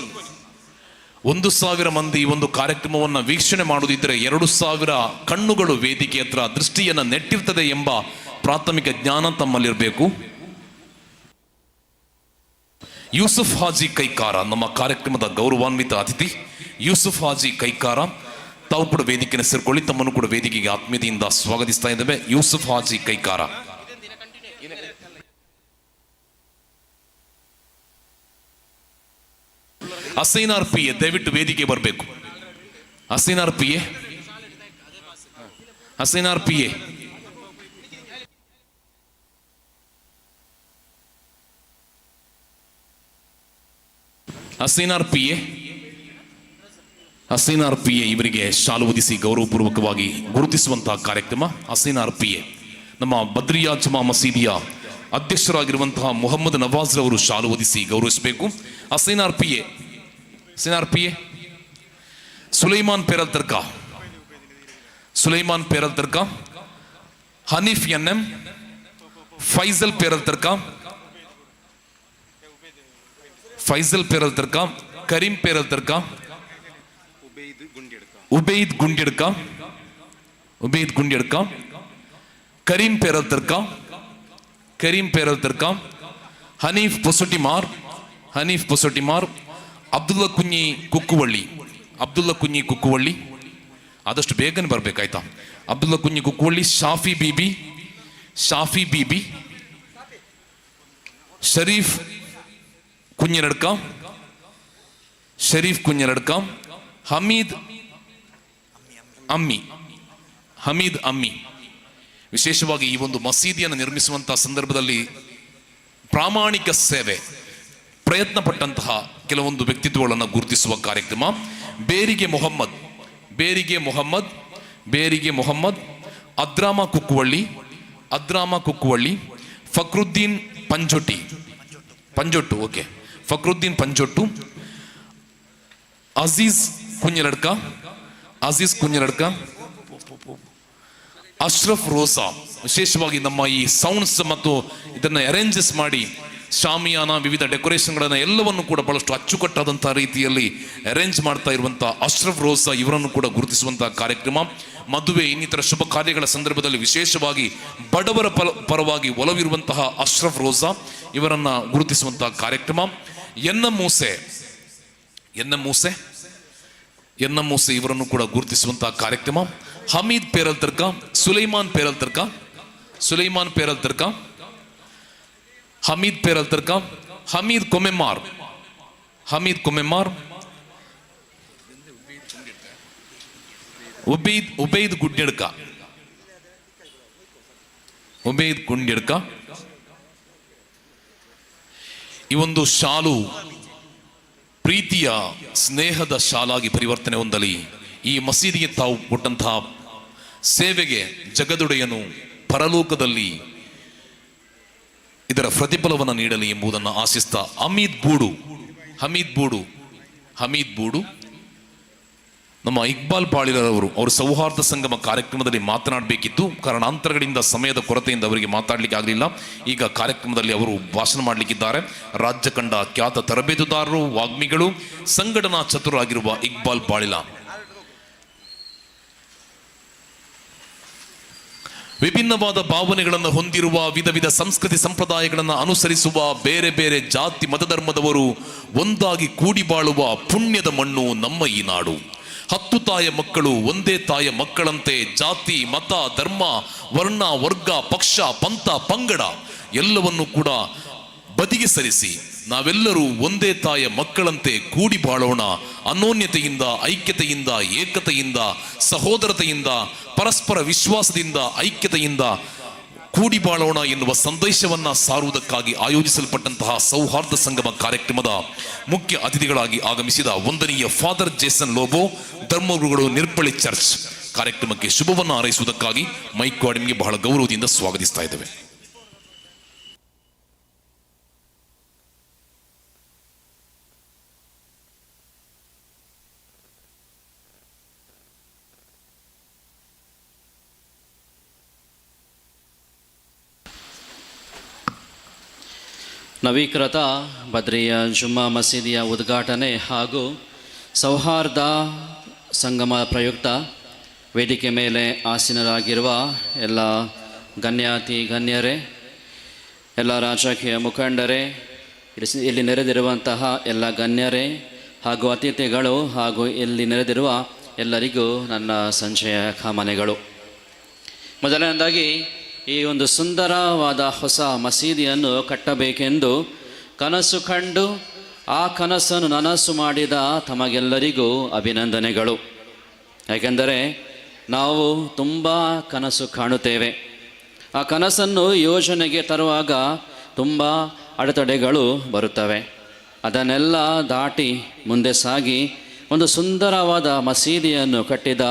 1,000 ಮಂದಿ ಈ ಒಂದು ಕಾರ್ಯಕ್ರಮವನ್ನು ವೀಕ್ಷಣೆ ಮಾಡುವುದಿದ್ದರೆ 2,000 ಕಣ್ಣುಗಳು ವೇದಿಕೆ ಹತ್ರ ದೃಷ್ಟಿಯನ್ನು ನೆಟ್ಟಿರ್ತದೆ ಎಂಬ ಪ್ರಾಥಮಿಕ ಜ್ಞಾನ ತಮ್ಮಲ್ಲಿರಬೇಕು. ಯೂಸುಫ್ ಹಾಜಿ ಕೈಕಾರ, ನಮ್ಮ ಕಾರ್ಯಕ್ರಮದ ಗೌರವಾನ್ವಿತ ಅತಿಥಿ ಯೂಸುಫ್ ಹಾಜಿ ಕೈಕಾರ, ತಾವು ಕೂಡ ವೇದಿಕೆಯನ್ನು ಸೇರ್ಕೊಳ್ಳಿ. ತಮ್ಮನ್ನು ಕೂಡ ವೇದಿಕೆಗೆ ಆತ್ಮೀಯತೆಯಿಂದ ಸ್ವಾಗತಿಸ್ತಾ ಇದ್ದೇವೆ. ಯೂಸುಫ್ ಹಾಜಿ ಕೈಕಾರ. ಹಸೈನಾರ್ ಪಿ ಎ ದಯವಿಟ್ಟು ವೇದಿಕೆ ಬರಬೇಕು. Hasainar P A Hasainar P A Hasainar P A ಇವರಿಗೆ ಶಾಲು ಹೊದಿಸಿ ಗೌರವಪೂರ್ವಕವಾಗಿ ಗುರುತಿಸುವಂತಹ ಕಾರ್ಯಕ್ರಮ. ಹಸೈನಾರ್ ಪಿ ಎ ನಮ್ಮ ಬದ್ರಿಯಾ ಜುಮಾ ಮಸೀದಿಯ ಅಧ್ಯಕ್ಷರಾಗಿರುವಂತಹ ಮೊಹಮ್ಮದ್ ನವಾಜ್ ರವರು ಶಾಲು ಹೊದಿಸಿ ಗೌರವಿಸಬೇಕು. ಹಸೈನಾರ್ ಪಿ ಎ ಸುಲೈಮಾನ್ ಪೇರಲ್ ತರ್ಕ, ಹನೀಫ್ ಎನ್.ಎಂ., ಫೈಜಲ್ ಪೇರಲ್ ತರ್ಕ, ಕರೀಂ ಪೇರಲ್ ತರ್ಕ, ಉಬೈದ್ ಗುಂಡ್ಯಡ್ಕ, ಕರೀಂ ಪೇರಲ್ ತರ್ಕ, ಹನೀಫ್ ಪೊಸೊಟಿಮಾರ್, ಅಬ್ದುಲ್ಲಾ ಕುഞ്ഞി ಕುಕ್ಕುವಳ್ಳಿ, ಆದಷ್ಟು ಬೇಗನೆ ಬರ್ಬೇಕಾಯ್ತಾ. ಅಬ್ದುಲ್ಲಾ ಕುഞ്ഞി ಕುಕ್ಕುವಳ್ಳಿ, ಶಾಫಿ ಬೀಬಿ, ಶರೀಫ್ ಕುഞ്ഞിರಡ್ಕ, ಹಮೀದ್ ಅಮ್ಮಿ. ವಿಶೇಷವಾಗಿ ಈ ಒಂದು ಮಸೀದಿಯನ್ನು ನಿರ್ಮಿಸುವಂತಹ ಸಂದರ್ಭದಲ್ಲಿ ಪ್ರಾಮಾಣಿಕ ಸೇವೆ ಪ್ರಯತ್ನ ಪಟ್ಟಂತಹ ಕೆಲವೊಂದು ವ್ಯಕ್ತಿತ್ವಗಳನ್ನು ಗುರುತಿಸುವ ಕಾರ್ಯಕ್ರಮ. ಬೇರಿಗೆ ಮೊಹಮ್ಮದ್, ಅದ್ರಾಮ ಕುಕ್ಕುವಳ್ಳಿ, ಫಕ್ರುದ್ದೀನ್ ಪಂಜೊಟ್ಟು, ಅಜೀಜ್ ಕುഞ്ഞിರಡ್ಕ, ಅಶ್ರಫ್ ರೋಸಾ. ವಿಶೇಷವಾಗಿ ನಮ್ಮ ಈ ಸೌಂಡ್ಸ್ ಮತ್ತು ಇದನ್ನು ಅರೇಂಜಸ್ ಮಾಡಿ ಶಾಮಿಯಾನ ವಿವಿಧ ಡೆಕೋರೇಷನ್ಗಳನ್ನು ಎಲ್ಲವನ್ನು ಕೂಡ ಬಹಳಷ್ಟು ಅಚ್ಚುಕಟ್ಟಾದಂತಹ ರೀತಿಯಲ್ಲಿ ಅರೇಂಜ್ ಮಾಡ್ತಾ ಇರುವಂತಹ ಅಶ್ರಫ್ ರೋಸಾ ಇವರನ್ನು ಕೂಡ ಗುರುತಿಸುವಂತಹ ಕಾರ್ಯಕ್ರಮ. ಮದುವೆ ಇನ್ನಿತರ ಶುಭ ಕಾರ್ಯಗಳ ಸಂದರ್ಭದಲ್ಲಿ ವಿಶೇಷವಾಗಿ ಬಡವರ ಪರವಾಗಿ ಒಲವಿರುವಂತಹ ಅಶ್ರಫ್ ರೋಸಾ ಇವರನ್ನ ಗುರುತಿಸುವಂತಹ ಕಾರ್ಯಕ್ರಮ. ಎನ್.ಎಂ. ಮೂಸೆ ಇವರನ್ನು ಕೂಡ ಗುರುತಿಸುವಂತಹ ಕಾರ್ಯಕ್ರಮ. ಹಮೀದ್ ಪೇರಲ್ ತರ್ಕ, ಸುಲೈಮಾನ್ ಪೇರಲ್ ತರ್ಕ, ಹಮೀದ್ ಕೊಮೆಮಾರ್, ಉಬೈದ್ ಗುಂಡ್ಯಡ್ಕ. ಈ ಒಂದು ಶಾಲು ಪ್ರೀತಿಯ ಸ್ನೇಹದ ಶಾಲಾಗಿ ಪರಿವರ್ತನೆ ಹೊಂದಲಿ. ಈ ಮಸೀದಿಗೆ ತಾವು ಕೊಟ್ಟಂತಹ ಸೇವೆಗೆ ಜಗದೊಡೆಯನು ಪರಲೋಕದಲ್ಲಿ ಇದರ ಪ್ರತಿಫಲವನ್ನು ನೀಡಲಿ ಎಂಬುದನ್ನು ಆಶಿಸ್ತಾ ಹಮೀದ್ ಬೂಡು ನಮ್ಮ ಇಕ್ಬಾಲ್ ಪಾಳಿಲರವರು ಅವರು ಸೌಹಾರ್ದ ಸಂಗಮ ಕಾರ್ಯಕ್ರಮದಲ್ಲಿ ಮಾತನಾಡಬೇಕಿತ್ತು. ಕಾರಣಾಂತರಗಳಿಂದ ಸಮಯದ ಕೊರತೆಯಿಂದ ಅವರಿಗೆ ಮಾತಾಡಲಿಕ್ಕೆ ಆಗಲಿಲ್ಲ. ಈಗ ಕಾರ್ಯಕ್ರಮದಲ್ಲಿ ಅವರು ಭಾಷಣ ಮಾಡಲಿಕ್ಕಿದ್ದಾರೆ. ರಾಜ್ಯ ಕಂಡ ಖ್ಯಾತ ತರಬೇತುದಾರರು, ವಾಗ್ಮಿಗಳು, ಸಂಘಟನಾ ಚತುರಾಗಿರುವ ಇಕ್ಬಾಲ್ ಪಾಳಿಲ. ವಿಭಿನ್ನವಾದ ಭಾವನೆಗಳನ್ನು ಹೊಂದಿರುವ, ವಿಧ ವಿಧ ಸಂಸ್ಕೃತಿ ಸಂಪ್ರದಾಯಗಳನ್ನು ಅನುಸರಿಸುವ ಬೇರೆ ಬೇರೆ ಜಾತಿ ಮತಧರ್ಮದವರು ಒಂದಾಗಿ ಕೂಡಿ ಬಾಳುವ ಪುಣ್ಯದ ಮಣ್ಣು ನಮ್ಮ ಈ ನಾಡು. 10 ತಾಯ ಮಕ್ಕಳು ಒಂದೇ ತಾಯ ಮಕ್ಕಳಂತೆ ಜಾತಿ, ಮತ, ಧರ್ಮ, ವರ್ಣ, ವರ್ಗ, ಪಕ್ಷ, ಪಂಥ, ಪಂಗಡ ಎಲ್ಲವನ್ನು ಕೂಡ ಬದಿಗೆ ಸರಿಸಿ ನಾವೆಲ್ಲರೂ ಒಂದೇ ತಾಯ ಮಕ್ಕಳಂತೆ ಕೂಡಿ ಬಾಳೋಣ. ಅನ್ಯೋನ್ಯತೆಯಿಂದ, ಐಕ್ಯತೆಯಿಂದ, ಏಕತೆಯಿಂದ, ಸಹೋದರತೆಯಿಂದ, ಪರಸ್ಪರ ವಿಶ್ವಾಸದಿಂದ, ಐಕ್ಯತೆಯಿಂದ ಕೂಡಿ ಬಾಳೋಣ ಎನ್ನುವ ಸಂದೇಶವನ್ನ ಸಾರುವುದಕ್ಕಾಗಿ ಆಯೋಜಿಸಲ್ಪಟ್ಟಂತಹ ಸೌಹಾರ್ದ ಸಂಗಮ ಕಾರ್ಯಕ್ರಮದ ಮುಖ್ಯ ಅತಿಥಿಗಳಾಗಿ ಆಗಮಿಸಿದ ವಂದನೀಯ ಫಾದರ್ ಜೇಸನ್ ಲೋಬೋ, ಧರ್ಮಗುರುಗಳು, ನಿರ್ಪಳಿ ಚರ್ಚ್ ಕಾರ್ಯಕ್ರಮಕ್ಕೆ ಶುಭವನ್ನು ಹಾರೈಸುವುದಕ್ಕಾಗಿ ಮೈಕ್ ವಾರ್ಡಿನ್ಗೆ ಬಹಳ ಗೌರವದಿಂದ ಸ್ವಾಗತಿಸ್ತಾ ಇದ್ದೇವೆ. ನವೀಕೃತ ಬದ್ರಿಯ ಜುಮ್ಮಾ ಮಸೀದಿಯ ಉದ್ಘಾಟನೆ ಹಾಗೂ ಸೌಹಾರ್ದ ಸಂಗಮ ಪ್ರಯುಕ್ತ ವೇದಿಕೆ ಮೇಲೆ ಆಸೀನರಾಗಿರುವ ಎಲ್ಲ ಗಣ್ಯಾತಿ ಗಣ್ಯರೇ, ಎಲ್ಲ ರಾಜಕೀಯ ಮುಖಂಡರೇ, ಇಲ್ಲಿ ನೆರೆದಿರುವಂತಹ ಎಲ್ಲ ಗಣ್ಯರೇ ಹಾಗೂ ಅತಿಥಿಗಳು ಹಾಗೂ ಇಲ್ಲಿ ನೆರೆದಿರುವ ಎಲ್ಲರಿಗೂ ನನ್ನ ಸಂಜೆಯ ಕಾಮನೆಗಳು. ಮೊದಲನೇದಾಗಿ ಈ ಒಂದು ಸುಂದರವಾದ ಹೊಸ ಮಸೀದಿಯನ್ನು ಕಟ್ಟಬೇಕೆಂದು ಕನಸು ಕಂಡು ಆ ಕನಸನ್ನು ನನಸು ಮಾಡಿದ ತಮಗೆಲ್ಲರಿಗೂ ಅಭಿನಂದನೆಗಳು. ಯಾಕೆಂದರೆ ನಾವು ತುಂಬ ಕನಸು ಕಾಣುತ್ತೇವೆ. ಆ ಕನಸನ್ನು ಯೋಜನೆಗೆ ತರುವಾಗ ತುಂಬ ಅಡೆತಡೆಗಳು ಬರುತ್ತವೆ. ಅದನ್ನೆಲ್ಲ ದಾಟಿ ಮುಂದೆ ಸಾಗಿ ಒಂದು ಸುಂದರವಾದ ಮಸೀದಿಯನ್ನು ಕಟ್ಟಿದ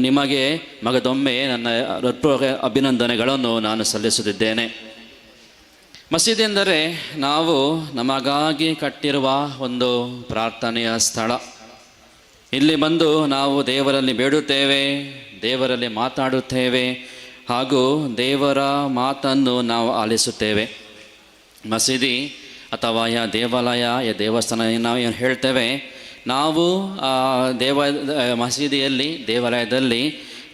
ನಿಮಗೆ ಮಗದೊಮ್ಮೆ ನನ್ನ ಅಭಿನಂದನೆಗಳನ್ನು ನಾನು ಸಲ್ಲಿಸುತ್ತಿದ್ದೇನೆ. ಮಸೀದಿ ಎಂದರೆ ನಾವು ನಮಗಾಗಿ ಕಟ್ಟಿರುವ ಒಂದು ಪ್ರಾರ್ಥನೆಯ ಸ್ಥಳ. ಇಲ್ಲಿ ಬಂದು ನಾವು ದೇವರಲ್ಲಿ ಬೇಡುತ್ತೇವೆ, ದೇವರಲ್ಲಿ ಮಾತಾಡುತ್ತೇವೆ ಹಾಗೂ ದೇವರ ಮಾತನ್ನು ನಾವು ಆಲಿಸುತ್ತೇವೆ. ಮಸೀದಿ ಅಥವಾ ದೇವಾಲಯ ದೇವಸ್ಥಾನ ನಾವು ಏನು ಹೇಳ್ತೇವೆ, ನಾವು ಮಸೀದಿಯಲ್ಲಿ ದೇವಾಲಯದಲ್ಲಿ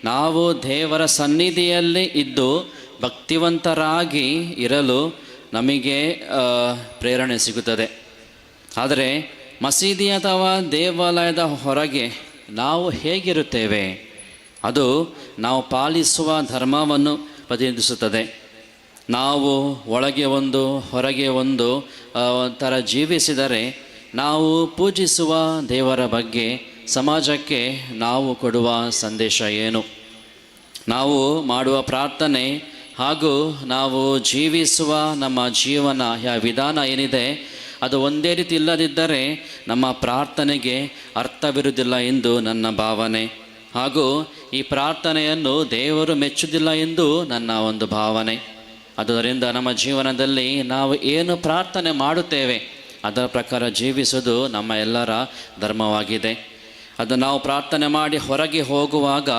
ನಾವು ದೇವರ ಸನ್ನಿಧಿಯಲ್ಲಿ ಇದ್ದು ಭಕ್ತಿವಂತರಾಗಿ ಇರಲು ನಮಗೆ ಪ್ರೇರಣೆ ಸಿಗುತ್ತದೆ. ಆದರೆ ಮಸೀದಿ ಅಥವಾ ದೇವಾಲಯದ ಹೊರಗೆ ನಾವು ಹೇಗಿರುತ್ತೇವೆ, ಅದು ನಾವು ಪಾಲಿಸುವ ಧರ್ಮವನ್ನು ಪ್ರತಿನಿಧಿಸುತ್ತದೆ. ನಾವು ಒಳಗೆ ಒಂದು ಹೊರಗೆ ಒಂದು ಥರ ಜೀವಿಸಿದರೆ ನಾವು ಪೂಜಿಸುವ ದೇವರ ಬಗ್ಗೆ ಸಮಾಜಕ್ಕೆ ನಾವು ಕೊಡುವ ಸಂದೇಶ ಏನು? ನಾವು ಮಾಡುವ ಪ್ರಾರ್ಥನೆ ಹಾಗೂ ನಾವು ಜೀವಿಸುವ ನಮ್ಮ ಜೀವನ ವಿಧಾನ ಏನಿದೆ ಅದು ಒಂದೇ ರೀತಿ ಇಲ್ಲದಿದ್ದರೆ ನಮ್ಮ ಪ್ರಾರ್ಥನೆಗೆ ಅರ್ಥವಿರುವುದಿಲ್ಲ ಎಂದು ನನ್ನ ಭಾವನೆ. ಹಾಗೂ ಈ ಪ್ರಾರ್ಥನೆಯನ್ನು ದೇವರು ಮೆಚ್ಚುವುದಿಲ್ಲ ಎಂದು ನನ್ನ ಒಂದು ಭಾವನೆ. ಆದ್ದರಿಂದ ನಮ್ಮ ಜೀವನದಲ್ಲಿ ನಾವು ಏನು ಪ್ರಾರ್ಥನೆ ಮಾಡುತ್ತೇವೆ ಅದರ ಪ್ರಕಾರ ಜೀವಿಸುವುದು ನಮ್ಮ ಎಲ್ಲರ ಧರ್ಮವಾಗಿದೆ. ಅದು ನಾವು ಪ್ರಾರ್ಥನೆ ಮಾಡಿ ಹೊರಗೆ ಹೋಗುವಾಗ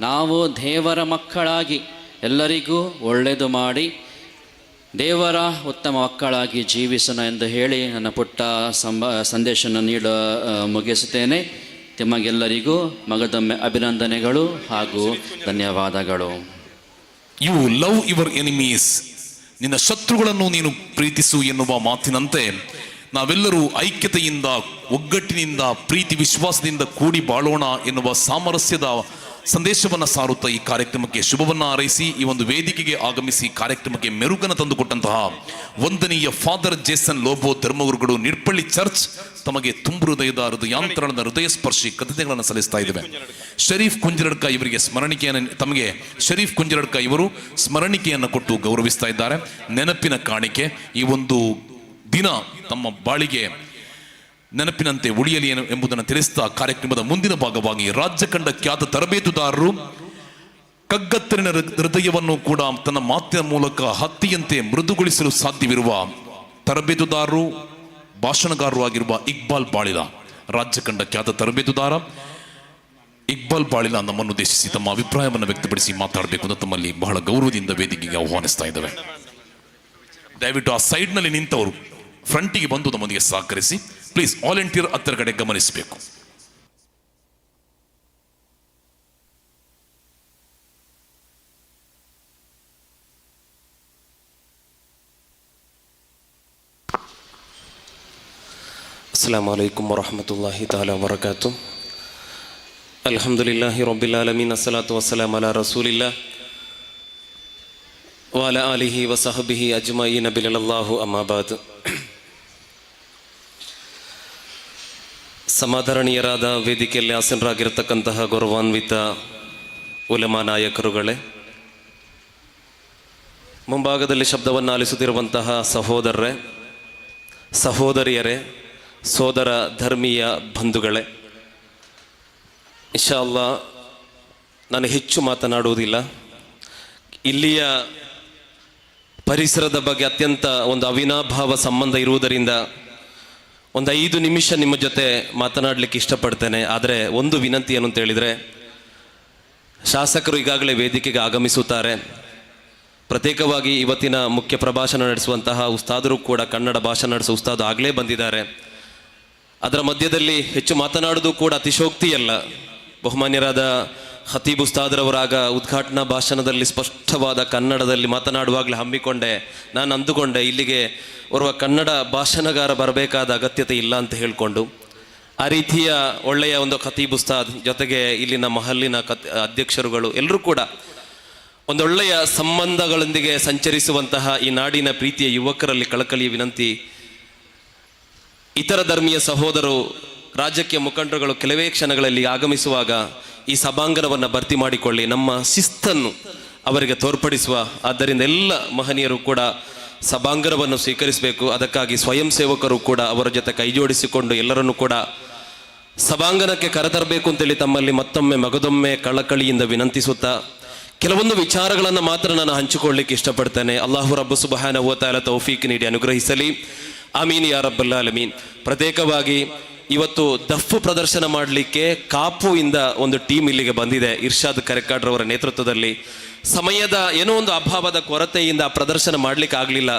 ನಾವು ದೇವರ ಮಕ್ಕಳಾಗಿ ಎಲ್ಲರಿಗೂ ಒಳ್ಳೆಯದು ಮಾಡಿ ದೇವರ ಉತ್ತಮ ಮಕ್ಕಳಾಗಿ ಜೀವಿಸೋಣ ಎಂದು ಹೇಳಿ ನನ್ನ ಪುಟ್ಟ ಸಂದೇಶವನ್ನು ಮುಗಿಸುತ್ತೇನೆ. ನಿಮಗೆಲ್ಲರಿಗೂ ಮಗದೊಮ್ಮೆ ಅಭಿನಂದನೆಗಳು ಹಾಗೂ ಧನ್ಯವಾದಗಳು. ಯು ಲವ್ ಯುವರ್ ಎನಿಮೀಸ್, ನಿನ್ನ ಶತ್ರುಗಳನ್ನು ನೀನು ಪ್ರೀತಿಸು ಎನ್ನುವ ಮಾತಿನಂತೆ ನಾವೆಲ್ಲರೂ ಐಕ್ಯತೆಯಿಂದ, ಒಗ್ಗಟ್ಟಿನಿಂದ, ಪ್ರೀತಿ ವಿಶ್ವಾಸದಿಂದ ಕೂಡಿ ಬಾಳೋಣ ಎನ್ನುವ ಸಾಮರಸ್ಯದ ಸಂದೇಶವನ್ನು ಸಾರುತ್ತಾ ಈ ಕಾರ್ಯಕ್ರಮಕ್ಕೆ ಶುಭವನ್ನು ಹಾರೈಸಿ ಈ ಒಂದು ವೇದಿಕೆಗೆ ಆಗಮಿಸಿ ಕಾರ್ಯಕ್ರಮಕ್ಕೆ ಮೆರುಗನ್ನು ತಂದುಕೊಟ್ಟಂತಹ ವಂದನೀಯ ಫಾದರ್ ಜೇಸನ್ ಲೋಬೋ, ಧರ್ಮಗುರುಗಳು, ನಿರ್ಪಳ್ಳಿ ಚರ್ಚ್ ತಮಗೆ ತುಂಬು ಹೃದಯಾಂತರಣದ ಹೃದಯ ಸ್ಪರ್ಶಿ ಕೃತಜ್ಞತೆಗಳನ್ನು ಸಲ್ಲಿಸ್ತಾ ಇದ್ದೇವೆ. ಶರೀಫ್ ಕುಂಜರಡ್ಕ ಇವರಿಗೆ ತಮಗೆ ಶರೀಫ್ ಕುಂಜರಡ್ಕ ಇವರು ಸ್ಮರಣಿಕೆಯನ್ನು ಕೊಟ್ಟು ಗೌರವಿಸ್ತಾ ಇದ್ದಾರೆ. ನೆನಪಿನ ಕಾಣಿಕೆ ಈ ಒಂದು ದಿನ ತಮ್ಮ ಬಾಳಿಗೆ ನೆನಪಿನಂತೆ ಉಳಿಯಲಿ ಎಂಬುದನ್ನು ತಿಳಿಸ್ತಾ ಕಾರ್ಯಕ್ರಮದ ಮುಂದಿನ ಭಾಗವಾಗಿ ರಾಜ್ಯ ಕಂಡ ಖ್ಯಾತ ತರಬೇತುದಾರರು, ಕಗ್ಗತ್ತರಿನ ಹೃದಯವನ್ನು ಕೂಡ ತನ್ನ ಮಾತಿನ ಮೂಲಕ ಹತ್ತಿಯಂತೆ ಮೃದುಗೊಳಿಸಲು ಸಾಧ್ಯವಿರುವ ತರಬೇತುದಾರರು, ಭಾಷಣಗಾರರು ಆಗಿರುವ ಇಕ್ಬಾಲ್ ಬಾಳಿಲ, ರಾಜ್ಯ ಕಂಡ ಖ್ಯಾತ ತರಬೇತುದಾರ ಇಕ್ಬಾಲ್ ಬಾಳಿಲ ನಮ್ಮನ್ನು ಉದ್ದೇಶಿಸಿ ತಮ್ಮ ಅಭಿಪ್ರಾಯವನ್ನು ವ್ಯಕ್ತಪಡಿಸಿ ಮಾತಾಡಬೇಕು ಅಂತ ತಮ್ಮಲ್ಲಿ ಬಹಳ ಗೌರವದಿಂದ ವೇದಿಕೆಗೆ ಆಹ್ವಾನಿಸ್ತಾ ಇದ್ದೇವೆ. ದಯವಿಟ್ಟು ಆ ಸೈಡ್ನಲ್ಲಿ ನಿಂತವರು ಫ್ರಂಟಿಗೆ ಬಂದು ನಮ್ಮೊಂದಿಗೆ ಸಹಕರಿಸಿ. ಪ್ಲೀಸ್ ವಾಲಂಟಿಯರ್ ಹತ್ತಿರ ಕಡೆ ಗಮನಿಸಬೇಕು. ಅಸ್ಸಲಾಮು ಅಲೈಕುಂ ವರಹಮತುಲ್ಲಾಹಿ ತಆಲಾ ವಬರಕಾತುಹು. ಅಲ್ಹಮ್ದುಲಿಲ್ಲಾಹಿ ರಬ್ಬಿಲ್ ಆಲಮೀನ್, ಅಸ್ಸಲಾತು ವಸ್ಸಲಾಮು ಅಲಾ ರಸೂಲಿಲ್ಲಾಹ್ ವ ಅಲಾ ಆಲಿಹಿ ವ ಸಹಬಿಹಿ ಅಜ್ಮഈನ ಬಿಲಲ್ಲಾಹು ಅಮ್ಮಾ ಬಾದ್. ಸಮಾಧರಣೀಯರಾದ ವೇದಿಕೆಯಲ್ಲಿ ಆಸೀನರಾಗಿರತಕ್ಕಂತಹ ಗೌರವಾನ್ವಿತ ಉಲಮಾ ನಾಯಕರುಗಳೇ, ಮುಂಭಾಗದಲ್ಲಿ ಶಬ್ದವನ್ನು ಆಲಿಸುತ್ತಿರುವಂತಹ ಸಹೋದರರೇ, ಸಹೋದರಿಯರೇ, ಸೋದರ ಧರ್ಮೀಯ ಬಂಧುಗಳೇ, ಇನ್ಶಾ ಅಲ್ಲಾ ನಾನು ಹೆಚ್ಚು ಮಾತನಾಡುವುದಿಲ್ಲ. ಇಲ್ಲಿಯ ಪರಿಸರದ ಬಗ್ಗೆ ಅತ್ಯಂತ ಒಂದು ಅವಿನಾಭಾವ ಸಂಬಂಧ ಇರುವುದರಿಂದ ಒಂದು 5 ನಿಮಿಷ ನಿಮ್ಮ ಜೊತೆ ಮಾತನಾಡಲಿಕ್ಕೆ ಇಷ್ಟಪಡ್ತೇನೆ. ಆದರೆ ಒಂದು ವಿನಂತಿ ಏನು ಅಂತ ಹೇಳಿದರೆ, ಶಾಸಕರು ಈಗಾಗಲೇ ವೇದಿಕೆಗೆ ಆಗಮಿಸುತ್ತಾರೆ. ಪ್ರತ್ಯೇಕವಾಗಿ ಇವತ್ತಿನ ಮುಖ್ಯ ಪ್ರಭಾಷಣ ನಡೆಸುವಂತಹ ಉಸ್ತಾದರು ಕೂಡ ಕನ್ನಡ ಭಾಷಣ ನಡೆಸುವ ಉಸ್ತಾದು ಆಗಲೇ ಬಂದಿದ್ದಾರೆ. ಅದರ ಮಧ್ಯದಲ್ಲಿ ಹೆಚ್ಚು ಮಾತನಾಡುವುದು ಕೂಡ ಅತಿಶೋಕ್ತಿಯಲ್ಲ. ಬಹುಮಾನ್ಯರಾದ ಖತೀಬ್ ಉಸ್ತಾದರವರಾಗ ಉದ್ಘಾಟನಾ ಭಾಷಣದಲ್ಲಿ ಸ್ಪಷ್ಟವಾದ ಕನ್ನಡದಲ್ಲಿ ಮಾತನಾಡುವಾಗಲೇ ಹಮ್ಮಿಕೊಂಡೆ, ನಾನು ಅಂದುಕೊಂಡೆ ಇಲ್ಲಿಗೆ ಓರ್ವ ಕನ್ನಡ ಭಾಷಣಗಾರ ಬರಬೇಕಾದ ಅಗತ್ಯತೆ ಇಲ್ಲ ಅಂತ ಹೇಳಿಕೊಂಡು, ಆ ರೀತಿಯ ಒಳ್ಳೆಯ ಒಂದು ಖತೀಬ್ ಉಸ್ತಾದ್ ಜೊತೆಗೆ ಇಲ್ಲಿನ ಮಹಲ್ಲಿನ ಅಧ್ಯಕ್ಷರುಗಳು ಎಲ್ಲರೂ ಕೂಡ ಒಂದೊಳ್ಳೆಯ ಸಂಬಂಧಗಳೊಂದಿಗೆ ಸಂಚರಿಸುವಂತಹ ಈ ನಾಡಿನ ಪ್ರೀತಿಯ ಯುವಕರಲ್ಲಿ ಕಳಕಳಿಯ ವಿನಂತಿ, ಇತರ ಧರ್ಮೀಯ ಸಹೋದರರು, ರಾಜಕೀಯ ಮುಖಂಡರುಗಳು ಕೆಲವೇ ಕ್ಷಣಗಳಲ್ಲಿ ಆಗಮಿಸುವಾಗ ಈ ಸಭಾಂಗಣವನ್ನು ಭರ್ತಿ ಮಾಡಿಕೊಳ್ಳಿ, ನಮ್ಮ ಶಿಸ್ತನ್ನು ಅವರಿಗೆ ತೋರ್ಪಡಿಸುವ. ಆದ್ದರಿಂದ ಎಲ್ಲ ಮಹನೀಯರು ಕೂಡ ಸಭಾಂಗಣವನ್ನು ಸ್ವೀಕರಿಸಬೇಕು. ಅದಕ್ಕಾಗಿ ಸ್ವಯಂ ಸೇವಕರು ಕೂಡ ಅವರ ಜೊತೆ ಕೈಜೋಡಿಸಿಕೊಂಡು ಎಲ್ಲರನ್ನೂ ಕೂಡ ಸಭಾಂಗಣಕ್ಕೆ ಕರೆತರಬೇಕು ಅಂತೇಳಿ ತಮ್ಮಲ್ಲಿ ಮತ್ತೊಮ್ಮೆ ಮಗದೊಮ್ಮೆ ಕಳಕಳಿಯಿಂದ ವಿನಂತಿಸುತ್ತಾ ಕೆಲವೊಂದು ವಿಚಾರಗಳನ್ನು ಮಾತ್ರ ನಾನು ಹಂಚಿಕೊಳ್ಳಿಕ್ಕೆ ಇಷ್ಟಪಡ್ತೇನೆ. ಅಲ್ಲಾಹು ರಬ್ಬು ಸುಬ್ಹಾನಹು ವ ತಆಲಾ ತೌಫೀಕ್ ನೀಡಿ ಅನುಗ್ರಹಿಸಲಿ. ಆಮೀನ್ ಯಾ ರಬ್ಬಲ್ ಆಲಮೀನ್. ಪ್ರತ್ಯೇಕವಾಗಿ ಇವತ್ತು ದಫ್ಫು ಪ್ರದರ್ಶನ ಮಾಡಲಿಕ್ಕೆ ಕಾಪು ಇಂದ ಒಂದು ಟೀಮ್ ಇಲ್ಲಿಗೆ ಬಂದಿದೆ, ಇರ್ಷಾದ್ ಕರೆಕಾಡ್ರವರ ನೇತೃತ್ವದಲ್ಲಿ. ಸಮಯದ ಏನೋ ಒಂದು ಅಭಾವದ ಕೊರತೆಯಿಂದ ಪ್ರದರ್ಶನ ಮಾಡಲಿಕ್ಕೆ ಆಗಲಿಲ್ಲ.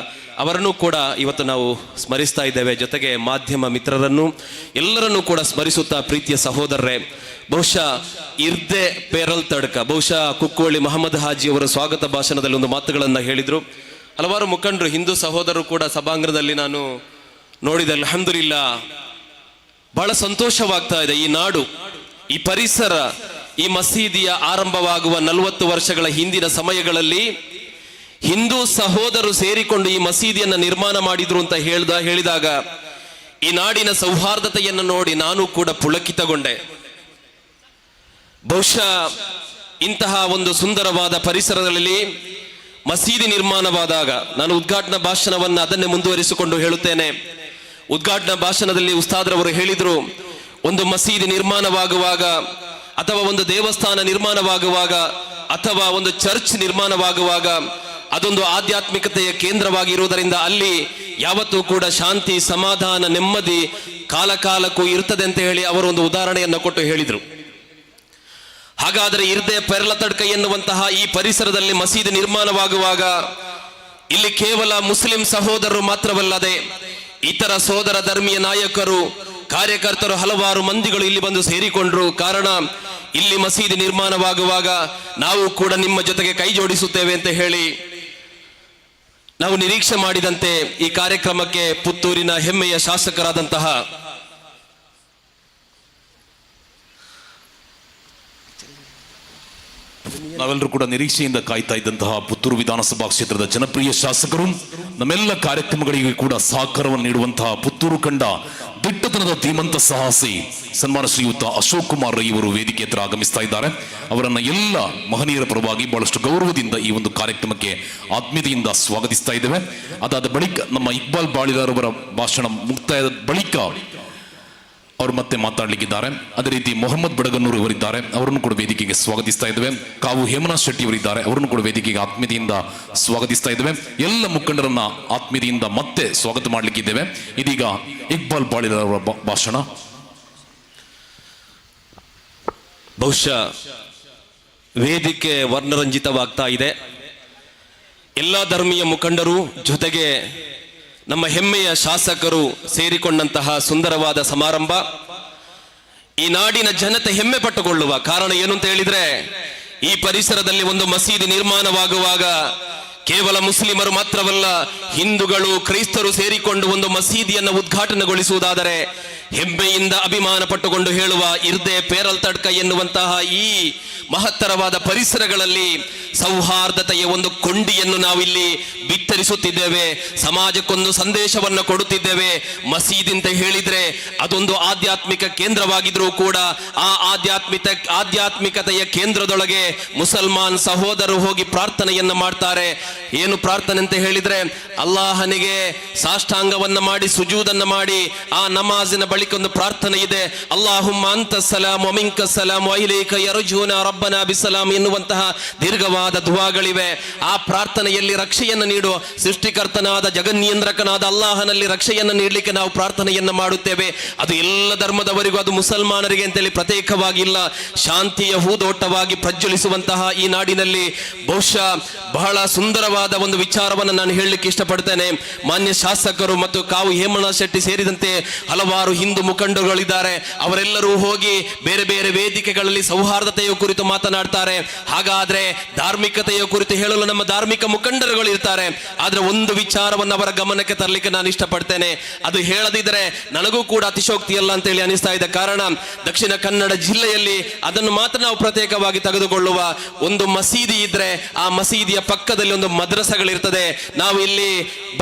ಅವರನ್ನು ಕೂಡ ಇವತ್ತು ನಾವು ಸ್ಮರಿಸ್ತಾ ಇದ್ದೇವೆ. ಜೊತೆಗೆ ಮಾಧ್ಯಮ ಮಿತ್ರರನ್ನು ಎಲ್ಲರನ್ನೂ ಕೂಡ ಸ್ಮರಿಸುತ್ತಾ, ಪ್ರೀತಿಯ ಸಹೋದರರೇ, ಬಹುಶಃ ಇರ್ದೆ ಪೇರಲ್ ತಡ್ಕ, ಬಹುಶಃ ಕುಕ್ಕೋಳಿ ಮಹಮ್ಮದ್ ಹಾಜಿ ಅವರ ಸ್ವಾಗತ ಭಾಷಣದಲ್ಲಿ ಒಂದು ಮಾತುಗಳನ್ನು ಹೇಳಿದರು. ಹಲವಾರು ಮುಖಂಡರು, ಹಿಂದೂ ಸಹೋದರರು ಕೂಡ ಸಭಾಂಗಣದಲ್ಲಿ ನಾನು ನೋಡಿದೆ. ಅಲ್ಹಮ್ದುಲಿಲ್ಲಾ, ಬಹಳ ಸಂತೋಷವಾಗ್ತಾ ಇದೆ. ಈ ನಾಡು, ಈ ಪರಿಸರ, ಈ ಮಸೀದಿಯ ಆರಂಭವಾಗುವ 40 ವರ್ಷಗಳ ಹಿಂದಿನ ಸಮಯಗಳಲ್ಲಿ ಹಿಂದೂ ಸಹೋದರರು ಸೇರಿಕೊಂಡು ಈ ಮಸೀದಿಯನ್ನು ನಿರ್ಮಾಣ ಮಾಡಿದ್ರು ಅಂತ ಹೇಳಿದಾಗ ಈ ನಾಡಿನ ಸೌಹಾರ್ದತೆಯನ್ನು ನೋಡಿ ನಾನು ಕೂಡ ಪುಳಕಿತಗೊಂಡೆ. ಬಹುಶಃ ಇಂತಹ ಒಂದು ಸುಂದರವಾದ ಪರಿಸರದಲ್ಲಿ ಮಸೀದಿ ನಿರ್ಮಾಣವಾದಾಗ, ನಾನು ಉದ್ಘಾಟನಾ ಭಾಷಣವನ್ನು ಅದನ್ನೇ ಮುಂದುವರಿಸಿಕೊಂಡು ಹೇಳುತ್ತೇನೆ. ಉದ್ಘಾಟನಾ ಭಾಷಣದಲ್ಲಿ ಉಸ್ತಾದ್ರವರು ಹೇಳಿದರು, ಒಂದು ಮಸೀದಿ ನಿರ್ಮಾಣವಾಗುವಾಗ ಅಥವಾ ಒಂದು ದೇವಸ್ಥಾನ ನಿರ್ಮಾಣವಾಗುವಾಗ ಅಥವಾ ಒಂದು ಚರ್ಚ್ ನಿರ್ಮಾಣವಾಗುವಾಗ ಅದೊಂದು ಆಧ್ಯಾತ್ಮಿಕತೆಯ ಕೇಂದ್ರವಾಗಿರುವುದರಿಂದ ಅಲ್ಲಿ ಯಾವತ್ತೂ ಕೂಡ ಶಾಂತಿ, ಸಮಾಧಾನ, ನೆಮ್ಮದಿ ಕಾಲಕ್ಕೂ ಇರ್ತದೆ ಅಂತ ಹೇಳಿ ಅವರು ಒಂದು ಉದಾಹರಣೆಯನ್ನು ಕೊಟ್ಟು ಹೇಳಿದರು. ಹಾಗಾದರೆ ಇರ್ದೆ ಪೆರ್ಲತಡ್ಕ ಎನ್ನುವಂತಹ ಈ ಪರಿಸರದಲ್ಲಿ ಮಸೀದಿ ನಿರ್ಮಾಣವಾಗುವಾಗ ಇಲ್ಲಿ ಕೇವಲ ಮುಸ್ಲಿಂ ಸಹೋದರರು ಮಾತ್ರವಲ್ಲದೆ ಇತರ ಸೋದರ ಧರ್ಮೀಯ ನಾಯಕರು, ಕಾರ್ಯಕರ್ತರು, ಹಲವಾರು ಮಂದಿಗಳು ಇಲ್ಲಿ ಬಂದು ಸೇರಿಕೊಂಡ್ರು. ಕಾರಣ, ಇಲ್ಲಿ ಮಸೀದಿ ನಿರ್ಮಾಣವಾಗುವಾಗ ನಾವು ಕೂಡ ನಿಮ್ಮ ಜೊತೆಗೆ ಕೈ ಜೋಡಿಸುತ್ತೇವೆ ಅಂತ ಹೇಳಿ ನಾವು ನಿರೀಕ್ಷೆ ಮಾಡಿದಂತೆ ಈ ಕಾರ್ಯಕ್ರಮಕ್ಕೆ ಪುತ್ತೂರಿನ ಹೆಮ್ಮೆಯ ಶಾಸಕರಾದಂತಹ ನಾವೆಲ್ಲರೂ ಕೂಡ ನಿರೀಕ್ಷೆಯಿಂದ ಕಾಯ್ತಾ ಇದ್ದಂತಹ ಪುತ್ತೂರು ವಿಧಾನಸಭಾ ಕ್ಷೇತ್ರದ ಜನಪ್ರಿಯ ಶಾಸಕರು, ನಮ್ಮೆಲ್ಲ ಕಾರ್ಯಕ್ರಮಗಳಿಗೆ ಕೂಡ ಸಹಕಾರವನ್ನು ನೀಡುವಂತಹ ಪುತ್ತೂರು ಕಂಡ ದಿಟ್ಟತನದ ಧೀಮಂತ ಸಾಹಸಿ ಸನ್ಮಾನ ಶ್ರೀಯುತ ಅಶೋಕ್ ಕುಮಾರ್ ರೈ ಅವರು ವೇದಿಕೆ ಹತ್ರ ಆಗಮಿಸ್ತಾ ಇದ್ದಾರೆ. ಅವರನ್ನ ಎಲ್ಲ ಮಹನೀಯರ ಪರವಾಗಿ ಬಹಳಷ್ಟು ಗೌರವದಿಂದ ಈ ಒಂದು ಕಾರ್ಯಕ್ರಮಕ್ಕೆ ಆತ್ಮೀಯತೆಯಿಂದ ಸ್ವಾಗತಿಸ್ತಾ ಇದ್ದೇವೆ. ಅದಾದ ಬಳಿಕ ನಮ್ಮ ಇಕ್ಬಾಲ್ ಬಾಳಿದಾರ್ ಅವರ ಭಾಷಣ ಮುಕ್ತಾಯದ ಬಳಿಕ ಅವರು ಮತ್ತೆ ಮಾತಾಡಲಿಕ್ಕಿದ್ದಾರೆ. ಅದೇ ರೀತಿ ಮೊಹಮ್ಮದ್ ಬಡಗನ್ನೂರು ಅವರಿದ್ದಾರೆ, ಅವರನ್ನು ಕೂಡ ವೇದಿಕೆಗೆ ಸ್ವಾಗತಿಸ್ತಾ ಇದ್ದೇವೆ. ಕಾವು ಹೇಮನಾಥ್ ಶೆಟ್ಟಿ ಅವರಿದ್ದಾರೆ, ಅವರನ್ನು ಕೂಡ ವೇದಿಕೆಗೆ ಆತ್ಮೀಯತೆಯಿಂದ ಸ್ವಾಗತಿಸ್ತಾ ಇದ್ದೇವೆ. ಎಲ್ಲ ಮುಖಂಡರನ್ನ ಆತ್ಮೀಯತೆಯಿಂದ ಮತ್ತೆ ಸ್ವಾಗತ ಮಾಡಲಿಕ್ಕಿದ್ದೇವೆ. ಇದೀಗ ಇಕ್ಬಾಲ್ ಬಾಳಿದಾರ್ ಅವರ ಭಾಷಣ. ಬಹುಶಃ ವೇದಿಕೆ ವರ್ಣರಂಜಿತವಾಗ್ತಾ ಇದೆ. ಎಲ್ಲ ಧರ್ಮೀಯ ಮುಖಂಡರು ಜೊತೆಗೆ ನಮ್ಮ ಹೆಮ್ಮೆಯ ಶಾಸಕರು ಸೇರಿಕೊಂಡಂತಹ ಸುಂದರವಾದ ಸಮಾರಂಭ. ಈ ನಾಡಿನ ಜನತೆ ಹೆಮ್ಮೆ ಪಟ್ಟುಕೊಳ್ಳುವ ಕಾರಣ ಏನು ಅಂತ ಹೇಳಿದ್ರೆ, ಈ ಪರಿಸರದಲ್ಲಿ ಒಂದು ಮಸೀದಿ ನಿರ್ಮಾಣವಾಗುವಾಗ ಕೇವಲ ಮುಸ್ಲಿಮರು ಮಾತ್ರವಲ್ಲ, ಹಿಂದೂಗಳು, ಕ್ರೈಸ್ತರು ಸೇರಿಕೊಂಡು ಒಂದು ಮಸೀದಿಯನ್ನು ಉದ್ಘಾಟನೆಗೊಳಿಸುವುದಾದರೆ ಹೆಮ್ಮೆಯಿಂದ ಅಭಿಮಾನ ಪಟ್ಟುಕೊಂಡು ಹೇಳುವ ಇರ್ದೆ ಪೇರಲ್ತಡ್ಕ ಎನ್ನುವಂತಹ ಈ ಮಹತ್ತರವಾದ ಪರಿಸರಗಳಲ್ಲಿ ಸೌಹಾರ್ದತೆಯ ಒಂದು ಕೊಂಡಿಯನ್ನು ನಾವಿಲ್ಲಿ ಬಿತ್ತರಿಸುತ್ತಿದ್ದೇವೆ. ಸಮಾಜಕ್ಕೊಂದು ಸಂದೇಶವನ್ನು ಕೊಡುತ್ತಿದ್ದೇವೆ. ಮಸೀದಿ ಅಂತ ಹೇಳಿದ್ರೆ ಅದೊಂದು ಆಧ್ಯಾತ್ಮಿಕ ಕೇಂದ್ರವಾಗಿದ್ರೂ ಕೂಡ ಆ ಆಧ್ಯಾತ್ಮಿಕತೆಯ ಕೇಂದ್ರದೊಳಗೆ ಮುಸಲ್ಮಾನ್ ಸಹೋದರರು ಹೋಗಿ ಪ್ರಾರ್ಥನೆಯನ್ನ ಮಾಡ್ತಾರೆ. ಏನು ಪ್ರಾರ್ಥನೆ ಅಂತ ಹೇಳಿದ್ರೆ ಅಲ್ಲಾಹನಿಗೆ ಸಾಷ್ಟಾಂಗವನ್ನ ಮಾಡಿ ಸುಜೂದನ್ನ ಮಾಡಿ ಆ ನಮಾಜಿನ ಬಳಿಕ ಒಂದು ಪ್ರಾರ್ಥನೆ ಇದೆ. ಅಲ್ಲಾಹುಮ್ಮ ಅಂತ ಸಲಾಮ್ ಮಿಂಕ ಸಲಾಮ್ ವೈಲೈಕ ಯರ್ಜೂನ ರಬ್ಬನಾ ಬಿಸಲಾಮ್ ಎನ್ನುವಂತಹ ದೀರ್ಘವಾದ ದುಆಗಳಿವೆ. ಆ ಪ್ರಾರ್ಥನೆಯಲ್ಲಿ ರಕ್ಷೆಯನ್ನು ನೀಡುವ ಸೃಷ್ಟಿಕರ್ತನಾದ ಜಗನ್ನಿಯಂತ್ರಕನಾದ ಅಲ್ಲಾಹನಲ್ಲಿ ರಕ್ಷೆಯನ್ನು ನೀಡಲಿಕ್ಕೆ ನಾವು ಪ್ರಾರ್ಥನೆಯನ್ನ ಮಾಡುತ್ತೇವೆ. ಅದು ಎಲ್ಲ ಧರ್ಮದವರಿಗೂ, ಅದು ಮುಸಲ್ಮಾನರಿಗೆ ಅಂತೇಳಿ ಪ್ರತ್ಯೇಕವಾಗಿಲ್ಲ. ಶಾಂತಿಯ ಹೂದೋಟವಾಗಿ ಪ್ರಜ್ವಲಿಸುವಂತಹ ಈ ನಾಡಿನಲ್ಲಿ ಬಹುಶಃ ಬಹಳ ಸುಂದರವಾದ ಒಂದು ವಿಚಾರವನ್ನು ನಾನು ಹೇಳಲಿಕ್ಕೆ ಇಷ್ಟಪಡ್ತೇನೆ. ಮಾನ್ಯ ಶಾಸಕರು ಮತ್ತು ಕಾವು ಹೇಮನಾಥ್ ಶೆಟ್ಟಿ ಸೇರಿದಂತೆ ಹಲವಾರು ಹಿಂದೂ ಮುಖಂಡರುಗಳಿದ್ದಾರೆ. ಅವರೆಲ್ಲರೂ ಹೋಗಿ ಬೇರೆ ಬೇರೆ ವೇದಿಕೆಗಳಲ್ಲಿ ಸೌಹಾರ್ದತೆಯ ಕುರಿತು ಮಾತನಾಡ್ತಾರೆ. ಹಾಗಾದ್ರೆ ಧಾರ್ಮಿಕತೆಯ ಕುರಿತು ಹೇಳಲು ನಮ್ಮ ಧಾರ್ಮಿಕ ಮುಖಂಡರುಗಳು ಇರ್ತಾರೆ. ಆದ್ರೆ ಒಂದು ವಿಚಾರವನ್ನು ಅವರ ಗಮನಕ್ಕೆ ತರಲಿಕ್ಕೆ ನಾನು ಇಷ್ಟಪಡ್ತೇನೆ. ಅದು ಹೇಳದಿದ್ರೆ ನನಗೂ ಕೂಡ ಅತಿಶೋಕ್ತಿ ಅಲ್ಲ ಅಂತೇಳಿ ಅನಿಸ್ತಾ ಇದೆ. ಕಾರಣ ದಕ್ಷಿಣ ಕನ್ನಡ ಜಿಲ್ಲೆಯಲ್ಲಿ ಅದನ್ನು ಮಾತ್ರ ನಾವು ಪ್ರತ್ಯೇಕವಾಗಿ ತೆಗೆದುಕೊಳ್ಳುವ ಒಂದು ಮಸೀದಿ ಇದ್ರೆ ಆ ಮಸೀದಿಯ ಪಕ್ಕದಲ್ಲಿ ಒಂದು ಮದ್ರಸಗಳಿರ್ತದೆ. ನಾವು ಇಲ್ಲಿ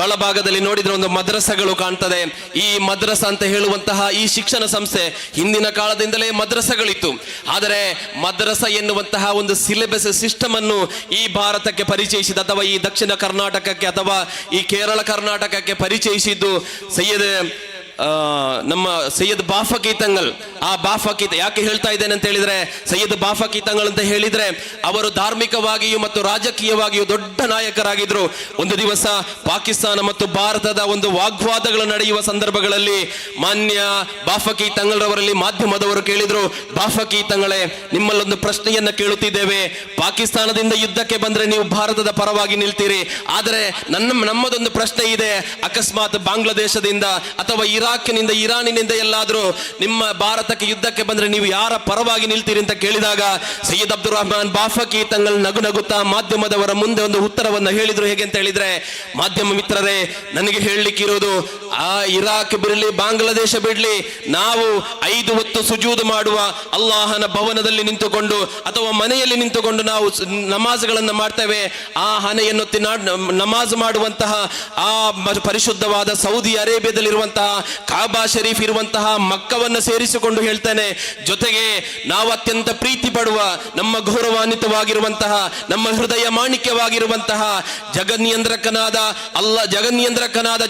ಬಲಭಾಗದಲ್ಲಿ ನೋಡಿದ್ರೆ ಒಂದು ಮದ್ರಸಗಳು ಕಾಣ್ತದೆ. ಈ ಮದ್ರಸ ಅಂತ ಹೇಳುವಂತಹ ಈ ಶಿಕ್ಷಣ ಸಂಸ್ಥೆ ಹಿಂದಿನ ಕಾಲದಿಂದಲೇ ಮದ್ರಸಗಳಿತ್ತು. ಆದರೆ ಮದ್ರಸ ಎನ್ನುವಂತಹ ಒಂದು ಸಿಲೆಬಸ್ ಸಿಸ್ಟಮ್ ಅನ್ನು ಈ ಭಾರತಕ್ಕೆ ಪರಿಚಯಿಸಿದ ಅಥವಾ ಈ ದಕ್ಷಿಣ ಕರ್ನಾಟಕಕ್ಕೆ ಅಥವಾ ಈ ಕೇರಳ ಕರ್ನಾಟಕಕ್ಕೆ ಪರಿಚಯಿಸಿದ್ದು ನಮ್ಮ ಸೈಯದ್ ಬಾಫಕಿ ತಂಗಲ್. ಆ ಬಾಫಕಿ ಯಾಕೆ ಹೇಳ್ತಾ ಇದ್ದೇನೆ ಅಂತ ಹೇಳಿದ್ರೆ, ಸೈಯದ್ ಬಾಫಕಿ ತಂಗಲ್ ಅಂತ ಹೇಳಿದ್ರೆ ಅವರು ಧಾರ್ಮಿಕವಾಗಿಯೂ ಮತ್ತು ರಾಜಕೀಯವಾಗಿಯೂ ದೊಡ್ಡ ನಾಯಕರಾಗಿದ್ರು. ಒಂದು ದಿವಸ ಪಾಕಿಸ್ತಾನ ಮತ್ತು ಭಾರತದ ಒಂದು ವಾಗ್ವಾದಗಳು ನಡೆಯುವ ಸಂದರ್ಭಗಳಲ್ಲಿ ಮಾನ್ಯ ಬಾಫಕಿ ತಂಗಲ್ರವರಲ್ಲಿ ಮಾಧ್ಯಮದವರು ಕೇಳಿದ್ರು, ಬಾಫಕಿ ತಂಗಳೇ, ನಿಮ್ಮಲ್ಲೊಂದು ಪ್ರಶ್ನೆಯನ್ನ ಕೇಳುತ್ತಿದ್ದೇವೆ. ಪಾಕಿಸ್ತಾನದಿಂದ ಯುದ್ಧಕ್ಕೆ ಬಂದ್ರೆ ನೀವು ಭಾರತದ ಪರವಾಗಿ ನಿಲ್ತೀರಿ. ಆದರೆ ನಮ್ಮದೊಂದು ಪ್ರಶ್ನೆ ಇದೆ, ಅಕಸ್ಮಾತ್ ಬಾಂಗ್ಲಾದೇಶದಿಂದ ಅಥವಾ ಇರಾಕ್ನಿಂದ ಇರಾನಿನಿಂದ ಎಲ್ಲಾದ್ರೂ ನಿಮ್ಮ ಭಾರತಕ್ಕೆ ಯುದ್ಧಕ್ಕೆ ಬಂದ್ರೆ ನೀವು ಯಾರ ಪರವಾಗಿ ನಿಲ್ತೀರಿ ಅಂತ ಕೇಳಿದಾಗ ಸೈಯದ್ ಅಬ್ದುಲ್ ರಹಮಾನ್ ಬಾಫಕಿ ತಂಗಲ್ ನಗುತ್ತಾ ಮಾಧ್ಯಮದವರ ಮುಂದೆ ಒಂದು ಉತ್ತರವನ್ನು ಹೇಳಿದ್ರು. ಹೇಗೆ ಅಂತ ಹೇಳಿದ್ರೆ, ಮಾಧ್ಯಮ ಮಿತ್ರರೇ, ನನಗೆ ಹೇಳಲಿಕ್ಕಿರೋದು ಆ ಇರಾಕ್ ಬಿಡಲಿ ಬಾಂಗ್ಲಾದೇಶ ಬಿಡ್ಲಿ, ನಾವು 5 ಹೊತ್ತು ಸುಜೂದು ಮಾಡುವ ಅಲ್ಲಾಹನ ಭವನದಲ್ಲಿ ನಿಂತುಕೊಂಡು ಅಥವಾ ಮನೆಯಲ್ಲಿ ನಿಂತುಕೊಂಡು ನಾವು ನಮಾಜ್ಗಳನ್ನು ಮಾಡ್ತೇವೆ. ಆ ಹಣೆಯನ್ನೊತ್ತಿ ನಮಾಜ್ ಮಾಡುವಂತಹ ಆ ಪರಿಶುದ್ಧವಾದ ಸೌದಿ ಅರೇಬಿಯಾದಲ್ಲಿರುವಂತಹ ಕಾಬಾ ಶರೀಫ್ ಇರುವಂತಹ ಮಕ್ಕವನ್ನು ಸೇರಿಸಿಕೊಂಡು ಹೇಳ್ತಾನೆ. ಜೊತೆಗೆ ನಾವು ಅತ್ಯಂತ ಪ್ರೀತಿ ಪಡುವ, ನಮ್ಮ ಗೌರವಾನ್ವಿತವಾಗಿರುವಂತಹ, ನಮ್ಮ ಹೃದಯ ಮಾಣಿಕ್ಯವಾಗಿರುವಂತಹ ಜಗನ್ನಿಯಂತ್ರಕನಾದ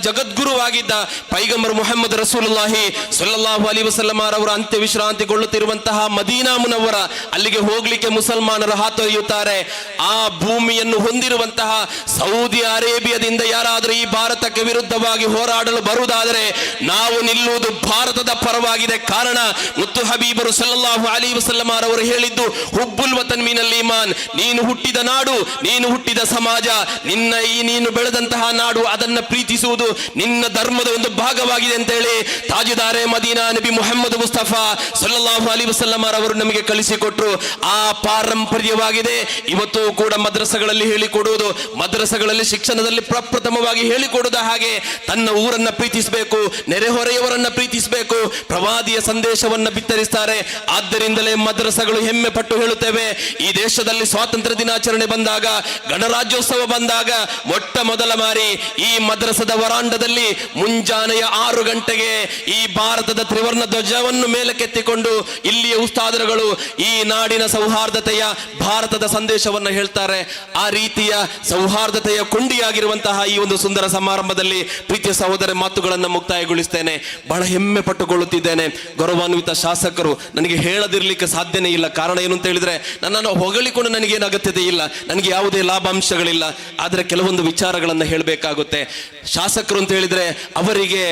ಜಗದ್ಗುರುವಾಗಿದ್ದ ಪೈಗಂಬರ್ ಮುಹಮ್ಮದ್ ರಸೂಲುಲ್ಲಾಹಿ ಸಲ್ಲಲ್ಲಾಹು ಅಲೈಹಿ ವಸಲ್ಲಂ ಅವರ ಅಂತ್ಯ ವಿಶ್ರಾಂತಿಗೊಳ್ಳುತ್ತಿರುವಂತಹ ಮದೀನಾ ಮುನವ್ವರ, ಅಲ್ಲಿಗೆ ಹೋಗ್ಲಿಕ್ಕೆ ಮುಸಲ್ಮಾನರು ಹಾತೊರೆಯುತ್ತಾರೆ. ಆ ಭೂಮಿಯನ್ನು ಹೊಂದಿರುವಂತಹ ಸೌದಿ ಅರೇಬಿಯಾದಿಂದ ಯಾರಾದರೂ ಈ ಭಾರತಕ್ಕೆ ವಿರುದ್ಧವಾಗಿ ಹೋರಾಡಲು ಬರುವುದಾದರೆ ನಾವು ನಿಲ್ಲುವುದು ಭಾರತದ ಪರವಾಗಿದೆ. ಕಾರಣ ಮುತ್ತು ಹಬೀಬರು ಸಲ್ಲಲ್ಲಾಹು ಅಲೈಹಿ ವಸಲ್ಲಂ ಅವರು ಹೇಳಿದ್ದು, ಹುಬ್ಬುಲ್ ವತನ್ ಮಿನಲ್ ಈಮಾನ್, ನೀನು ಹುಟ್ಟಿದ ನಾಡು, ನೀನು ಹುಟ್ಟಿದ ಸಮಾಜ, ನೀನು ಬೆಳೆದಂತಹ ನಾಡು, ಅದನ್ನ ಪ್ರೀತಿಸುವುದು ನಿನ್ನ ಧರ್ಮದ ಒಂದು ಭಾಗವಾಗಿದೆ ಅಂತ ಹೇಳಿ ತಾಜುದಾರೆ ಮದೀನಾ ನಬಿ ಮುಹಮ್ಮದ್ ಮುಸ್ತಫಾ ಸಲ್ಲಲ್ಲಾಹು ಅಲೈಹಿ ವಸಲ್ಲಂ ಅವರು ನಮಗೆ ಕಲಿಸಿಕೊಟ್ರು. ಆ ಪಾರಂಪರ್ಯವಾಗಿದೆ ಇವತ್ತು ಕೂಡ ಮದ್ರಸಗಳಲ್ಲಿ ಹೇಳಿಕೊಡುವುದು. ಮದ್ರಸಗಳಲ್ಲಿ ಶಿಕ್ಷಣದಲ್ಲಿ ಪ್ರಪ್ರಥಮವಾಗಿ ಹೇಳಿಕೊಡುವುದು ಹಾಗೆ ತನ್ನ ಊರನ್ನ ಪ್ರೀತಿಸಬೇಕು, ನೆರೆಹೊರೆಯವರನ್ನ ಪ್ರೀತಿಸಬೇಕು, ಪ್ರವಾದಿಯ ಸಂದೇಶವನ್ನ ಬಿತ್ತರಿಸ್ತಾರೆ. ಆದ್ದರಿಂದಲೇ ಮದ್ರಸಗಳು ಹೆಮ್ಮೆ ಪಟ್ಟು ಹೇಳುತ್ತೇವೆ, ಈ ದೇಶದಲ್ಲಿ ಸ್ವಾತಂತ್ರ್ಯ ದಿನಾಚರಣೆ ಬಂದಾಗ, ಗಣರಾಜ್ಯೋತ್ಸವ ಬಂದಾಗ ಮೊಟ್ಟ ಮೊದಲ ಬಾರಿ ಈ ಮದ್ರಸದ ವರಾಂಡದಲ್ಲಿ ಮುಂಜಾನೆಯ 6 ಗಂಟೆಗೆ ಈ ಭಾರತದ ತ್ರಿವರ್ಣ ಧ್ವಜವನ್ನು ಮೇಲಕ್ಕೆತ್ತಿಕೊಂಡು ಇಲ್ಲಿಯ ಉಸ್ತಾದರುಗಳು ಈ ನಾಡಿನ ಸೌಹಾರ್ದತೆಯ ಭಾರತದ ಸಂದೇಶವನ್ನು ಹೇಳ್ತಾರೆ. ಆ ರೀತಿಯ ಸೌಹಾರ್ದತೆಯ ಕೊಂಡಿಯಾಗಿರುವಂತಹ ಈ ಒಂದು ಸುಂದರ ಸಮಾರಂಭದಲ್ಲಿ ಪ್ರೀತಿಯ ಸಹೋದರ ಮಾತುಗಳನ್ನು ಮುಕ್ತಾಯಗೊಳಿಸ್ತೇನೆ. ಬಹಳ ಹೆಮ್ಮೆ ಪಟ್ಟುಕೊಳ್ಳುತ್ತಿದ್ದೇನೆ. ಗೌರವಾನ್ವಿತ ಶಾಸಕರು, ನನಗೆ ಹೇಳದಿರ್ಲಿಕ್ಕೆ ಸಾಧ್ಯನೇ ಇಲ್ಲ. ಕಾರಣ ಏನು ಅಂತ ಹೇಳಿದ್ರೆ, ನನ್ನನ್ನು ಹೊಗಳಿಕೊಂಡು ನನಗೇನು ಅಗತ್ಯತೆ ಇಲ್ಲ, ನನಗೆ ಯಾವುದೇ ಲಾಭಾಂಶಗಳಿಲ್ಲ. ಆದರೆ ಕೆಲವೊಂದು ವಿಚಾರಗಳನ್ನು ಹೇಳಬೇಕಾಗುತ್ತೆ. ಶಾಸಕರು ಅಂತ ಹೇಳಿದ್ರೆ ಅವರಿಗೆ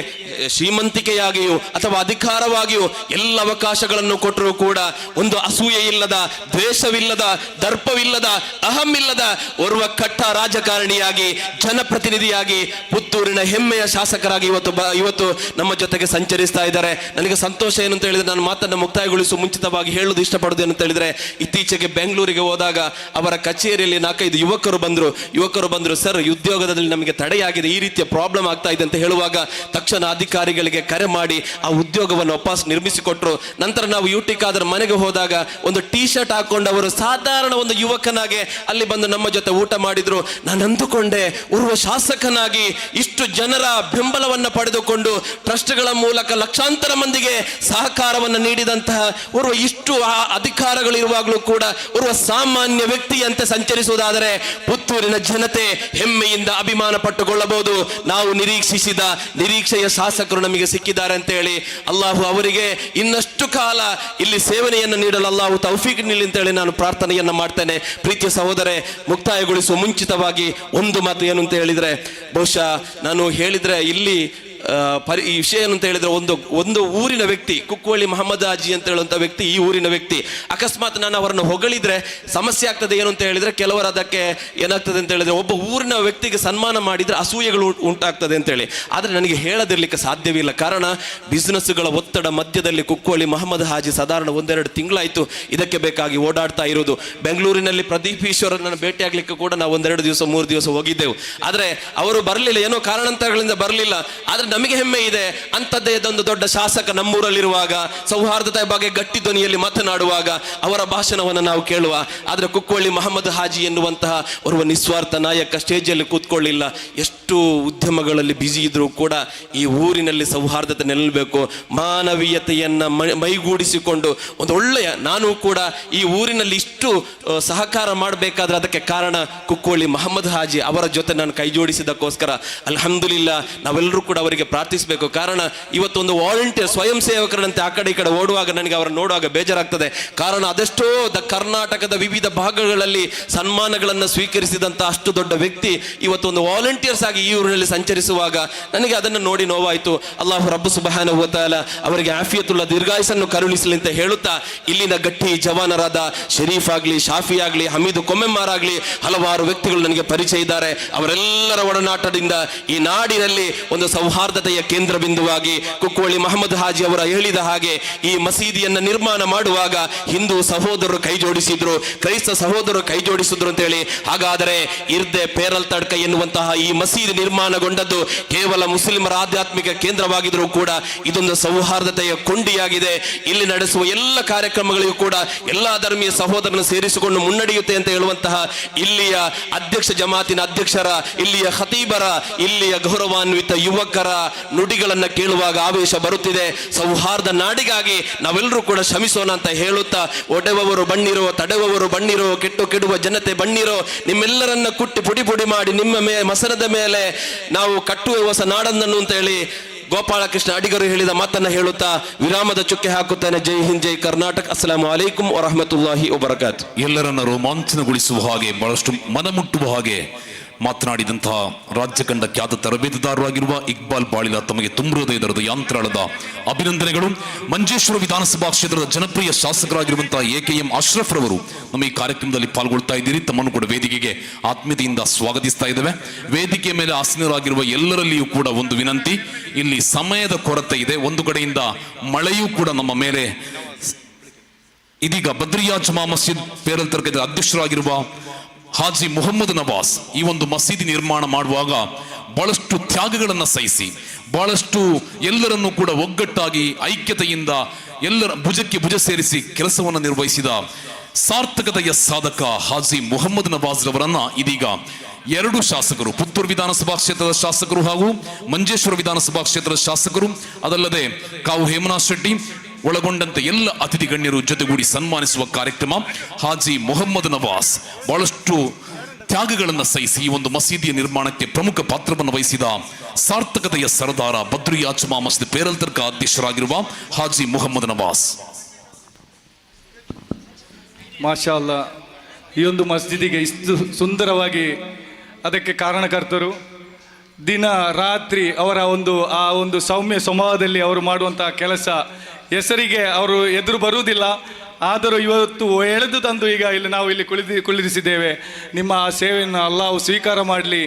ಶ್ರೀಮಂತಿಕೆಯಾಗಿಯೂ ಅಥವಾ ಅಧಿಕಾರವಾಗಿಯೂ ಎಲ್ಲ ಅವಕಾಶಗಳನ್ನು ಕೊಟ್ಟರೂ ಕೂಡ ಒಂದು ಅಸೂಯೆ ಇಲ್ಲದ, ದ್ವೇಷವಿಲ್ಲದ, ದರ್ಪವಿಲ್ಲದ, ಅಹಮಿಲ್ಲದ ಓರ್ವ ಕಟ್ಟ ರಾಜಕಾರಣಿಯಾಗಿ, ಜನಪ್ರತಿನಿಧಿಯಾಗಿ, ಪುತ್ತೂರಿನ ಹೆಮ್ಮೆಯ ಶಾಸಕರಾಗಿ ಇವತ್ತು ನಮ್ಮ ಜೊತೆಗೆ ಸಂಚರಿಸ್ತಾ ಇದ್ದಾರೆ. ನನಗೆ ಸಂತೋಷ ಏನು ಅಂತ ಹೇಳಿದ್ರೆ, ನಾನು ಮಾತನ್ನು ಮುಕ್ತಾಯಗೊಳಿಸುವ ಮುಂಚಿತವಾಗಿ ಹೇಳೋದು ಇಷ್ಟಪಡೋದು ಏನು ಅಂತ ಹೇಳಿದ್ರೆ, ಇತ್ತೀಚೆಗೆ ಬೆಂಗಳೂರಿಗೆ ಹೋದಾಗ ಅವರ ಕಚೇರಿಯಲ್ಲಿ 4-5 ಯುವಕರು ಬಂದರು, ಸರ್ ಉದ್ಯೋಗದಲ್ಲಿ ನಮಗೆ ತಡೆಯಾಗಿದೆ, ಈ ರೀತಿಯ ಪ್ರಾಬ್ಲಮ್ ಆಗ್ತಾ ಇದೆ ಅಂತ ಹೇಳುವಾಗ ತಕ್ಷಣ ಅಧಿಕಾರಿಗಳಿಗೆ ಕರೆ ಮಾಡಿ ಆ ಉದ್ಯೋಗವನ್ನು ವಾಪಸ್ ನಿರ್ಮಿಸಿಕೊಟ್ರು. ನಂತರ ನಾವು ಯುಟಿಕಾದರ ಮನೆಗೆ ಹೋದಾಗ ಒಂದು ಟೀ ಶರ್ಟ್ ಹಾಕೊಂಡು ಅವರು ಸಾಧಾರಣ ಒಂದು ಯುವಕನಾಗೆ ಅಲ್ಲಿ ಬಂದು ನಮ್ಮ ಜೊತೆ ಊಟ ಮಾಡಿದ್ರು. ನಾನು ಅಂದುಕೊಂಡೆ, ಓರ್ವ ಶಾಸಕನಾಗಿ ಇಷ್ಟು ಜನರ ಬೆಂಬಲವನ್ನು ಪಡೆದುಕೊಂಡು ಟ್ರಸ್ಟ್ಗಳ ಮೂಲಕ ಲಕ್ಷಾಂತರ ಮಂದಿಗೆ ಸಹಕಾರವನ್ನು ನೀಡಿದಂತಹ ಓರ್ವ ಇಷ್ಟು ಅಧಿಕಾರಗಳಿರುವಾಗಲೂ ಕೂಡ ಓರ್ವ ಸಾಮಾನ್ಯ ವ್ಯಕ್ತಿಯಂತೆ ಸಂಚರಿಸುವುದಾದರೆ ಪುತ್ತೂರಿನ ಜನತೆ ಹೆಮ್ಮೆಯಿಂದ ಅಭಿಮಾನ ಪಟ್ಟುಕೊಳ್ಳಬಹುದು. ನಾವು ನಿರೀಕ್ಷೆಯ ಶಾಸಕರು ನಮಗೆ ಸಿಕ್ಕಿದ್ದಾರೆ ಅಂತ ಹೇಳಿ ಅಲ್ಲಾಹು ಅವರಿಗೆ ಇನ್ನಷ್ಟು ಕಾಲ ಇಲ್ಲಿ ಸೇವನೆಯನ್ನು ನೀಡಲು ಅಲ್ಲಾಹು ತೌಫೀಕ್ ನೀಡಲಿ ಅಂತ ಹೇಳಿ ನಾನು ಪ್ರಾರ್ಥನೆಯನ್ನ ಮಾಡ್ತೇನೆ. ಪ್ರೀತಿಯ ಸಹೋದರೇ, ಮುಕ್ತಾಯಗೊಳಿಸುವ ಮುಂಚಿತವಾಗಿ ಒಂದು ಮಾತು ಏನು ಅಂತ ಹೇಳಿದ್ರೆ, ಬಹುಶಃ ನಾನು ಹೇಳಿದ್ರೆ ಇಲ್ಲಿ ಈ ವಿಷಯ ಏನು ಅಂತ ಹೇಳಿದ್ರೆ, ಒಂದು ಊರಿನ ವ್ಯಕ್ತಿ, ಕುಕ್ಕೋಳಿ ಮಹಮ್ಮದ್ ಹಾಜಿ ಅಂತ ಹೇಳುವಂಥ ವ್ಯಕ್ತಿ, ಈ ಊರಿನ ವ್ಯಕ್ತಿ, ಅಕಸ್ಮಾತ್ ನಾನು ಅವರನ್ನು ಹೊಗಳಿದ್ರೆ ಸಮಸ್ಯೆ ಆಗ್ತದೆ. ಏನು ಅಂತ ಹೇಳಿದ್ರೆ, ಕೆಲವರು ಅದಕ್ಕೆ ಏನಾಗ್ತದೆ ಅಂತ ಹೇಳಿದ್ರೆ, ಒಬ್ಬ ಊರಿನ ವ್ಯಕ್ತಿಗೆ ಸನ್ಮಾನ ಮಾಡಿದ್ರೆ ಅಸೂಯೆಗಳು ಉಂಟಾಗ್ತದೆ ಅಂತೇಳಿ. ಆದರೆ ನನಗೆ ಹೇಳದಿರ್ಲಿಕ್ಕೆ ಸಾಧ್ಯವಿಲ್ಲ. ಕಾರಣ, ಬಿಸ್ನೆಸ್ಗಳ ಒತ್ತಡ ಮಧ್ಯದಲ್ಲಿ ಕುಕ್ಕೋಳಿ ಮಹಮ್ಮದ್ ಹಾಜಿ ಸಾಧಾರಣ 1-2 ತಿಂಗಳಾಯಿತು ಇದಕ್ಕೆ ಬೇಕಾಗಿ ಓಡಾಡ್ತಾ ಇರೋದು. ಬೆಂಗಳೂರಿನಲ್ಲಿ ಪ್ರದೀಪ್ ಈಶ್ವರನನ್ನು ಭೇಟಿ ಆಗ್ಲಿಕ್ಕೆ ಕೂಡ ನಾವು 1-2 ದಿವಸ 3 ದಿವಸ ಹೋಗಿದ್ದೆವು. ಆದರೆ ಅವರು ಬರಲಿಲ್ಲ, ಏನೋ ಕಾರಣಾಂತರಗಳಿಂದ ಬರಲಿಲ್ಲ. ಆದರೆ ನಮಗೆ ಹೆಮ್ಮೆ ಇದೆ, ಅಂಥದ್ದೇ ಒಂದು ದೊಡ್ಡ ಶಾಸಕ ನಮ್ಮೂರಲ್ಲಿರುವಾಗ, ಸೌಹಾರ್ದತೆಯ ಬಗ್ಗೆ ಗಟ್ಟಿ ಧ್ವನಿಯಲ್ಲಿ ಮಾತನಾಡುವಾಗ ಅವರ ಭಾಷಣವನ್ನು ನಾವು ಕೇಳುವ. ಆದರೆ ಕುಕ್ಕೋಳಿ ಮಹಮ್ಮದ್ ಹಾಜಿ ಎನ್ನುವಂತಹ ಓರ್ವ ನಿಸ್ವಾರ್ಥ ನಾಯಕ ಸ್ಟೇಜಲ್ಲಿ ಕೂತ್ಕೊಳ್ಳಿಲ್ಲ. ಎಷ್ಟು ಉದ್ಯಮಗಳಲ್ಲಿ ಬ್ಯುಸಿ ಇದ್ರೂ ಕೂಡ ಈ ಊರಿನಲ್ಲಿ ಸೌಹಾರ್ದತೆ ನೆಲೆಸಬೇಕು, ಮಾನವೀಯತೆಯನ್ನ ಮೈಗೂಡಿಸಿಕೊಂಡು ಒಂದು ಒಳ್ಳೆಯ, ನಾನು ಕೂಡ ಈ ಊರಿನಲ್ಲಿ ಇಷ್ಟು ಸಹಕಾರ ಮಾಡಬೇಕಾದ್ರೆ ಅದಕ್ಕೆ ಕಾರಣ ಕುಕ್ಕೋಳಿ ಮಹಮ್ಮದ್ ಹಾಜಿ ಅವರ ಜೊತೆ ನಾನು ಕೈ ಜೋಡಿಸಿದ್ದಕ್ಕೋಸ್ಕರ ಅಲ್ಹಮ್ದುಲಿಲ್ಲಾ ನಾವೆಲ್ಲರೂ ಕೂಡ ಅವರಿಗೆ ಪ್ರಾರ್ಥಿಸಬೇಕು. ಕಾರಣ, ಇವತ್ತೊಂದು ವಾಲಂಟಿಯರ್ ಸ್ವಯಂ ಸೇವಕರಂತೆ ಆ ಕಡೆ ಈ ಕಡೆ ಓಡುವಾಗ ನನಗೆ ಅವರನ್ನು ನೋಡುವಾಗ ಬೇಜಾರಾಗ್ತದೆ. ಕಾರಣ, ಅದೆಷ್ಟೋ ಕರ್ನಾಟಕದ ವಿವಿಧ ಭಾಗಗಳಲ್ಲಿ ಸನ್ಮಾನಗಳನ್ನು ಸ್ವೀಕರಿಸಿದಂಥ ಅಷ್ಟು ದೊಡ್ಡ ವ್ಯಕ್ತಿ ಇವತ್ತೊಂದು ವಾಲಂಟಿಯರ್ಸ್ ಆಗಿ ಈ ಊರಿನಲ್ಲಿ ಸಂಚರಿಸುವಾಗ ನನಗೆ ಅದನ್ನು ನೋಡಿ ನೋವಾಯಿತು. ಅಲ್ಲಾಹು ರಬ್ಬು ಸುಬ್ಹಾನಹು ವ ತಆಲ ಅವರಿಗೆ ಆಫಿಯತುಲ್ಲ ದೀರ್ಘಾಯಸ್ಸನ್ನು ಕರುಣಿಸಲಿ ಅಂತ ಹೇಳುತ್ತಾ, ಇಲ್ಲಿನ ಗಟ್ಟಿ ಜವಾನರಾದ ಶರೀಫ್ ಆಗಲಿ, ಶಾಫಿ ಆಗಲಿ, ಹಮೀದು ಕೊಮ್ಮೆಮ್ಮಾರ್ ಆಗಲಿ, ಹಲವಾರು ವ್ಯಕ್ತಿಗಳು ನನಗೆ ಪರಿಚಯ ಇದ್ದಾರೆ. ಅವರೆಲ್ಲರ ಒಡನಾಟದಿಂದ ಈ ನಾಡಿನಲ್ಲಿ ಒಂದು ಸೌಹಾರ್ದತೆಯ ಕೇಂದ್ರ ಬಿಂದುವಾಗಿ ಕುಕ್ಕೋಳಿ ಮಹಮ್ಮದ್ ಹಾಜಿ ಅವರ ಹೇಳಿದ ಹಾಗೆ ಈ ಮಸೀದಿಯನ್ನು ನಿರ್ಮಾಣ ಮಾಡುವಾಗ ಹಿಂದೂ ಸಹೋದರರು ಕೈ ಜೋಡಿಸಿದ್ರು, ಕ್ರೈಸ್ತ ಸಹೋದರರು ಕೈ ಜೋಡಿಸಿದ್ರು ಅಂತ ಹೇಳಿ. ಹಾಗಾದರೆ ಇರ್ದೆ ಪೇರಲ್ ತಡ್ಕ ಎನ್ನುವಂತಹ ಈ ಮಸೀದಿ ನಿರ್ಮಾಣಗೊಂಡದ್ದು ಕೇವಲ ಮುಸ್ಲಿಮರ ಆಧ್ಯಾತ್ಮಿಕ ಕೇಂದ್ರವಾಗಿದ್ರೂ ಕೂಡ ಇದೊಂದು ಸೌಹಾರ್ದತೆಯ ಕೊಂಡಿಯಾಗಿದೆ. ಇಲ್ಲಿ ನಡೆಸುವ ಎಲ್ಲ ಕಾರ್ಯಕ್ರಮಗಳಿಗೂ ಕೂಡ ಎಲ್ಲಾ ಧರ್ಮೀಯ ಸಹೋದರನ್ನು ಸೇರಿಸಿಕೊಂಡು ಮುನ್ನಡೆಯುತ್ತೆ ಅಂತ ಹೇಳುವಂತಹ ಇಲ್ಲಿಯ ಅಧ್ಯಕ್ಷ ಜಮಾತಿನ ಅಧ್ಯಕ್ಷರ, ಇಲ್ಲಿಯ ಖತೀಬರ, ಇಲ್ಲಿಯ ಗೌರವಾನ್ವಿತ ಯುವಕರ ನುಡಿಗಳನ್ನ ಕೇಳುವಾಗ ಆವೇಶ ಬರುತ್ತಿದೆ. ಸೌಹಾರ್ದ ನಾಡಿಗಾಗಿ ನಾವೆಲ್ಲರೂ ಕೂಡ ಶ್ರಮಿಸೋಣ ಅಂತ ಹೇಳುತ್ತಾ, ಒಡೆವವರು ಬಣ್ಣಿರೋ, ತಡೆವವರು ಬಣ್ಣಿರೋ, ಕೆಡುವ ಜನತೆ ಬಣ್ಣಿರೋ, ನಿಮ್ಮೆಲ್ಲರನ್ನ ಕುಟ್ಟಿ ಪುಡಿ ಪುಡಿ ಮಾಡಿ ನಿಮ್ಮ ಮಸನದ ಮೇಲೆ ನಾವು ಕಟ್ಟುವ ಹೊಸ ನಾಡನ್ನು ಅಂತ ಹೇಳಿ ಗೋಪಾಲಕೃಷ್ಣ ಅಡಿಗರು ಹೇಳಿದ ಮಾತನ್ನ ಹೇಳುತ್ತಾ ವಿರಾಮದ ಚುಕ್ಕೆ ಹಾಕುತ್ತಾನೆ. ಜೈ ಹಿಂದ್, ಜೈ ಕರ್ನಾಟಕ. ಅಸ್ಸಲಾಮು ಅಲೈಕುಂ ವರಹಮತುಲ್ಲಾಹಿ ವಬರಕಾತು. ಎಲ್ಲರನ್ನ ರೋಮಾಂಚನಗೊಳಿಸುವ ಹಾಗೆ, ಬಹಳಷ್ಟು ಮನಮುಟ್ಟುವ ಹಾಗೆ ಮಾತನಾಡಿದಂತಹ ರಾಜ್ಯ ಕಂಡ ಖ್ಯಾತ ತರಬೇತುದಾರರಾಗಿರುವ ಇಕ್ಬಾಲ್ ಬಾಳಿಲ ತಮಗೆ ತುಂಬ ಹೃದಯದ ಯಾಂತ್ರಾಳದ ಅಭಿನಂದನೆಗಳು. ಮಂಜೇಶ್ವರ ವಿಧಾನಸಭಾ ಕ್ಷೇತ್ರದ ಜನಪ್ರಿಯ ಶಾಸಕರಾಗಿರುವಂತಹ AKM ಅಶ್ರಫ್ ರವರು ನಮ್ಮ ಈ ಕಾರ್ಯಕ್ರಮದಲ್ಲಿ ಪಾಲ್ಗೊಳ್ತಾ ಇದ್ದೀರಿ. ತಮ್ಮನ್ನು ಕೂಡ ವೇದಿಕೆಗೆ ಆತ್ಮೀಯತೆಯಿಂದ ಸ್ವಾಗತಿಸ್ತಾ ಇದ್ದೇವೆ. ವೇದಿಕೆ ಮೇಲೆ ಆಸೀನರಾಗಿರುವ ಎಲ್ಲರಲ್ಲಿಯೂ ಕೂಡ ಒಂದು ವಿನಂತಿ, ಇಲ್ಲಿ ಸಮಯದ ಕೊರತೆ ಇದೆ. ಒಂದು ಕಡೆಯಿಂದ ಮಳೆಯೂ ಕೂಡ ನಮ್ಮ ಮೇಲೆ. ಇದೀಗ ಬದ್ರಿಯಾ ಜಮಾ ಮಸ್ಜಿದ್ ಪೇರಲ್ ತರ್ಕದ ಅಧ್ಯಕ್ಷರಾಗಿರುವ ಹಾಜಿ ಮುಹಮ್ಮದ್ ನವಾಸ್ ಈ ಒಂದು ಮಸೀದಿ ನಿರ್ಮಾಣ ಮಾಡುವಾಗ ಬಹಳಷ್ಟು ತ್ಯಾಗಗಳನ್ನು ಸಹಿಸಿ, ಬಹಳಷ್ಟು ಎಲ್ಲರನ್ನೂ ಕೂಡ ಒಗ್ಗಟ್ಟಾಗಿ ಐಕ್ಯತೆಯಿಂದ ಎಲ್ಲರ ಭುಜಕ್ಕೆ ಭುಜ ಸೇರಿಸಿ ಕೆಲಸವನ್ನು ನಿರ್ವಹಿಸಿದ ಸಾರ್ಥಕತೆಯ ಸಾಧಕ ಹಾಜಿ ಮುಹಮ್ಮದ್ ನವಾಸ್ ರವರನ್ನ ಇದೀಗ 2 ಶಾಸಕರು, ಪುತ್ತೂರು ವಿಧಾನಸಭಾ ಕ್ಷೇತ್ರದ ಶಾಸಕರು ಹಾಗೂ ಮಂಜೇಶ್ವರ ವಿಧಾನಸಭಾ ಕ್ಷೇತ್ರದ ಶಾಸಕರು, ಅದಲ್ಲದೆ ಕಾವು ಹೇಮನಾಥ್ ಶೆಟ್ಟಿ ಒಳಗೊಂಡಂತೆ ಎಲ್ಲ ಅತಿಥಿ ಗಣ್ಯರು ಜೊತೆಗೂಡಿ ಸನ್ಮಾನಿಸುವ ಕಾರ್ಯಕ್ರಮ. ಹಾಜಿ ಮುಹಮ್ಮದ್ ನವಾಸ್ ಬಹಳಷ್ಟು ತ್ಯಾಗಗಳನ್ನು ಸಹಿಸಿ ಈ ಒಂದು ಮಸೀದಿಯ ನಿರ್ಮಾಣಕ್ಕೆ ಪ್ರಮುಖ ಪಾತ್ರವನ್ನು ವಹಿಸಿದ ಸಾರ್ಥಕತೆಯ ಸರದಾರ ಬದ್ರಿಯಾ ಜಮಾ ಮಸ್ಜಿದ್ ಪೇರಲ್ ತರ್ಕ ಅಧ್ಯಕ್ಷರಾಗಿರುವ ಹಾಜಿ ಮುಹಮ್ಮದ್ ನವಾಸ್. ಮಾಷಾ ಅಲ್ಲಾ, ಈ ಒಂದು ಮಸ್ಜಿದಿಗೆ ಇಷ್ಟು ಸುಂದರವಾಗಿ ಅದಕ್ಕೆ ಕಾರಣಕರ್ತರು ದಿನ ರಾತ್ರಿ ಅವರ ಆ ಒಂದು ಸೌಮ್ಯ ಸ್ವಭಾವದಲ್ಲಿ ಅವರು ಮಾಡುವಂತಹ ಕೆಲಸ ಹೆಸರಿಗೆ ಅವರು ಎದುರು ಬರುವುದಿಲ್ಲ. ಆದರೂ ಇವತ್ತು ಎಳೆದು ತಂದು ಈಗ ನಾವು ಇಲ್ಲಿ ಕುಳಿರಿಸಿದ್ದೇವೆ. ನಿಮ್ಮ ಆ ಸೇವೆಯನ್ನು ಅಲ್ಲಾಹು ಸ್ವೀಕಾರ ಮಾಡಲಿ.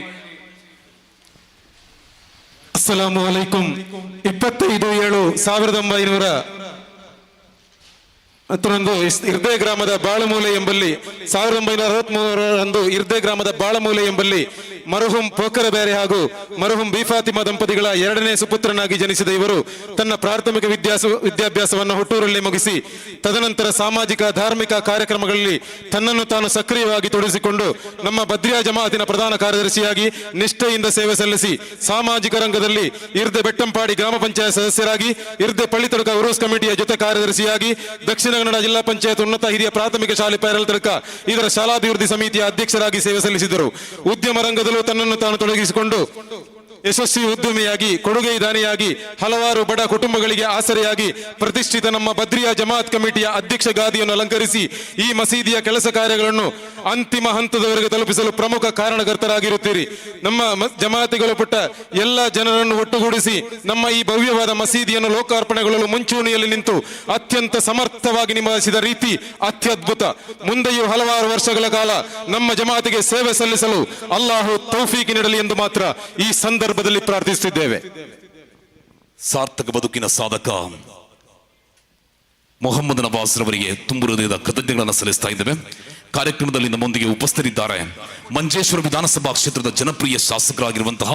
ಅಸ್ಸಲಾಮು ಅಲೈಕುಂ. 25/7/1963 ಇರ್ದೆ ಗ್ರಾಮದ ಬಾಳಮೂಲೆ ಎಂಬಲ್ಲಿ 1963ರಂದು ಇರ್ದೆ ಗ್ರಾಮದ ಬಾಳಮೂಲೆ ಎಂಬಲ್ಲಿ ಮರುಹುಂ ಪೋಕರ ಬೇರೆ ಹಾಗೂ ಮರುಹುಂ ಬಿಫಾತಿಮಾ ದಂಪತಿಗಳ 2ನೇ ಸುಪುತ್ರನಾಗಿ ಜನಿಸಿದ ಇವರು ತನ್ನ ಪ್ರಾಥಮಿಕ ವಿದ್ಯಾಭ್ಯಾಸವನ್ನು ಹುಟ್ಟೂರಲ್ಲಿ ಮುಗಿಸಿ ತದನಂತರ ಸಾಮಾಜಿಕ ಧಾರ್ಮಿಕ ಕಾರ್ಯಕ್ರಮಗಳಲ್ಲಿ ತನ್ನನ್ನು ತಾನು ಸಕ್ರಿಯವಾಗಿ ತೊಡಗಿಸಿಕೊಂಡು ನಮ್ಮ ಬದ್ರಿಯಾ ಜಮಾಅತಿನ ಪ್ರಧಾನ ಕಾರ್ಯದರ್ಶಿಯಾಗಿ ನಿಷ್ಠೆಯಿಂದ ಸೇವೆ ಸಲ್ಲಿಸಿ ಸಾಮಾಜಿಕ ರಂಗದಲ್ಲಿ ಇರ್ದೆ ಬೆಟ್ಟಂಪಾಡಿ ಗ್ರಾಮ ಪಂಚಾಯತ್ ಸದಸ್ಯರಾಗಿ ಇರ್ದೆ ಪಳ್ಳಿತಡಕ ಉರೂಸ್ ಕಮಿಟಿಯ ಜೊತೆ ಕಾರ್ಯದರ್ಶಿಯಾಗಿ ದಕ್ಷಿಣ ಕನ್ನಡ ಜಿಲ್ಲಾ ಪಂಚಾಯತ್ ಉನ್ನತ ಹಿರಿಯ ಪ್ರಾಥಮಿಕ ಶಾಲೆ ಪೇರಲ್ತಡಕ ಇದರ ಶಾಲಾಭಿವೃದ್ಧಿ ಸಮಿತಿಯ ಅಧ್ಯಕ್ಷರಾಗಿ ಸೇವೆ ಸಲ್ಲಿಸಿದರು. ಉದ್ಯಮ ರಂಗದಲ್ಲೂ ತನ್ನನ್ನು ತಾನು ತೊಡಗಿಸಿಕೊಂಡು ಯಶಸ್ವಿ ಉದ್ಯಮಿಯಾಗಿ ಕೊಡುಗೆ ದಾನಿಯಾಗಿ ಹಲವಾರು ಬಡ ಕುಟುಂಬಗಳಿಗೆ ಆಸರೆಯಾಗಿ ಪ್ರತಿಷ್ಠಿತ ನಮ್ಮ ಬದ್ರಿಯಾ ಜಮಾತ್ ಕಮಿಟಿಯ ಅಧ್ಯಕ್ಷ ಗಾದಿಯನ್ನು ಅಲಂಕರಿಸಿ ಈ ಮಸೀದಿಯ ಕೆಲಸ ಕಾರ್ಯಗಳನ್ನು ಅಂತಿಮ ಹಂತದವರೆಗೆ ತಲುಪಿಸಲು ಪ್ರಮುಖ ಕಾರಣಕರ್ತರಾಗಿರುತ್ತೀರಿ. ನಮ್ಮ ಜಮಾತಿಗಳು ಪುಟ್ಟ ಎಲ್ಲ ಜನರನ್ನು ಒಟ್ಟುಗೂಡಿಸಿ ನಮ್ಮ ಈ ಭವ್ಯವಾದ ಮಸೀದಿಯನ್ನು ಲೋಕಾರ್ಪಣೆಗೊಳ್ಳಲು ಮುಂಚೂಣಿಯಲ್ಲಿ ನಿಂತು ಅತ್ಯಂತ ಸಮರ್ಥವಾಗಿ ನಿಭಾಯಿಸಿದ ರೀತಿ ಅತ್ಯದ್ಭುತ. ಮುಂದೆಯೂ ಹಲವಾರು ವರ್ಷಗಳ ಕಾಲ ನಮ್ಮ ಜಮಾತಿಗೆ ಸೇವೆ ಸಲ್ಲಿಸಲು ಅಲ್ಲಾಹು ತೌಫೀಕ್ ನೀಡಲಿ ಎಂದು ಮಾತ್ರ ಈ ಸಂದರ್ಭದಲ್ಲಿ ಪ್ರಾರ್ಥಿಸುತ್ತಿದ್ದೇವೆ. ಸಾರ್ಥಕ ಬದುಕಿನ ಸಾಧಕ ಮೊಹಮ್ಮದ್ ನವಾಜ್ ರವರಿಗೆ ತುಂಬು ಹೃದಯದ ಕೃತಜ್ಞತೆಗಳನ್ನು ಸಲ್ಲಿಸ್ತಾ ಇದ್ದೇವೆ. ಕಾರ್ಯಕ್ರಮದಲ್ಲಿ ನಮ್ಮೊಂದಿಗೆ ಉಪಸ್ಥಿತರಿದ್ದಾರೆ ಮಂಜೇಶ್ವರ ವಿಧಾನಸಭಾ ಕ್ಷೇತ್ರದ ಜನಪ್ರಿಯ ಶಾಸಕರಾಗಿರುವಂತಹ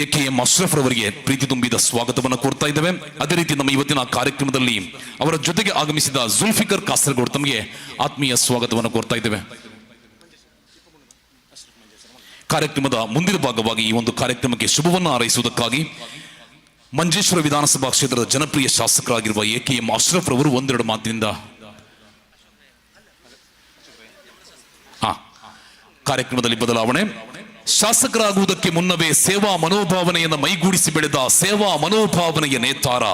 ಎಕೆಎಂ ಅಶ್ರಫ್ ರವರಿಗೆ ಪ್ರೀತಿ ತುಂಬಿದ ಸ್ವಾಗತವನ್ನು ಕೋರ್ತಾ ಇದ್ದೇವೆ. ಅದೇ ರೀತಿ ನಮ್ಮ ಇವತ್ತಿನ ಕಾರ್ಯಕ್ರಮದಲ್ಲಿ ಅವರ ಜೊತೆಗೆ ಆಗಮಿಸಿದ ಜುಲ್ಫಿಕರ್ ಕಾಸರಗೋಡು ತಮಗೆ ಆತ್ಮೀಯ ಸ್ವಾಗತವನ್ನು ಕೋರ್ತಾ ಇದ್ದೇವೆ. ಕಾರ್ಯಕ್ರಮದ ಮುಂದಿನ ಭಾಗವಾಗಿ ಈ ಒಂದು ಕಾರ್ಯಕ್ರಮಕ್ಕೆ ಶುಭವನ್ನು ಹಾರೈಸುವುದಕ್ಕಾಗಿ ಮಂಜೇಶ್ವರ ವಿಧಾನಸಭಾ ಕ್ಷೇತ್ರದ ಜನಪ್ರಿಯ ಶಾಸಕರಾಗಿರುವ ಎಕೆಎಂ ಅಶ್ರಫ್ ರವರು ಒಂದೆರಡು ಮಾತಿನಿಂದ ಕಾರ್ಯಕ್ರಮದಲ್ಲಿ ಬದಲಾವಣೆ. ಶಾಸಕರಾಗುವುದಕ್ಕೆ ಮುನ್ನವೇ ಸೇವಾ ಮನೋಭಾವನೆಯನ್ನು ಮೈಗೂಡಿಸಿ ಬೆಳೆದ ಸೇವಾ ಮನೋಭಾವನೆಯ ನೇತಾರ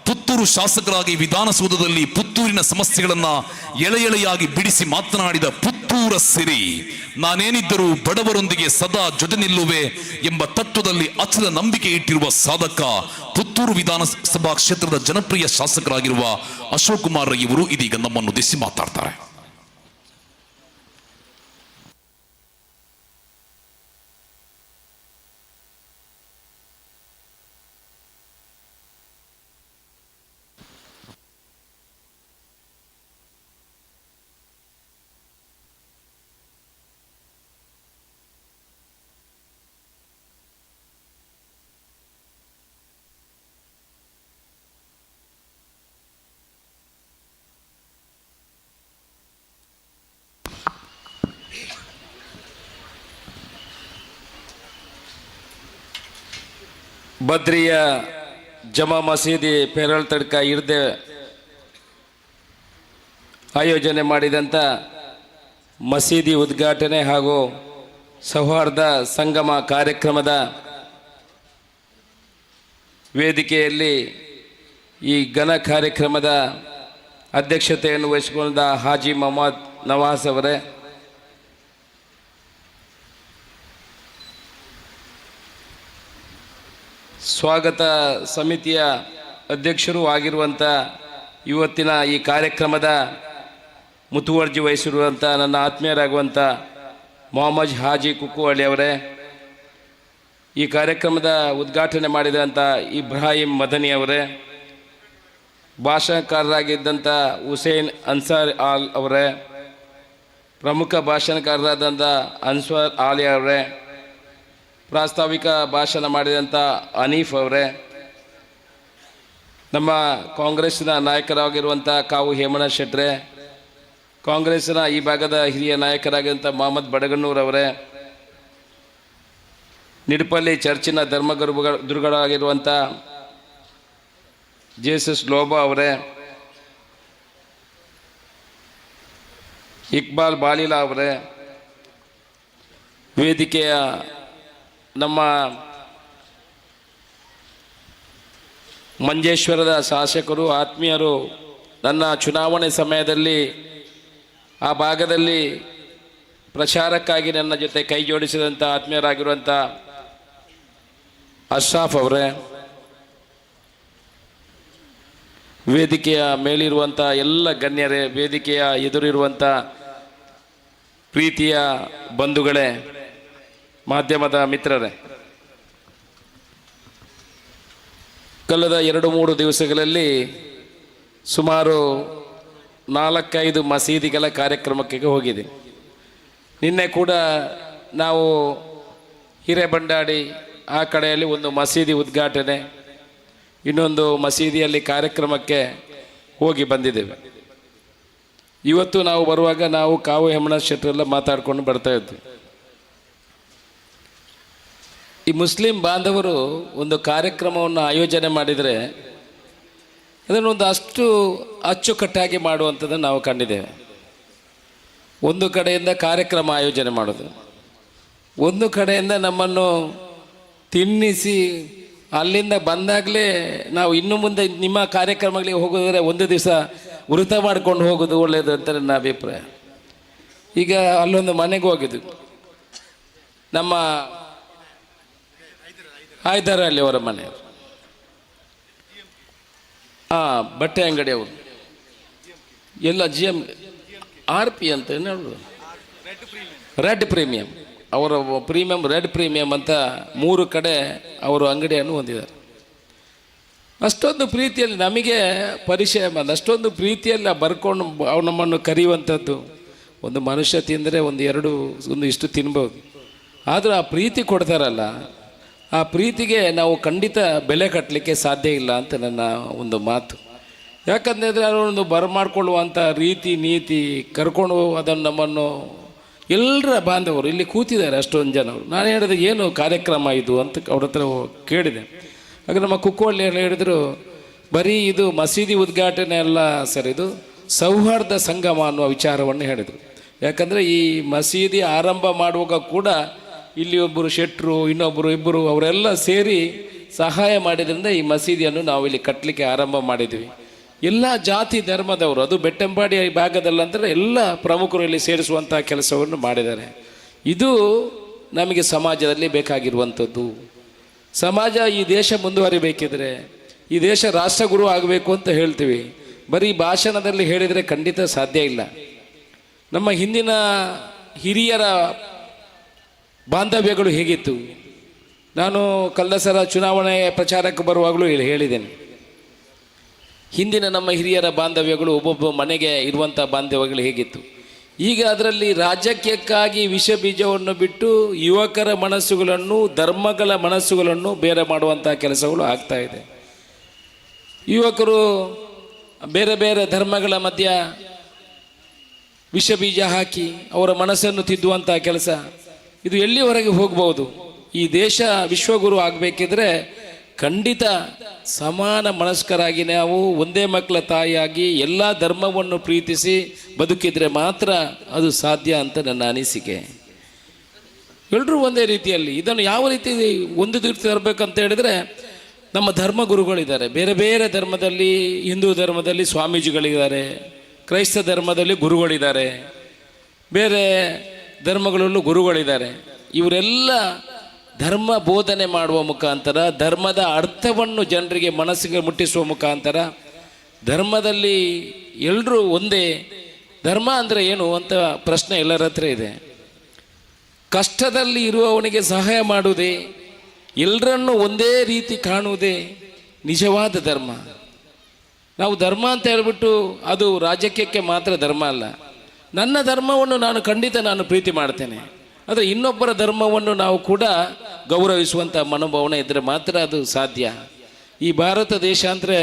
ಪುತ್ತೂರು ಶಾಸಕರಾಗಿ ವಿಧಾನಸೌಧದಲ್ಲಿ ಪುತ್ತೂರಿನ ಸಮಸ್ಯೆಗಳನ್ನ ಎಳೆಯಾಗಿ ಬಿಡಿಸಿ ಮಾತನಾಡಿದ ಪುತ್ತೂರ ಸಿರಿ. ನಾನೇನಿದ್ದರೂ ಬಡವರೊಂದಿಗೆ ಸದಾ ಜೊತೆ ನಿಲ್ಲುವೆ ಎಂಬ ತತ್ವದಲ್ಲಿ ಅಚಲ ನಂಬಿಕೆ ಇಟ್ಟಿರುವ ಸಾಧಕ ಪುತ್ತೂರು ವಿಧಾನಸಭಾ ಕ್ಷೇತ್ರದ ಜನಪ್ರಿಯ ಶಾಸಕರಾಗಿರುವ ಅಶೋಕ್ ಕುಮಾರ್ ರೈ ಇವರು ಇದೀಗ ನಮ್ಮನ್ನು ಉದ್ದೇಶಿಸಿ ಮಾತಾಡ್ತಾರೆ. ಬದ್ರಿಯಾ ಜಮಾ ಮಸೀದಿ ಪೇರಲ್ತಡ್ಕ ಇರ್ದೆ ಆಯೋಜನೆ ಮಾಡಿದಂಥ ಮಸೀದಿ ಉದ್ಘಾಟನೆ ಹಾಗೂ ಸೌಹಾರ್ದ ಸಂಗಮ ಕಾರ್ಯಕ್ರಮದ ವೇದಿಕೆಯಲ್ಲಿ ಈ ಘನ ಕಾರ್ಯಕ್ರಮದ ಅಧ್ಯಕ್ಷತೆಯನ್ನು ವಹಿಸಿಕೊಂಡ ಹಾಜಿ ಮೊಹಮ್ಮದ್ ನವಾಜ್ ಅವರೇ, ಸ್ವಾಗತ ಸಮಿತಿಯ ಅಧ್ಯಕ್ಷರೂ ಆಗಿರುವಂಥ ಇವತ್ತಿನ ಈ ಕಾರ್ಯಕ್ರಮದ ಮುತುವರ್ಜಿ ವಹಿಸಿರುವಂಥ ನನ್ನ ಆತ್ಮೀಯರಾಗುವಂಥ ಮೊಹಮ್ಮದ್ ಹಾಜಿ ಕುಕ್ಕುಹಳ್ಳಿ ಅವರೇ, ಈ ಕಾರ್ಯಕ್ರಮದ ಉದ್ಘಾಟನೆ ಮಾಡಿದಂಥ ಇಬ್ರಾಹಿಂ ಮದನಿ ಅವರೇ, ಭಾಷಣಕಾರರಾಗಿದ್ದಂಥ ಹುಸೇನ್ ಅನ್ಸಾರ್ ಆಲ್ ಅವರೇ, ಪ್ರಮುಖ ಭಾಷಣಕಾರರಾದಂಥ ಅನ್ಸ್ವರ್ ಆಲಿ ಅವರೇ, ಪ್ರಾಸ್ತಾವಿಕ ಭಾಷಣ ಮಾಡಿದಂಥ ಹನೀಫ್ ಅವರೇ, ನಮ್ಮ ಕಾಂಗ್ರೆಸ್ಸಿನ ನಾಯಕರಾಗಿರುವಂಥ ಕಾವು ಹೇಮಣ್ಣ ಶೆಟ್ರೆ, ಕಾಂಗ್ರೆಸ್ಸಿನ ಈ ಭಾಗದ ಹಿರಿಯ ನಾಯಕರಾಗಿರುವಂಥ ಮೊಹಮ್ಮದ್ ಬಡಗಣ್ಣೂರ್ ಅವರೇ, ನಿಡಪಲ್ಲಿ ಚರ್ಚಿನ ಧರ್ಮಗುರುಗಳಾಗಿರುವಂಥ ಜೇಸಸ್ ಲೋಬಾ ಅವರೇ, ಇಕ್ಬಾಲ್ ಬಾಲಿಲಾ ಅವರೇ, ವೇದಿಕೆಯ ನಮ್ಮ ಮಂಜೇಶ್ವರದ ಶಾಸಕರು ಆತ್ಮೀಯರು, ನನ್ನ ಚುನಾವಣೆ ಸಮಯದಲ್ಲಿ ಆ ಭಾಗದಲ್ಲಿ ಪ್ರಚಾರಕ್ಕಾಗಿ ನನ್ನ ಜೊತೆ ಕೈ ಜೋಡಿಸಿದಂಥ ಆತ್ಮೀಯರಾಗಿರುವಂಥ ಅಶ್ರಾಫ್ ಅವರೇ, ವೇದಿಕೆಯ ಮೇಲಿರುವಂಥ ಎಲ್ಲ ಗಣ್ಯರೇ, ವೇದಿಕೆಯ ಎದುರಿರುವಂಥ ಪ್ರೀತಿಯ ಬಂಧುಗಳೇ, ಮಾಧ್ಯಮದ ಮಿತ್ರರೇ, ಕಳೆದ 2-3 ದಿವಸಗಳಲ್ಲಿ ಸುಮಾರು 4-5 ಮಸೀದಿಗಳ ಕಾರ್ಯಕ್ರಮಕ್ಕೆ ಹೋಗಿದೆ. ನಿನ್ನೆ ಕೂಡ ನಾವು ಹಿರೇಬಂಡಾಡಿ ಆ ಕಡೆಯಲ್ಲಿ ಒಂದು ಮಸೀದಿ ಉದ್ಘಾಟನೆ, ಇನ್ನೊಂದು ಮಸೀದಿಯಲ್ಲಿ ಕಾರ್ಯಕ್ರಮಕ್ಕೆ ಹೋಗಿ ಬಂದಿದ್ದೇವೆ. ಇವತ್ತು ನಾವು ಬರುವಾಗ ನಾವು ಕಾವು ಹೇಮಣ್ಣ ಶೆಟ್ಟರೆಲ್ಲ ಮಾತಾಡ್ಕೊಂಡು ಬರ್ತಾ ಇದ್ವಿ. ಈ ಮುಸ್ಲಿಂ ಬಾಂಧವರು ಒಂದು ಕಾರ್ಯಕ್ರಮವನ್ನು ಆಯೋಜನೆ ಮಾಡಿದರೆ ಅದನ್ನೊಂದು ಅಷ್ಟು ಅಚ್ಚುಕಟ್ಟಾಗಿ ಮಾಡುವಂಥದ್ದನ್ನು ನಾವು ಕಂಡಿದ್ದೇವೆ. ಒಂದು ಕಡೆಯಿಂದ ಕಾರ್ಯಕ್ರಮ ಆಯೋಜನೆ ಮಾಡೋದು, ಒಂದು ಕಡೆಯಿಂದ ನಮ್ಮನ್ನು ತಿನ್ನಿಸಿ ಅಲ್ಲಿಂದ ಬಂದಾಗಲೇ ನಾವು ಇನ್ನು ಮುಂದೆ ನಿಮ್ಮ ಕಾರ್ಯಕ್ರಮಗಳಿಗೆ ಹೋಗೋದ್ರೆ ಒಂದು ದಿವಸ ವೃತ ಮಾಡ್ಕೊಂಡು ಹೋಗೋದು ಒಳ್ಳೆಯದು ಅಂತ ನನ್ನ ಅಭಿಪ್ರಾಯ. ಈಗ ಅಲ್ಲೊಂದು ಮನೆಗೆ ಹೋಗಿದ್ದು, ನಮ್ಮ ಹೈದರಾಲಿ ಅವರ ಮನೆ, ಬಟ್ಟೆ ಅಂಗಡಿ ಅವರು ಎಲ್ಲ GM RP ಅಂತ ಹೇಳೋದು, ರೆಡ್ ಪ್ರೀಮಿಯಂ, ಅವರ ಪ್ರೀಮಿಯಂ ರೆಡ್ ಪ್ರೀಮಿಯಂ ಅಂತ 3 ಕಡೆ ಅವರು ಅಂಗಡಿಯನ್ನು ಹೊಂದಿದ್ದಾರೆ. ಅಷ್ಟೊಂದು ಪ್ರೀತಿಯಲ್ಲಿ ನಮಗೆ ಪರಿಚಯ ಬಂದ, ಅಷ್ಟೊಂದು ಪ್ರೀತಿಯಲ್ಲಿ ಬರ್ಕೊಂಡು ಅವ್ರು ನಮ್ಮನ್ನು ಕರೆಯುವಂಥದ್ದು. ಒಂದು ಮನುಷ್ಯ ತಿಂದರೆ ಒಂದು ಇಷ್ಟು ತಿನ್ಬೋದು, ಆದರೂ ಆ ಪ್ರೀತಿ ಕೊಡ್ತಾರಲ್ಲ, ಆ ಪ್ರೀತಿಗೆ ನಾವು ಖಂಡಿತ ಬೆಲೆ ಕಟ್ಟಲಿಕ್ಕೆ ಸಾಧ್ಯ ಇಲ್ಲ ಅಂತ ನನ್ನ ಒಂದು ಮಾತು. ಯಾಕಂದರೆ ಅದೊಂದು ಬರಮಾಡ್ಕೊಳ್ಳುವಂಥ ರೀತಿ ನೀತಿ ಕರ್ಕೊಂಡು ಅದನ್ನು ನಮ್ಮನ್ನು ಎಲ್ಲರ ಬಾಂಧವರು ಇಲ್ಲಿ ಕೂತಿದ್ದಾರೆ ಅಷ್ಟೊಂದು ಜನರು. ನಾನು ಹೇಳಿದೆ ಏನು ಕಾರ್ಯಕ್ರಮ ಇದು ಅಂತ ಅವ್ರ ಹತ್ರ ಕೇಳಿದೆ. ಆಗ ನಮ್ಮ ಕುಕ್ಕವಳ್ಳಿ ಹೇಳಿದರು, ಬರೀ ಇದು ಮಸೀದಿ ಉದ್ಘಾಟನೆ ಅಲ್ಲ ಸರ್, ಇದು ಸೌಹಾರ್ದ ಸಂಗಮ ಅನ್ನುವ ವಿಚಾರವನ್ನು ಹೇಳಿದರು. ಯಾಕಂದರೆ ಈ ಮಸೀದಿ ಆರಂಭ ಮಾಡುವಾಗ ಕೂಡ ಇಲ್ಲಿ ಒಬ್ಬರು ಶೆಟ್ಟರು, ಇಬ್ಬರು ಅವರೆಲ್ಲ ಸೇರಿ ಸಹಾಯ ಮಾಡಿದ್ರಿಂದ ಈ ಮಸೀದಿಯನ್ನು ನಾವು ಇಲ್ಲಿ ಕಟ್ಟಲಿಕ್ಕೆ ಆರಂಭ ಮಾಡಿದ್ವಿ. ಎಲ್ಲ ಜಾತಿ ಧರ್ಮದವರು, ಅದು ಬೆಟ್ಟಂಪಾಡಿ ಭಾಗದಲ್ಲಂದರೆ ಎಲ್ಲ ಪ್ರಮುಖರು ಇಲ್ಲಿ ಸೇರಿಸುವಂಥ ಕೆಲಸವನ್ನು ಮಾಡಿದ್ದಾರೆ. ಇದು ನಮಗೆ ಸಮಾಜದಲ್ಲಿ ಬೇಕಾಗಿರುವಂಥದ್ದು. ಸಮಾಜ, ಈ ದೇಶ ಮುಂದುವರಿಬೇಕಿದ್ರೆ, ಈ ದೇಶ ರಾಷ್ಟ್ರಗುರು ಆಗಬೇಕು ಅಂತ ಹೇಳ್ತೀವಿ, ಬರೀ ಭಾಷಣದಲ್ಲಿ ಹೇಳಿದರೆ ಖಂಡಿತ ಸಾಧ್ಯ ಇಲ್ಲ. ನಮ್ಮ ಹಿಂದಿನ ಹಿರಿಯರ ಬಾಂಧವ್ಯಗಳು ಹೇಗಿತ್ತು, ನಾನು ಕಳೆದ ಸಲ ಚುನಾವಣೆ ಪ್ರಚಾರಕ್ಕೆ ಬರುವಾಗಲೂ ಹೇಳಿದ್ದೇನೆ. ಹಿಂದಿನ ನಮ್ಮ ಹಿರಿಯರ ಬಾಂಧವ್ಯಗಳು, ಒಬ್ಬೊಬ್ಬ ಮನೆಗೆ ಇರುವಂಥ ಬಾಂಧವ್ಯಗಳು ಹೇಗಿತ್ತು. ಈಗ ಅದರಲ್ಲಿ ರಾಜಕೀಯಕ್ಕಾಗಿ ವಿಷ ಬೀಜವನ್ನು ಬಿಟ್ಟು ಯುವಕರ ಮನಸ್ಸುಗಳನ್ನು, ಧರ್ಮಗಳ ಮನಸ್ಸುಗಳನ್ನು ಬೇರೆ ಮಾಡುವಂಥ ಕೆಲಸಗಳು ಆಗ್ತಾ ಇದೆ. ಯುವಕರು ಬೇರೆ ಬೇರೆ ಧರ್ಮಗಳ ಮಧ್ಯ ವಿಷ ಬೀಜ ಹಾಕಿ ಅವರ ಮನಸ್ಸನ್ನು ತಿದ್ದುವಂಥ ಕೆಲಸ, ಇದು ಎಲ್ಲಿವರೆಗೆ ಹೋಗ್ಬೋದು? ಈ ದೇಶ ವಿಶ್ವಗುರು ಆಗಬೇಕಿದ್ರೆ ಖಂಡಿತ ಸಮಾನ ಮನಸ್ಕರಾಗಿ ನಾವು ಒಂದೇ ಮಕ್ಕಳ ತಾಯಿಯಾಗಿ ಎಲ್ಲ ಧರ್ಮವನ್ನು ಪ್ರೀತಿಸಿ ಬದುಕಿದರೆ ಮಾತ್ರ ಅದು ಸಾಧ್ಯ ಅಂತ ನನ್ನ ಅನಿಸಿಕೆ. ಎಲ್ಲರೂ ಒಂದೇ ರೀತಿಯಲ್ಲಿ ಇದನ್ನು ಯಾವ ರೀತಿ ಒಂದು ರೀತಿ ತರಬೇಕಂತ ಹೇಳಿದರೆ, ನಮ್ಮ ಧರ್ಮಗುರುಗಳಿದ್ದಾರೆ, ಬೇರೆ ಬೇರೆ ಧರ್ಮದಲ್ಲಿ, ಹಿಂದೂ ಧರ್ಮದಲ್ಲಿ ಸ್ವಾಮೀಜಿಗಳಿದ್ದಾರೆ, ಕ್ರೈಸ್ತ ಧರ್ಮದಲ್ಲಿ ಗುರುಗಳಿದ್ದಾರೆ, ಬೇರೆ ಧರ್ಮಗಳಲ್ಲೂ ಗುರುಗಳಿದ್ದಾರೆ. ಇವರೆಲ್ಲ ಧರ್ಮ ಬೋಧನೆ ಮಾಡುವ ಮುಖಾಂತರ, ಧರ್ಮದ ಅರ್ಥವನ್ನು ಜನರಿಗೆ ಮನಸ್ಸಿಗೆ ಮುಟ್ಟಿಸುವ ಮುಖಾಂತರ, ಧರ್ಮದಲ್ಲಿ ಎಲ್ಲರೂ ಒಂದೇ, ಧರ್ಮ ಅಂದರೆ ಏನು ಅಂತ ಪ್ರಶ್ನೆ ಎಲ್ಲರ ಹತ್ರ ಇದೆ. ಕಷ್ಟದಲ್ಲಿ ಇರುವವನಿಗೆ ಸಹಾಯ ಮಾಡುವುದೇ, ಎಲ್ಲರನ್ನೂ ಒಂದೇ ರೀತಿ ಕಾಣುವುದೇ ನಿಜವಾದ ಧರ್ಮ. ನಾವು ಧರ್ಮ ಅಂತ ಹೇಳ್ಬಿಟ್ಟು ಅದು ರಾಜಕೀಯಕ್ಕೆ ಮಾತ್ರ ಧರ್ಮ ಅಲ್ಲ. ನನ್ನ ಧರ್ಮವನ್ನು ನಾನು ಖಂಡಿತ ಪ್ರೀತಿ ಮಾಡ್ತೇನೆ, ಆದರೆ ಇನ್ನೊಬ್ಬರ ಧರ್ಮವನ್ನು ನಾವು ಕೂಡ ಗೌರವಿಸುವಂಥ ಮನೋಭಾವನೆ ಇದ್ದರೆ ಮಾತ್ರ ಅದು ಸಾಧ್ಯ. ಈ ಭಾರತ ದೇಶ ಅಂದರೆ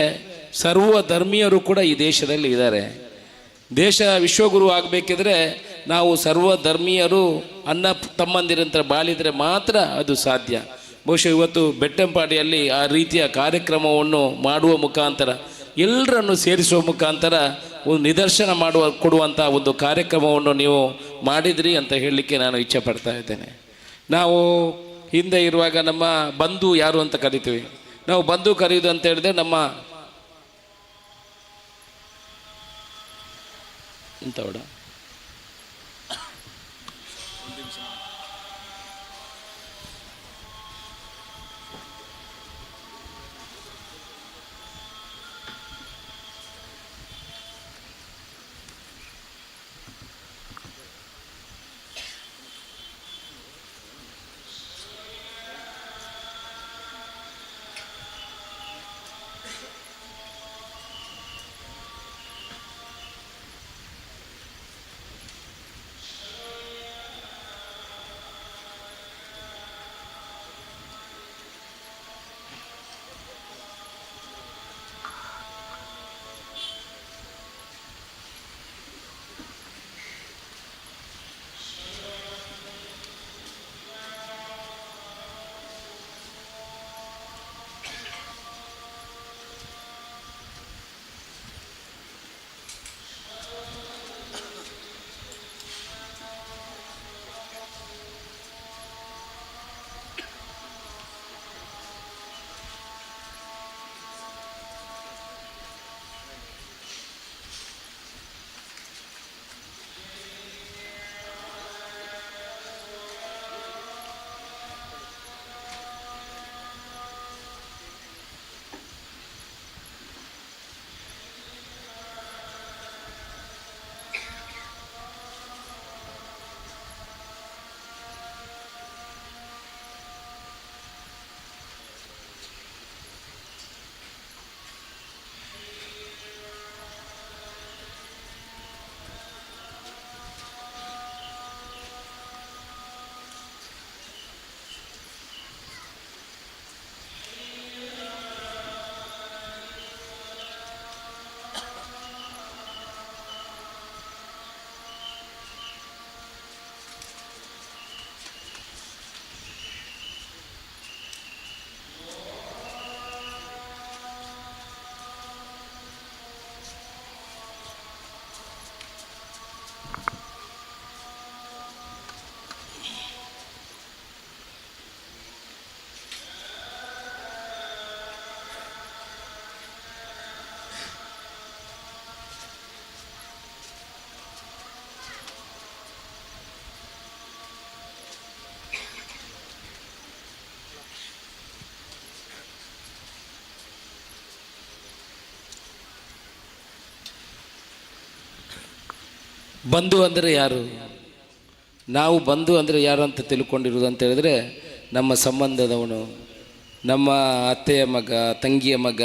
ಸರ್ವ ಧರ್ಮೀಯರು ಕೂಡ ಈ ದೇಶದಲ್ಲಿ ಇದ್ದಾರೆ. ದೇಶ ವಿಶ್ವಗುರು ಆಗಬೇಕಿದ್ರೆ ನಾವು ಸರ್ವ ಧರ್ಮೀಯರು ಅಣ್ಣ ತಮ್ಮಂದಿರಂತ ಬಾಳಿದರೆ ಮಾತ್ರ ಅದು ಸಾಧ್ಯ. ಬಹುಶಃ ಇವತ್ತು ಬೆಟ್ಟಂಪಾಡಿಯಲ್ಲಿ ಆ ರೀತಿಯ ಕಾರ್ಯಕ್ರಮವನ್ನು ಮಾಡುವ ಮುಖಾಂತರ, ಎಲ್ಲರನ್ನು ಸೇರಿಸುವ ಮುಖಾಂತರ ಒಂದು ನಿದರ್ಶನ ಕೊಡುವಂಥ ಒಂದು ಕಾರ್ಯಕ್ರಮವನ್ನು ನೀವು ಮಾಡಿದ್ರಿ ಅಂತ ಹೇಳಲಿಕ್ಕೆ ನಾನು ಇಚ್ಛೆ ಪಡ್ತಾ ಇದ್ದೇನೆ. ನಾವು ಹಿಂದೆ ಇರುವಾಗ ನಮ್ಮ ಬಂಧು ಯಾರು ಅಂತ ಕರಿತೀವಿ, ನಾವು ಬಂಧು ಕರೆಯುವುದು ಅಂತ ಹೇಳಿದ್ರೆ ನಮ್ಮ ಇಂಥವಡ ಬಂಧು ಅಂದರೆ ಯಾರು? ನಾವು ಬಂಧು ಅಂದರೆ ಯಾರು ಅಂತ ತಿಳ್ಕೊಂಡಿರೋದು ಅಂತ ಹೇಳಿದ್ರೆ, ನಮ್ಮ ಸಂಬಂಧದವನು, ನಮ್ಮ ಅತ್ತೆಯ ಮಗ, ತಂಗಿಯ ಮಗ,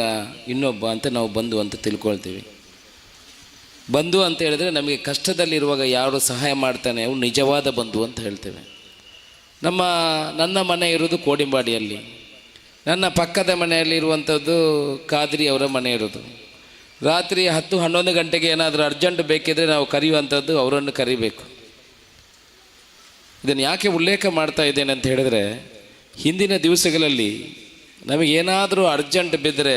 ಇನ್ನೊಬ್ಬ ಅಂತ ನಾವು ಬಂಧು ಅಂತ ತಿಳ್ಕೊಳ್ತೀವಿ. ಬಂಧು ಅಂತ ಹೇಳಿದ್ರೆ ನಮಗೆ ಕಷ್ಟದಲ್ಲಿರುವಾಗ ಯಾರು ಸಹಾಯ ಮಾಡ್ತಾನೆ ಅವನು ನಿಜವಾದ ಬಂಧು ಅಂತ ಹೇಳ್ತೇವೆ. ನನ್ನ ಮನೆ ಇರೋದು ಕೋಡಿಂಬಾಡಿಯಲ್ಲಿ, ನನ್ನ ಪಕ್ಕದ ಮನೆಯಲ್ಲಿರುವಂಥದ್ದು ಖಾದ್ರಿ ಅವರ ಮನೆ ಇರೋದು. ರಾತ್ರಿ 10-11 ಗಂಟೆಗೆ ಏನಾದರೂ ಅರ್ಜೆಂಟ್ ಬೇಕಿದ್ರೆ ನಾವು ಕರೆಯುವಂಥದ್ದು ಅವರನ್ನು ಕರಿಬೇಕು. ಇದನ್ನು ಯಾಕೆ ಉಲ್ಲೇಖ ಮಾಡ್ತಾ ಇದ್ದೇನೆ ಅಂತ ಹೇಳಿದ್ರೆ, ಹಿಂದಿನ ದಿವಸಗಳಲ್ಲಿ ನಮಗೇನಾದರೂ ಅರ್ಜೆಂಟ್ ಬಿದ್ದರೆ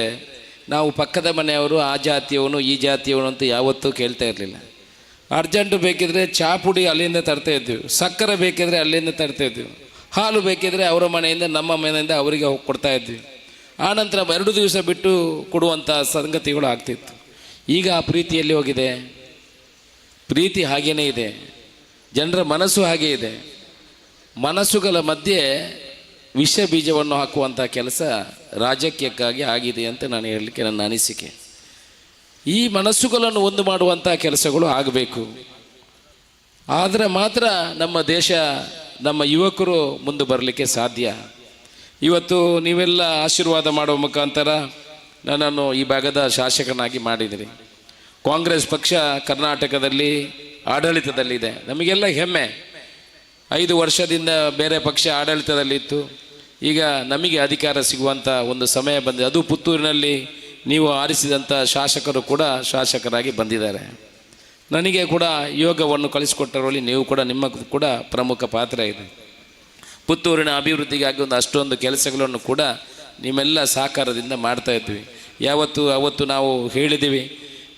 ನಾವು ಪಕ್ಕದ ಮನೆಯವರು ಆ ಜಾತಿಯವನು ಈ ಜಾತಿಯವನು ಅಂತ ಯಾವತ್ತೂ ಕೇಳ್ತಾ ಇರಲಿಲ್ಲ. ಅರ್ಜೆಂಟು ಬೇಕಿದ್ರೆ ಚಹಾ ಪುಡಿ ಅಲ್ಲಿಂದ ತರ್ತಾ ಇದ್ವಿ, ಸಕ್ಕರೆ ಬೇಕಿದ್ರೆ ಅಲ್ಲಿಂದ ತರ್ತಾ ಇದ್ವಿ, ಹಾಲು ಬೇಕಿದ್ರೆ ಅವರ ಮನೆಯಿಂದ ನಮ್ಮ ಮನೆಯಿಂದ ಅವರಿಗೆ ಹೋಗಿ ಕೊಡ್ತಾ ಇದ್ವಿ. ಆನಂತರ 2 ದಿವಸ ಬಿಟ್ಟು ಕೊಡುವಂಥ ಸಂಗತಿಗಳು ಆಗ್ತಿತ್ತು. ಈಗ ಆ ಪ್ರೀತಿಯಲ್ಲಿ ಹೋಗಿದೆ. ಪ್ರೀತಿ ಹಾಗೇ ಇದೆ, ಜನರ ಮನಸ್ಸು ಹಾಗೇ ಇದೆ. ಮನಸ್ಸುಗಳ ಮಧ್ಯೆ ವಿಷ ಬೀಜವನ್ನು ಹಾಕುವಂಥ ಕೆಲಸ ರಾಜಕೀಯಕ್ಕಾಗಿ ಆಗಿದೆ ಅಂತ ನಾನು ಹೇಳಲಿಕ್ಕೆ ನನ್ನ ಅನಿಸಿಕೆ. ಈ ಮನಸ್ಸುಗಳನ್ನು ಒಂದು ಮಾಡುವಂಥ ಕೆಲಸಗಳು ಆಗಬೇಕು. ಆದರೆ ಮಾತ್ರ ನಮ್ಮ ದೇಶ, ನಮ್ಮ ಯುವಕರು ಮುಂದೆ ಬರಲಿಕ್ಕೆ ಸಾಧ್ಯ. ಇವತ್ತು ನೀವೆಲ್ಲ ಆಶೀರ್ವಾದ ಮಾಡುವ ಮುಖಾಂತರ ನನ್ನನ್ನು ಈ ಭಾಗದ ಶಾಸಕನಾಗಿ ಮಾಡಿದಿರಿ. ಕಾಂಗ್ರೆಸ್ ಪಕ್ಷ ಕರ್ನಾಟಕದಲ್ಲಿ ಆಡಳಿತದಲ್ಲಿದೆ, ನಮಗೆಲ್ಲ ಹೆಮ್ಮೆ. 5 ವರ್ಷದಿಂದ ಬೇರೆ ಪಕ್ಷ ಆಡಳಿತದಲ್ಲಿತ್ತು, ಈಗ ನಮಗೆ ಅಧಿಕಾರ ಸಿಗುವಂಥ ಒಂದು ಸಮಯ ಬಂದಿದೆ. ಅದು ಪುತ್ತೂರಿನಲ್ಲಿ ನೀವು ಆರಿಸಿದಂಥ ಶಾಸಕರು ಕೂಡ ಶಾಸಕರಾಗಿ ಬಂದಿದ್ದಾರೆ. ನನಗೆ ಕೂಡ ಯೋಗವನ್ನು ಕಲಿಸಿಕೊಟ್ಟರಲ್ಲಿ ನೀವು ಕೂಡ, ನಿಮ್ಮ ಕೂಡ ಪ್ರಮುಖ ಪಾತ್ರ ಇದೆ. ಪುತ್ತೂರಿನ ಅಭಿವೃದ್ಧಿಗಾಗಿ ಅಷ್ಟೊಂದು ಕೆಲಸಗಳನ್ನು ಕೂಡ ನಿಮ್ಮೆಲ್ಲ ಸಹಕಾರದಿಂದ ಮಾಡ್ತಾ ಇದ್ವಿ. ಅವತ್ತು ನಾವು ಹೇಳಿದ್ದೀವಿ,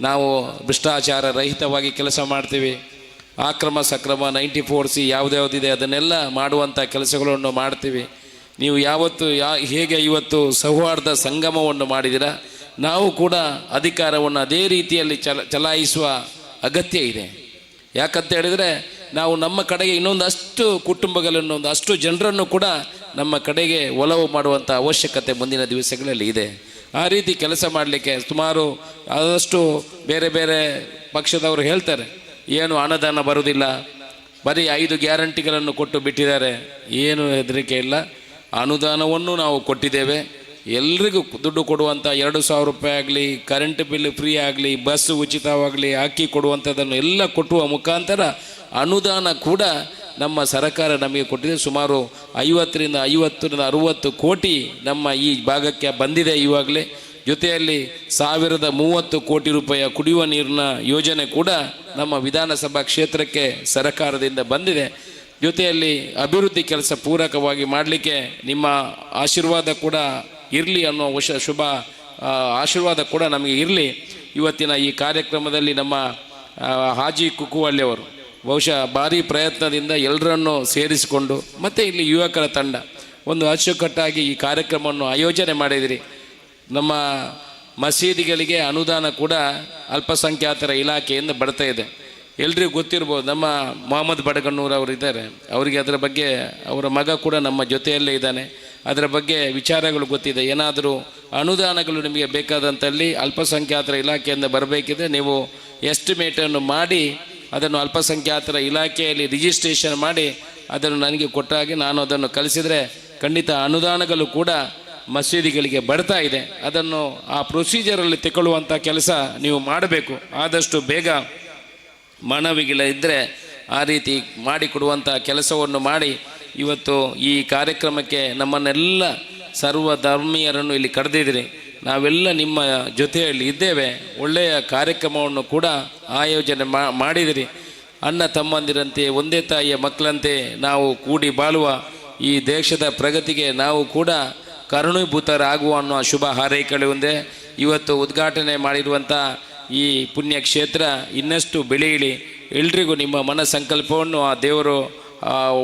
ನಾವು ಭ್ರಷ್ಟಾಚಾರ ರಹಿತವಾಗಿ ಕೆಲಸ ಮಾಡ್ತೀವಿ, ಅಕ್ರಮ ಸಕ್ರಮ 94C ಯಾವುದ್ಯಾವುದಿದೆ ಅದನ್ನೆಲ್ಲ ಮಾಡುವಂಥ ಕೆಲಸಗಳನ್ನು ಮಾಡ್ತೀವಿ. ನೀವು ಹೇಗೆ ಇವತ್ತು ಸೌಹಾರ್ದ ಸಂಗಮವನ್ನು ಮಾಡಿದಿರ, ನಾವು ಕೂಡ ಅಧಿಕಾರವನ್ನು ಅದೇ ರೀತಿಯಲ್ಲಿ ಚಲಾಯಿಸುವ ಅಗತ್ಯ ಇದೆ. ಯಾಕಂತ ಹೇಳಿದರೆ ನಾವು ನಮ್ಮ ಕಡೆಗೆ ಇನ್ನೊಂದಷ್ಟು ಕುಟುಂಬಗಳನ್ನು, ಒಂದಷ್ಟು ಜನರನ್ನು ಕೂಡ ನಮ್ಮ ಕಡೆಗೆ ಒಲವು ಮಾಡುವಂಥ ಅವಶ್ಯಕತೆ ಮುಂದಿನ ದಿವಸಗಳಲ್ಲಿ ಇದೆ. ಆ ರೀತಿ ಕೆಲಸ ಮಾಡಲಿಕ್ಕೆ ಸುಮಾರು ಆದಷ್ಟು ಬೇರೆ ಬೇರೆ ಪಕ್ಷದವರು ಹೇಳ್ತಾರೆ, ಏನು ಅನುದಾನ ಬರುವುದಿಲ್ಲ, ಬರೀ 5 ಗ್ಯಾರಂಟಿಗಳನ್ನು ಕೊಟ್ಟು ಬಿಟ್ಟಿದ್ದಾರೆ. ಏನು ಹೆದರಿಕೆ ಇಲ್ಲ, ಅನುದಾನವನ್ನು ನಾವು ಕೊಟ್ಟಿದ್ದೇವೆ. ಎಲ್ರಿಗೂ ದುಡ್ಡು ಕೊಡುವಂಥ 2,000 ರೂಪಾಯಿ ಆಗಲಿ, ಕರೆಂಟ್ ಬಿಲ್ ಫ್ರೀ ಆಗಲಿ, ಬಸ್ ಉಚಿತವಾಗಲಿ ಹಾಕಿ ಕೊಡುವಂಥದ್ದನ್ನು ಎಲ್ಲ ಕೊಟ್ಟುವ ಮುಖಾಂತರ ಅನುದಾನ ಕೂಡ ನಮ್ಮ ಸರ್ಕಾರ ನಮಗೆ ಕೊಟ್ಟಿದೆ. ಸುಮಾರು 50-60 ಕೋಟಿ ನಮ್ಮ ಈ ಭಾಗಕ್ಕೆ ಬಂದಿದೆ ಇವಾಗಲೇ. ಜೊತೆಯಲ್ಲಿ 1030 ಕೋಟಿ ರೂಪಾಯಿಯ ಕುಡಿಯುವ ನೀರಿನ ಯೋಜನೆ ಕೂಡ ನಮ್ಮ ವಿಧಾನಸಭಾ ಕ್ಷೇತ್ರಕ್ಕೆ ಸರ್ಕಾರದಿಂದ ಬಂದಿದೆ. ಜೊತೆಯಲ್ಲಿ ಅಭಿವೃದ್ಧಿ ಕೆಲಸ ಪೂರಕವಾಗಿ ಮಾಡಲಿಕ್ಕೆ ನಿಮ್ಮ ಆಶೀರ್ವಾದ ಕೂಡ ಇರಲಿ ಅನ್ನೋ ಶುಭ ಆಶೀರ್ವಾದ ಕೂಡ ನಮಗೆ ಇರಲಿ. ಇವತ್ತಿನ ಈ ಕಾರ್ಯಕ್ರಮದಲ್ಲಿ ನಮ್ಮ ಹಾಜಿ ಕುಕ್ಕುವಳ್ಳಿಯವರು ಬಹುಶಃ ಭಾರಿ ಪ್ರಯತ್ನದಿಂದ ಎಲ್ಲರನ್ನೂ ಸೇರಿಸಿಕೊಂಡು, ಮತ್ತು ಇಲ್ಲಿ ಯುವಕರ ತಂಡ ಒಂದು ಅಚ್ಚುಕಟ್ಟಾಗಿ ಈ ಕಾರ್ಯಕ್ರಮವನ್ನು ಆಯೋಜನೆ ಮಾಡಿದಿರಿ. ನಮ್ಮ ಮಸೀದಿಗಳಿಗೆ ಅನುದಾನ ಕೂಡ ಅಲ್ಪಸಂಖ್ಯಾತರ ಇಲಾಖೆಯಿಂದ ಬರ್ತಾ ಇದೆ. ಎಲ್ರಿಗೂ ಗೊತ್ತಿರ್ಬೋದು, ನಮ್ಮ ಮೊಹಮ್ಮದ್ ಬಡಗಣ್ಣೂರು ಅವರು ಇದ್ದಾರೆ, ಅವರಿಗೆ ಅದರ ಬಗ್ಗೆ ಅವರ ಮಗ ಕೂಡ ನಮ್ಮ ಜೊತೆಯಲ್ಲೇ ಇದ್ದಾನೆ. ಅದರ ಬಗ್ಗೆ ವಿಚಾರಗಳು ಗೊತ್ತಿದೆ. ಏನಾದರೂ ಅನುದಾನಗಳು ನಿಮಗೆ ಬೇಕಾದಂಥಲ್ಲಿ ಅಲ್ಪಸಂಖ್ಯಾತರ ಇಲಾಖೆಯಿಂದ ಬರಬೇಕಿದ್ರೆ ನೀವು ಎಸ್ಟಿಮೇಟನ್ನು ಮಾಡಿ ಅದನ್ನು ಅಲ್ಪಸಂಖ್ಯಾತರ ಇಲಾಖೆಯಲ್ಲಿ ರಿಜಿಸ್ಟ್ರೇಷನ್ ಮಾಡಿ ಅದನ್ನು ನನಗೆ ಕೊಟ್ಟಾಗಿ ನಾನು ಅದನ್ನು ಕಲಿಸಿದರೆ ಖಂಡಿತ ಅನುದಾನಗಳು ಕೂಡ ಮಸೀದಿಗಳಿಗೆ ಬರ್ತಾ ಇದೆ. ಅದನ್ನು ಆ ಪ್ರೊಸೀಜರಲ್ಲಿ ತಗೊಳ್ಳುವಂಥ ಕೆಲಸ ನೀವು ಮಾಡಬೇಕು. ಆದಷ್ಟು ಬೇಗ ಮನವಿಗಳಿದ್ದರೆ ಆ ರೀತಿ ಮಾಡಿಕೊಡುವಂಥ ಕೆಲಸವನ್ನು ಮಾಡಿ ಇವತ್ತು ಈ ಕಾರ್ಯಕ್ರಮಕ್ಕೆ ನಮ್ಮನ್ನೆಲ್ಲ ಸರ್ವ ಧರ್ಮೀಯರನ್ನು ಇಲ್ಲಿ ಕರೆದಿದ್ದೀರಿ. ನಾವೆಲ್ಲ ನಿಮ್ಮ ಜೊತೆಯಲ್ಲಿ ಇದ್ದೇವೆ. ಒಳ್ಳೆಯ ಕಾರ್ಯಕ್ರಮವನ್ನು ಕೂಡ ಆಯೋಜನೆ ಮಾಡಿದಿರಿ. ಅಣ್ಣ ತಮ್ಮಂದಿರಂತೆ ಒಂದೇ ತಾಯಿಯ ಮಕ್ಕಳಂತೆ ನಾವು ಕೂಡಿ ಬಾಳುವ ಈ ದೇಶದ ಪ್ರಗತಿಗೆ ನಾವು ಕೂಡ ಕಾರಣೀಭೂತರಾಗುವ ಅನ್ನೋ ಶುಭ ಹಾರೈಕೆಗಳಿಂದೆ ಇವತ್ತು ಉದ್ಘಾಟನೆ ಮಾಡಿರುವಂಥ ಈ ಪುಣ್ಯಕ್ಷೇತ್ರ ಇನ್ನಷ್ಟು ಬೆಳೆಯಲಿ. ಎಲ್ರಿಗೂ ನಿಮ್ಮ ಮನ ಸಂಕಲ್ಪವನ್ನು ಆ ದೇವರು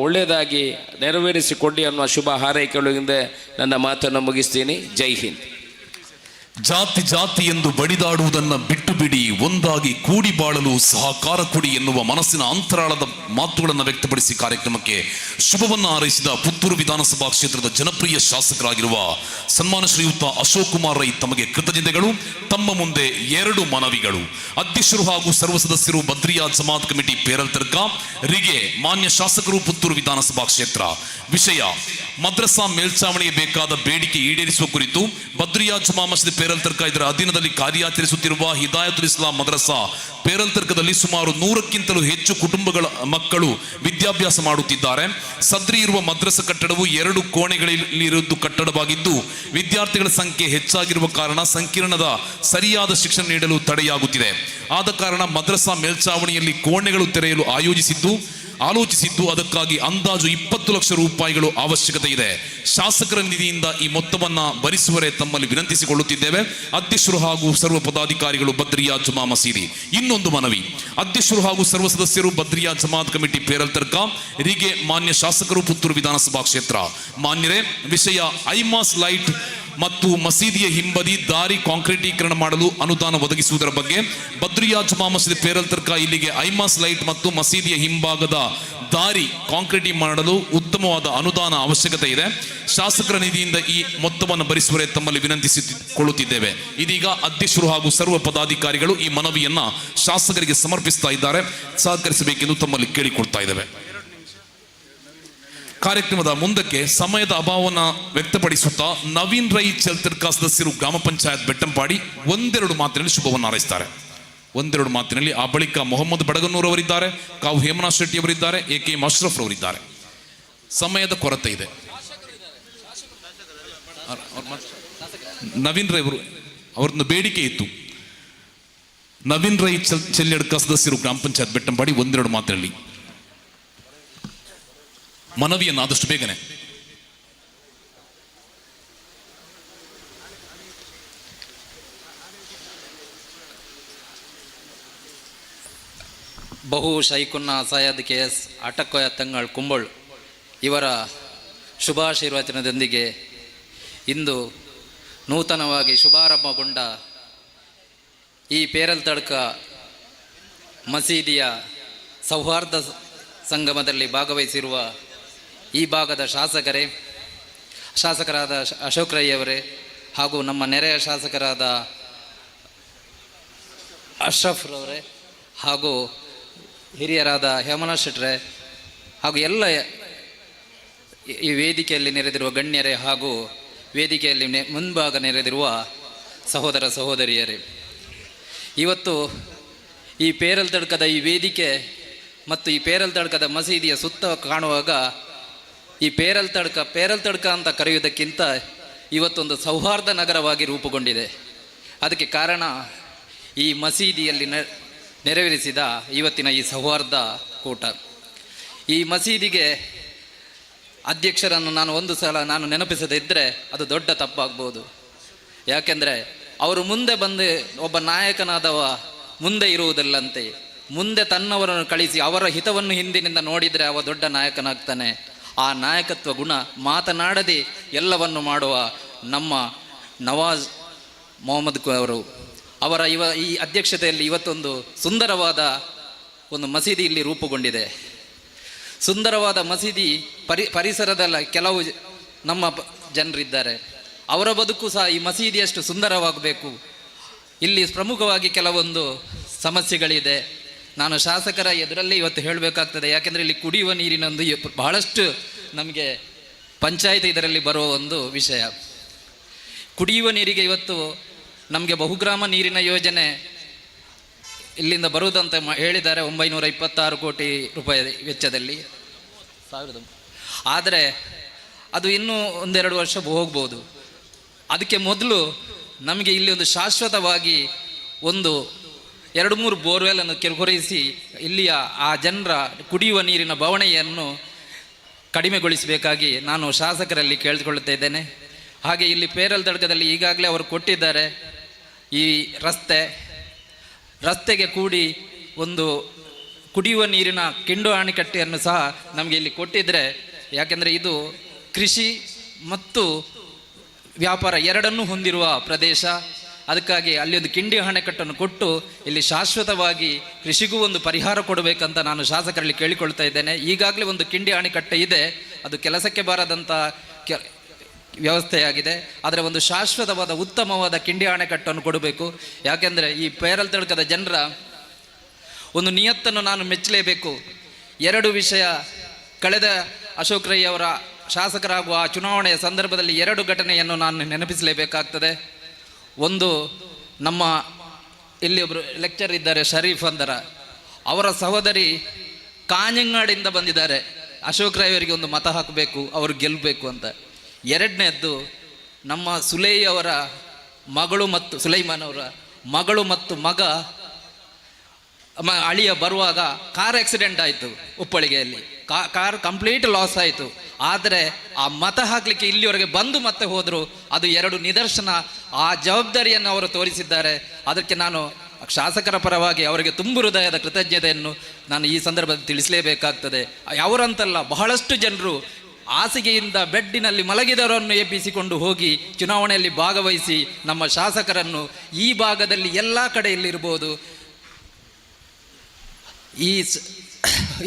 ಒಳ್ಳೆಯದಾಗಿ ನೆರವೇರಿಸಿಕೊಡಿ ಅನ್ನುವ ಶುಭ ಹಾರೈಕೆಗಳಿಂದ ನನ್ನ ಮಾತನ್ನು ಮುಗಿಸ್ತೀನಿ. ಜೈ ಹಿಂದ್. ಜಾತಿ ಜಾತಿ ಎಂದು ಬಡಿದಾಡುವುದನ್ನು ಬಿಟ್ಟು ಬಿಡಿ, ಒಂದಾಗಿ ಕೂಡಿ ಬಾಳಲು ಸಹಕಾರ ಕೊಡಿ ಎನ್ನುವ ಮನಸ್ಸಿನ ಅಂತರಾಳದ ಮಾತುಗಳನ್ನು ವ್ಯಕ್ತಪಡಿಸಿ ಕಾರ್ಯಕ್ರಮಕ್ಕೆ ಶುಭವನ್ನು ಹಾರೈಸಿದ ಪುತ್ತೂರು ವಿಧಾನಸಭಾ ಕ್ಷೇತ್ರದ ಜನಪ್ರಿಯ ಶಾಸಕರಾಗಿರುವ ಸನ್ಮಾನ ಶ್ರೀಯುತ ಅಶೋಕ್ ಕುಮಾರ್ ರೈ ತಮಗೆ ಕೃತಜ್ಞತೆಗಳು. ತಮ್ಮ ಮುಂದೆ 2 ಮನವಿಗಳು. ಅಧ್ಯಕ್ಷರು ಹಾಗೂ ಸರ್ವ ಸದಸ್ಯರು ಬದ್ರಿಯಾ ಜಮಾತ್ ಕಮಿಟಿ ಪೇರಲ್ತರ್ಕ ರಿಗೆ ಮಾನ್ಯ ಶಾಸಕರು ಪುತ್ತೂರು ವಿಧಾನಸಭಾ ಕ್ಷೇತ್ರ. ವಿಷಯ ಮದ್ರಸಾ ಮೇಲ್ಚಾವಣಿಗೆ ಬೇಕಾದ ಬೇಡಿಕೆ ಈಡೇರಿಸುವ ಕುರಿತು ಬದ್ರಿಯಾ ಜುಮಾ ಮಸೀದಿ ಪೇರಲ್ತರ್ಕ ಇದರ ಅಧೀನದಲ್ಲಿ ಕಾರ್ಯಾಚರಿಸುತ್ತಿರುವ ಹಿದಾಯತುಲ್ ಇಸ್ಲಾಂ ಮದ್ರಸಾ ಪೇರಲ್ತರ್ಕದಲ್ಲಿ ಸುಮಾರು 100ಕ್ಕಿಂತಲೂ ಹೆಚ್ಚು ಕುಟುಂಬಗಳ ಮಕ್ಕಳು ವಿದ್ಯಾಭ್ಯಾಸ ಮಾಡುತ್ತಿದ್ದಾರೆ. ಸದ್ರಿ ಇರುವ ಮದ್ರಸಾ ಕಟ್ಟಡವು 2 ಕೋಣೆಗಳಲ್ಲಿರುವುದು ಕಟ್ಟಡವಾಗಿದ್ದು ವಿದ್ಯಾರ್ಥಿಗಳ ಸಂಖ್ಯೆ ಹೆಚ್ಚಾಗಿರುವ ಕಾರಣ ಸಂಕೀರ್ಣದ ಸರಿಯಾದ ಶಿಕ್ಷಣ ನೀಡಲು ತಡೆಯಾಗುತ್ತಿದೆ. ಆದ ಕಾರಣ ಮದ್ರಸಾ ಮೇಲ್ಚಾವಣಿಯಲ್ಲಿ ಕೋಣೆಗಳು ತೆರೆಯಲು ಆಲೋಚಿಸಿದ್ದು ಅದಕ್ಕಾಗಿ ಅಂದಾಜು 20 ಲಕ್ಷ ರೂಪಾಯಿಗಳು ಅವಶ್ಯಕತೆ ಇದೆ. ಶಾಸಕರ ನಿಧಿಯಿಂದ ಈ ಮೊತ್ತವನ್ನು ಭರಿಸುವರೆ ತಮ್ಮಲ್ಲಿ ವಿನಂತಿಸಿಕೊಳ್ಳುತ್ತಿದ್ದೇವೆ. ಅಧ್ಯಕ್ಷರು ಹಾಗೂ ಸರ್ವ ಪದಾಧಿಕಾರಿಗಳು ಬದ್ರಿಯಾ ಜುಮಾ ಮಸೀದಿ. ಇನ್ನೊಂದು ಮನವಿ. ಅಧ್ಯಕ್ಷರು ಹಾಗೂ ಸರ್ವ ಸದಸ್ಯರು ಬದ್ರಿಯಾ ಜಮಾತ್ ಕಮಿಟಿ ಪೇರಲ್ತರ್ಕ ರಿಗೆ ಮಾನ್ಯ ಶಾಸಕರು ಪುತ್ತೂರು ವಿಧಾನಸಭಾ ಕ್ಷೇತ್ರ. ಮಾನ್ಯರೇ, ವಿಷಯ ಐಮಾಸ್ ಲೈಟ್ ಮತ್ತು ಮಸೀದಿಯ ಹಿಂಬದಿ ದಾರಿ ಕಾಂಕ್ರೀಟೀಕರಣ ಮಾಡಲು ಅನುದಾನ ಒದಗಿಸುವುದರ ಬಗ್ಗೆ ಬದ್ರಿಯಾ ಜುಮಾ ಮಸೀದಿ ಪೇರಲ್ತರ್ಕ ಇಲ್ಲಿಗೆ ಐಮಾಸ್ ಲೈಟ್ ಮತ್ತು ಮಸೀದಿಯ ಹಿಂಭಾಗದ ದಾರಿ ಕಾಂಕ್ರೀಟಿಂಗ್ ಮಾಡಲು ಉತ್ತಮವಾದ ಅನುದಾನ ಅವಶ್ಯಕತೆ ಇದೆ. ಶಾಸಕರ ನಿಧಿಯಿಂದ ಈ ಮೊತ್ತವನ್ನು ಭರಿಸುವರೆ ತಮ್ಮಲ್ಲಿ ವಿನಂತಿಸಿಕೊಳ್ಳುತ್ತಿದ್ದೇವೆ. ಇದೀಗ ಅಧ್ಯಕ್ಷರು ಹಾಗೂ ಸರ್ವ ಪದಾಧಿಕಾರಿಗಳು ಈ ಮನವಿಯನ್ನ ಶಾಸಕರಿಗೆ ಸಮರ್ಪಿಸ್ತಾ ಇದ್ದಾರೆ. ಸಹಕರಿಸಬೇಕೆಂದು ತಮ್ಮಲ್ಲಿ ಕೇಳಿಕೊಳ್ತಾ ಇದ್ದೇವೆ. ಕಾರ್ಯಕ್ರಮದ ಮುಂದಕ್ಕೆ ಸಮಯದ ಅಭಾವವನ್ನು ವ್ಯಕ್ತಪಡಿಸುತ್ತಾ ನವೀನ್ ರೈ ಚಲ್ತಿರ್ಕಾ ಸದಸ್ಯರು ಗ್ರಾಮ ಪಂಚಾಯತ್ ಬೆಟ್ಟಂಪಾಡಿ 1-2 ಮಾತಿನಲ್ಲಿ ಶುಭವನ್ನು ಹಾರೈಸುತ್ತಾರೆ. 1-2 ಮಾತಿನಲ್ಲಿ. ಆ ಬಳಿಕ ಮೊಹಮ್ಮದ್ ಬಡಗನ್ನೂರ್ ಅವರಿದ್ದಾರೆ, ಕಾವು ಹೇಮನಾಥ್ ಶೆಟ್ಟಿ ಅವರಿದ್ದಾರೆ, AKM ಅಶ್ರಫ್ ಅವರಿದ್ದಾರೆ. ಸಮಯದ ಕೊರತೆ ಇದೆ. ನವೀನ್ ರೈ ಅವ್ರದ್ದು ಬೇಡಿಕೆ ಇತ್ತು. ನವೀನ್ ರೈ ಚೆಲ್ಯಡ್ಕ ಸದಸ್ಯರು ಗ್ರಾಮ ಪಂಚಾಯತ್ ಬೆಟ್ಟಂಪಾಡಿ 1-2 ಮಾತಿನಲ್ಲಿ ಮನವಿಯನ್ನು ಆದಷ್ಟು ಬೇಗನೆ. ಬಹು ಶೈಕುನ್ನ ಸೈಯದ್ KS ಅಟಕೋಯ ತಂಗಳ್ ಕುಂಬಳ್ ಇವರ ಶುಭಾಶೀರ್ವಚನದೊಂದಿಗೆ ಇಂದು ನೂತನವಾಗಿ ಶುಭಾರಂಭಗೊಂಡ ಈ ಪೇರಲ್ತಡ್ಕ ಮಸೀದಿಯ ಸೌಹಾರ್ದ ಸಂಗಮದಲ್ಲಿ ಭಾಗವಹಿಸಿರುವ ಈ ಭಾಗದ ಶಾಸಕರಾದ ಅಶೋಕ್ ರೈ ಅವರೇ ಹಾಗೂ ನಮ್ಮ ನೆರೆಯ ಶಾಸಕರಾದ ಅಶ್ರಫ್ ರವರೇ ಹಾಗೂ ಹಿರಿಯರಾದ ಹೇಮನಾಥ್ ಶೆಟ್ರೆ ಹಾಗೂ ಎಲ್ಲ ಈ ವೇದಿಕೆಯಲ್ಲಿ ನೆರೆದಿರುವ ಗಣ್ಯರೇ ಹಾಗೂ ವೇದಿಕೆಯಲ್ಲಿ ಮುಂಭಾಗ ನೆರೆದಿರುವ ಸಹೋದರ ಸಹೋದರಿಯರೇ, ಇವತ್ತು ಈ ಪೇರಲ್ತಡ್ಕದ ಈ ವೇದಿಕೆ ಮತ್ತು ಈ ಪೇರಲ್ತಡ್ಕದ ಮಸೀದಿಯ ಸುತ್ತ ಕಾಣುವಾಗ ಈ ಪೇರಲ್ತಡ್ಕ ಅಂತ ಕರೆಯುವುದಕ್ಕಿಂತ ಇವತ್ತೊಂದು ಸೌಹಾರ್ದ ನಗರವಾಗಿ ರೂಪುಗೊಂಡಿದೆ. ಅದಕ್ಕೆ ಕಾರಣ ಈ ಮಸೀದಿಯಲ್ಲಿ ನೆರವೇರಿಸಿದ ಇವತ್ತಿನ ಈ ಸೌಹಾರ್ದ ಕೂಟ. ಈ ಮಸೀದಿಗೆ ಅಧ್ಯಕ್ಷರನ್ನು ನಾನು ಒಂದು ಸಲ ನೆನಪಿಸದಿದ್ದರೆ ಅದು ದೊಡ್ಡ ತಪ್ಪಾಗ್ಬೋದು. ಯಾಕೆಂದರೆ ಅವರು ಮುಂದೆ ಬಂದು ಒಬ್ಬ ನಾಯಕನಾದವ ಮುಂದೆ ಇರುವುದಿಲ್ಲಂತೆ, ಮುಂದೆ ತನ್ನವರನ್ನು ಕಳಿಸಿ ಅವರ ಹಿತವನ್ನು ಹಿಂದಿನಿಂದ ನೋಡಿದರೆ ಅವ ದೊಡ್ಡ ನಾಯಕನಾಗ್ತಾನೆ. ಆ ನಾಯಕತ್ವ ಗುಣ ಮಾತನಾಡದೆ ಎಲ್ಲವನ್ನು ಮಾಡುವ ನಮ್ಮ ನವಾಜ್ ಮೊಹಮ್ಮದ್ ಅವರ ಈ ಅಧ್ಯಕ್ಷತೆಯಲ್ಲಿ ಇವತ್ತೊಂದು ಸುಂದರವಾದ ಒಂದು ಮಸೀದಿ ಇಲ್ಲಿ ರೂಪುಗೊಂಡಿದೆ. ಸುಂದರವಾದ ಮಸೀದಿ ಪರಿಸರದಲ್ಲ ಕೆಲವು ನಮ್ಮ ಜನರಿದ್ದಾರೆ, ಅವರ ಬದುಕು ಸಹ ಈ ಮಸೀದಿಯಷ್ಟು ಸುಂದರವಾಗಬೇಕು. ಇಲ್ಲಿ ಪ್ರಮುಖವಾಗಿ ಕೆಲವೊಂದು ಸಮಸ್ಯೆಗಳಿದೆ. ನಾನು ಶಾಸಕರ ಎದುರಲ್ಲಿ ಇವತ್ತು ಹೇಳಬೇಕಾಗ್ತದೆ. ಯಾಕೆಂದರೆ ಇಲ್ಲಿ ಕುಡಿಯುವ ನೀರಿನೊಂದು ಬಹಳಷ್ಟು ನಮಗೆ ಪಂಚಾಯತ್ ಇದರಲ್ಲಿ ಬರುವ ಒಂದು ವಿಷಯ. ಕುಡಿಯುವ ನೀರಿಗೆ ಇವತ್ತು ನಮಗೆ ಬಹುಗ್ರಾಮ ನೀರಿನ ಯೋಜನೆ ಇಲ್ಲಿಂದ ಬರುವುದಂತ ಹೇಳಿದ್ದಾರೆ 926 ಕೋಟಿ ರೂಪಾಯಿ ವೆಚ್ಚದಲ್ಲಿ. ಆದರೆ ಅದು ಇನ್ನೂ 1-2 ವರ್ಷ ಹೋಗ್ಬೋದು. ಅದಕ್ಕೆ ಮೊದಲು ನಮಗೆ ಇಲ್ಲಿ ಒಂದು ಶಾಶ್ವತವಾಗಿ ಒಂದು 2-3 ಬೋರ್ವೆಲನ್ನು ಕೊರೆಯಿಸಿ ಇಲ್ಲಿಯ ಆ ಜನರ ಕುಡಿಯುವ ನೀರಿನ ಬವಣೆಯನ್ನು ಕಡಿಮೆಗೊಳಿಸಬೇಕಾಗಿ ನಾನು ಶಾಸಕರಲ್ಲಿ ಕೇಳಿಕೊಳ್ಳುತ್ತಾ ಇದ್ದೇನೆ. ಹಾಗೆ ಇಲ್ಲಿ ಪೇರಲ್ತಡ್ಕದಲ್ಲಿ ಈಗಾಗಲೇ ಅವರು ಕೊಟ್ಟಿದ್ದಾರೆ ಈ ರಸ್ತೆಗೆ ಕೂಡಿ ಒಂದು ಕುಡಿಯುವ ನೀರಿನ ಕಿಂಡು ಅಣೆಕಟ್ಟೆಯನ್ನು ಸಹ ನಮಗೆ ಇಲ್ಲಿ ಕೊಟ್ಟಿದ್ದರೆ, ಯಾಕೆಂದರೆ ಇದು ಕೃಷಿ ಮತ್ತು ವ್ಯಾಪಾರ ಎರಡನ್ನೂ ಹೊಂದಿರುವ ಪ್ರದೇಶ. ಅದಕ್ಕಾಗಿ ಅಲ್ಲಿ ಒಂದು ಕಿಂಡಿ ಅಣೆಕಟ್ಟನ್ನು ಕೊಟ್ಟು ಇಲ್ಲಿ ಶಾಶ್ವತವಾಗಿ ಕೃಷಿಗೂ ಒಂದು ಪರಿಹಾರ ಕೊಡಬೇಕಂತ ನಾನು ಶಾಸಕರಲ್ಲಿ ಕೇಳಿಕೊಳ್ತಾ ಇದ್ದೇನೆ. ಈಗಾಗಲೇ ಒಂದು ಕಿಂಡಿ ಅಣೆಕಟ್ಟೆ ಇದೆ, ಅದು ಕೆಲಸಕ್ಕೆ ಬಾರದಂಥ ವ್ಯವಸ್ಥೆಯಾಗಿದೆ. ಆದರೆ ಒಂದು ಶಾಶ್ವತವಾದ ಉತ್ತಮವಾದ ಕಿಂಡಿ ಅಣೆಕಟ್ಟನ್ನು ಕೊಡಬೇಕು. ಯಾಕೆಂದರೆ ಈ ಪೇರಲ್ ತಡ್ಕದ ಜನರ ಒಂದು ನಿಯತ್ತನ್ನು ನಾನು ಮೆಚ್ಚಲೇಬೇಕು. 2 ವಿಷಯ, ಕಳೆದ ಅಶೋಕ್ ರೈ ಅವರ ಶಾಸಕರಾಗುವ ಆ ಚುನಾವಣೆಯ ಸಂದರ್ಭದಲ್ಲಿ 2 ಘಟನೆಯನ್ನು ನಾನು ನೆನಪಿಸಲೇಬೇಕಾಗ್ತದೆ. ಒಂದು, ನಮ್ಮ ಇಲ್ಲಿ ಒಬ್ಬರು ಲೆಕ್ಚರ್ ಇದ್ದಾರೆ ಶರೀಫ್ ಅಂದರ, ಅವರ ಸಹೋದರಿ ಕಾಂಜಂಗಾಡಿಂದ ಬಂದಿದ್ದಾರೆ, ಅಶೋಕ್ ರೈ ಅವರಿಗೆ ಒಂದು ಮತ ಹಾಕಬೇಕು, ಅವರು ಗೆಲ್ಲಬೇಕು ಅಂತ. 2ನೇದ್ದು, ನಮ್ಮ ಸುಲೈಯವರ ಮಗಳು ಮತ್ತು ಸುಲೈಮಾನ್ ಅವರ ಮಗಳು ಮತ್ತು ಮಗ ಅಳಿಯ ಬರುವಾಗ ಕಾರ್ ಆಕ್ಸಿಡೆಂಟ್ ಆಯಿತು ಉಪ್ಪಳಿಗೆಯಲ್ಲಿ. ಕಾರ್ ಕಂಪ್ಲೀಟ್ ಲಾಸ್ ಆಯಿತು. ಆದರೆ ಆ ಮತ ಹಾಕಲಿಕ್ಕೆ ಇಲ್ಲಿವರೆಗೆ ಬಂದು ಮತ್ತೆ ಹೋದರು. ಅದು 2 ನಿದರ್ಶನ. ಆ ಜವಾಬ್ದಾರಿಯನ್ನು ಅವರು ತೋರಿಸಿದ್ದಾರೆ. ಅದಕ್ಕೆ ನಾನು ಶಾಸಕರ ಪರವಾಗಿ ಅವರಿಗೆ ತುಂಬು ಹೃದಯದ ಕೃತಜ್ಞತೆಯನ್ನು ನಾನು ಈ ಸಂದರ್ಭದಲ್ಲಿ ತಿಳಿಸಲೇಬೇಕಾಗ್ತದೆ. ಅವರಂತಲ್ಲ, ಬಹಳಷ್ಟು ಜನರು ಹಾಸಿಗೆಯಿಂದ ಬೆಡ್ಡಿನಲ್ಲಿ ಮಲಗಿದವರನ್ನು ಎಬ್ಬಿಸಿಕೊಂಡು ಹೋಗಿ ಚುನಾವಣೆಯಲ್ಲಿ ಭಾಗವಹಿಸಿ ನಮ್ಮ ಶಾಸಕರನ್ನು ಈ ಭಾಗದಲ್ಲಿ ಎಲ್ಲ ಕಡೆಯಲ್ಲಿರ್ಬೋದು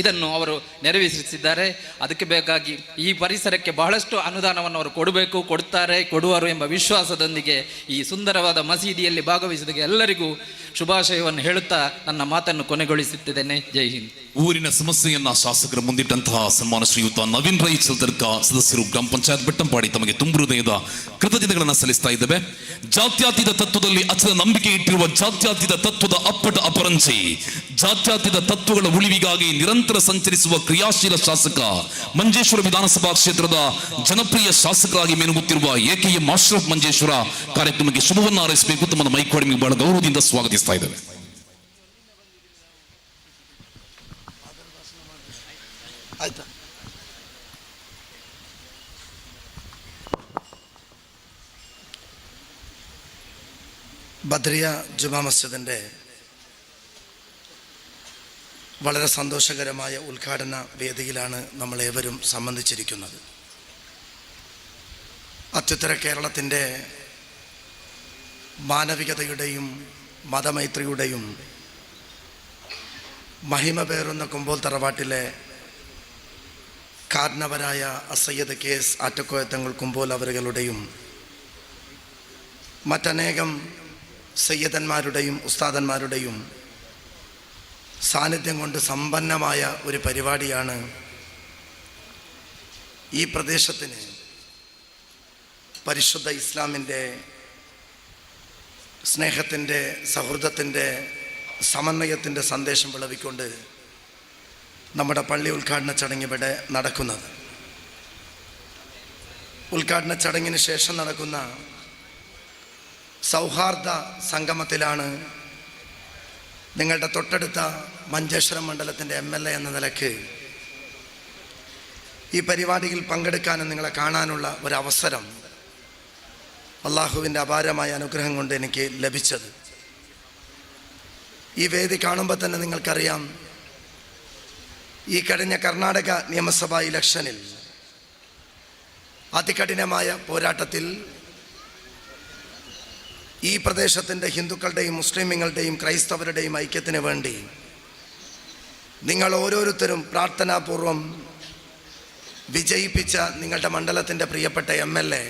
ಇದನ್ನು ಅವರು ನೆರವೇರಿಸಿದ್ದಾರೆ. ಅದಕ್ಕೆ ಬೇಕಾಗಿ ಈ ಪರಿಸರಕ್ಕೆ ಬಹಳಷ್ಟು ಅನುದಾನವನ್ನು ಅವರು ಕೊಡ್ತಾರೆ, ಕೊಡುವರು ಎಂಬ ವಿಶ್ವಾಸದೊಂದಿಗೆ ಈ ಸುಂದರವಾದ ಮಸೀದಿಯಲ್ಲಿ ಭಾಗವಹಿಸಿದ ಎಲ್ಲರಿಗೂ ಶುಭಾಶಯವನ್ನು ಹೇಳುತ್ತಾ ನನ್ನ ಮಾತನ್ನು ಕೊನೆಗೊಳಿಸುತ್ತಿದ್ದೇನೆ. ಜೈ ಹಿಂದ್. ಊರಿನ ಸಮಸ್ಯೆಯನ್ನ ಶಾಸಕರ ಮುಂದಿಟ್ಟಂತಹ ಸನ್ಮಾನ ಶ್ರೀಯುತ ನವೀನ್ ರೈ ಚಲ್ದರ್ಕ ಸದಸ್ಯರು ಗ್ರಾಮ ಪಂಚಾಯತ್ ಬೆಟ್ಟಂಪಾಡಿ ತಮಗೆ ತುಂಬು ಹೃದಯದ ಕೃತಜ್ಞತೆಗಳನ್ನು ಸಲ್ಲಿಸ್ತಾ ಇದ್ದೇವೆ. ಜಾತ್ಯತೀತ ತತ್ವದಲ್ಲಿ ಅಚಲ ನಂಬಿಕೆ ಇಟ್ಟಿರುವ ಜಾತ್ಯತೀತ ತತ್ವದ ಅಪ್ಪಟ ಅಪರಂಜಿ, ಜಾತ್ಯತೀತ ತತ್ವಗಳ ಉಳಿವಿಗಾಗಿ ನಿರಂತರ ಸಂಚರಿಸುವ ಕ್ರಿಯಾಶೀಲ ಶಾಸಕ, ಮಂಜೇಶ್ವರ ವಿಧಾನಸಭಾ ಕ್ಷೇತ್ರದ ಜನಪ್ರಿಯ ಶಾಸಕರಾಗಿ ಮೆನುಗುತ್ತಿರುವ ಎಕೆಎಂ ಅಶ್ರಫ್ ಮಂಜೇಶ್ವರ ಕಾರ್ಯಕ್ರಮಕ್ಕೆ ಶುಭವನ್ನು ಹಾರೈಸಬೇಕು. ತಮ್ಮ ಮೈಕ್ವಾಡಿ ಬಹಳ ಗೌರವದಿಂದ ಸ್ವಾಗತಿಸ್ತಾ ಇದ್ದೇವೆ. ആയിട്ടാ ബദ്രിയ ജുമാ മസ്ജിദിൻ്റെ വളരെ സന്തോഷകരമായ ഉദ്ഘാടന വേദിയിലാണ് നമ്മളേവരും സംബന്ധിച്ചിരിക്കുന്നത്. അത്യുത്തര കേരളത്തിൻ്റെ മാനവികതയുടെയും മതമൈത്രിയുടെയും മഹിമ പേറുന്ന കുമ്പോൾ തറവാട്ടിലെ കാരണവരായ അസയ്യദ് KS ആറ്റക്കോയത്തങ്ങൾ കുമ്പോൾ അവരുകളുടെയും മറ്റനേകം സയ്യദന്മാരുടെയും ഉസ്താദന്മാരുടെയും സാന്നിധ്യം കൊണ്ട് സമ്പന്നമായ ഒരു പരിപാടിയാണ് ഈ പ്രദേശത്തിന് പരിശുദ്ധ ഇസ്ലാമിൻ്റെ സ്നേഹത്തിൻ്റെ, സൗഹൃദത്തിൻ്റെ, സമന്വയത്തിൻ്റെ സന്ദേശം വിളവിക്കൊണ്ട് നമ്മുടെ പള്ളി ഉദ്ഘാടന ചടങ്ങ് ഇവിടെ നടക്കുന്നത്. ഉദ്ഘാടന ചടങ്ങിന് ശേഷം നടക്കുന്ന സൗഹാർദ്ദ സംഗമത്തിലാണ് നിങ്ങളുടെ തൊട്ടടുത്ത മഞ്ചേശ്വരം മണ്ഡലത്തിൻ്റെ MLA എന്ന നിലയ്ക്ക് ഈ പരിപാടിയിൽ പങ്കെടുക്കാനും നിങ്ങളെ കാണാനുള്ള ഒരവസരം അള്ളാഹുവിൻ്റെ അപാരമായ അനുഗ്രഹം കൊണ്ട് എനിക്ക് ലഭിച്ചത്. ഈ വേദി കാണുമ്പോൾ തന്നെ നിങ്ങൾക്കറിയാം, ഈ കഴിഞ്ഞ കർണാടക നിയമസഭാ ഇലക്ഷനിൽ അതികഠിനമായ പോരാട്ടത്തിൽ ഈ പ്രദേശത്തിൻ്റെ ഹിന്ദുക്കളുടെയും മുസ്ലിമുകളുടെയും ക്രൈസ്തവരുടെയും ഐക്യത്തിന് വേണ്ടി നിങ്ങൾ ഓരോരുത്തരും പ്രാർത്ഥനാപൂർവം വിജയിപ്പിച്ച നിങ്ങളുടെ മണ്ഡലത്തിൻ്റെ പ്രിയപ്പെട്ട MLA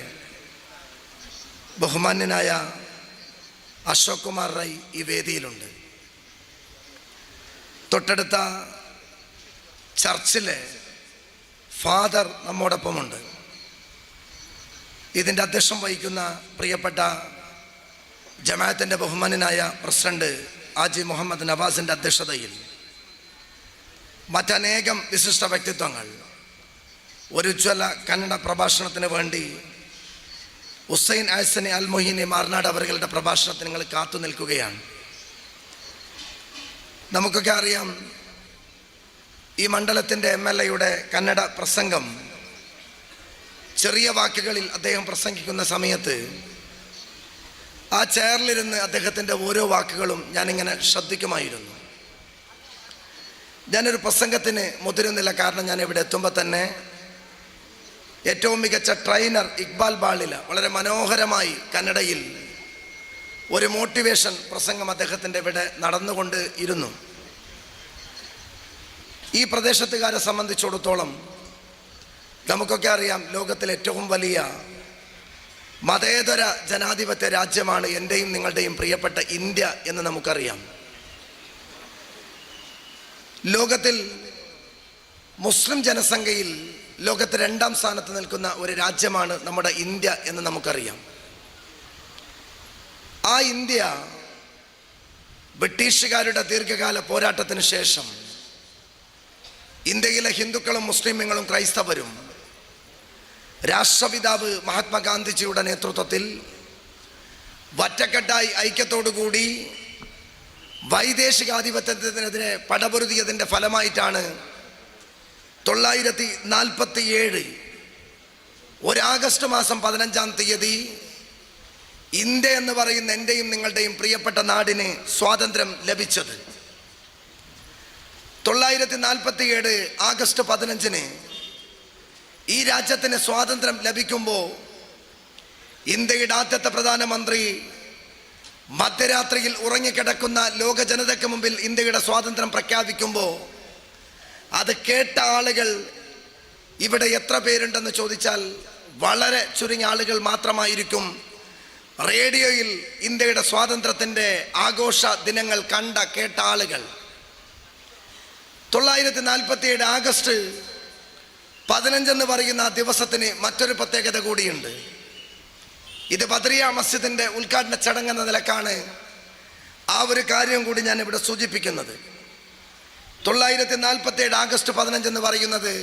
ബഹുമാന്യനായ അശോക് കുമാർ റൈ ഈ വേദിയിലുണ്ട്. തൊട്ടടുത്ത ചർച്ചിലെ ഫാദർ നമ്മോടൊപ്പമുണ്ട്. ഇതിൻ്റെ അധ്യക്ഷം വഹിക്കുന്ന പ്രിയപ്പെട്ട ജമാഅത്തിൻ്റെ ബഹുമാന്യനായ പ്രസിഡന്റ് ആജി മുഹമ്മദ് നവാസിൻ്റെ അധ്യക്ഷതയിൽ മറ്റനേകം വിശിഷ്ട വ്യക്തിത്വങ്ങൾ ഒരു ഉജ്ജ്വല കന്നഡ പ്രഭാഷണത്തിന് വേണ്ടി ഹുസൈൻ ആസനി അൽ മൊഹീനി മാർനാട് അവരുടെ പ്രഭാഷണത്തിന് നിങ്ങൾ കാത്തു നിൽക്കുകയാണ്. നമുക്കൊക്കെ അറിയാം, ഈ മണ്ഡലത്തിൻ്റെ MLAയുടെ കന്നഡ പ്രസംഗം ചെറിയ വാക്കുകളിൽ അദ്ദേഹം പ്രസംഗിക്കുന്ന സമയത്ത് ആ ചെയറിലിരുന്ന് അദ്ദേഹത്തിൻ്റെ ഓരോ വാക്കുകളും ഞാനിങ്ങനെ ശ്രദ്ധിക്കുമായിരുന്നു. ഞാനൊരു പ്രസംഗത്തിന് മുതിരുന്നില്ല, കാരണം ഞാൻ ഇവിടെ എത്തുമ്പോൾ തന്നെ ഏറ്റവും മികച്ച ട്രെയിനർ ഇക്ബാൽ ബാളില വളരെ മനോഹരമായി കന്നഡയിൽ ഒരു മോട്ടിവേഷൻ പ്രസംഗം അദ്ദേഹത്തിൻ്റെ ഇവിടെ നടന്നുകൊണ്ട് ഇരുന്നു. ഈ പ്രദേശത്തുകാരെ സംബന്ധിച്ചിടത്തോളം നമുക്കൊക്കെ അറിയാം, ലോകത്തിലെ ഏറ്റവും വലിയ മതേതര ജനാധിപത്യ രാജ്യമാണ് എൻ്റെയും നിങ്ങളുടെയും പ്രിയപ്പെട്ട ഇന്ത്യ എന്ന് നമുക്കറിയാം. ലോകത്തിൽ മുസ്ലിം ജനസംഖ്യയിൽ ലോകത്ത് 2ാം സ്ഥാനത്ത് നിൽക്കുന്ന ഒരു രാജ്യമാണ് നമ്മുടെ ഇന്ത്യ എന്ന് നമുക്കറിയാം. ആ ഇന്ത്യ ബ്രിട്ടീഷുകാരുടെ ദീർഘകാല പോരാട്ടത്തിന് ശേഷം ഇന്ത്യയിലെ ഹിന്ദുക്കളും മുസ്ലിമുകളും ക്രൈസ്തവരും രാഷ്ട്രപിതാവ് മഹാത്മാഗാന്ധിജിയുടെ നേതൃത്വത്തിൽ ഒറ്റക്കെട്ടായി ഐക്യത്തോടുകൂടി വൈദേശികാധിപത്യത്തിനെതിരെ പടപൊരുതിയതിൻ്റെ ഫലമായിട്ടാണ് 1947 ആഗസ്റ്റ് മാസം 15-ാം തീയതി ഇന്ത്യ എന്ന് പറയുന്ന എൻ്റെയും നിങ്ങളുടെയും പ്രിയപ്പെട്ട നാടിന് സ്വാതന്ത്ര്യം ലഭിച്ചത്. 1947 ആഗസ്റ്റ് 15-ന് ഈ രാജ്യത്തിന് സ്വാതന്ത്ര്യം ലഭിക്കുമ്പോൾ ഇന്ത്യയുടെ ആദ്യത്തെ പ്രധാനമന്ത്രി മധ്യരാത്രിയിൽ ഉറങ്ങിക്കിടക്കുന്ന ലോക ജനതയ്ക്ക് മുമ്പിൽ ഇന്ത്യയുടെ സ്വാതന്ത്ര്യം പ്രഖ്യാപിക്കുമ്പോൾ അത് കേട്ട ആളുകൾ ഇവിടെ എത്ര പേരുണ്ടെന്ന് ചോദിച്ചാൽ വളരെ ചുരുങ്ങിയ ആളുകൾ മാത്രമായിരിക്കും റേഡിയോയിൽ ഇന്ത്യയുടെ സ്വാതന്ത്ര്യത്തിൻ്റെ ആഘോഷ ദിനങ്ങൾ കേട്ട ആളുകൾ. 1947 ആഗസ്റ്റ് 15 എന്ന് പറയുന്ന ആ ദിവസത്തിന് മറ്റൊരു പ്രത്യേകത കൂടിയുണ്ട്. ഇത് ബദ്രിയ മസ്ജിദിൻ്റെ ഉദ്ഘാടന ചടങ്ങെന്ന നിലക്കാണ് ആ ഒരു കാര്യം കൂടി ഞാൻ ഇവിടെ സൂചിപ്പിക്കുന്നത്. 1947 ആഗസ്റ്റ് 15 എന്ന് പറയുന്നത്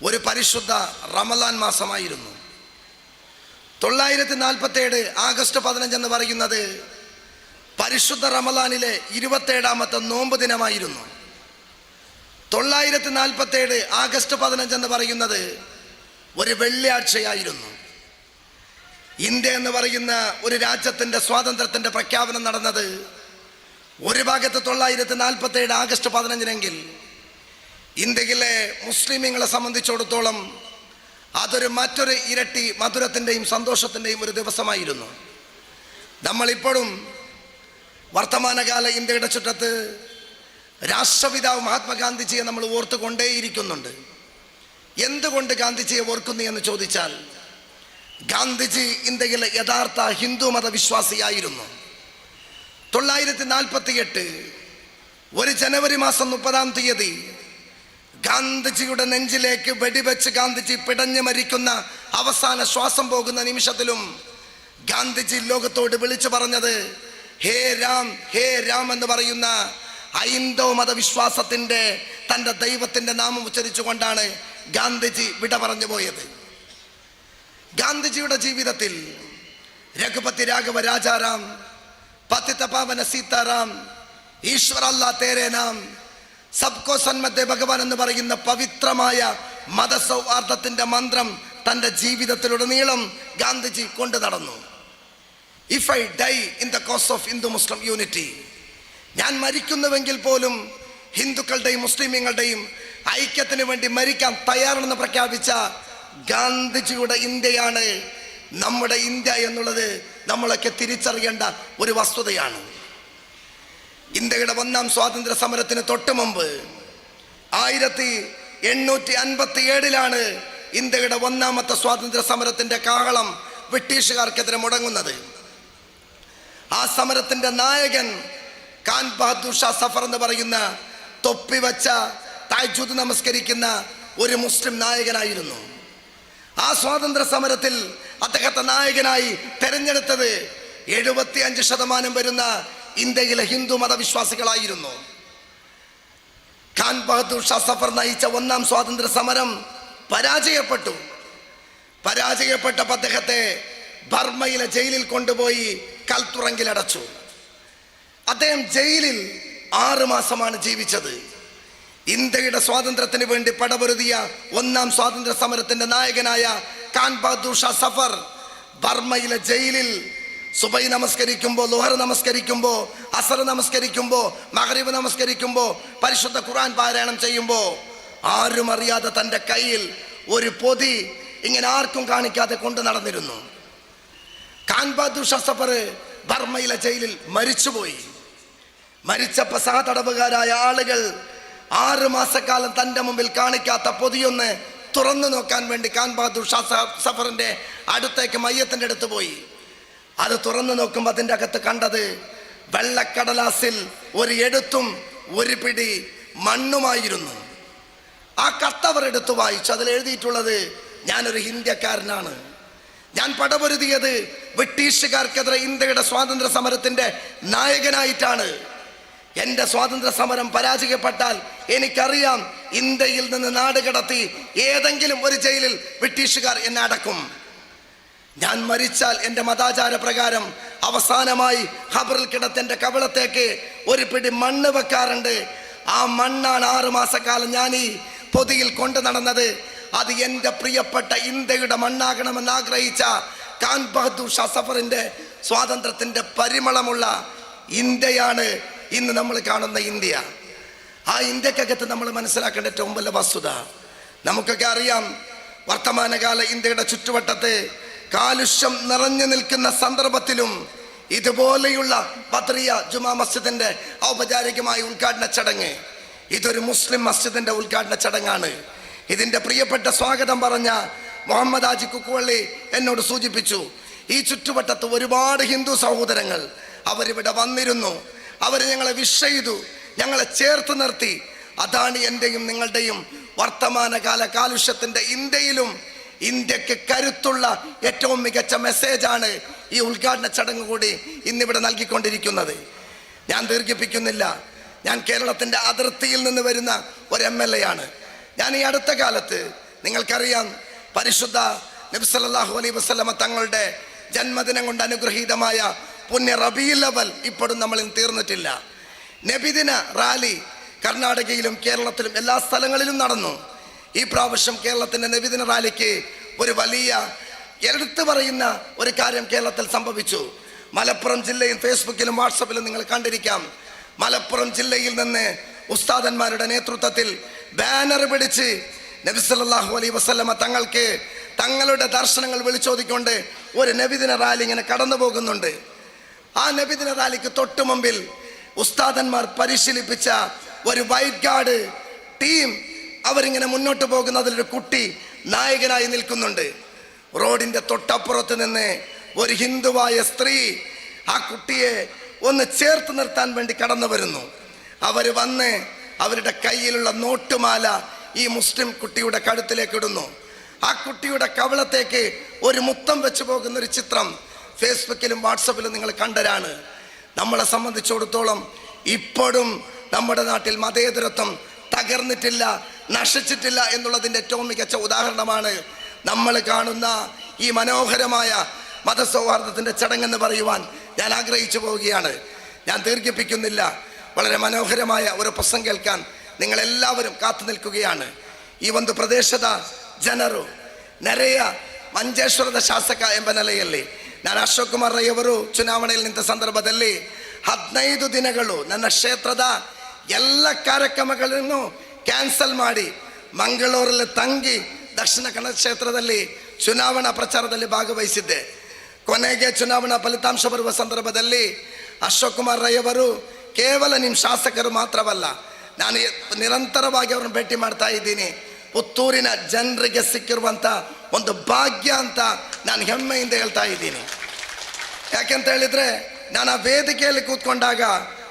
ഒരു പരിശുദ്ധ റമദാൻ മാസമായിരുന്നു. 1947 ആഗസ്റ്റ് 15 എന്ന് പറയുന്നത് പരിശുദ്ധ റമദാനിലെ 27ാമത്തെ നോമ്പ് ദിനമായിരുന്നു. 1947 ആഗസ്റ്റ് 15 എന്ന് പറയുന്നത് ഒരു വെള്ളിയാഴ്ചയായിരുന്നു. ഇന്ത്യ എന്ന് പറയുന്ന ഒരു രാജ്യത്തിൻ്റെ സ്വാതന്ത്ര്യത്തിൻ്റെ പ്രഖ്യാപനം നടന്നത് ഒരു ഭാഗത്ത് 1947 ആഗസ്റ്റ് 15-നെങ്കിൽ ഇന്ത്യയിലെ മുസ്ലിമീങ്ങളെ സംബന്ധിച്ചിടത്തോളം അതൊരു മറ്റൊരു ഇരട്ടി മധുരത്തിൻ്റെയും സന്തോഷത്തിൻ്റെയും ഒരു ദിവസമായിരുന്നു. നമ്മളിപ്പോഴും വർത്തമാനകാല ഇന്ത്യയുടെ ചുറ്റത്ത് രാഷ്ട്രപിതാവ് മഹാത്മാഗാന്ധിജിയെ നമ്മൾ ഓർത്തുകൊണ്ടേയിരിക്കുന്നുണ്ട്. എന്തുകൊണ്ട് ഗാന്ധിജിയെ ഓർക്കുന്നു എന്ന് ചോദിച്ചാൽ, ഗാന്ധിജി ഇന്ത്യയിലെ യഥാർത്ഥ ഹിന്ദു മതവിശ്വാസിയായിരുന്നു. 1948 ജനുവരി മാസം 30-ാം തീയതി ഗാന്ധിജിയുടെ നെഞ്ചിലേക്ക് വെടിവെച്ച് ഗാന്ധിജി പിടഞ്ഞു മരിക്കുന്ന അവസാന ശ്വാസം പോകുന്ന നിമിഷത്തിലും ഗാന്ധിജി ലോകത്തോട് വിളിച്ചു പറഞ്ഞത് ഹേ രാം ഹേ രാം എന്ന് പറയുന്ന ഹൈന്ദവ മതവിശ്വാസത്തിൻ്റെ തൻ്റെ ദൈവത്തിൻ്റെ നാമം ഉച്ചരിച്ചുകൊണ്ടാണ് ഗാന്ധിജി വിട പറഞ്ഞു പോയത്. ഗാന്ധിജിയുടെ ജീവിതത്തിൽ രഘുപതി രാഘവ രാജാറാം, പതിത പാവന സീതാറാം, ഈശ്വര അല്ലാ തേരേ നാം, സബ്കോ സന്മത്തെ ഭഗവാൻ എന്ന് പറയുന്ന പവിത്രമായ മതസൗഹാർദ്ദത്തിൻ്റെ മന്ത്രം തൻ്റെ ജീവിതത്തിലുടനീളം ഗാന്ധിജി കൊണ്ടു നടന്നു. If I die in the cause of Hindu Muslim unity, ഞാൻ മരിക്കുന്നുവെങ്കിൽ പോലും ഹിന്ദുക്കളുടെയും മുസ്ലിമീങ്ങളുടെയും ഐക്യത്തിന് വേണ്ടി മരിക്കാൻ തയ്യാറാണെന്ന് പ്രഖ്യാപിച്ച ഗാന്ധിജിയുടെ ഇന്ത്യയാണ് നമ്മുടെ ഇന്ത്യ എന്നുള്ളത് നമ്മളൊക്കെ തിരിച്ചറിയേണ്ട ഒരു വസ്തുതയാണ്. ഇന്ത്യയുടെ 1-ാം സ്വാതന്ത്ര്യ സമരത്തിന് തൊട്ട് മുമ്പ് 1857 ഇന്ത്യയുടെ 1-ാമത്തെ സ്വാതന്ത്ര്യ സമരത്തിൻ്റെ കാഹളം ബ്രിട്ടീഷുകാർക്കെതിരെ മുടങ്ങുന്നത്. ആ സമരത്തിൻ്റെ നായകൻ ഖാൻ ബഹദൂർ ഷാ സഫർ എന്ന് പറയുന്ന തൊപ്പി വച്ച തഹജ്ജുദ് നമസ്കരിക്കുന്ന ഒരു മുസ്ലിം നായകനായിരുന്നു. ആ സ്വാതന്ത്ര്യ സമരത്തിൽ അദ്ദേഹത്തെ നായകനായി തെരഞ്ഞെടുത്തത് 75% വരുന്ന ഇന്ത്യയിലെ ഹിന്ദു മതവിശ്വാസികളായിരുന്നു. ഖാൻ ബഹദൂർ ഷാ സഫർ നയിച്ച 1-ാം സ്വാതന്ത്ര്യ സമരം പരാജയപ്പെട്ടപ്പോൾ അദ്ദേഹത്തെ ബർമ്മയിലെ ജയിലിൽ കൊണ്ടുപോയി കൽത്തുറങ്കിലടച്ചു. അദ്ദേഹം ജയിലിൽ 6 മാസമാണ് ജീവിച്ചത്. ഇന്ത്യയുടെ സ്വാതന്ത്ര്യത്തിന് വേണ്ടി പടപൊരുതിയ 1-ാം സ്വാതന്ത്ര്യ സമരത്തിന്റെ നായകനായ ഖാൻ ബഹദൂർ ഷാ സഫർ ബർമ്മയിലെ ജയിലിൽ സുബൈ നമസ്കരിക്കുമ്പോൾ, ലുഹർ നമസ്കരിക്കുമ്പോൾ, അസർ നമസ്കരിക്കുമ്പോൾ, മഗ്രിബ് നമസ്കരിക്കുമ്പോൾ, പരിശുദ്ധ ഖുർആൻ പാരായണം ചെയ്യുമ്പോൾ ആരും അറിയാതെ തൻ്റെ കയ്യിൽ ഒരു പൊതി ഇങ്ങനെ ആർക്കും കാണിക്കാതെ കൊണ്ടു നടന്നിരുന്നു. ഖാൻ ബഹദൂർ ഷാ സഫർ ബർമ്മയിലെ ജയിലിൽ മരിച്ചുപോയി. മരിച്ചപ്പോൾ സഹതടവുകാരായ ആളുകൾ 6 മാസക്കാലം തൻ്റെ മുമ്പിൽ കാണിക്കാത്ത പൊതിയൊന്ന് തുറന്നു നോക്കാൻ വേണ്ടി ഖാൻ ബഹദൂർ ഷാ സഫറിന്റെ അടുത്തേക്ക് മയ്യത്തിൻ്റെ അടുത്ത് പോയി. അത് തുറന്നു നോക്കുമ്പോൾ അതിൻ്റെ അകത്ത് കണ്ടത് വെള്ളക്കടലാസിൽ ഒരു എഴുത്തും ഒരു പിടി മണ്ണുമായിരുന്നു. ആ കത്തവർ എടുത്തു വായിച്ചു. അതിൽ എഴുതിയിട്ടുള്ളത്, ഞാനൊരു ഇന്ത്യക്കാരനാണ്, ഞാൻ പടപൊരുതിയത് ബ്രിട്ടീഷുകാർക്കെതിരെ ഇന്ത്യയുടെ സ്വാതന്ത്ര്യ സമരത്തിന്റെ നായകനായിട്ടാണ്. എൻ്റെ സ്വാതന്ത്ര്യ സമരം പരാജയപ്പെട്ടാൽ എനിക്കറിയാം ഇന്ത്യയിൽ നിന്ന് നാട് കടത്തി ഏതെങ്കിലും ഒരു ജയിലിൽ ബ്രിട്ടീഷുകാർ എന്നെ അടക്കും. ഞാൻ മരിച്ചാൽ എൻ്റെ മതാചാര പ്രകാരം അവസാനമായി ഖബറിൽ കിടത്തിന്റെ കവിളത്തേക്ക് ഒരു പിടി മണ്ണ് വെക്കാറുണ്ട്. ആ മണ്ണാണ് 6 മാസക്കാലം ഞാൻ ഈ പൊതിയിൽ കൊണ്ടു നടന്നത്. അത് എൻ്റെ പ്രിയപ്പെട്ട ഇന്ത്യയുടെ മണ്ണാകണമെന്ന് ആഗ്രഹിച്ച ഖാൻ ബഹദൂർ ഷാ സഫറിന്റെ സ്വാതന്ത്ര്യത്തിന്റെ പരിമളമുള്ള ഇന്ത്യയാണ് ഇന്ന് നമ്മൾ കാണുന്ന ഇന്ത്യ. ആ ഇന്ത്യക്കകത്ത് നമ്മൾ മനസ്സിലാക്കേണ്ട ഏറ്റവും വലിയ വസ്തുത, നമുക്കൊക്കെ അറിയാം, വർത്തമാനകാല ഇന്ത്യയുടെ ചുറ്റുവട്ടത്ത് കാലുഷ്യം നിറഞ്ഞു നിൽക്കുന്ന സന്ദർഭത്തിലും ഇതുപോലെയുള്ള ബദ്രിയ ജുമാ മസ്ജിദിന്റെ ഔപചാരികമായ ഉദ്ഘാടന ചടങ്ങ്, ഇതൊരു മുസ്ലിം മസ്ജിദിന്റെ ഉദ്ഘാടന ചടങ്ങാണ്. ഇതിന്റെ പ്രിയപ്പെട്ട സ്വാഗതം പറഞ്ഞ മുഹമ്മദ് ഹാജി കുക്കുവള്ളി എന്നോട് സൂചിപ്പിച്ചു, ഈ ചുറ്റുവട്ടത്ത് ഒരുപാട് ഹിന്ദു സഹോദരങ്ങൾ അവരിവിടെ വന്നിരുന്നു, അവർ ഞങ്ങളെ വിഷ് ചെയ്തു, ഞങ്ങളെ ചേർത്ത് നിർത്തി. അതാണ് എൻ്റെയും നിങ്ങളുടെയും വർത്തമാനകാല കാലുഷ്യത്തിന്റെ ഇന്ത്യയിലും ഇന്ത്യക്ക് കരുത്തുള്ള ഏറ്റവും മികച്ച മെസ്സേജാണ് ഈ ഉദ്ഘാടന ചടങ്ങ് കൂടി ഇന്നിവിടെ നൽകിക്കൊണ്ടിരിക്കുന്നത്. ഞാൻ ദീർഘിപ്പിക്കുന്നില്ല. ഞാൻ കേരളത്തിന്റെ അതിർത്തിയിൽ നിന്ന് വരുന്ന ഒരു MLA ആണ്. ഞാൻ ഈ അടുത്ത കാലത്ത്, നിങ്ങൾക്കറിയാം, പരിശുദ്ധ നബി സല്ലല്ലാഹു അലൈഹി വസല്ലമ തങ്ങളുടെ ജന്മദിനം കൊണ്ട് അനുഗ്രഹീതമായ പുണ്യ റബീഉൽ അവൽ ഇപ്പോഴും നമ്മളിൽ തീർന്നിട്ടില്ല. നബിദിന റാലി കർണാടകയിലും കേരളത്തിലും എല്ലാ സ്ഥലങ്ങളിലും നടന്നു. ഈ പ്രാവശ്യം കേരളത്തിന്റെ നബിദിന റാലിക്ക് ഒരു വലിയ എടുത്തു പറയുന്ന ഒരു കാര്യം കേരളത്തിൽ സംഭവിച്ചു. മലപ്പുറം ജില്ലയിൽ ഫേസ്ബുക്കിലും വാട്സപ്പിലും നിങ്ങൾ കണ്ടിരിക്കാം. മലപ്പുറം ജില്ലയിൽ നിന്ന് ഉസ്താദന്മാരുടെ നേതൃത്വത്തിൽ ബാനർ പിടിച്ച് നബി സല്ലല്ലാഹു അലൈഹി വസല്ലമ തങ്ങൾക്ക് തങ്ങളുടെ ദർശനങ്ങൾ വിളിച്ചോദിക്കൊണ്ട് ഒരു നബിദിന റാലി ഇങ്ങനെ കടന്നു പോകുന്നുണ്ട്. ആ നബിദിന റാലിക്ക് തൊട്ടു മുമ്പിൽ ഉസ്താദന്മാർ പരിശീലിപ്പിച്ച ഒരു വൈറ്റ് ഗാർഡ് ടീം അവരിങ്ങനെ മുന്നോട്ട് പോകുന്നതിലൊരു കുട്ടി നായകനായി നിൽക്കുന്നുണ്ട്. റോഡിന്റെ തൊട്ടപ്പുറത്ത് നിന്ന് ഒരു ഹിന്ദുവായ സ്ത്രീ ആ കുട്ടിയെ ഒന്ന് ചേർത്ത് നിർത്താൻ വേണ്ടി കടന്നു വരുന്നു. അവര് വന്ന് അവരുടെ കയ്യിലുള്ള നോട്ടുമാല ഈ മുസ്ലിം കുട്ടിയുടെ കഴുത്തിലേക്ക് ഇടുന്നു. ആ കുട്ടിയുടെ കവിളത്തേക്ക് ഒരു മുത്തം വെച്ച് പോകുന്ന ഒരു ചിത്രം ഫേസ്ബുക്കിലും വാട്സപ്പിലും നിങ്ങൾ കണ്ടരാണ്. നമ്മളെ സംബന്ധിച്ചിടത്തോളം ഇപ്പോഴും നമ്മുടെ നാട്ടിൽ മതേതരത്വം തകർന്നിട്ടില്ല, നശിച്ചിട്ടില്ല എന്നുള്ളതിൻ്റെ ഏറ്റവും മികച്ച ഉദാഹരണമാണ് നമ്മൾ കാണുന്ന ഈ മനോഹരമായ മതസൗഹാർദ്ദത്തിൻ്റെ ചടങ്ങെന്ന് പറയുവാൻ ഞാൻ ആഗ്രഹിച്ചു പോവുകയാണ്. ഞാൻ ദീർഘിപ്പിക്കുന്നില്ല. വളരെ മനോഹരമായ ഒരു പ്രസംഗം കേൾക്കാൻ നിങ്ങളെല്ലാവരും കാത്തു ನಿಲ್ಕುകയാണ്. ಈ ಒಂದು ಪ್ರದೇಶದ ಜನರು ನೆರೆಯ ಮಂಜೇಶ್ವರದ ಶಾಸಕ ಎಂಬ ನೆಲೆಯಲ್ಲಿ ನಾನು ಅಶೋಕ್ ಕುಮಾರ್ ರೈ ಅವರು ಚುನಾವಣೆಯಲ್ಲಿ ನಿಂತ ಸಂದರ್ಭದಲ್ಲಿ 15 ದಿನಗಳು ನನ್ನ ಕ್ಷೇತ್ರದ ಎಲ್ಲ ಕಾರ್ಯಕ್ರಮಗಳನ್ನು ಕ್ಯಾನ್ಸಲ್ ಮಾಡಿ ಮಂಗಳೂರಲ್ಲಿ ತಂಗಿ ದಕ್ಷಿಣ ಕನ್ನಡ ಕ್ಷೇತ್ರದಲ್ಲಿ ಚುನಾವಣಾ ಪ್ರಚಾರದಲ್ಲಿ ಭಾಗವಹಿಸಿದ್ದೆ. ಕೊನೆಗೆ ಚುನಾವಣಾ ಫಲಿತಾಂಶ ಬರುವ ಸಂದರ್ಭದಲ್ಲಿ ಅಶೋಕ್ ಕುಮಾರ್ ರೈ ಅವರು ಕೇವಲ ನಿಮ್ಮ ಶಾಸಕರು ಮಾತ್ರವಲ್ಲ, ನಾನು ನಿರಂತರವಾಗಿ ಅವ್ರನ್ನ ಭೇಟಿ ಮಾಡ್ತಾ ಇದ್ದೀನಿ. ಪುತ್ತೂರಿನ ಜನರಿಗೆ ಸಿಕ್ಕಿರುವಂಥ ಒಂದು ಭಾಗ್ಯ ಅಂತ ನಾನು ಹೆಮ್ಮೆಯಿಂದ ಹೇಳ್ತಾ ಇದ್ದೀನಿ. ಯಾಕೆಂತ ಹೇಳಿದರೆ, ನಾನು ಆ ವೇದಿಕೆಯಲ್ಲಿ ಕೂತ್ಕೊಂಡಾಗ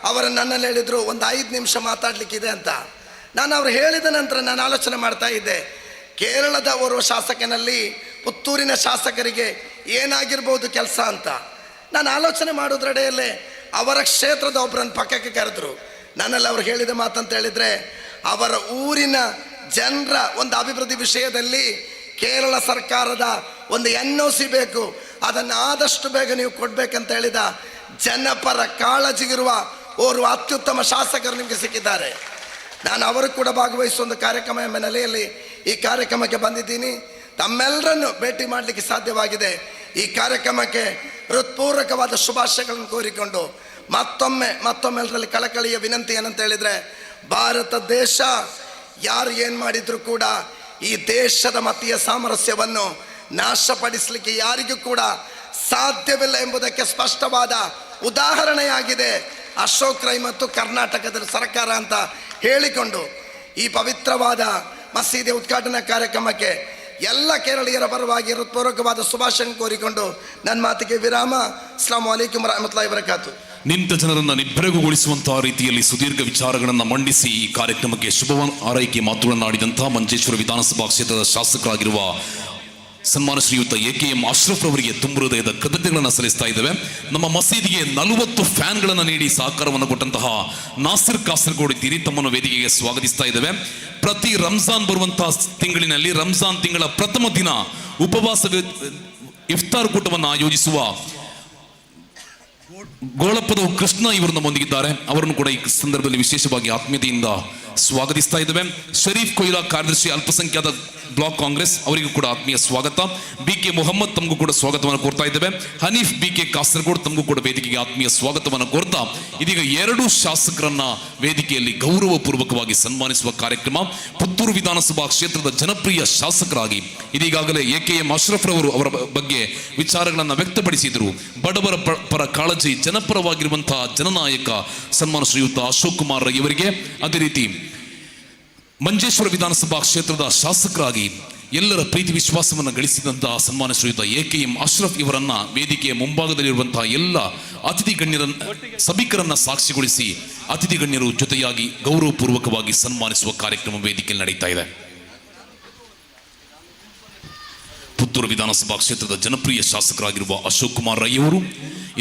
ಅವರು ನನ್ನಲ್ಲಿ ಹೇಳಿದರು, ಒಂದು 5 ನಿಮಿಷ ಮಾತಾಡಲಿಕ್ಕಿದೆ ಅಂತ. ನಾನು ಅವ್ರು ಹೇಳಿದ ನಂತರ ನಾನು ಆಲೋಚನೆ ಮಾಡ್ತಾ ಇದ್ದೆ, ಕೇರಳದ ಓರ್ವ ಶಾಸಕನಲ್ಲಿ ಪುತ್ತೂರಿನ ಶಾಸಕರಿಗೆ ಏನಾಗಿರ್ಬೋದು ಕೆಲಸ ಅಂತ. ನಾನು ಆಲೋಚನೆ ಮಾಡೋದ್ರಡೆಯಲ್ಲೇ ಅವರ ಕ್ಷೇತ್ರದ ಒಬ್ಬರನ್ನು ಪಕ್ಕಕ್ಕೆ ಕರೆದ್ರು. ನನ್ನಲ್ಲಿ ಅವ್ರು ಹೇಳಿದ ಮಾತಂತ ಹೇಳಿದರೆ, ಅವರ ಊರಿನ ಜನರ ಒಂದು ಅಭಿವೃದ್ಧಿ ವಿಷಯದಲ್ಲಿ ಕೇರಳ ಸರ್ಕಾರದ ಒಂದು NOC ಬೇಕು, ಅದನ್ನು ಆದಷ್ಟು ಬೇಗ ನೀವು ಕೊಡಬೇಕಂತ ಹೇಳಿದ ಜನಪರ ಕಾಳಜಿಗಿರುವ ಓರ್ವ ಅತ್ಯುತ್ತಮ ಶಾಸಕರು ನಿಮಗೆ ಸಿಕ್ಕಿದ್ದಾರೆ. ನಾನು ಅವರು ಕೂಡ ಭಾಗವಹಿಸುವ ಒಂದು ಕಾರ್ಯಕ್ರಮ ಎಂಬ ನೆಲೆಯಲ್ಲಿ ಈ ಕಾರ್ಯಕ್ರಮಕ್ಕೆ ಬಂದಿದ್ದೀನಿ. ತಮ್ಮೆಲ್ಲರನ್ನು ಭೇಟಿ ಮಾಡಲಿಕ್ಕೆ ಸಾಧ್ಯವಾಗಿದೆ. ಈ ಕಾರ್ಯಕ್ರಮಕ್ಕೆ ಹೃತ್ಪೂರ್ವಕವಾದ ಶುಭಾಶಯಗಳನ್ನು ಕೋರಿಕೊಂಡು ಮತ್ತೊಮ್ಮೆಲ್ಲರಲ್ಲಿ ಕಳಕಳಿಯ ವಿನಂತಿ ಏನಂತ ಹೇಳಿದರೆ, ಭಾರತ ದೇಶ ಯಾರು ಏನು ಮಾಡಿದ್ರು ಕೂಡ ಈ ದೇಶದ ಮತೀಯ ಸಾಮರಸ್ಯವನ್ನು ನಾಶಪಡಿಸಲಿಕ್ಕೆ ಯಾರಿಗೂ ಕೂಡ ಸಾಧ್ಯವಿಲ್ಲ ಎಂಬುದಕ್ಕೆ ಸ್ಪಷ್ಟವಾದ ಉದಾಹರಣೆಯಾಗಿದೆ ಅಶೋಕ್ ರೈ ಮತ್ತು ಕರ್ನಾಟಕದ ಸರ್ಕಾರ ಅಂತ ಹೇಳಿಕೊಂಡು ಈ ಪವಿತ್ರವಾದ ಮಸೀದಿ ಉದ್ಘಾಟನಾ ಕಾರ್ಯಕ್ರಮಕ್ಕೆ ಎಲ್ಲ ಕೇರಳೀಯರ ಪರವಾಗಿ ಹೃತ್ಪೂರ್ವಕವಾದ ಶುಭಾಶಯ ಕೋರಿಕೊಂಡು ನನ್ನ ಮಾತಿಗೆ ವಿರಾಮ. ಅಸ್ಸಲಾಮು ಅಲೈಕುಂ ವರಹಮತುಲ್ಲಾಹಿ ವಬರಕಾತು. ನಿಂತ ಜನರನ್ನ ನಿಬ್ಬೆರಗುಗೊಳಿಸುವಂತಹ ರೀತಿಯಲ್ಲಿ ಸುದೀರ್ಘ ವಿಚಾರಗಳನ್ನು ಮಂಡಿಸಿ ಈ ಕಾರ್ಯಕ್ರಮಕ್ಕೆ ಶುಭ ಹಾರೈಕೆ ಮಾತುಗಳನ್ನಾಡಿದಂತಹ ಮಂಜೇಶ್ವರ ವಿಧಾನಸಭಾ ಕ್ಷೇತ್ರದ ಶಾಸಕರಾಗಿರುವ ಸನ್ಮಾನ ಶ್ರೀಯುತ AKM ಅಶ್ರಫ್ ಅವರಿಗೆ ತುಂಬ ಹೃದಯದ ಕೃತಜ್ಞತೆಗಳನ್ನು ಸಲ್ಲಿಸ್ತಾ ಇದ್ದೇವೆ. ನಮ್ಮ ಮಸೀದಿಗೆ 40 ಫ್ಯಾನ್ಗಳನ್ನು ನೀಡಿ ಸಹಕಾರವನ್ನು ಕೊಟ್ಟಂತಹ ನಾಸಿರ್ ಕಾಸರಗೋಡು ಇದ್ದೀರಿ, ತಮ್ಮನ್ನು ವೇದಿಕೆಗೆ ಸ್ವಾಗತಿಸ್ತಾ ಇದ್ದೇವೆ. ಪ್ರತಿ ರಂಜಾನ್ ಬರುವಂತಹ ತಿಂಗಳಿನಲ್ಲಿ ರಂಜಾನ್ ತಿಂಗಳ ಪ್ರಥಮ ದಿನ ಉಪವಾಸ ಇಫ್ತಾರ್ ಕೂಟವನ್ನು ಆಯೋಜಿಸುವ ಗೋಳಪ್ಪದ ಕೃಷ್ಣ ಇವರು ನಮ್ಮೊಂದಿಗಿದ್ದಾರೆ. ಅವರನ್ನು ಕೂಡ ಈ ಸಂದರ್ಭದಲ್ಲಿ ವಿಶೇಷವಾಗಿ ಆತ್ಮೀಯತೆಯಿಂದ ಸ್ವಾಗತಿಸ್ತಾ ಇದ್ದೇವೆ. ಶರೀಫ್ ಕೊಯ್ಲಾ ಕಾರ್ಯದರ್ಶಿ ಅಲ್ಪಸಂಖ್ಯಾತ ಬ್ಲಾಕ್ ಕಾಂಗ್ರೆಸ್, ಅವರಿಗೂ ಕೂಡ ಆತ್ಮೀಯ ಸ್ವಾಗತ. BK ಮೊಹಮ್ಮದ್ ತಮಗೂ ಕೂಡ ಸ್ವಾಗತವನ್ನು ಕೋರ್ತಾ ಇದ್ದೇವೆ. ಹನೀಫ್ BK ಕಾಸರಗೋಡು ತಮಗೂ ಕೂಡ ವೇದಿಕೆಗೆ ಆತ್ಮೀಯ ಸ್ವಾಗತವನ್ನು ಕೋರ್ತಾ ಇದೀಗ 2 ಶಾಸಕರನ್ನ ವೇದಿಕೆಯಲ್ಲಿ ಗೌರವಪೂರ್ವಕವಾಗಿ ಸನ್ಮಾನಿಸುವ ಕಾರ್ಯಕ್ರಮ. ಪುತ್ತೂರು ವಿಧಾನಸಭಾ ಕ್ಷೇತ್ರದ ಜನಪ್ರಿಯ ಶಾಸಕರಾಗಿ ಇದೀಗಾಗಲೇ AKM ಅಶ್ರಫ್ ರವರು ಅವರ ಬಗ್ಗೆ ವಿಚಾರಗಳನ್ನು ವ್ಯಕ್ತಪಡಿಸಿದರು. ಬಡವರ ಪರ ಕಾಳಜಿ, ಜನಪರವಾಗಿರುವಂತಹ ಜನನಾಯಕ ಸನ್ಮಾನ ಶ್ರೀಯುತ ಅಶೋಕ್ ಕುಮಾರ್ ರೈ ಅವರಿಗೆ, ಅದೇ ರೀತಿ ಮಂಜೇಶ್ವರ ವಿಧಾನಸಭಾ ಕ್ಷೇತ್ರದ ಶಾಸಕರಾಗಿ ಎಲ್ಲರ ಪ್ರೀತಿ ವಿಶ್ವಾಸವನ್ನು ಗಳಿಸಿದಂತಹ ಸನ್ಮಾನ ಶ್ರೀಯುತ AKM ಅಶ್ರಫ್ ಇವರನ್ನ ವೇದಿಕೆಯ ಮುಂಭಾಗದಲ್ಲಿರುವಂತಹ ಎಲ್ಲ ಅತಿಥಿ ಗಣ್ಯರನ್ನ ಸಭಿಕರನ್ನ ಸಾಕ್ಷಿಗೊಳಿಸಿ ಅತಿಥಿ ಗಣ್ಯರು ಜೊತೆಯಾಗಿ ಗೌರವಪೂರ್ವಕವಾಗಿ ಸನ್ಮಾನಿಸುವ ಕಾರ್ಯಕ್ರಮ ವೇದಿಕೆಯಲ್ಲಿ ನಡೀತಾ ಇದೆ. ಪುತ್ತೂರು ವಿಧಾನಸಭಾ ಕ್ಷೇತ್ರದ ಜನಪ್ರಿಯ ಶಾಸಕರಾಗಿರುವ ಅಶೋಕ್ ಕುಮಾರ್ ರೈ ಅವರು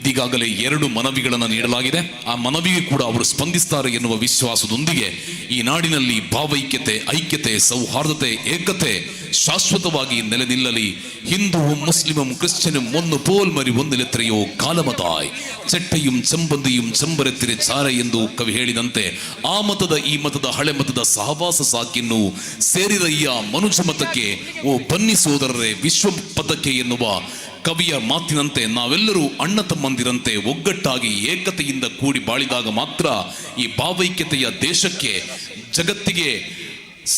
ಇದೀಗಾಗಲೇ 2 ಮನವಿಗಳನ್ನು ನೀಡಲಾಗಿದೆ. ಆ ಮನವಿಗೆ ಕೂಡ ಅವರು ಸ್ಪಂದಿಸುತ್ತಾರೆ ಎನ್ನುವ ವಿಶ್ವಾಸದೊಂದಿಗೆ ಈ ನಾಡಿನಲ್ಲಿ ಭಾವೈಕ್ಯತೆ, ಐಕ್ಯತೆ, ಸೌಹಾರ್ದತೆ, ಏಕತೆ ಶಾಶ್ವತವಾಗಿ ನೆಲೆ ನಿಲ್ಲಲಿ. ഹിന്ദുവും മുസ്ലിമും ക്രിസ്ത്യനും ഒന്ന് പോൽ മരി ഒന്നിലെത്രയോ കാലമതായി ചെട്ടയും ചെമ്പന്തിയും ചെമ്പരത്തിരെ ಚಾರ ಎಂದು ಕವಿ ಹೇಳಿದಂತೆ ಆ ಮತದ ಈ ಮತದ ಹಳೆ ಮತದ ಸಹವಾಸ ಸಾಕಿನ್ನು ಸೇರಿರಯ್ಯ ಮನುಜ ಮತಕ್ಕೆ ಓ ಬನ್ನಿ ಸೋದರರೇ ವಿಶ್ವ ಪಥಕ್ಕೆ ಎನ್ನುವ ಕವಿಯ ಮಾತಿನಂತೆ ನಾವೆಲ್ಲರೂ ಅಣ್ಣ ತಮ್ಮಂದಿರಂತೆ ಒಗ್ಗಟ್ಟಾಗಿ ಏಕತೆಯಿಂದ ಕೂಡಿ ಬಾಳಿದಾಗ ಮಾತ್ರ ಈ ಭಾವೈಕ್ಯತೆಯ ದೇಶಕ್ಕೆ, ಜಗತ್ತಿಗೆ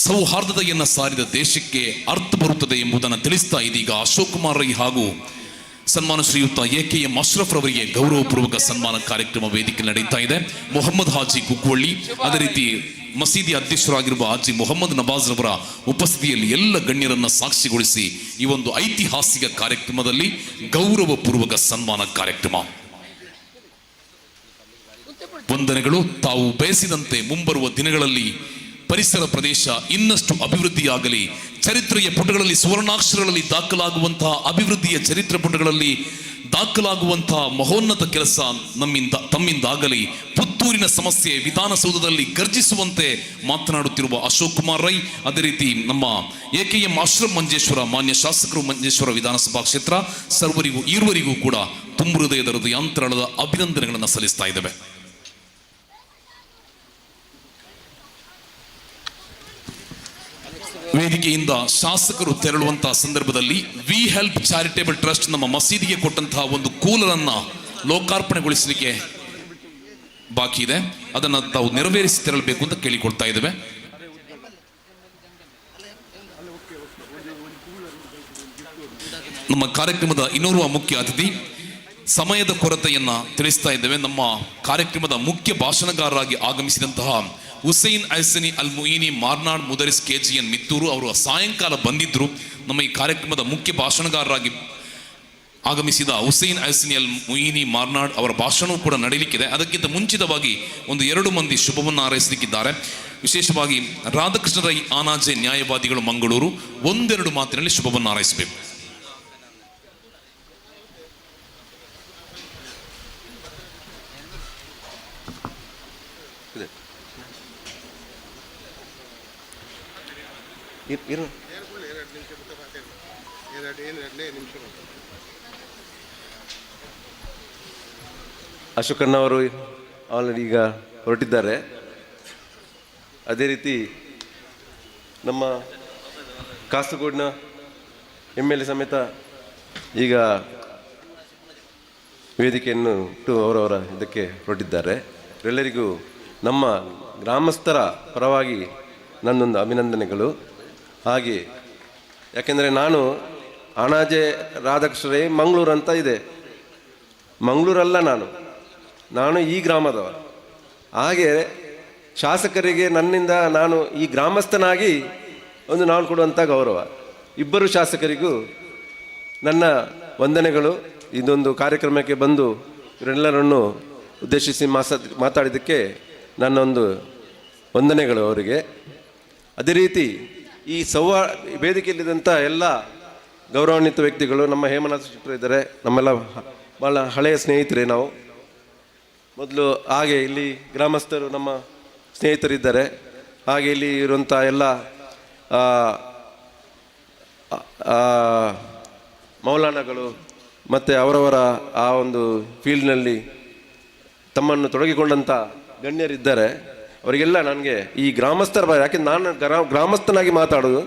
ಸೌಹಾರ್ದತೆಯನ್ನು ಸಾರಿದ ದೇಶಕ್ಕೆ ಅರ್ಥ ಬರುತ್ತದೆ ಎಂಬುದನ್ನು ತಿಳಿಸ್ತಾ ಇದೀಗ ಅಶೋಕ್ ಕುಮಾರ್ ರೈ ಹಾಗೂ ಸನ್ಮಾನ ಶ್ರೀಯುತ AKM ಅಶ್ರಫ್ ರವರಿಗೆ ಗೌರವಪೂರ್ವಕ ಸನ್ಮಾನ ಕಾರ್ಯಕ್ರಮ ವೇದಿಕೆ ನಡೀತಾ ಇದೆ. ಮೊಹಮ್ಮದ್ ಹಾಜಿ ಕುಕ್ವಳ್ಳಿ, ಅದೇ ರೀತಿ ಮಸೀದಿ ಅಧ್ಯಕ್ಷರಾಗಿರುವ ಹಾಜಿ ಮೊಹಮ್ಮದ್ ನವಾಜ್ ರವರ ಉಪಸ್ಥಿತಿಯಲ್ಲಿ ಎಲ್ಲ ಗಣ್ಯರನ್ನ ಸಾಕ್ಷಿಗೊಳಿಸಿ ಈ ಒಂದು ಐತಿಹಾಸಿಕ ಕಾರ್ಯಕ್ರಮದಲ್ಲಿ ಗೌರವಪೂರ್ವಕ ಸನ್ಮಾನ ಕಾರ್ಯಕ್ರಮ. ವಂದನೆಗಳು. ತಾವು ಬಯಸಿದಂತೆ ಮುಂಬರುವ ದಿನಗಳಲ್ಲಿ ಪರಿಸರ ಪ್ರದೇಶ ಇನ್ನಷ್ಟು ಅಭಿವೃದ್ಧಿಯಾಗಲಿ, ಚರಿತ್ರೆಯ ಪುಟಗಳಲ್ಲಿ ಸುವರ್ಣಾಕ್ಷರಗಳಲ್ಲಿ ದಾಖಲಾಗುವಂತಹ ಅಭಿವೃದ್ಧಿಯ ಚರಿತ್ರೆ ಪುಟಗಳಲ್ಲಿ ದಾಖಲಾಗುವಂತಹ ಮಹೋನ್ನತ ಕೆಲಸ ತಮ್ಮಿಂದಾಗಲಿ. ಪುತ್ತೂರಿನ ಸಮಸ್ಯೆ ವಿಧಾನಸೌಧದಲ್ಲಿ ಗರ್ಜಿಸುವಂತೆ ಮಾತನಾಡುತ್ತಿರುವ ಅಶೋಕ್ ಕುಮಾರ್ ರೈ, ಅದೇ ರೀತಿ ನಮ್ಮ AKM ಅಶ್ರಫ್ ಮಂಜೇಶ್ವರ ಮಾನ್ಯ ಶಾಸಕರು ಮಂಜೇಶ್ವರ ವಿಧಾನಸಭಾ ಕ್ಷೇತ್ರ ಈರುವರಿಗೂ ಕೂಡ ತುಂಬ ಹೃದಯದ ಹೃದಯಾಂತರಾಳದ ಅಭಿನಂದನೆಗಳನ್ನು ಸಲ್ಲಿಸ್ತಾ ಇದ್ದೇವೆ. ವೇದಿಕೆಯಿಂದ ಶಾಸಕರು ತೆರಳುವಂತಹ ಸಂದರ್ಭದಲ್ಲಿ ವಿ ಹೆಲ್ಪ್ ಚಾರಿಟೇಬಲ್ ಟ್ರಸ್ಟ್ ನಮ್ಮ ಮಸೀದಿಗೆ ಕೊಟ್ಟಂತಹ ಒಂದು ಕೂಲರ್ ಅನ್ನ ಲೋಕಾರ್ಪಣೆಗೊಳಿಸಲಿಕ್ಕೆ ಬಾಕಿ ಇದೆ. ಅದನ್ನು ತಾವು ನೆರವೇರಿಸಿ ತೆರಳಬೇಕು ಅಂತ ಕೇಳಿಕೊಳ್ತಾ ಇದ್ದೇವೆ. ನಮ್ಮ ಕಾರ್ಯಕ್ರಮದ ಇನ್ನೋರ್ವ ಮುಖ್ಯ ಅತಿಥಿ, ಸಮಯದ ಕೊರತೆಯನ್ನ ತಿಳಿಸ್ತಾ ಇದ್ದೇವೆ. ನಮ್ಮ ಕಾರ್ಯಕ್ರಮದ ಮುಖ್ಯ ಭಾಷಣಗಾರರಾಗಿ ಆಗಮಿಸಿದಂತಹ ಹುಸೈನ್ ಐಸನಿ ಅಲ್ ಮುಯಿನಿ ಮಾರ್ನಾಡ್ ಮುದರಿಸ್ KGN ಮಿತ್ತೂರು ಅವರು ಸಾಯಂಕಾಲ ಬಂದಿದ್ರು. ನಮ್ಮ ಈ ಕಾರ್ಯಕ್ರಮದ ಮುಖ್ಯ ಭಾಷಣಗಾರರಾಗಿ ಆಗಮಿಸಿದ ಹುಸೈನ್ ಐಸನಿ ಅಲ್ ಮುಯಿನಿ ಮಾರ್ನಾಡ್ ಅವರ ಭಾಷಣವೂ ಕೂಡ ನಡೆಯಲಿಕ್ಕಿದೆ. ಅದಕ್ಕಿಂತ ಮುಂಚಿತವಾಗಿ 2 ಮಂದಿ ಶುಭವನ್ನು ಹಾರೈಸಲಿಕ್ಕಿದ್ದಾರೆ. ವಿಶೇಷವಾಗಿ ರಾಧಾಕೃಷ್ಣ ರೈ ಆನಾಜೆ ನ್ಯಾಯವಾದಿಗಳು ಮಂಗಳೂರು 1-2 ಮಾತಿನಲ್ಲಿ ಶುಭವನ್ನು ಹಾರೈಸಬೇಕು. ಅಶೋಕಣ್ಣ ಅವರು ಆಲ್ರೆಡಿ ಈಗ ಹೊರಟಿದ್ದಾರೆ. ಅದೇ ರೀತಿ ನಮ್ಮ ಕಾಸರಗೋಡಿನ MLA ಸಮೇತ ಈಗ ವೇದಿಕೆಯನ್ನು ಇಟ್ಟು ಅವರವರ ಇದಕ್ಕೆ ಹೊರಟಿದ್ದಾರೆ. ಎಲ್ಲರಿಗೂ ನಮ್ಮ ಗ್ರಾಮಸ್ಥರ ಪರವಾಗಿ ನನ್ನೊಂದು ಅಭಿನಂದನೆಗಳು. ಹಾಗೆ ಯಾಕೆಂದರೆ ನಾನು ಅಣಾಜೆ ರಾಧಾಕೃಷ್ಣರೇ ಮಂಗಳೂರು ಅಂತ ಇದೆ. ಮಂಗಳೂರಲ್ಲ ನಾನು ಈ ಗ್ರಾಮದವ. ಹಾಗೆ ಶಾಸಕರಿಗೆ ನನ್ನಿಂದ ನಾನು ಈ ಗ್ರಾಮಸ್ಥನಾಗಿ ನಾನು ಕೊಡುವಂಥ ಗೌರವ. ಇಬ್ಬರು ಶಾಸಕರಿಗೂ ನನ್ನ ವಂದನೆಗಳು. ಇದೊಂದು ಕಾರ್ಯಕ್ರಮಕ್ಕೆ ಬಂದು ಇವರೆಲ್ಲರನ್ನು ಉದ್ದೇಶಿಸಿ ಮಾತಾಡಿದ್ದಕ್ಕೆ ನನ್ನೊಂದು ವಂದನೆಗಳು ಅವರಿಗೆ. ಅದೇ ರೀತಿ ಈ ವೇದಿಕೆಯಲ್ಲಿದ್ದಂಥ ಎಲ್ಲ ಗೌರವಾನ್ವಿತ ವ್ಯಕ್ತಿಗಳು, ನಮ್ಮ ಹೇಮನಾಥ ಶೆಟ್ಟರು ಇದ್ದಾರೆ, ನಮ್ಮೆಲ್ಲ ಭಾಳ ಹಳೆಯ ಸ್ನೇಹಿತರೇ ನಾವು. ಮೊದಲು ಹಾಗೆ ಇಲ್ಲಿ ಗ್ರಾಮಸ್ಥರು ನಮ್ಮ ಸ್ನೇಹಿತರಿದ್ದಾರೆ. ಹಾಗೆ ಇಲ್ಲಿ ಇರುವಂಥ ಎಲ್ಲ ಮೌಲಾನಗಳು ಮತ್ತು ಅವರವರ ಆ ಒಂದು ಫೀಲ್ಡ್ನಲ್ಲಿ ತಮ್ಮನ್ನು ತೊಡಗಿಕೊಂಡಂಥ ಗಣ್ಯರಿದ್ದಾರೆ. ಅವರಿಗೆಲ್ಲ ನನಗೆ ಈ ಗ್ರಾಮಸ್ಥರ ಯಾಕೆಂದ್ರೆ ನಾನು ಗ್ರಾಮಸ್ಥನಾಗಿ ಮಾತಾಡೋದು,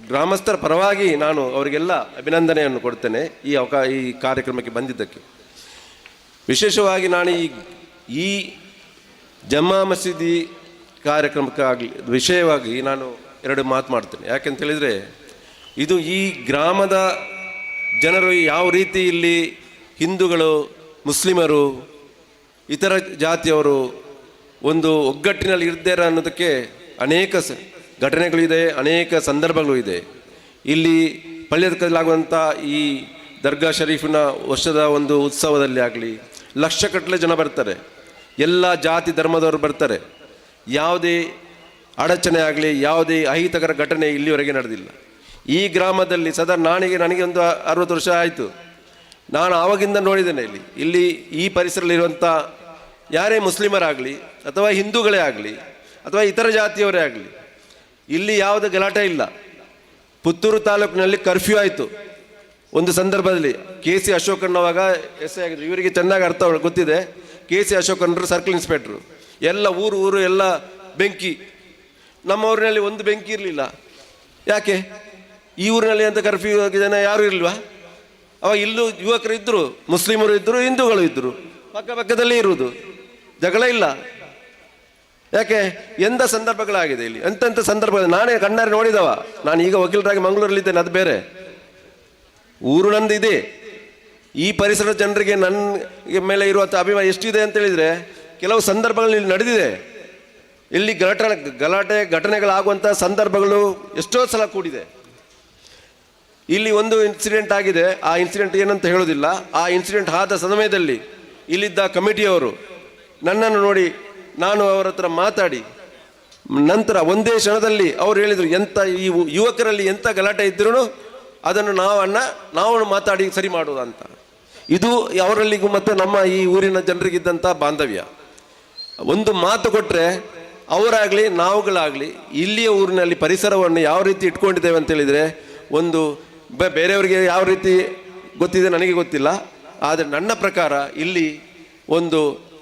ಗ್ರಾಮಸ್ಥರ ಪರವಾಗಿ ನಾನು ಅವರಿಗೆಲ್ಲ ಅಭಿನಂದನೆಯನ್ನು ಕೊಡ್ತೇನೆ ಈ ಕಾರ್ಯಕ್ರಮಕ್ಕೆ ಬಂದಿದ್ದಕ್ಕೆ. ವಿಶೇಷವಾಗಿ ನಾನು ಈ ಜಮ್ಮಾ ಮಸೀದಿ ಕಾರ್ಯಕ್ರಮಕ್ಕಾಗಲಿ ವಿಷಯವಾಗಿ ನಾನು ಎರಡು ಮಾತು ಮಾಡ್ತೇನೆ. ಯಾಕೆಂತ ಹೇಳಿದರೆ ಇದು ಈ ಗ್ರಾಮದ ಜನರು ಯಾವ ರೀತಿ ಇಲ್ಲಿ ಹಿಂದೂಗಳು, ಮುಸ್ಲಿಮರು, ಇತರ ಜಾತಿಯವರು ಒಂದು ಒಗ್ಗಟ್ಟಿನಲ್ಲಿ ಇರ್ತಾರೆ ಅನ್ನೋದಕ್ಕೆ ಅನೇಕ ಘಟನೆಗಳಿದೆ, ಅನೇಕ ಸಂದರ್ಭಗಳು ಇದೆ. ಇಲ್ಲಿ ಪಳ್ಳಿಯದಕಲ್ಲಾಗುವಂಥ ಈ ದರ್ಗಾ ಶರೀಫಿನ ವರ್ಷದ ಒಂದು ಉತ್ಸವದಲ್ಲಿ ಆಗಲಿ ಲಕ್ಷಗಟ್ಟಲೆ ಜನ ಬರ್ತಾರೆ. ಎಲ್ಲ ಜಾತಿ ಧರ್ಮದವರು ಬರ್ತಾರೆ. ಯಾವುದೇ ಅಡಚಣೆ ಆಗಲಿ, ಯಾವುದೇ ಅಹಿತಕರ ಘಟನೆ ಇಲ್ಲಿವರೆಗೆ ನಡೆದಿಲ್ಲ. ಈ ಗ್ರಾಮದಲ್ಲಿ ನನಗೆ ಒಂದು 60 ವರ್ಷ ಆಯಿತು. ನಾನು ಆವಾಗಿಂದ ನೋಡಿದ್ದೇನೆ ಇಲ್ಲಿ ಈ ಪರಿಸರದಲ್ಲಿರುವಂಥ ಯಾರೇ ಮುಸ್ಲಿಮರಾಗಲಿ ಅಥವಾ ಹಿಂದೂಗಳೇ ಆಗಲಿ ಅಥವಾ ಇತರ ಜಾತಿಯವರೇ ಆಗಲಿ ಇಲ್ಲಿ ಯಾವುದೇ ಗಲಾಟೆ ಇಲ್ಲ. ಪುತ್ತೂರು ತಾಲೂಕಿನಲ್ಲಿ ಕರ್ಫ್ಯೂ ಆಯಿತು ಒಂದು ಸಂದರ್ಭದಲ್ಲಿ. KC ಅಶೋಕಣ್ಣವಾಗ ಎಸ್ ಆಗಿದ್ರು. ಇವರಿಗೆ ಚೆನ್ನಾಗಿ ಅರ್ಥ ಗೊತ್ತಿದೆ. KC ಅಶೋಕಣ್ಣರು ಸರ್ಕಲ್ ಇನ್ಸ್ಪೆಕ್ಟ್ರು. ಎಲ್ಲ ಊರು ಎಲ್ಲ ಬೆಂಕಿ. ನಮ್ಮ ಊರಿನಲ್ಲಿ ಒಂದು ಬೆಂಕಿ ಇರಲಿಲ್ಲ. ಯಾಕೆ? ಈ ಊರಿನಲ್ಲಿ ಅಂತ ಕರ್ಫ್ಯೂ ಜನ ಯಾರೂ ಇರಲ್ವಾ? ಅವಾಗ ಇಲ್ಲೂ ಯುವಕರು ಇದ್ದರು, ಮುಸ್ಲಿಮರು ಇದ್ದರು, ಹಿಂದೂಗಳು ಇದ್ದರು, ಪಕ್ಕದಲ್ಲೇ ಇರುವುದು, ಜಗಳ ಇಲ್ಲ. ಯಾಕೆ? ಎಂಥ ಸಂದರ್ಭಗಳಾಗಿದೆ ಇಲ್ಲಿ, ಎಂತೆಂಥ ಸಂದರ್ಭ ನಾನೇ ಕಣ್ಣಾರೆ ನೋಡಿದವ. ನಾನು ಈಗ ವಕೀಲರಾಗಿ ಮಂಗಳೂರಲ್ಲಿದ್ದೇನೆ, ಅದು ಬೇರೆ. ಊರು ನಂದು ಇದೆ. ಈ ಪರಿಸರದ ಜನರಿಗೆ ನನ್ನ ಮೇಲೆ ಇರುವಂಥ ಅಭಿಮಾನ ಎಷ್ಟಿದೆ ಅಂತ ಹೇಳಿದರೆ ಕೆಲವು ಸಂದರ್ಭಗಳಲ್ಲಿ ಇಲ್ಲಿ ನಡೆದಿದೆ. ಇಲ್ಲಿ ಗಲಾಟೆ ಘಟನೆಗಳಾಗುವಂಥ ಸಂದರ್ಭಗಳು ಎಷ್ಟೋ ಸಲ ಕೂಡಿದೆ. ಇಲ್ಲಿ ಒಂದು ಇನ್ಸಿಡೆಂಟ್ ಆಗಿದೆ. ಆ ಇನ್ಸಿಡೆಂಟ್ ಏನಂತ ಹೇಳೋದಿಲ್ಲ. ಆ ಇನ್ಸಿಡೆಂಟ್ ಆದ ಸಮಯದಲ್ಲಿ ಇಲ್ಲಿದ್ದ ಕಮಿಟಿಯವರು ನನ್ನನ್ನು ನೋಡಿ ನಾನು ಅವರ ಹತ್ರ ಮಾತಾಡಿ ನಂತರ ಒಂದೇ ಕ್ಷಣದಲ್ಲಿ ಅವ್ರು ಹೇಳಿದರು, ಎಂಥ ಈ ಯುವಕರಲ್ಲಿ ಎಂಥ ಗಲಾಟೆ ಇದ್ರೂ ಅದನ್ನು ನಾವು ಮಾತಾಡಿ ಸರಿ ಮಾಡೋದು ಅಂತ. ಇದು ಅವರಲ್ಲಿಗೂ ಮತ್ತು ನಮ್ಮ ಈ ಊರಿನ ಜನರಿಗಿದ್ದಂಥ ಬಾಂಧವ್ಯ. ಒಂದು ಮಾತು ಕೊಟ್ಟರೆ ಅವರಾಗಲಿ ನಾವುಗಳಾಗಲಿ ಇಲ್ಲಿಯ ಊರಿನಲ್ಲಿ ಪರಿಸರವನ್ನು ಯಾವ ರೀತಿ ಇಟ್ಕೊಂಡಿದ್ದೇವೆ ಅಂತೇಳಿದರೆ, ಒಂದು ಬೇರೆಯವರಿಗೆ ಯಾವ ರೀತಿ ಗೊತ್ತಿದೆ ನನಗೆ ಗೊತ್ತಿಲ್ಲ, ಆದರೆ ನನ್ನ ಪ್ರಕಾರ ಇಲ್ಲಿ ಒಂದು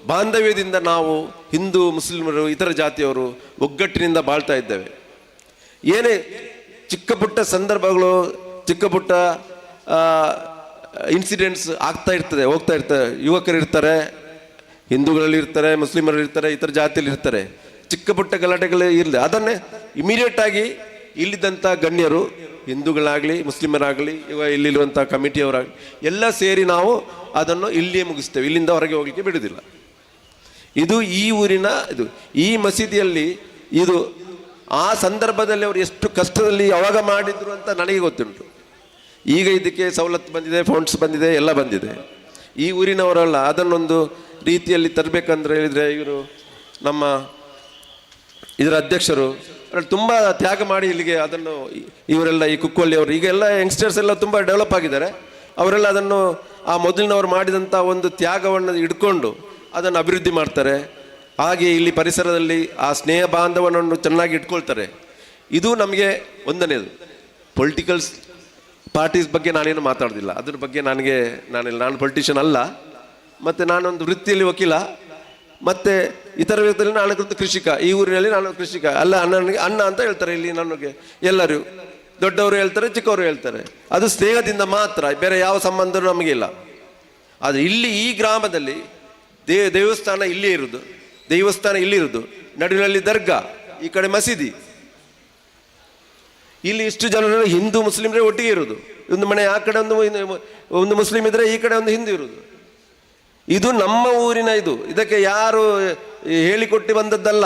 ಬಾಂಧವ್ಯದಿಂದ ನಾವು ಹಿಂದೂ ಮುಸ್ಲಿಮರು ಇತರ ಜಾತಿಯವರು ಒಗ್ಗಟ್ಟಿನಿಂದ ಬಾಳ್ತಾ ಇದ್ದೇವೆ. ಏನೇ ಚಿಕ್ಕ ಪುಟ್ಟ ಸಂದರ್ಭಗಳು, ಚಿಕ್ಕ ಪುಟ್ಟ ಇನ್ಸಿಡೆಂಟ್ಸ್ ಹೋಗ್ತಾ ಇರ್ತದೆ. ಯುವಕರು ಇರ್ತಾರೆ, ಹಿಂದೂಗಳಲ್ಲಿ ಇರ್ತಾರೆ, ಮುಸ್ಲಿಮರಲ್ಲಿ ಇರ್ತಾರೆ, ಇತರ ಜಾತಿಯಲ್ಲಿ ಇರ್ತಾರೆ. ಚಿಕ್ಕ ಪುಟ್ಟ ಗಲಾಟೆಗಳು ಇರಲಿ, ಅದನ್ನೇ ಇಮಿಡಿಯೇಟ್ ಆಗಿ ಇಲ್ಲಿದ್ದಂಥ ಗಣ್ಯರು, ಹಿಂದೂಗಳಾಗಲಿ ಮುಸ್ಲಿಮರಾಗಲಿ ಇಲ್ಲಿರುವಂಥ ಕಮಿಟಿಯವರಾಗಲಿ ಎಲ್ಲ ಸೇರಿ ನಾವು ಅದನ್ನು ಇಲ್ಲಿಯೇ ಮುಗಿಸ್ತೇವೆ. ಇಲ್ಲಿಂದ ಹೊರಗೆ ಹೋಗಲಿಕ್ಕೆ ಬಿಡುವುದಿಲ್ಲ. ಇದು ಈ ಊರಿನ ಈ ಮಸೀದಿಯಲ್ಲಿ ಇದು ಆ ಸಂದರ್ಭದಲ್ಲಿ ಅವರು ಎಷ್ಟು ಕಷ್ಟದಲ್ಲಿ ಯಾವಾಗ ಮಾಡಿದ್ರು ಅಂತ ನನಗೆ ಗೊತ್ತುಂಟು. ಈಗ ಇದಕ್ಕೆ ಸವಲತ್ತು ಬಂದಿದೆ, ಫಂಡ್ಸ್ ಬಂದಿದೆ, ಎಲ್ಲ ಬಂದಿದೆ. ಈ ಊರಿನವರಲ್ಲ ಅದನ್ನೊಂದು ರೀತಿಯಲ್ಲಿ ತರಬೇಕಂದ್ರೆ ಹೇಳಿದರೆ ಇವರು ನಮ್ಮ ಇದರ ಅಧ್ಯಕ್ಷರು ತುಂಬ ತ್ಯಾಗ ಮಾಡಿ ಇಲ್ಲಿಗೆ ಅದನ್ನು ಇವರೆಲ್ಲ ಈ ಕುಕ್ಕೋಳ್ಳಿ ಅವರು ಈಗ ಎಲ್ಲ ಯಂಗ್ಸ್ಟರ್ಸ್ ಎಲ್ಲ ತುಂಬ ಡೆವಲಪ್ ಆಗಿದ್ದಾರೆ. ಅವರೆಲ್ಲ ಅದನ್ನು ಆ ಮೊದಲಿನವರು ಮಾಡಿದಂಥ ಒಂದು ತ್ಯಾಗವನ್ನು ಇಟ್ಕೊಂಡು ಅದನ್ನು ಅಭಿವೃದ್ಧಿ ಮಾಡ್ತಾರೆ. ಹಾಗೆ ಇಲ್ಲಿ ಪರಿಸರದಲ್ಲಿ ಆ ಸ್ನೇಹ ಬಾಂಧವನನ್ನು ಚೆನ್ನಾಗಿ ಇಟ್ಕೊಳ್ತಾರೆ. ಇದು ನಮಗೆ ಒಂದನೇದು. ಪೊಲಿಟಿಕಲ್ಸ್ ಪಾರ್ಟೀಸ್ ಬಗ್ಗೆ ನಾನೇನು ಮಾತಾಡೋದಿಲ್ಲ. ಅದ್ರ ಬಗ್ಗೆ ನಾನು ಪೊಲಿಟಿಷಿಯನ್ ಅಲ್ಲ, ಮತ್ತು ನಾನೊಂದು ವೃತ್ತಿಯಲ್ಲಿ ವಕೀಲ, ಮತ್ತು ಇತರ ವ್ಯಕ್ತಿಯಲ್ಲಿ ನಾನು ಕೃಷಿಕ. ಈ ಊರಿನಲ್ಲಿ ನಾನು ಕೃಷಿಕ ಅಲ್ಲ. ಅಣ್ಣನಿಗೆ ಅಣ್ಣ ಅಂತ ಹೇಳ್ತಾರೆ ಇಲ್ಲಿ ನನಗೆ ಎಲ್ಲರೂ. ದೊಡ್ಡವರು ಹೇಳ್ತಾರೆ, ಚಿಕ್ಕವರು ಹೇಳ್ತಾರೆ. ಅದು ಸ್ನೇಹದಿಂದ ಮಾತ್ರ, ಬೇರೆ ಯಾವ ಸಂಬಂಧವೂ ನಮಗಿಲ್ಲ. ಆದರೆ ಇಲ್ಲಿ ಈ ಗ್ರಾಮದಲ್ಲಿ ದೇವಸ್ಥಾನ ಇಲ್ಲೇ ಇರುವುದು, ನಡುವಿನಲ್ಲಿ ದರ್ಗಾ, ಈ ಕಡೆ ಮಸೀದಿ. ಇಲ್ಲಿ ಇಷ್ಟು ಜನರು ಹಿಂದೂ ಮುಸ್ಲಿಮರೇ ಒಟ್ಟಿಗೆ ಇರೋದು. ಒಂದು ಮನೆ ಆ ಕಡೆ ಒಂದು ಮುಸ್ಲಿಂ ಇದ್ದರೆ ಈ ಕಡೆ ಒಂದು ಹಿಂದೂ ಇರುವುದು. ಇದು ನಮ್ಮ ಊರಿನ ಇದಕ್ಕೆ ಯಾರು ಹೇಳಿಕೊಟ್ಟು ಬಂದದ್ದಲ್ಲ.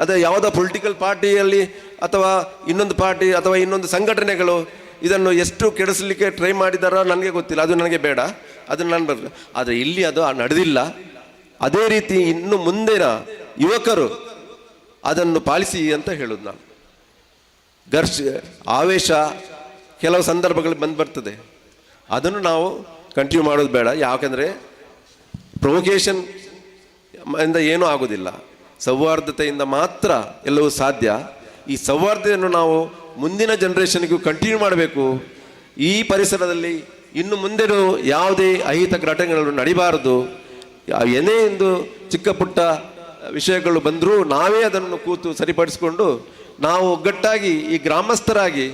ಅದು ಯಾವುದೋ ಪೊಲಿಟಿಕಲ್ ಪಾರ್ಟಿಯಲ್ಲಿ ಅಥವಾ ಇನ್ನೊಂದು ಪಾರ್ಟಿ ಅಥವಾ ಇನ್ನೊಂದು ಸಂಘಟನೆಗಳು ಇದನ್ನು ಎಷ್ಟು ಕೆಡಿಸಲಿಕ್ಕೆ ಟ್ರೈ ಮಾಡಿದಾರೋ ನನಗೆ ಗೊತ್ತಿಲ್ಲ, ಅದು ನನಗೆ ಬೇಡ, ಅದನ್ನು ನಾನು ಬರಲ್ಲ. ಆದರೆ ಇಲ್ಲಿ ಅದು ನಡೆದಿಲ್ಲ. ಅದೇ ರೀತಿ ಇನ್ನು ಮುಂದಿನ ಯುವಕರು ಅದನ್ನು ಪಾಲಿಸಿ ಅಂತ ಹೇಳೋದು ನಾನು. ಆವೇಶ ಕೆಲವು ಸಂದರ್ಭಗಳಲ್ಲಿ ಬರ್ತದೆ, ಅದನ್ನು ನಾವು ಕಂಟಿನ್ಯೂ ಮಾಡೋದು ಬೇಡ. ಯಾಕೆಂದರೆ ಪ್ರೊವೊಕೇಶನ್ ಇಂದ ಏನೂ ಆಗೋದಿಲ್ಲ, ಸೌಹಾರ್ದತೆಯಿಂದ ಮಾತ್ರ ಎಲ್ಲವೂ ಸಾಧ್ಯ. ಈ ಸೌಹಾರ್ದತೆಯನ್ನು ನಾವು ಮುಂದಿನ ಜನ್ರೇಷನ್ಗೂ ಕಂಟಿನ್ಯೂ ಮಾಡಬೇಕು. ಈ ಪರಿಸರದಲ್ಲಿ ಇನ್ನು ಮುಂದೆನೂ ಯಾವುದೇ ಅಹಿತ ಘಟನೆಗಳು ನಡಿಬಾರದು. ಏನೇ ಒಂದು ಚಿಕ್ಕ ಪುಟ್ಟ ವಿಷಯಗಳು ಬಂದರೂ ನಾವೇ ಅದನ್ನು ಕೂತು ಸರಿಪಡಿಸಿಕೊಂಡು ನಾವು ಒಗ್ಗಟ್ಟಾಗಿ ಈ ಗ್ರಾಮಸ್ಥರಾಗಿ,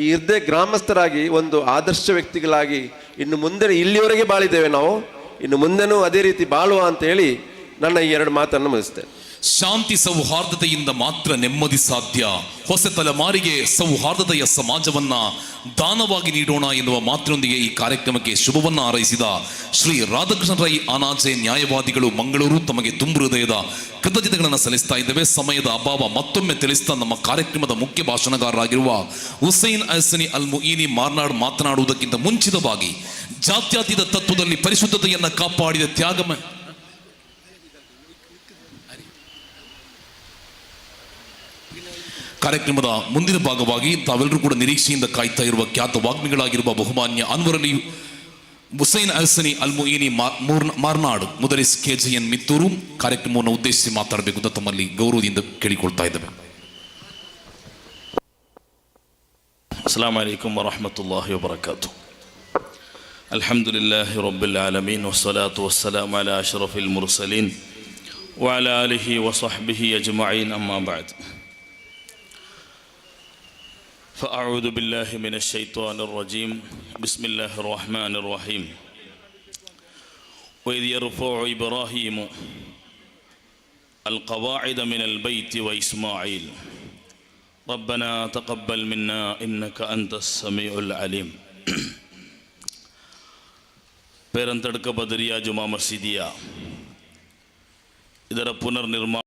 ಈ ಗ್ರಾಮಸ್ಥರಾಗಿ ಒಂದು ಆದರ್ಶ ವ್ಯಕ್ತಿಗಳಾಗಿ ಇನ್ನು ಮುಂದೆ ಇಲ್ಲಿವರೆಗೆ ಬಾಳಿದ್ದೇವೆ ನಾವು, ಇನ್ನು ಮುಂದೆನೂ ಅದೇ ರೀತಿ ಬಾಳುವ ಅಂತ ಹೇಳಿ ನನ್ನ ಈ 2 ಮಾತನ್ನು ಮುಗಿಸ್ತೇನೆ. ಶಾಂತಿ ಸೌಹಾರ್ದತೆಯಿಂದ ಮಾತ್ರ ನೆಮ್ಮದಿ ಸಾಧ್ಯ. ಹೊಸ ತಲೆಮಾರಿಗೆ ಸೌಹಾರ್ದತೆಯ ಸಮಾಜವನ್ನ ದಾನವಾಗಿ ನೀಡೋಣ ಎನ್ನುವ ಮಾತಿನೊಂದಿಗೆ ಈ ಕಾರ್ಯಕ್ರಮಕ್ಕೆ ಶುಭವನ್ನ ಹಾರೈಸಿದ ಶ್ರೀ ರಾಧಾಕೃಷ್ಣ ರೈ ಅನಾಜೆ ನ್ಯಾಯವಾದಿಗಳು ಮಂಗಳೂರು ತಮಗೆ ತುಂಬು ಹೃದಯದ ಕೃತಜ್ಞತೆಗಳನ್ನು ಸಲ್ಲಿಸ್ತಾ ಇದ್ದೇವೆ. ಸಮಯದ ಅಭಾವ ಮತ್ತೊಮ್ಮೆ ತಿಳಿಸ್ತಾ ನಮ್ಮ ಕಾರ್ಯಕ್ರಮದ ಮುಖ್ಯ ಭಾಷಣಗಾರರಾಗಿರುವ ಹುಸೈನ್ ಅಹ್ಸನಿ ಅಲ್ ಮುಯಿನಿ ಮಾರ್ನಾಡ್ ಮಾತನಾಡುವುದಕ್ಕಿಂತ ಮುಂಚಿತವಾಗಿ ಜಾತ್ಯತೀತ ತತ್ವದಲ್ಲಿ ಪರಿಶುದ್ಧತೆಯನ್ನು ಕಾಪಾಡಿದ ಕಾರ್ಯಕ್ರಮದ ಮುಂದಿನ ಭಾಗವಾಗಿ ತಾವೆಲ್ಲರೂ ಕೂಡ ನಿರೀಕ್ಷೆಯಿಂದ ಕಾಯ್ತಾ ಇರುವ ಖ್ಯಾತ ವಾಗ್ಮಿಗಳಾಗಿರುವ ಬಹುಮಾನ್ಯ ಅನ್ವರ್ ಅಲಿ ಹುಸೈನ್ ಅಹ್ಸನಿ ಅಲ್ ಮುಯಿನಿ ಮಾರ್ನಾಡ್ ಮುದರಿಸ್ KJN ಮಿತ್ತೂರು ಕಾರ್ಯಕ್ರಮವನ್ನು ಉದ್ದೇಶಿಸಿ ಮಾತಾಡಬೇಕು ಅಂತ ತಮ್ಮಲ್ಲಿ ಗೌರವದಿಂದ ಕೇಳಿಕೊಳ್ತಾ ಇದ್ದೇವೆ. ಅಸ್ಸಲಾಮು ಅಲೈಕುಂ ವರಹಮತುಲ್ಲಾಹಿ ವಬರಕಾತು. ಅಲ್ಹಮ್ದುಲಿಲ್ಲಾಹಿ ರಬ್ಬಿಲ್ ಆಲಮೀನ್ ವಸ್ಸಲಾತು ವಸ್ಸಲಾಮು ಅಲಾ ಅಶ್ರಫಿಲ್ ಮುರ್ಸಲೀನ್ ವಅಲಾ ಆಲಿಹಿ ವಸಹ್ಬಿಹಿ ಅಜ್ಮഈನ್ ಅಮ್ಮಾ ಬಅದ್. فأعوذ بالله من الشيطان الرجيم بسم الله الرحمن الرحيم وإذ يرفع إبراهيم القواعد من البيت وإسماعيل ربنا تقبل منا إنك أنت السميع العليم. ಪೇರಂತಡ್ಕ ಬದರಿಯಾ ಜುಮಾ ಮಸೀದಿಯ ಇದರ ಪುನರ್ನಿರ್ಮಾಣ